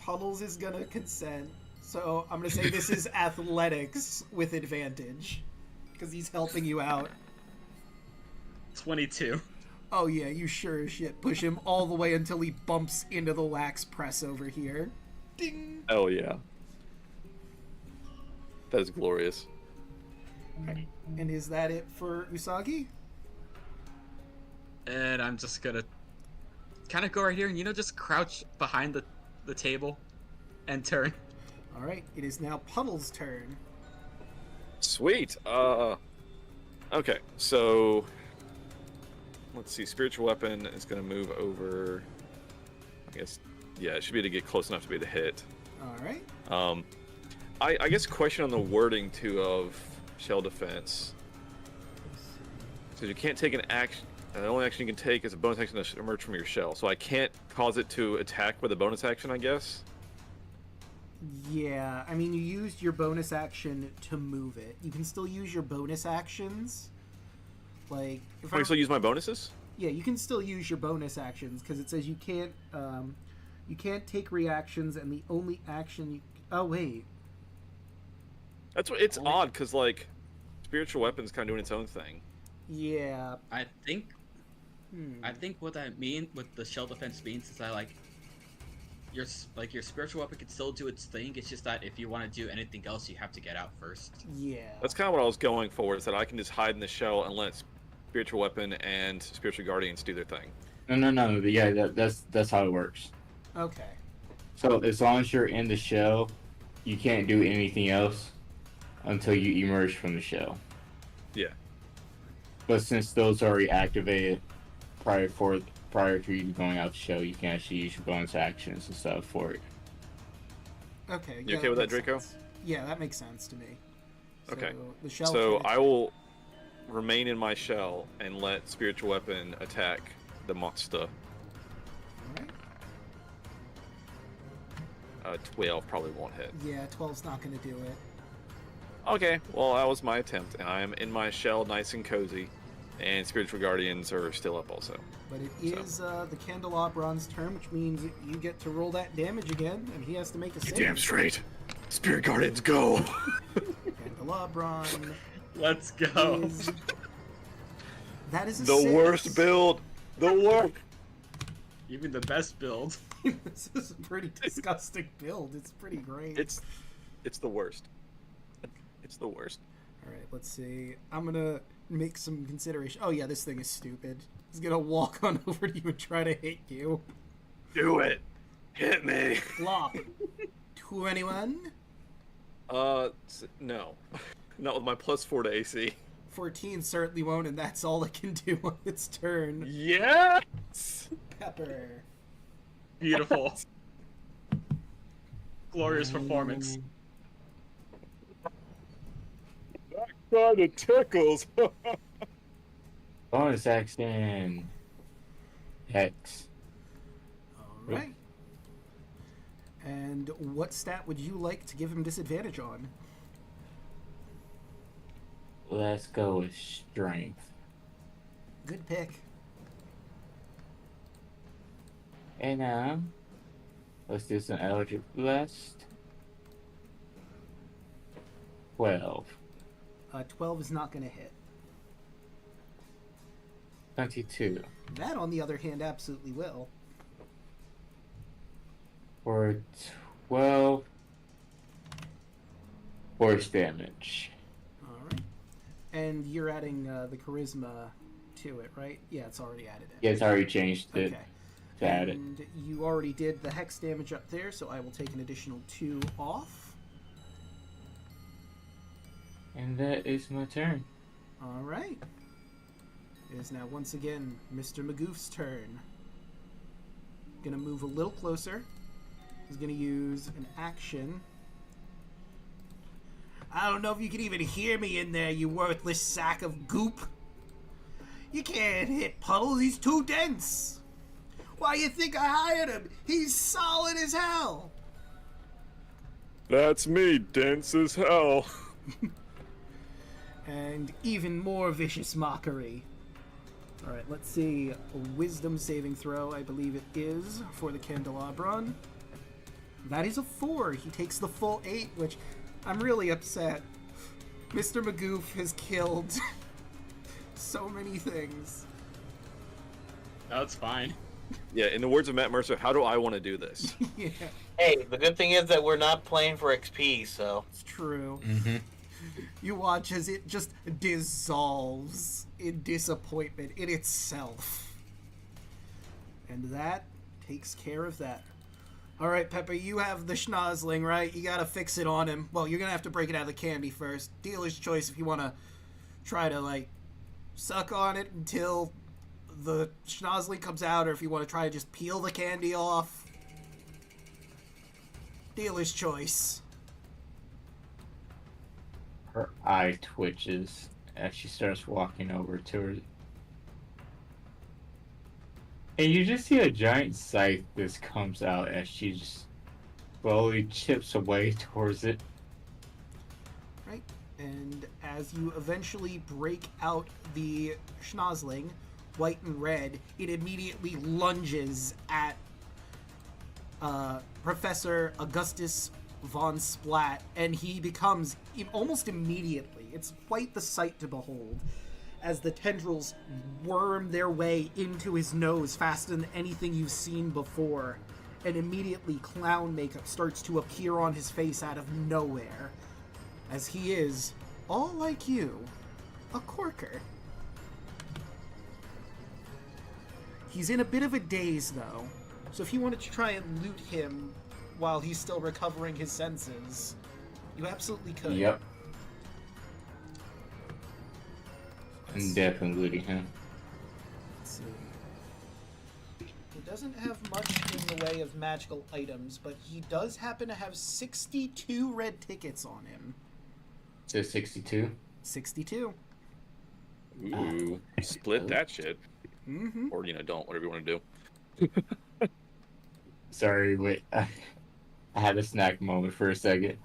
Puddles is gonna consent. So, I'm gonna say this is athletics with advantage. Because he's helping you out. 22. Oh yeah, you sure as shit push him all the way until he bumps into the wax press over here. Ding! Oh yeah. That is glorious. Right. And is that it for Usagi? And I'm just gonna kind of go right here and, just crouch behind the table and turn. Alright, it is now Puddle's turn. Sweet. Okay, so let's see. Spiritual weapon is going to move over. I guess, yeah, it should be able to get close enough to be able to hit. Alright. I guess question on the wording too of shell defense. So you can't take an action. The only action you can take is a bonus action to emerge from your shell. So I can't cause it to attack with a bonus action, I guess. Yeah, I mean, you used your bonus action to move it. You can still use your bonus actions. Like, if I can still use my bonuses? Yeah, you can still use your bonus actions because it says you can't take reactions, and the only action you. Oh wait. That's what it's odd because like, spiritual weapons kind of doing its own thing. Yeah. I think what that what the shell defense means is that your spiritual weapon can still do its thing. It's just that if you want to do anything else, you have to get out first. Yeah. That's kind of what I was going for. Is that I can just hide in the shell and let spiritual weapon and spiritual guardians do their thing. No. Yeah, that's how it works. Okay. So as long as you're in the shell, you can't do anything else until you emerge from the shell. Yeah. But since those are already activated prior to you going out the shell, you can actually use your bonus actions and stuff for it. Okay. You okay with that, makes Draco? sense. Yeah, that makes sense to me. So, Okay. The shell So can- I will remain in my shell and let spiritual weapon attack the monster. Alright. 12 probably won't hit. Yeah, 12's not going to do it. Okay, well that was my attempt, and I am in my shell, nice and cozy, and spiritual guardians are still up also. But it is the Candelabron's turn, which means you get to roll that damage again, and he has to make a save. Damn straight, spirit guardians go. Candelabron. Let's go. That is a The 6. worst build. The worst. Even the best build. This is a pretty disgusting build. It's pretty great. It's the worst. It's the worst. All right, let's see. I'm gonna make some consideration. Oh yeah, this thing is stupid. He's gonna walk on over to you and try to hit you. Do it. Hit me. Flop. 21. No. Not with my +4 to AC. 14 certainly won't, and that's all it can do on its turn. Yes! Pepper. Beautiful. Glorious performance. That kind of tickles. Bonus action. Hex. Alright. And what stat would you like to give him disadvantage on? Let's go with strength. Good pick. And let's do some Eldritch Blast. 12. 12 is not going to hit. 22. That, on the other hand, absolutely will. For 12 force damage. Alright. And you're adding the charisma to it, right? Yeah, it's already added in. Yeah, it's already changed it. Okay. To add it. And you already did the hex damage up there, so I will take an additional 2 off. And that is my turn. Alright. It is now once again Mr. Magoof's turn. Gonna move a little closer. He's gonna use an action. I don't know if you can even hear me in there, you worthless sack of goop. You can't hit Puddles, he's too dense. Why you think I hired him? He's solid as hell. That's me, dense as hell. And even more vicious mockery. Alright, let's see. A wisdom saving throw, I believe it is, for the Candelabron. That is a 4. He takes the full 8, which I'm really upset. Mr. Magoof has killed so many things. That's fine. Yeah, in the words of Matt Mercer, how do I want to do this? Yeah, Hey, the good thing is that we're not playing for XP, so. it's true. Mm-hmm. You watch as it just dissolves in disappointment in itself. And that takes care of that. Alright, Pepper, you have the schnozzling, right? You gotta fix it on him. Well, you're gonna have to break it out of the candy first. Dealer's choice if you wanna try to, like, suck on it until the schnozzling comes out, or if you want to try to just peel the candy off. Dealer's choice. Her eye twitches as she starts walking over to her. And you just see a giant scythe just comes out as she just slowly chips away towards it. Right. And as you eventually break out the schnozzling, white and red, it immediately lunges at Professor Augustus von Splat, and he becomes almost immediately, it's quite the sight to behold, as the tendrils worm their way into his nose faster than anything you've seen before, and immediately clown makeup starts to appear on his face out of nowhere, as he is, all like you, a corker. He's in a bit of a daze, though, so if you wanted to try and loot him while he's still recovering his senses, you absolutely could. Yep. I'm definitely looting him. Let's see. He doesn't have much in the way of magical items, but he does happen to have 62 red tickets on him. So 62? 62. Ooh, split that shit. Mm-hmm. Or, don't, whatever you want to do. Sorry, wait. I had a snack moment for a second.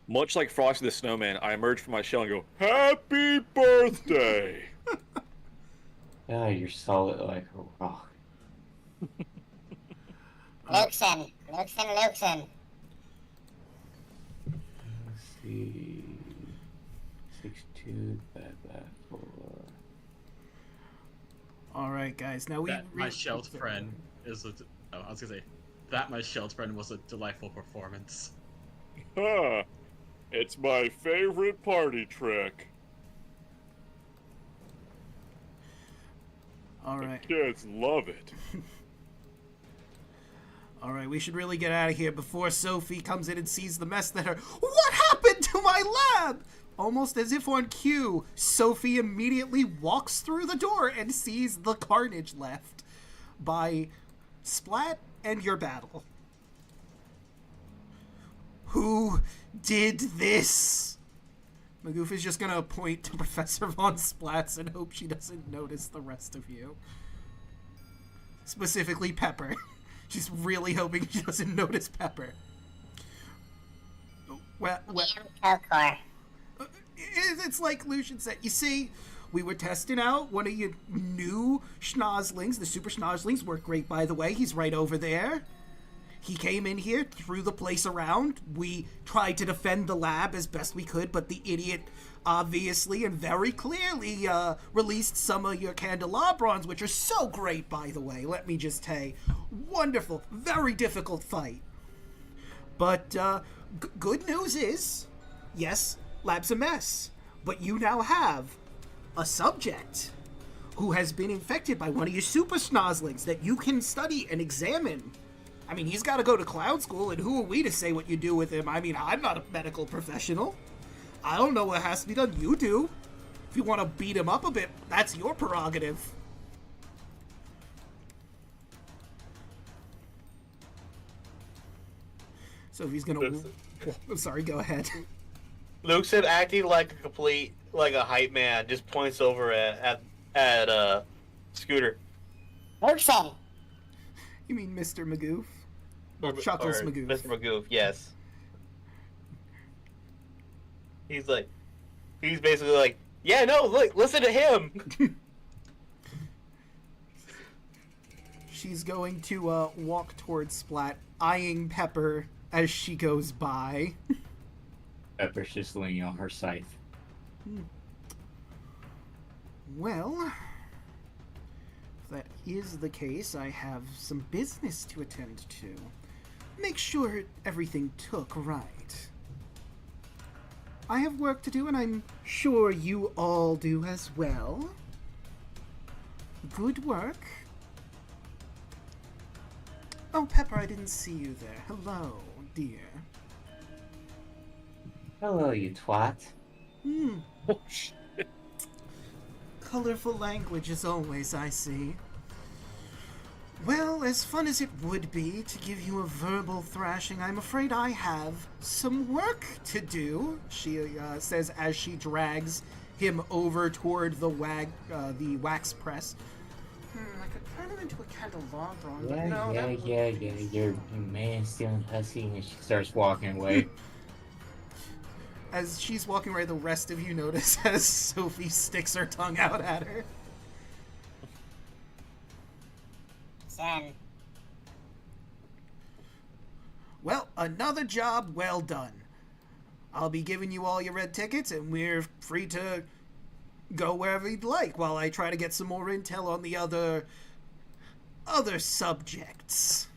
Much like Frosty the Snowman, I emerge from my shell and go, Happy birthday! Yeah, you're solid like a rock. Luxon. Let's see. 62, that 4. Alright, guys, now we... That my shelled friend is a. Oh, I was gonna say that my shelled friend was a delightful performance. Huh. It's my favorite party trick. All right. Kids love it. All right, we should really get out of here before Sophie comes in and sees the mess that her... What happened to my lab? Almost as if on cue, Sophie immediately walks through the door and sees the carnage left by Splat and your battle. Who did this? Magoof is just gonna point to Professor Von Splats and hope she doesn't notice the rest of you. Specifically Pepper. She's really hoping she doesn't notice Pepper. Well, Kokor. It's like Lucian said. You see, we were testing out one of your new schnozlings. The super schnozlings work great, by the way. He's right over there. He came in here, threw the place around. We tried to defend the lab as best we could, but the idiot obviously and very clearly released some of your candelabrons, which are so great, by the way. Let me just say, wonderful, very difficult fight. But good news is, yes, lab's a mess, but you now have a subject who has been infected by one of your super schnozlings that you can study and examine. I mean, he's got to go to cloud school, and who are we to say what you do with him? I mean, I'm not a medical professional. I don't know what has to be done. You do. If you want to beat him up a bit, that's your prerogative. So if he's gonna... I'm sorry, go ahead. Luke said acting like a hype man, just points over at Scooter. Luke said. You mean Mr. Magoof? Or Chuckles Magoof. Mr. Magoof, yes. He's basically like, yeah, no, look, listen to him. She's going to walk towards Splat, eyeing Pepper as she goes by. Pepper's just leaning on her scythe. Well, if that is the case, I have some business to attend to. Make sure everything took right. I have work to do, and I'm sure you all do as well. Good work. Oh, Pepper, I didn't see you there. Hello, dear. Hello, you twat. Oh, shit. Colorful language as always, I see. Well, as fun as it would be to give you a verbal thrashing, I'm afraid I have some work to do, she says as she drags him over toward the wax press. I could turn him into a candelabrum. Yeah, No, yeah. You're man stealing pussy, and she starts walking away. As she's walking away, the rest of you notice as Sophie sticks her tongue out at her. Son. Well, another job well done. I'll be giving you all your red tickets, and we're free to go wherever you'd like while I try to get some more intel on the other subjects.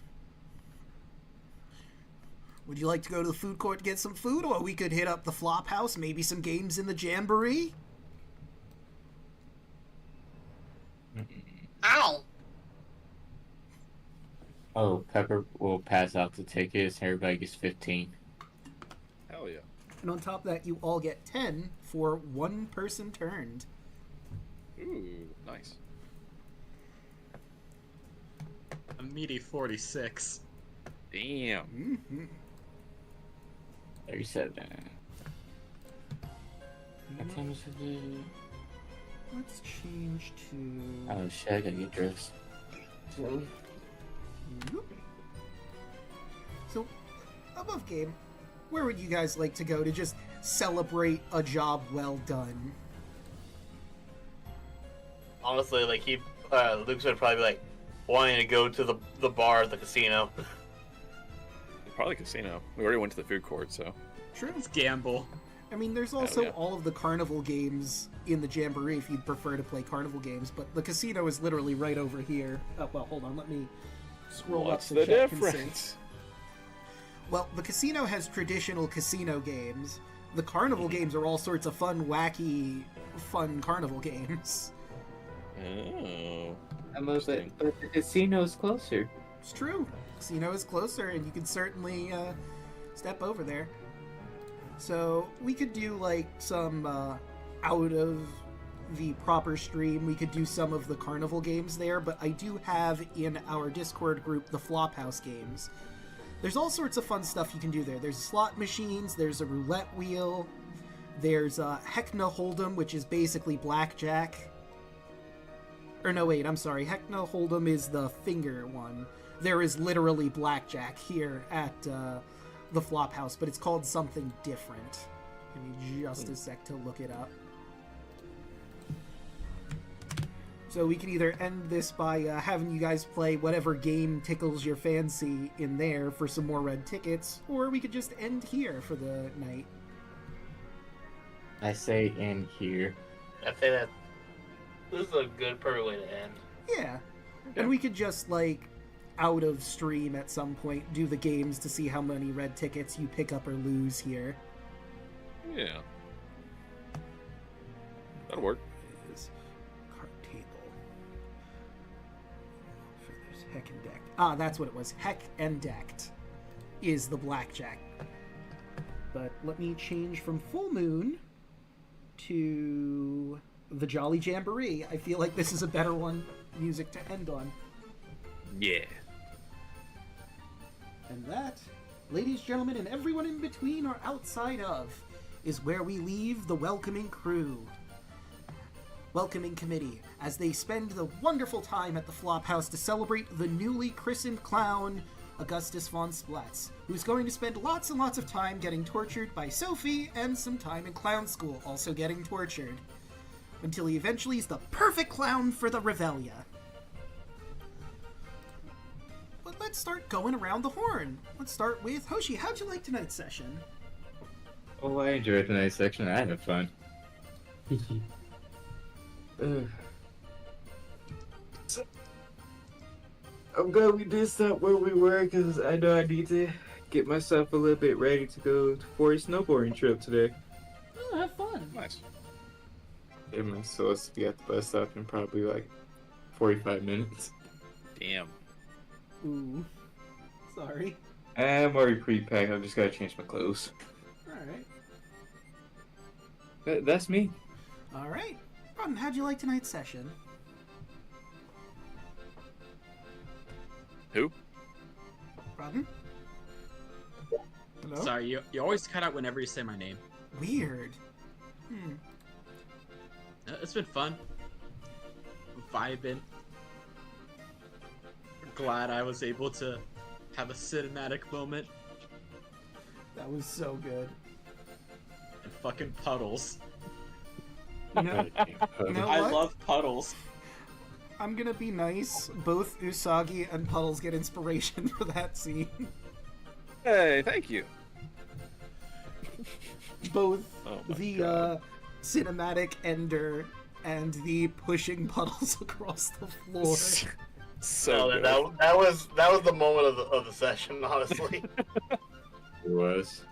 Would you like to go to the food court to get some food, or we could hit up the flop house, maybe some games in the jamboree? Aye. Oh, Pepper will pass out the tickets, and everybody gets 15. Hell yeah. And on top of that, you all get 10 for one person turned. Ooh, nice. A meaty 46. Damn. Mm-hmm. 37. What time is it? Let's change to... Oh shit, I gotta get dressed. So, above game, where would you guys like to go to just celebrate a job well done? Honestly, like Luke's would probably be like wanting to go to the bar at the casino. Probably casino. We already went to the food court, so. True. Let's gamble. I mean, there's also yeah. all of the carnival games in the Jamboree if you'd prefer to play carnival games, but the casino is literally right over here. Oh, well, hold on, let me scroll What's up so the chat can see. difference? Well, the casino has traditional casino games, the carnival games are all sorts of fun, wacky, fun carnival games. Oh. But the casino's closer. It's true. Casino is closer, and you can certainly step over there. So we could do like some out of the proper stream. We could do some of the carnival games there, but I do have in our Discord group the Flophouse games. There's all sorts of fun stuff you can do there. There's slot machines, there's a roulette wheel, there's Heckna Hold'em, which is basically blackjack. Or no, wait, I'm sorry. Heckna Hold'em is the finger one. There is literally blackjack here at the Flophouse, but it's called something different. Give me just a sec to look it up. So we can either end this by having you guys play whatever game tickles your fancy in there for some more red tickets, or we could just end here for the night. I say end here. I say that this is a good, perfect way to end. Yeah. And we could just, like, out of stream at some point, do the games to see how many red tickets you pick up or lose here. Yeah. That'll work. Is card table. Feathers, heck and decked. Ah, that's what it was. Heck and decked is the blackjack. But let me change from full moon to the Jolly Jamboree. I feel like this is a better one music to end on. Yeah. And that, ladies, gentlemen, and everyone in between or outside of, is where we leave the welcoming crew. Welcoming committee, as they spend the wonderful time at the Flophouse to celebrate the newly christened clown, Augustus von Splatz, who's going to spend lots and lots of time getting tortured by Sophie and some time in clown school also getting tortured, until he eventually is the perfect clown for the Revelia. But let's start going around the horn. Let's start with Hoshi. How'd you like tonight's session? Oh, I enjoyed tonight's section. I had fun. I'm glad we did stop where we were, because I know I need to get myself a little bit ready to go for a snowboarding trip today. Oh, have fun. Nice. I'm supposed to be at the bus stop in probably like 45 minutes. Damn. Ooh. Sorry. I'm already pre-packed. I just gotta change my clothes. Alright. That's me. Alright. Rodden, how'd you like tonight's session? Who? Rodden? Hello? Sorry, you always cut out whenever you say my name. Weird. It's been fun. Vibing. Glad I was able to have a cinematic moment. That was so good. And fucking puddles. You know I what? love puddles. I'm gonna be nice. Both Usagi and Puddles get inspiration for that scene. Hey, thank you. Both Oh my the God. cinematic ender and the pushing Puddles across the floor. So good. that was the moment of the session, honestly. It was.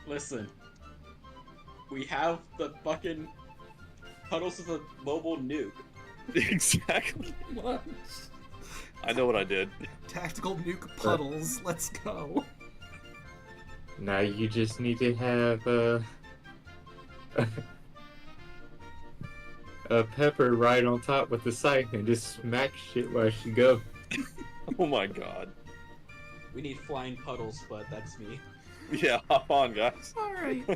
Listen. We have the fucking puddles with a mobile nuke. Exactly. What? I know what I did. Tactical nuke Puddles. Let's go. Now you just need to have a Pepper right on top with the scythe and just smack shit while she go. Oh my god. We need flying puddles, but that's me. Yeah, hop on, guys. Alright.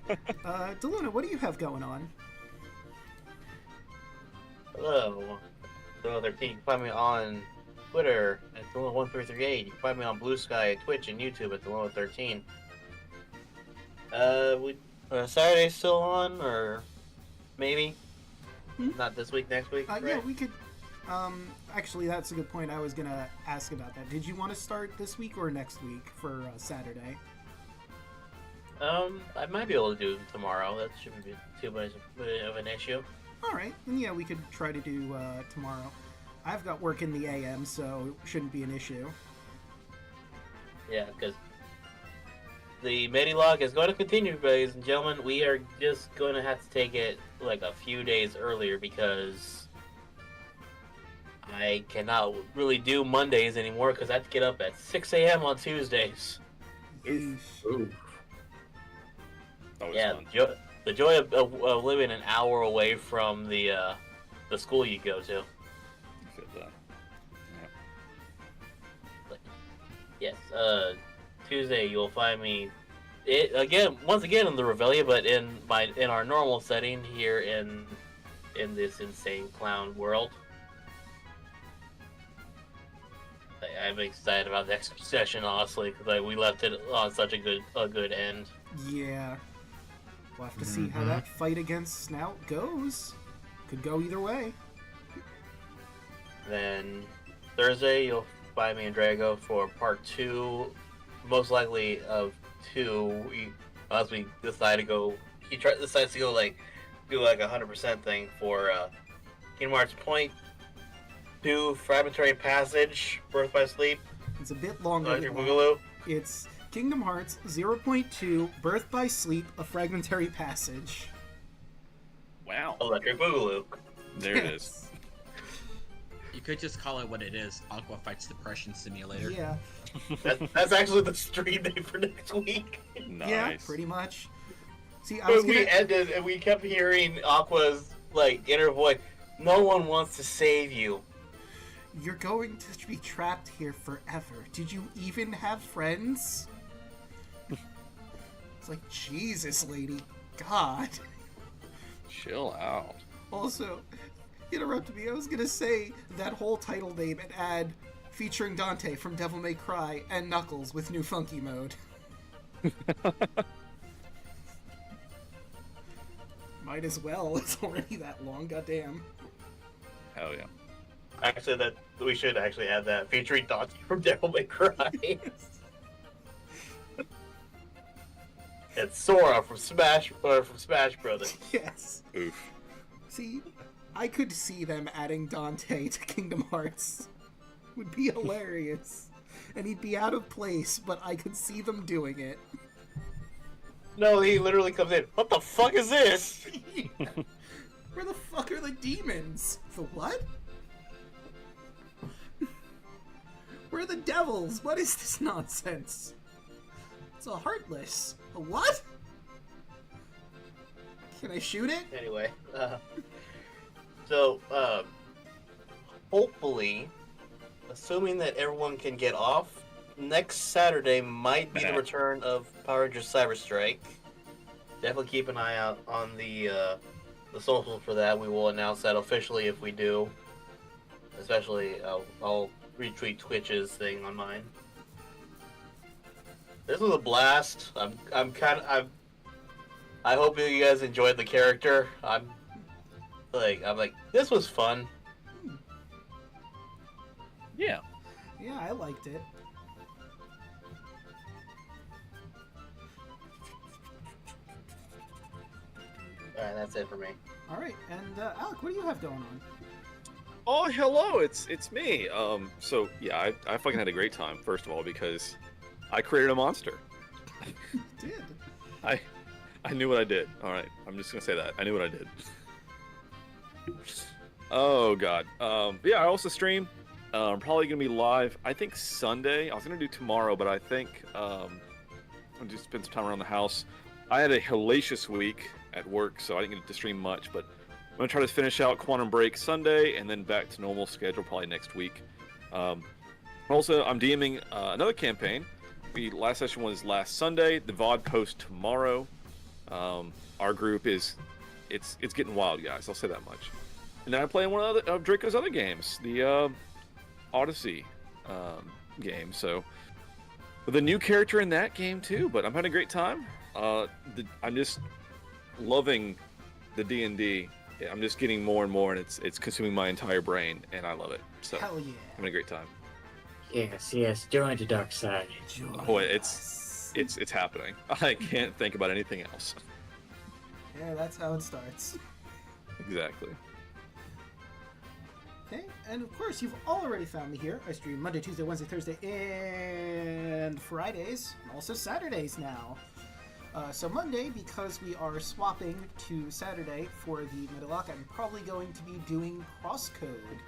Deluna, what do you have going on? Hello. Deluna 13. You can find me on Twitter at Deluna1338. You can find me on Blue Sky, Twitch, and YouTube at Deluna 13. Saturday's still on, or maybe? Not this week, next week? Yeah, right? we could. Actually, that's a good point. I was gonna ask about that. Did you want to start this week or next week for Saturday? I might be able to do tomorrow. That shouldn't be too much of an issue. Alright, then yeah, we could try to do tomorrow. I've got work in the AM, so it shouldn't be an issue. Yeah, because the Medilog is going to continue, ladies and gentlemen. We are just going to have to take it like a few days earlier because I cannot really do Mondays anymore because I have to get up at 6 a.m. on Tuesdays. Oof. Always Yeah, fun. the joy of living an hour away from the school you go to. Feel that. Yes, Tuesday you'll find me once again in the Revelia, but in our normal setting here in this insane clown world. I'm excited about the next session, honestly, because we left it on such a good end. Yeah. We'll have to see how that fight against Snout goes. Could go either way. Then Thursday you'll find me and Drago for part 2, most likely of 2. Unless we decide to go, decides to go do a 100% thing for Kingdom Hearts Point 2 Fragmentary Passage, Birth by Sleep. It's a bit longer Electric than Boogaloo. that. It's Kingdom Hearts 0.2 Birth by Sleep, a Fragmentary Passage. Wow. Electric Boogaloo. There it is. You could just call it what it is. Aqua Fights Depression Simulator. Yeah. That's actually the stream name for next week. Nice. Yeah, pretty much. See, I was We gonna... ended and we kept hearing Aqua's inner voice. No one wants to save you. You're going to be trapped here forever. Did you even have friends? It's like, Jesus, lady. God. Chill out. Also, interrupted me. I was gonna say that whole title name and add featuring Dante from Devil May Cry and Knuckles with new funky mode. Might as well. It's already that long. Goddamn. Hell yeah. Actually, that we should actually have that featuring Dante from Devil May Cry. And Sora from Smash Brothers. Yes. Oof. See, I could see them adding Dante to Kingdom Hearts. Would be hilarious. And he'd be out of place, but I could see them doing it. No, he literally comes in. What the fuck is this? Where the fuck are the demons? The what? Where are the devils? What is this nonsense? It's a Heartless. A what? Can I shoot it? Anyway, so hopefully, assuming that everyone can get off, next Saturday might be the return of Power Rangers Cyber Strike. Definitely keep an eye out on the socials for that. We will announce that officially if we do. Especially, I'll retweet Twitch's thing on mine. This was a blast. I hope you guys enjoyed the character. I'm like, this was fun. Yeah. Yeah, I liked it. Alright, that's it for me. Alright, and Alec, what do you have going on? Oh, hello, it's me. So yeah, I fucking had a great time. First of all, because I created a monster. You did. I knew what I did. All right, I'm just gonna say that I knew what I did. Oh god. Yeah, I also stream. I'm probably gonna be live. I think Sunday. I was gonna do tomorrow, but I think I'm gonna spend some time around the house. I had a hellacious week at work, so I didn't get to stream much, but I'm gonna try to finish out Quantum Break Sunday and then back to normal schedule probably next week. Also, I'm DMing another campaign. The last session was last Sunday. The VOD post tomorrow. Our group it's getting wild, guys. I'll say that much. And then I play one of Draco's other games, the Odyssey game. So with a new character in that game too. But I'm having a great time. I'm just loving the D&D. I'm just getting more and more, and it's consuming my entire brain, and I love it. So Hell yeah. I'm having a great time. Yes, join the dark side. Boy, it's happening. I can't think about anything else. Yeah, that's how it starts. Exactly. Okay, and of course, you've already found me here. I stream Monday, Tuesday, Wednesday, Thursday, and Fridays, and also Saturdays now. So Monday, because we are swapping to Saturday for the Metalock, I'm probably going to be doing Crosscode.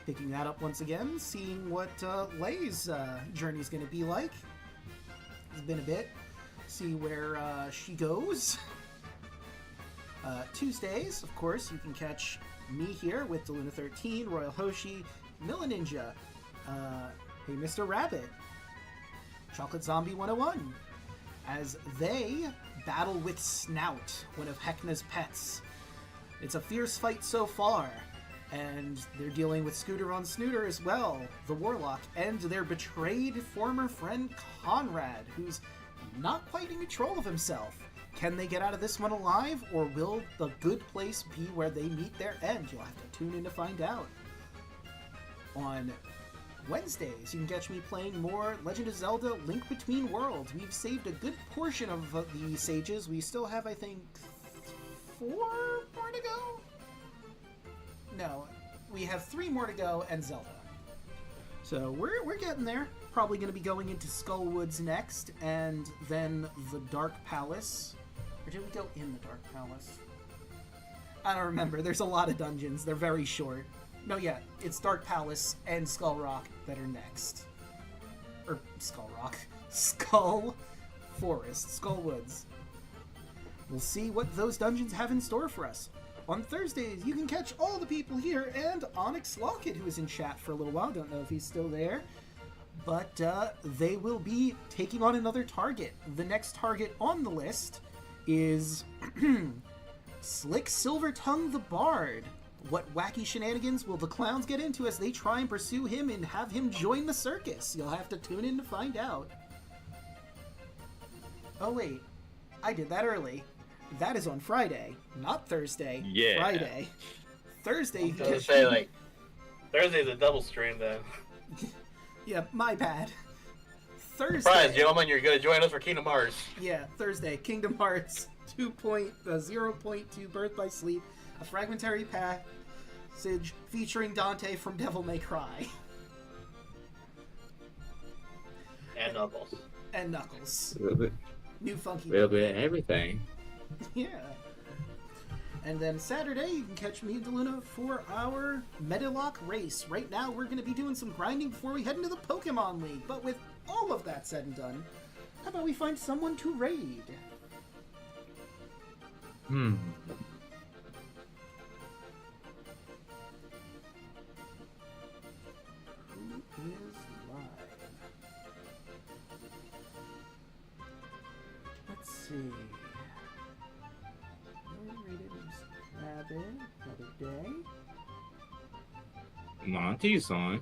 Picking that up once again, seeing what Lay's journey is going to be like. It's been a bit. See where she goes. Tuesdays, of course, you can catch me here with the Luna 13, Royal Hoshi, Milla Ninja, Hey Mr. Rabbit, Chocolate Zombie 101, as they battle with Snout, one of Heckna's pets. It's a fierce fight so far, and they're dealing with Scooter on Snooter as well, the Warlock, and their betrayed former friend Conrad, who's not quite in control of himself. Can they get out of this one alive, or will the good place be where they meet their end? You'll have to tune in to find out. On Wednesdays, you can catch me playing more Legend of Zelda Link Between Worlds. We've saved a good portion of the sages. We still have, I think, 4 more to go? No, we have 3 more to go and Zelda. So we're getting there. Probably going to be going into Skullwoods next, and then the Dark Palace. Or did we go in the Dark Palace? I don't remember. There's a lot of dungeons. They're very short. No, yeah, it's Dark Palace and Skull Rock that are next. Or Skull Rock. Skull Forest. Skull Woods. We'll see what those dungeons have in store for us. On Thursdays, you can catch all the people here and Onyx Lockett, who was in chat for a little while. Don't know if he's still there. But they will be taking on another target. The next target on the list is Slick Silvertongue the Bard. What wacky shenanigans will the clowns get into as they try and pursue him and have him join the circus? You'll have to tune in to find out. Oh wait, I did that early. That is on Friday, not Thursday. Yeah. Friday. Thursday. I was gonna say, like, Thursday's a double stream then. Yeah, my bad. Thursday. Surprise, gentlemen, you're gonna join us for Kingdom Hearts. Yeah, Thursday, Kingdom Hearts 2.0.2 Birth by Sleep, a fragmentary passage featuring Dante from Devil May Cry. And Knuckles. And Knuckles. A little bit, New funky. little bit of everything. Yeah. And then Saturday, you can catch me and DeLuna for our Metalock race. Right now, we're going to be doing some grinding before we head into the Pokemon League. But with all of that said and done, how about we find someone to raid? Hmm. Who is live? Let's see. Rabbit, another day. Monty's on.